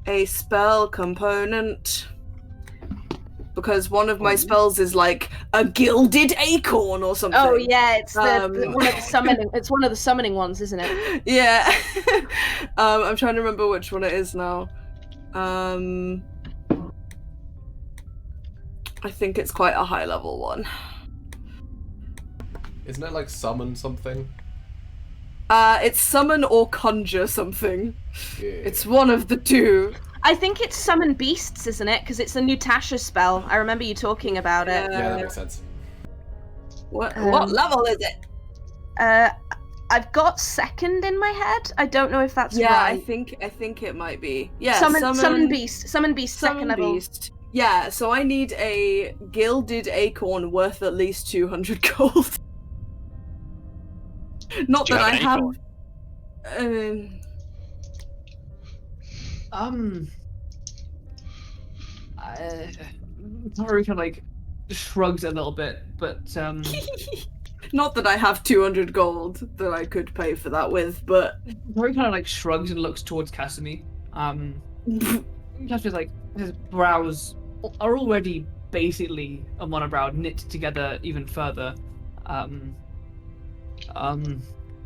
[SPEAKER 5] a spell component. Because one of my spells is like a gilded acorn or something.
[SPEAKER 2] Oh yeah, it's one of the summoning. It's one of the summoning ones, isn't it?
[SPEAKER 5] Yeah. I'm trying to remember which one it is now. I think it's quite a high level one.
[SPEAKER 1] Isn't it like summon something?
[SPEAKER 5] It's summon or conjure something.
[SPEAKER 1] Yeah.
[SPEAKER 5] It's one of the two.
[SPEAKER 2] I think it's summon beasts, isn't it? Because it's a Nutasha spell. I remember you talking about it.
[SPEAKER 1] Yeah, that makes sense.
[SPEAKER 5] What level is it?
[SPEAKER 2] I've got second in my head. I don't know if that's
[SPEAKER 5] Yeah,
[SPEAKER 2] right.
[SPEAKER 5] I think it might be. Yeah,
[SPEAKER 2] Summon beast. Summon beast. Second level.
[SPEAKER 5] Beast. Yeah, so I need a gilded acorn worth at least 200 gold. Not
[SPEAKER 3] Do you
[SPEAKER 5] that I
[SPEAKER 3] have
[SPEAKER 5] have.
[SPEAKER 3] an
[SPEAKER 4] Toru kind of like shrugs a little bit, but
[SPEAKER 5] Not that I have 200 gold that I could pay for that with, but
[SPEAKER 4] Toru kind of like shrugs and looks towards Kasumi. Kasumi's like, his brows are already basically a monobrow knit together even further.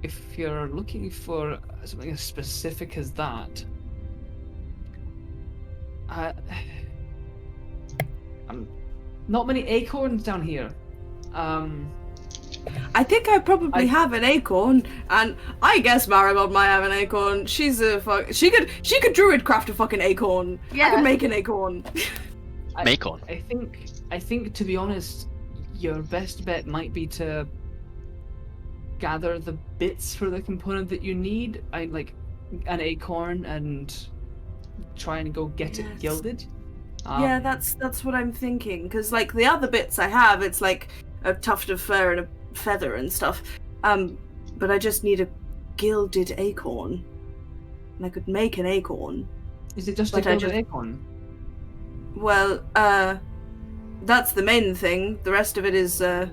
[SPEAKER 4] If you're looking for something as specific as that, not many acorns down here.
[SPEAKER 5] I think I probably have an acorn, and I guess Marigold might have an acorn. She's a she could druid craft a fucking acorn.
[SPEAKER 2] Yeah.
[SPEAKER 5] I could make an acorn.
[SPEAKER 3] Macon.
[SPEAKER 4] I think to be honest, your best bet might be to gather the bits for the component that you need. I like an acorn and try and go get it
[SPEAKER 5] Yes.
[SPEAKER 4] gilded.
[SPEAKER 5] Yeah, that's what I'm thinking. Because like the other bits I have, it's like a tuft of fur and a feather and stuff. But I just need a gilded acorn, and I could make an acorn.
[SPEAKER 4] Is it just a
[SPEAKER 5] But I
[SPEAKER 4] gilded
[SPEAKER 5] just-
[SPEAKER 4] acorn?
[SPEAKER 5] Well, that's the main thing. The rest of it is a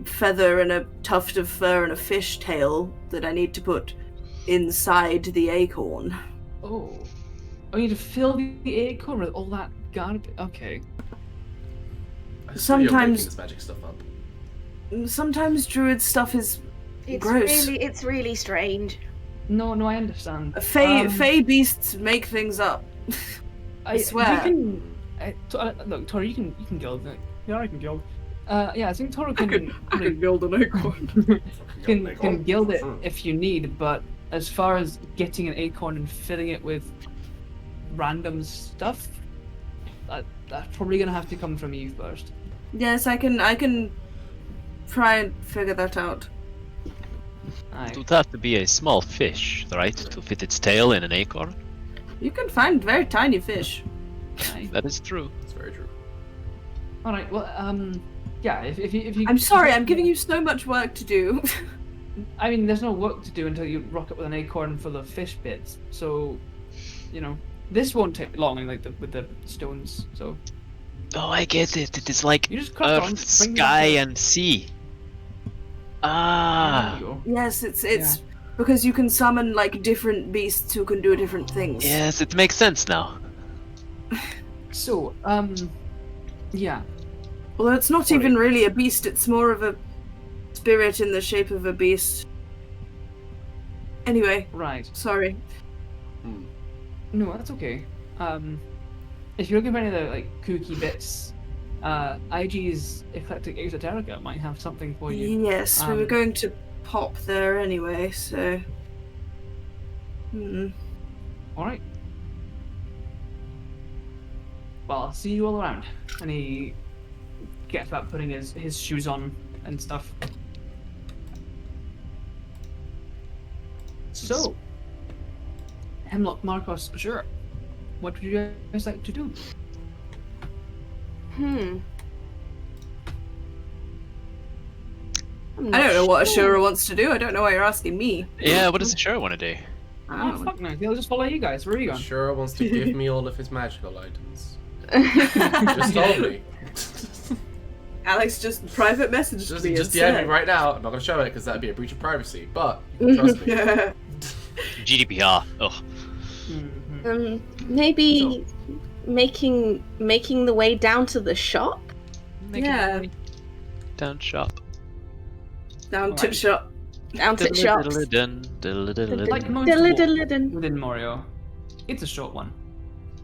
[SPEAKER 5] feather and a tuft of fur and a fish tail that I need to put inside the acorn.
[SPEAKER 4] Oh, you need to fill the acorn with all that garbage. Okay.
[SPEAKER 1] I see you're making
[SPEAKER 5] Sometimes-
[SPEAKER 1] this magic stuff up.
[SPEAKER 5] Sometimes druid stuff is
[SPEAKER 2] It's
[SPEAKER 5] gross.
[SPEAKER 2] it's really strange.
[SPEAKER 4] No, I understand.
[SPEAKER 5] Fey beasts make things up. I swear.
[SPEAKER 4] You can, look, Toru, you can gild it. Yeah, I can gild. Yeah, I think Toru can
[SPEAKER 5] build an acorn.
[SPEAKER 4] can gild it if you need, but as far as getting an acorn and filling it with random stuff, that's probably gonna have to come from you first.
[SPEAKER 5] Yes, I can try and figure that out.
[SPEAKER 4] Aye.
[SPEAKER 3] It would have to be a small fish, right, to fit its tail in an acorn.
[SPEAKER 5] You can find very tiny fish.
[SPEAKER 4] Aye.
[SPEAKER 3] That is true.
[SPEAKER 1] It's very true.
[SPEAKER 4] All right. Well, yeah. If you.
[SPEAKER 5] I'm sorry, I'm giving you so much work to do.
[SPEAKER 4] I mean, there's no work to do until you rock up with an acorn full of fish bits. So, this won't take long, like with the stones. So
[SPEAKER 3] Oh, I get it. It is like
[SPEAKER 4] you just crack on,
[SPEAKER 3] earth,
[SPEAKER 4] bring
[SPEAKER 3] sky,
[SPEAKER 4] the-
[SPEAKER 3] and sea.
[SPEAKER 4] There
[SPEAKER 3] Ah,
[SPEAKER 4] you go.
[SPEAKER 5] Yes, it's because you can summon like different beasts who can do different things.
[SPEAKER 3] yes, it makes sense now.
[SPEAKER 4] So, yeah.
[SPEAKER 5] Although it's not even really a beast, it's more of a spirit in the shape of a beast. Anyway,
[SPEAKER 4] Right.
[SPEAKER 5] sorry.
[SPEAKER 4] No, that's okay. If you're looking for any of the like kooky bits, IG's Eclectic Exoterica might have something for you.
[SPEAKER 5] Yes, we were
[SPEAKER 4] Um,
[SPEAKER 5] going to pop there anyway, so.
[SPEAKER 4] All right. Well, I'll see you all around. And he gets about putting his shoes on and stuff. So, Hemlock, Markos, Ashura, what would you guys like to do?
[SPEAKER 5] I don't know what Ashura wants to do. I don't know why you're asking me.
[SPEAKER 3] Yeah, what does Ashura want to do?
[SPEAKER 4] Oh, fuck no. He'll just follow you guys. Where are you going?
[SPEAKER 1] Sure wants to give me all of his magical items. Just told me.
[SPEAKER 5] Alex just private messaged
[SPEAKER 1] Just
[SPEAKER 5] me.
[SPEAKER 1] DM me right now. I'm not going to show it because that'd be a breach of privacy, but you can trust me.
[SPEAKER 5] Yeah.
[SPEAKER 3] GDPR. Ugh.
[SPEAKER 2] Maybe making the way down to the shop.
[SPEAKER 5] Yeah.
[SPEAKER 3] Down shop.
[SPEAKER 5] Down tip
[SPEAKER 4] Alright.
[SPEAKER 5] shop.
[SPEAKER 2] Down to shops.
[SPEAKER 4] Like most
[SPEAKER 2] Diddle-diddle-dun.
[SPEAKER 4] within Morioh, it's a short one.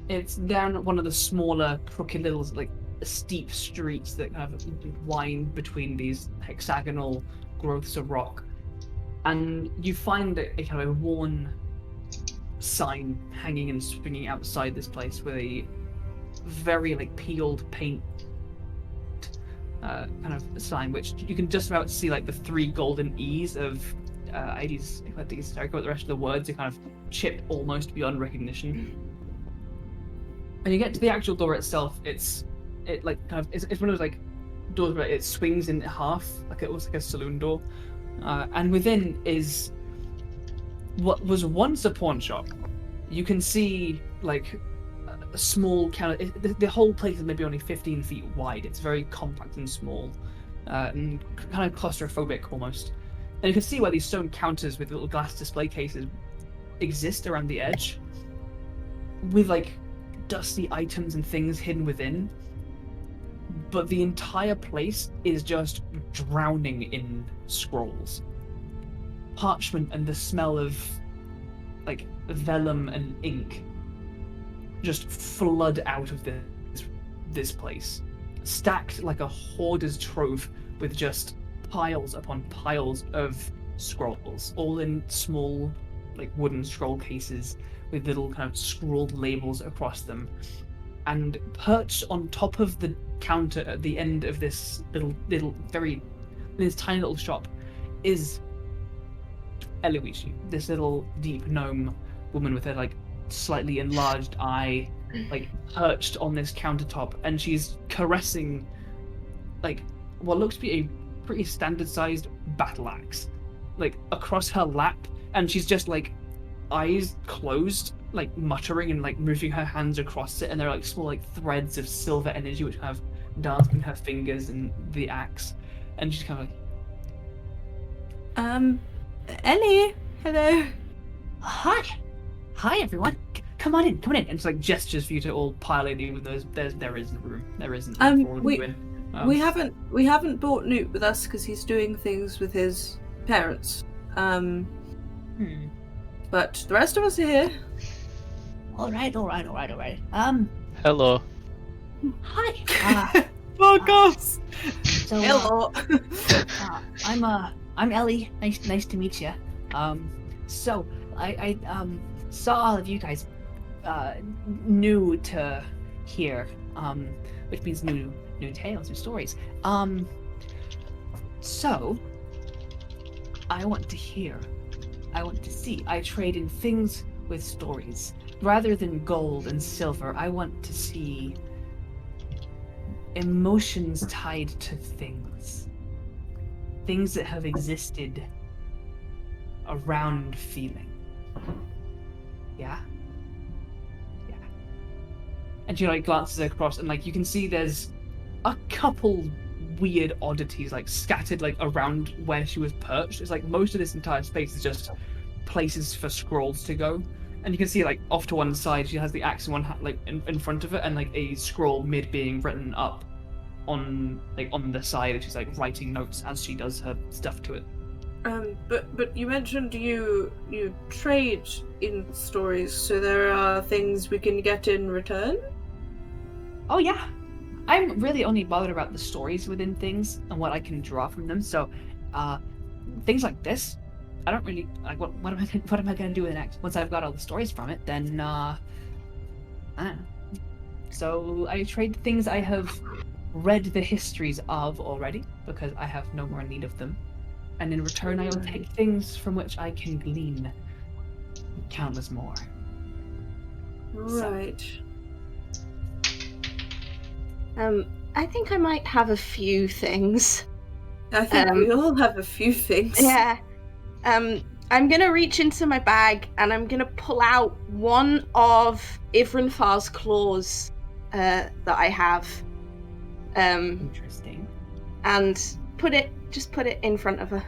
[SPEAKER 4] It's down one of the smaller, crooked little, like, steep streets that kind of wind between these hexagonal growths of rock. And you find a kind of worn sign hanging and swinging outside this place with a very, like, peeled paint kind of sign, which you can just about see, like, the 3 golden E's of ID's Eclectic. I got the rest of the words are kind of chipped almost beyond recognition. When you get to the actual door itself, it's one of those like doors where it swings in half, like it was like a saloon door, and within is what was once a pawn shop. You can see like a small counter. The whole place is maybe only 15 feet wide. It's very compact and small, and kind of claustrophobic almost. And you can see where these stone counters with little glass display cases exist around the edge, with like dusty items and things hidden within. But the entire place is just drowning in scrolls, parchment, and the smell of like vellum and ink just flood out of this place, stacked like a hoarder's trove with just piles upon piles of scrolls, all in small like wooden scroll cases with little kind of scrawled labels across them. And perched on top of the counter at the end of this this tiny little shop is Eloishi, this little deep gnome woman with a like slightly enlarged eye, like perched on this countertop, and she's caressing like what looks to be a pretty standard sized battle axe like across her lap, and she's just like eyes closed, like muttering and like moving her hands across it, and there are like small like threads of silver energy which have danced in her fingers and the axe, and she's kind of like,
[SPEAKER 5] Ellie, hello.
[SPEAKER 6] Hi everyone. Come on in.
[SPEAKER 4] and it's like gestures for you to all pile in, even though there isn't room for all of you in.
[SPEAKER 5] We haven't brought Nute with us because he's doing things with his parents. But the rest of us are here.
[SPEAKER 6] All right.
[SPEAKER 3] Hello.
[SPEAKER 6] Hi.
[SPEAKER 5] Markos.
[SPEAKER 6] So
[SPEAKER 5] Hello.
[SPEAKER 6] I'm Ellie. Nice to meet you. So I saw all of you guys new to here, which means new tales, new stories. So I want to hear. I want to see. I trade in things with stories. Rather than gold and silver, I want to see emotions tied to things. Things that have existed around feeling. Yeah? Yeah. And she like glances across, and like you can see there's a couple weird oddities like scattered like around where she was perched. It's like most of this entire space is just places for scrolls to go, and you can see like off to one side she has the axe in one hand, like in front of it, and like a scroll mid being written up on the side, and she's like writing notes as she does her stuff to it.
[SPEAKER 5] But you mentioned you trade in stories, so there are things we can get in return?
[SPEAKER 6] Oh yeah. I'm really only bothered about the stories within things and what I can draw from them. So, things like this, I don't really like. What am I gonna do with it next? Once I've got all the stories from it, then I don't know. So I trade things I have read the histories of already because I have no more need of them, and in return I will take things from which I can glean countless more.
[SPEAKER 5] Right.
[SPEAKER 2] I think I might have a few things.
[SPEAKER 5] I think we all have a few things.
[SPEAKER 2] Yeah. I'm gonna reach into my bag and I'm gonna pull out one of Ivrinfar's claws that I have.
[SPEAKER 6] Interesting.
[SPEAKER 2] And put it in front of her.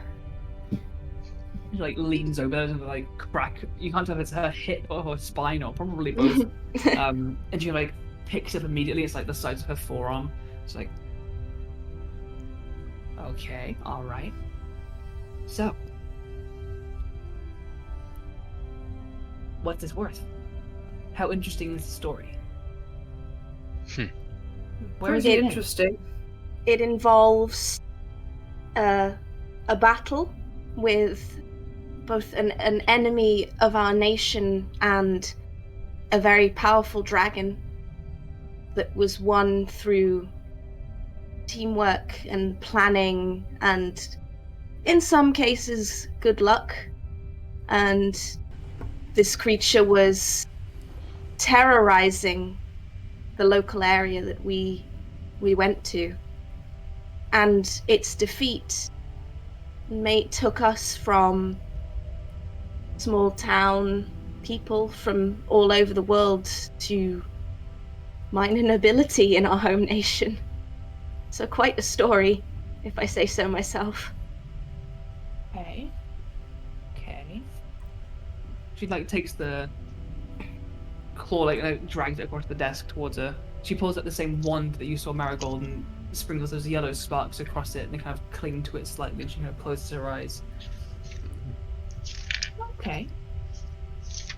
[SPEAKER 4] She like leans over and like crack. You can't tell if it's her hip or her spine or probably both. And she like picks up immediately. It's like the size of her forearm. It's like, okay, all right. So, what's this worth? How interesting is the story?
[SPEAKER 5] Where is it interesting?
[SPEAKER 2] It involves a battle with both an enemy of our nation and a very powerful dragon that was won through teamwork and planning and, in some cases, good luck. And this creature was terrorizing the local area that we went to. And its defeat took us from small town people from all over the world to minor nobility in our home nation. So quite a story, if I say so myself.
[SPEAKER 6] Okay.
[SPEAKER 4] She takes the claw, drags it across the desk towards her. She pulls out the same wand that you saw Marigold and sprinkles those yellow sparks across it, and they kind of cling to it slightly, and she kind of closes her eyes.
[SPEAKER 6] Okay.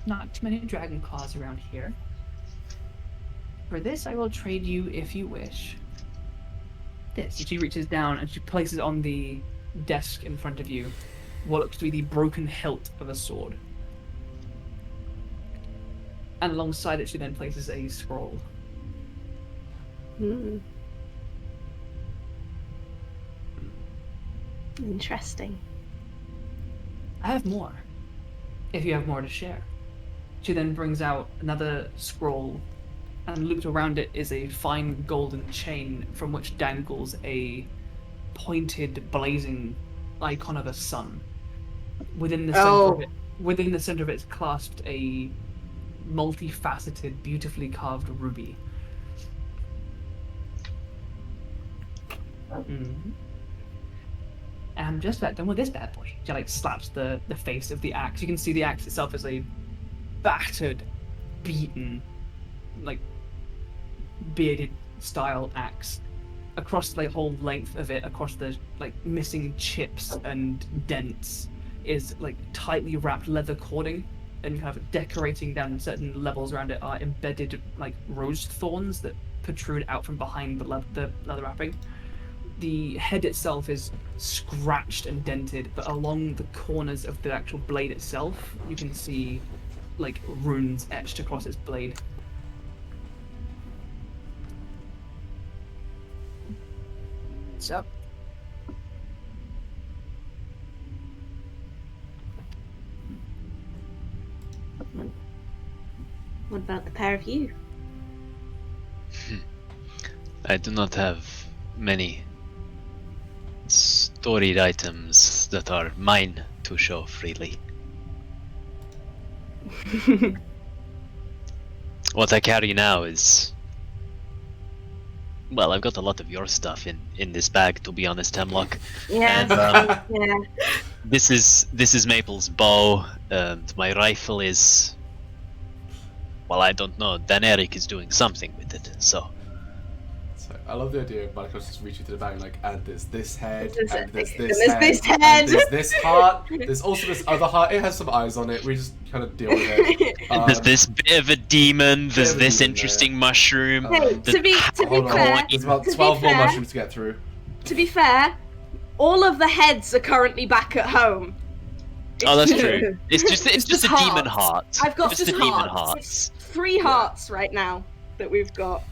[SPEAKER 6] Not too many dragon claws around here. For this, I will trade you if you wish. This.
[SPEAKER 4] She reaches down and she places on the desk in front of you what looks to be the broken hilt of a sword. And alongside it, she then places a scroll.
[SPEAKER 2] Interesting.
[SPEAKER 6] I have more.
[SPEAKER 4] If you have more to share. She then brings out another scroll, and looped around it is a fine golden chain from which dangles a pointed, blazing icon of a sun. Within the center of it is clasped a multifaceted, beautifully carved ruby. And I'm just about done with this bad boy. She slaps the face of the axe. You can see the axe itself is a battered, beaten, bearded style axe. Across the whole length of it, across the missing chips and dents, is tightly wrapped leather cording, and kind of decorating down certain levels around it are embedded rose thorns that protrude out from behind the leather wrapping. The head itself is scratched and dented, but along the corners of the actual blade itself, you can see runes etched across its blade.
[SPEAKER 6] So,
[SPEAKER 2] What about the pair of you?
[SPEAKER 3] I do not have many storied items that are mine to show freely. What I carry now is... Well, I've got a lot of your stuff in this bag, to be honest, Hemlock.
[SPEAKER 2] Yeah.
[SPEAKER 3] And,
[SPEAKER 2] Yeah.
[SPEAKER 3] This is Maple's bow, and my rifle is... Well, I don't know. Dan Eric is doing something with it, so...
[SPEAKER 1] I love the idea of Markos just reaching to the bag and there's this head,
[SPEAKER 2] There's
[SPEAKER 1] and there's
[SPEAKER 2] this
[SPEAKER 1] this head,
[SPEAKER 2] head.
[SPEAKER 1] and there's this heart, there's also this other heart. It has some eyes on it. We just kind of deal with it.
[SPEAKER 3] There's this bit of a demon, there's this
[SPEAKER 1] demon
[SPEAKER 3] interesting mushroom.
[SPEAKER 2] Hey, to be
[SPEAKER 1] Hold
[SPEAKER 2] fair,
[SPEAKER 1] on. There's about
[SPEAKER 2] to be
[SPEAKER 1] 12 more
[SPEAKER 2] fair-
[SPEAKER 1] mushrooms to get through.
[SPEAKER 2] To be fair, all of the heads are currently back at home.
[SPEAKER 3] Oh, that's true. It's just a
[SPEAKER 2] hearts.
[SPEAKER 3] demon heart.
[SPEAKER 2] I've got
[SPEAKER 3] just
[SPEAKER 2] just
[SPEAKER 3] a demon
[SPEAKER 2] hearts.
[SPEAKER 3] heart.
[SPEAKER 2] It's 3 hearts right now that we've got.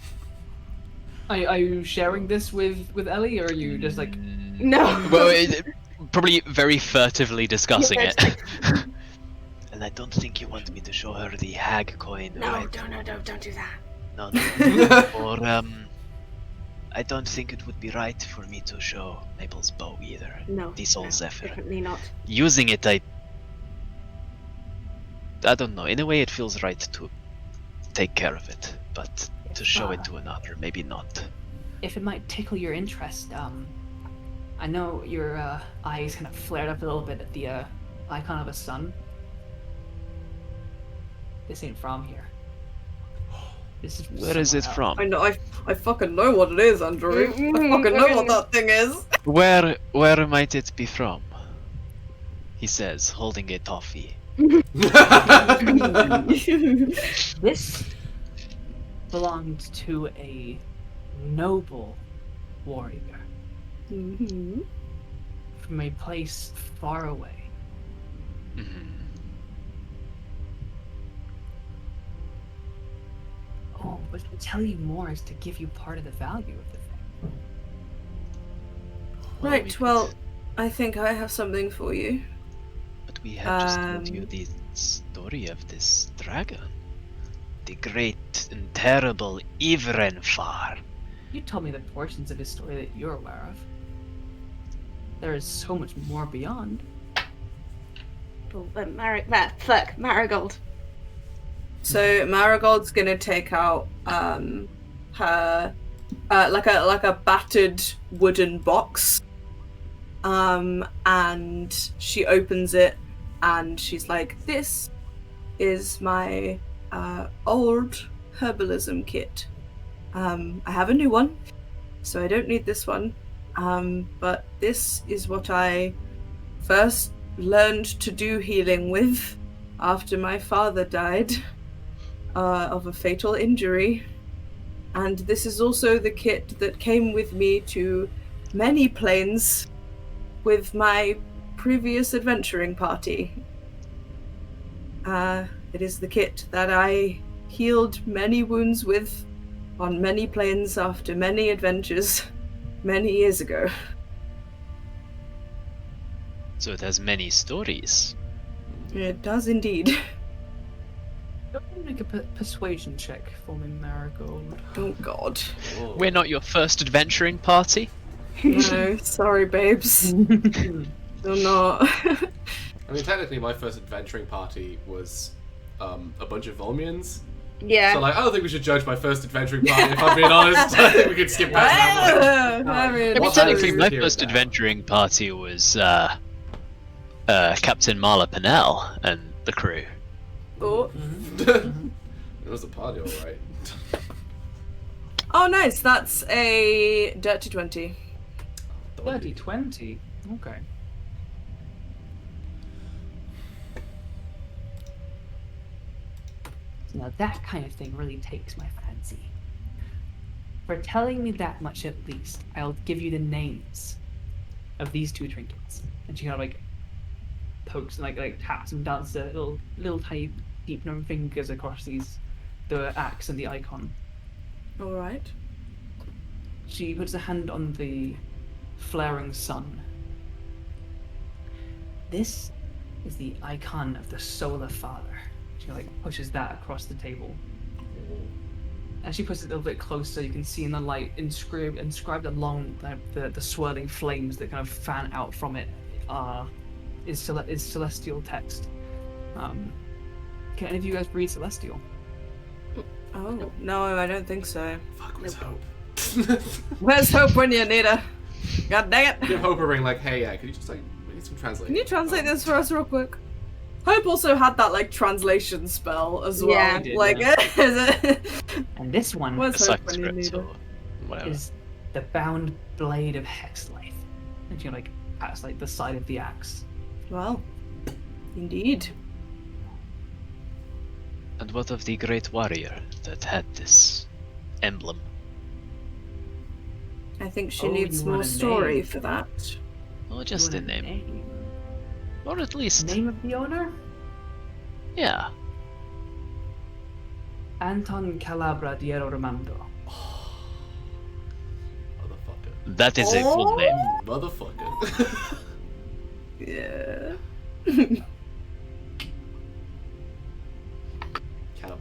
[SPEAKER 4] Are you sharing this with Ellie, or are you just
[SPEAKER 2] No.
[SPEAKER 3] Well, probably very furtively discussing
[SPEAKER 2] Yeah,
[SPEAKER 3] it. And I don't think you want me to show her the hag coin,
[SPEAKER 2] No,
[SPEAKER 3] right?
[SPEAKER 2] don't do that.
[SPEAKER 3] No. Or I don't think it would be right for me to show Maple's bow either.
[SPEAKER 2] No.
[SPEAKER 3] The Soul
[SPEAKER 2] no,
[SPEAKER 3] Zephyr.
[SPEAKER 2] Definitely not.
[SPEAKER 3] Using it, I don't know. In a way, it feels right to take care of it, but to show it to another, maybe not.
[SPEAKER 6] if it might tickle your interest, I know your eyes kind of flared up a little bit at the icon of a sun. This ain't from here. This is
[SPEAKER 3] Where is it
[SPEAKER 6] somewhere else.
[SPEAKER 3] from?
[SPEAKER 5] I know. I fucking know what it is, Andrew. I fucking know what that thing is.
[SPEAKER 3] Where might it be from? He says, holding a toffee.
[SPEAKER 6] This belonged to a noble warrior
[SPEAKER 5] Mhm.
[SPEAKER 6] from a place far away.
[SPEAKER 3] Mhm.
[SPEAKER 6] Oh, but to tell you more is to give you part of the value of the thing.
[SPEAKER 5] Right, well, I think I have something for you.
[SPEAKER 3] But we have just told you the story of this dragon. the great and terrible Ivrenfar.
[SPEAKER 6] You told me the portions of his story that you're aware of. There is so much more beyond.
[SPEAKER 2] Oh, Marigold.
[SPEAKER 5] So Marigold's gonna take out her like a battered wooden box, and she opens it, and she's like, "This is my old herbalism kit. I have a new one, so I don't need this one. But this is what I first learned to do healing with after my father died of a fatal injury. And this is also the kit that came with me to many planes with my previous adventuring party. It is the kit that I healed many wounds with on many planes after many adventures many years ago."
[SPEAKER 3] So it has many stories.
[SPEAKER 5] It does indeed.
[SPEAKER 6] Don't you make a persuasion check for me, Marigold?
[SPEAKER 5] Oh god.
[SPEAKER 1] Whoa.
[SPEAKER 3] We're not your first adventuring party.
[SPEAKER 5] No, sorry babes. I'm not.
[SPEAKER 1] I mean, technically, my first adventuring party was a bunch of Volmians.
[SPEAKER 2] Yeah.
[SPEAKER 1] So, like, I don't think we should judge my first adventuring party, if I'm being honest. I think we could skip past that one.
[SPEAKER 5] I mean,
[SPEAKER 3] I mean,
[SPEAKER 1] What
[SPEAKER 3] technically,
[SPEAKER 1] is
[SPEAKER 3] my
[SPEAKER 1] here
[SPEAKER 3] first
[SPEAKER 1] now?
[SPEAKER 3] adventuring party was Captain Marla Pinnell and the crew.
[SPEAKER 5] oh.
[SPEAKER 1] It was a party, alright.
[SPEAKER 5] Oh, nice. That's a dirty 20.
[SPEAKER 6] 30-20. Okay. Now that kind of thing really takes my fancy. For telling me that much at least, I'll give you the names of these two trinkets. And she kind of like pokes and like taps and does the little tiny deep gnome fingers across the axe and the icon.
[SPEAKER 5] All right.
[SPEAKER 6] She puts a hand on the flaring sun. This is the icon of the Solar Father. She like pushes that across the table. As she puts it a little bit closer, you can see in the light inscribed along the swirling flames that kind of fan out from it is celestial text. Can any of you guys read celestial?
[SPEAKER 5] Oh, no, I don't think so.
[SPEAKER 1] Fuck, where's Hope?
[SPEAKER 5] Where's Hope when you need her? God dang it.
[SPEAKER 1] Give Hope a ring, like, hey, yeah, could you just, like, we need some translation?
[SPEAKER 5] Can you translate this for us real quick? Hope also had that, like, translation spell as well.
[SPEAKER 2] Yeah.
[SPEAKER 6] I did,
[SPEAKER 5] Like,
[SPEAKER 6] yeah.
[SPEAKER 5] is it?
[SPEAKER 6] And this one
[SPEAKER 5] Where's Hope when you
[SPEAKER 3] Script
[SPEAKER 5] need her?
[SPEAKER 3] or whatever.
[SPEAKER 6] is the bound blade of Hexlife. And she like pats like the side of the axe.
[SPEAKER 5] Well, indeed.
[SPEAKER 3] And what of the great warrior that had this emblem?
[SPEAKER 5] I think she
[SPEAKER 6] Oh,
[SPEAKER 5] needs
[SPEAKER 6] you
[SPEAKER 5] more
[SPEAKER 6] want a
[SPEAKER 5] story
[SPEAKER 6] name?
[SPEAKER 5] for that.
[SPEAKER 3] Or just a
[SPEAKER 6] You want
[SPEAKER 3] name. Or at least,
[SPEAKER 6] Name of the owner?
[SPEAKER 3] yeah.
[SPEAKER 6] Anton Calabra Diero Romando.
[SPEAKER 1] Motherfucker.
[SPEAKER 3] That is a full name.
[SPEAKER 1] Motherfucker.
[SPEAKER 5] Yeah.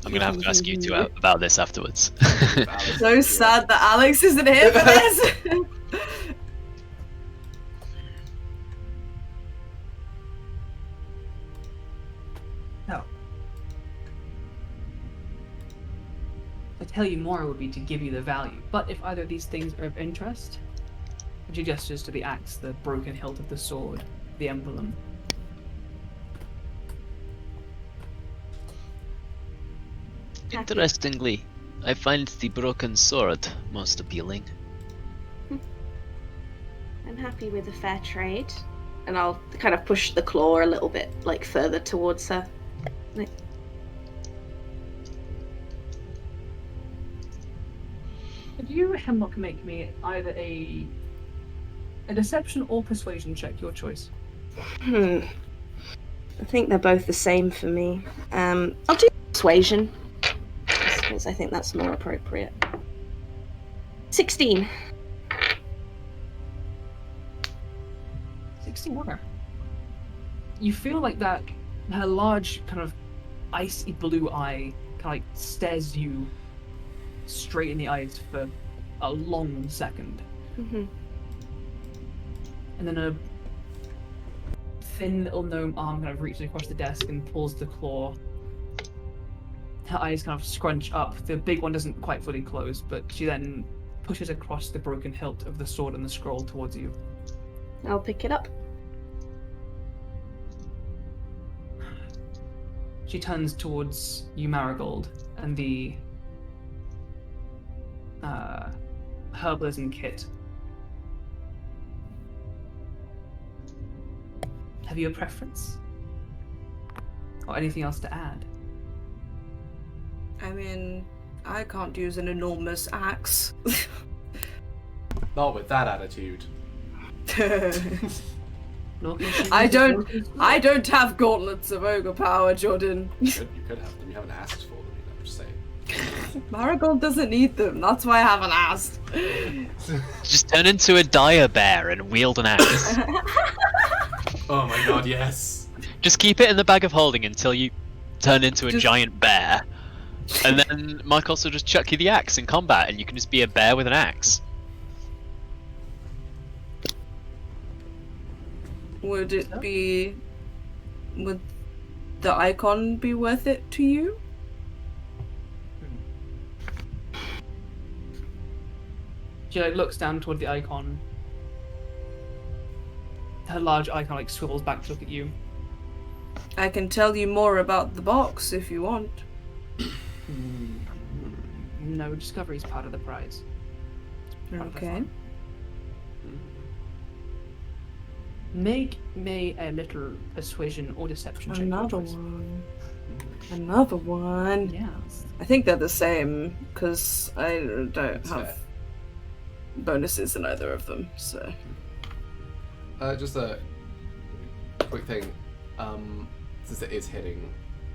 [SPEAKER 3] I'm gonna have to ask you two about this afterwards.
[SPEAKER 5] So sad that Alex isn't here for this.
[SPEAKER 6] No. To tell you more would be to give you the value, but if either of these things are of interest, and she gestures to the axe, the broken hilt of the sword, the emblem.
[SPEAKER 3] Interestingly, I find the broken sword most appealing.
[SPEAKER 2] I'm happy with a fair trade. And I'll kind of push the claw a little bit, like, further towards her. Like,
[SPEAKER 6] Could you, Hemlock, make me either a deception or persuasion check, your choice?
[SPEAKER 2] I think they're both the same for me. I'll do persuasion, because I think that's more appropriate. 16.
[SPEAKER 6] 16. Okay. You feel like that her large kind of icy blue eye
[SPEAKER 4] kind of stares you straight in the eyes for a long second.
[SPEAKER 2] Mm-hmm.
[SPEAKER 4] And then a thin little gnome arm kind of reaches across the desk and pulls the claw. Her eyes kind of scrunch up. The big one doesn't quite fully close, but she then pushes across the broken hilt of the sword and the scroll towards you.
[SPEAKER 2] I'll pick it up.
[SPEAKER 4] She turns towards you, Marigold, and the herbalism kit. Have you a preference? Or anything else to add?
[SPEAKER 5] I mean, I can't use an enormous axe.
[SPEAKER 1] Not with that attitude.
[SPEAKER 5] I don't have gauntlets of ogre power, Jordan.
[SPEAKER 1] You could have them. You haven't asked for them. I'm just saying.
[SPEAKER 5] Marigold doesn't need them. That's why I haven't asked.
[SPEAKER 3] Just turn into a dire bear and wield an axe.
[SPEAKER 1] Oh my god, yes.
[SPEAKER 3] Just keep it in the bag of holding until you turn into a giant bear. And then Markos will just chuck you the axe in combat and you can just be a bear with an axe.
[SPEAKER 5] Would the icon be worth it to you?
[SPEAKER 4] She looks down toward the icon. Her large icon swivels back to look at you.
[SPEAKER 5] I can tell you more about the box if you want.
[SPEAKER 4] No, discovery is part of the prize. Part of the
[SPEAKER 5] Okay.
[SPEAKER 4] fun. Make me a little persuasion or deception check.
[SPEAKER 5] Another one. Another one.
[SPEAKER 4] Yes.
[SPEAKER 5] I think they're the same because I don't
[SPEAKER 1] That's
[SPEAKER 5] have
[SPEAKER 1] fair.
[SPEAKER 5] bonuses in either of them. So
[SPEAKER 1] Just a quick thing. Since it is hitting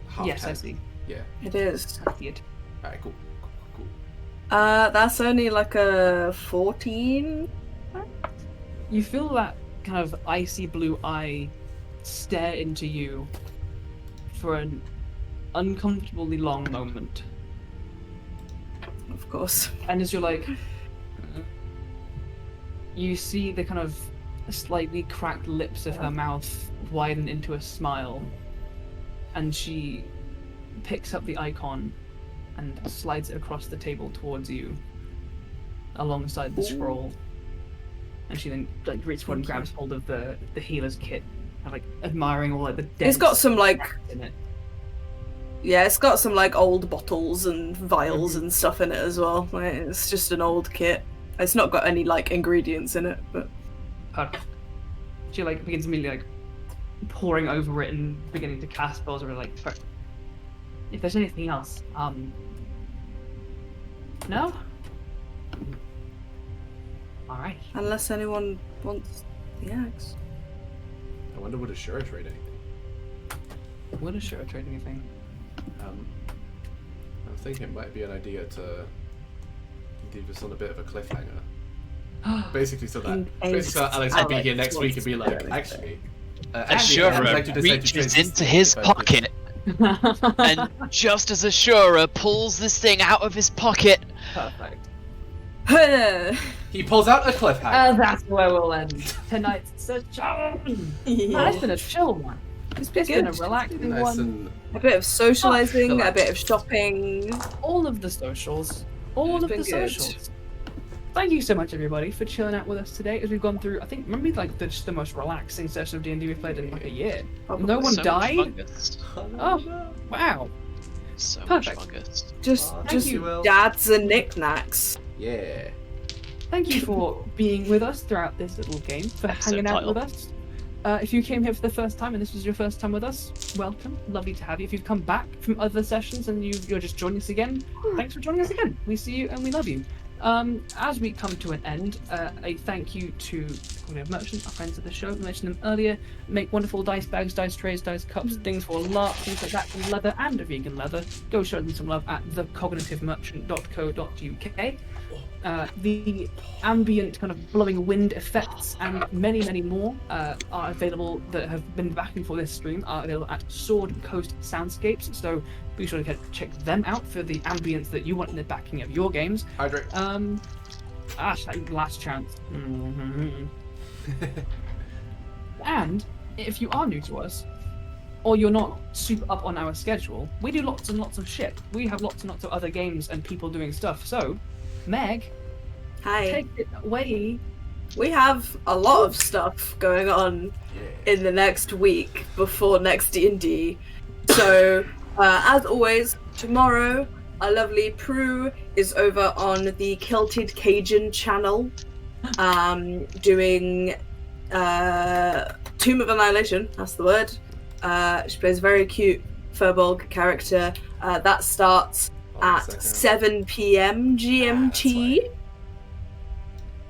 [SPEAKER 1] half
[SPEAKER 4] Yes, I
[SPEAKER 1] 10.
[SPEAKER 4] see.
[SPEAKER 1] Yeah.
[SPEAKER 5] it is.
[SPEAKER 4] I see it.
[SPEAKER 1] Alright, cool.
[SPEAKER 5] That's only like a 14.
[SPEAKER 4] You feel that kind of icy blue eye stare into you for an uncomfortably long moment.
[SPEAKER 5] Of course.
[SPEAKER 4] And as you're you see the kind of slightly cracked lips of her mouth widen into a smile, and she picks up the icon and slides it across the table towards you alongside the scroll. And she then reaches forward and grabs hold of the healer's kit, and, admiring all the
[SPEAKER 5] It's got some
[SPEAKER 4] in it.
[SPEAKER 5] yeah, it's got some old bottles and vials and stuff in it as well. It's just an old kit. It's not got any ingredients in it, but
[SPEAKER 4] Perfect. She begins immediately pouring over it and beginning to cast spells over it. If there's anything else, no. All right.
[SPEAKER 5] unless anyone wants the axe.
[SPEAKER 1] I wonder would Ashura trade anything.
[SPEAKER 4] Would Ashura trade anything?
[SPEAKER 1] I'm thinking it might be an idea to leave us on a bit of a cliffhanger. Basically, so that Alex can be here next week and be like, actually,
[SPEAKER 3] Ashura reaches into his pocket, and just as Ashura pulls this thing out of his pocket,
[SPEAKER 4] Perfect.
[SPEAKER 1] He pulls out a cliffhanger.
[SPEAKER 4] That's where we'll end tonight's session. It's been a chill one.
[SPEAKER 5] It's
[SPEAKER 4] It's been a
[SPEAKER 5] good.
[SPEAKER 4] relaxing
[SPEAKER 1] Nice
[SPEAKER 4] one.
[SPEAKER 1] and
[SPEAKER 5] A bit of socializing, a
[SPEAKER 1] relax.
[SPEAKER 5] bit of shopping.
[SPEAKER 4] All of the socials. All
[SPEAKER 5] It's
[SPEAKER 4] of the
[SPEAKER 5] been good.
[SPEAKER 4] socials. Thank you so much, everybody, for chilling out with us today as we've gone through, I think, maybe just the most relaxing session of D&D we've played in a year.
[SPEAKER 5] Probably.
[SPEAKER 4] No one
[SPEAKER 3] so much
[SPEAKER 4] died?
[SPEAKER 3] fungus.
[SPEAKER 4] Oh, wow.
[SPEAKER 3] So
[SPEAKER 4] Perfect.
[SPEAKER 3] much fungus.
[SPEAKER 5] Just
[SPEAKER 4] you.
[SPEAKER 5] dads and knickknacks.
[SPEAKER 1] yeah.
[SPEAKER 4] Thank you for being with us throughout this little game, for
[SPEAKER 3] Episode
[SPEAKER 4] hanging out
[SPEAKER 3] title.
[SPEAKER 4] with us. If you came here for the first time and this was your first time with us, welcome. Lovely to have you. If you've come back from other sessions and you're just joining us again, thanks for joining us again. We see you and we love you. As we come to an end, a thank you to Morioh Merchant, our friends of the show. I mentioned them earlier. Make wonderful dice bags, dice trays, dice cups, things for lark, things like that from leather and a vegan leather. Go show them some love at thecognitivemerchant.co.uk. The ambient kind of blowing wind effects and many, many more are available that have been backing for this stream are available at Sword Coast Soundscapes. So Be sure to check them out for the ambience that you want in the backing of your games.
[SPEAKER 1] Hydrate.
[SPEAKER 4] Last chance. And if you are new to us, or you're not super up on our schedule, we do lots and lots of shit. We have lots and lots of other games and people doing stuff. So, Meg,
[SPEAKER 5] Hi.
[SPEAKER 4] take it away.
[SPEAKER 5] We have a lot of stuff going on in the next week before next D&D. So, as always, tomorrow, our lovely Prue is over on the Kilted Cajun channel, doing Tomb of Annihilation, that's the word. She plays a very cute Furbolg character. That starts at 7 p.m. GMT.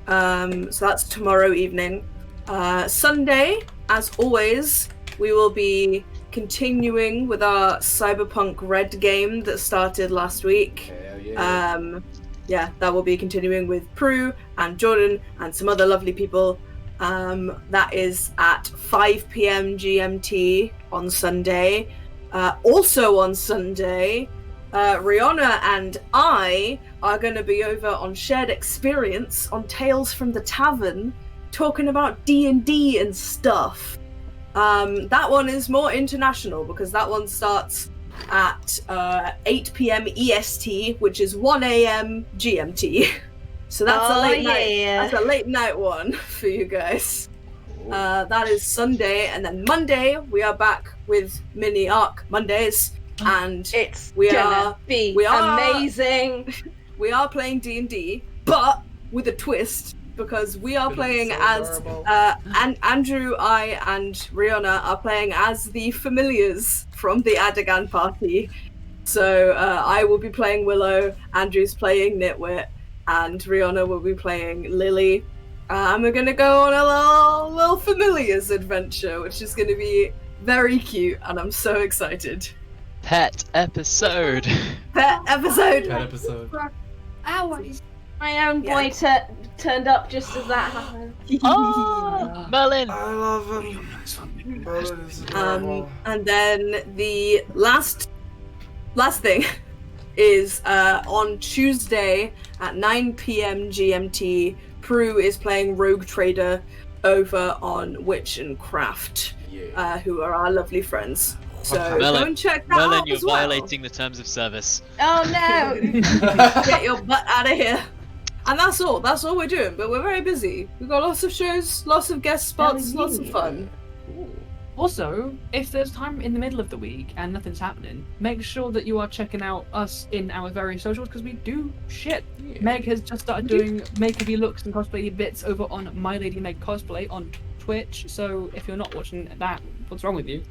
[SPEAKER 5] So that's tomorrow evening. Sunday, as always, we will be continuing with our Cyberpunk Red game that started last week. That will be continuing with Prue and Jordan and some other lovely people. That is at 5 p.m. GMT on Sunday. Also on Sunday, Rihanna and I are going to be over on Shared Experience on Tales from the Tavern, talking about D&D and stuff. That one is more international because that one starts at 8 p.m. EST, which is 1 a.m. GMT. So that's a late night. That's a late night one for you guys. That is Sunday, and then Monday we are back with Mini Arc Mondays, and
[SPEAKER 2] It's
[SPEAKER 5] we
[SPEAKER 2] gonna
[SPEAKER 5] are
[SPEAKER 2] be
[SPEAKER 5] we are-
[SPEAKER 2] amazing.
[SPEAKER 5] we are playing D&D, but with a twist because we are playing as and Andrew, I, and Rihanna are playing as the familiars from the Adagan party. So I will be playing Willow, Andrew's playing Nitwit, and Rihanna will be playing Lily. And we're gonna go on a little familiars adventure, which is gonna be very cute, and I'm so excited.
[SPEAKER 3] Pet episode.
[SPEAKER 5] Pet episode.
[SPEAKER 1] Pet episode.
[SPEAKER 6] Hours.
[SPEAKER 2] My own boy turned up just as that happened.
[SPEAKER 3] Oh, Merlin.
[SPEAKER 1] I love him. Merlin is adorable.
[SPEAKER 5] And then the last thing is on Tuesday at 9 p.m. GMT, Prue is playing Rogue Trader over on Witch and Craft, who are our lovely friends. So
[SPEAKER 3] Merlin,
[SPEAKER 5] go and check that
[SPEAKER 3] Merlin,
[SPEAKER 5] out
[SPEAKER 3] you're
[SPEAKER 5] as well.
[SPEAKER 3] violating the terms of service.
[SPEAKER 2] Oh no!
[SPEAKER 5] Get your butt out of here. And that's all we're doing, but we're very busy. We've got lots of shows, lots of guest spots, lots of fun.
[SPEAKER 4] Also, if there's time in the middle of the week and nothing's happening, make sure that you are checking out us in our various socials because we do shit. Meg has just started doing make-a-be looks and cosplay bits over on My Lady Meg Cosplay on Twitch. So if you're not watching that, what's wrong with you?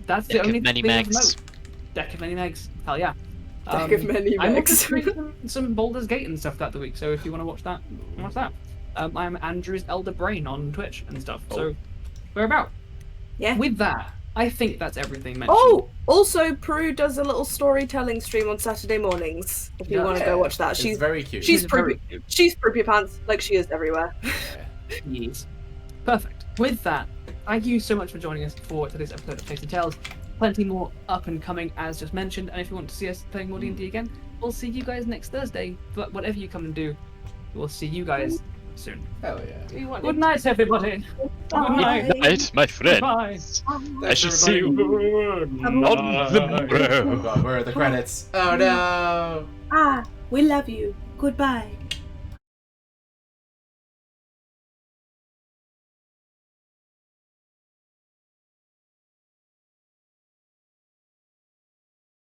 [SPEAKER 4] That's the
[SPEAKER 3] Deck of
[SPEAKER 4] only
[SPEAKER 3] many
[SPEAKER 4] thing of
[SPEAKER 3] Megs.
[SPEAKER 4] note. Deck of many Megs. Hell yeah.
[SPEAKER 5] Deck of many
[SPEAKER 4] I'm
[SPEAKER 5] Megs.
[SPEAKER 4] also doing some Baldur's Gate and stuff that week. So if you want to watch that, watch that. I'm Andrew's Elder Brain on Twitch and stuff. So we're about.
[SPEAKER 5] Yeah.
[SPEAKER 4] With that, I think that's everything mentioned.
[SPEAKER 5] Oh, also Prue does a little storytelling stream on Saturday mornings. If you want to go watch that,
[SPEAKER 1] It's
[SPEAKER 5] she's
[SPEAKER 1] very cute.
[SPEAKER 5] she's
[SPEAKER 4] very
[SPEAKER 5] Prue. She's Prue Pants like she is everywhere.
[SPEAKER 4] Yes. Perfect. With that, thank you so much for joining us for today's episode of Tasty Tales. Plenty more up and coming, as just mentioned. And if you want to see us playing more D&D again, we'll see you guys next Thursday. But whatever you come and do, we'll see you guys soon.
[SPEAKER 1] Hell yeah.
[SPEAKER 4] Good night, everybody. Good night.
[SPEAKER 3] Good night, my friend.
[SPEAKER 4] Bye.
[SPEAKER 3] I shall see you on the
[SPEAKER 1] Oh god, where are the credits? Oh no!
[SPEAKER 5] We love you. Goodbye.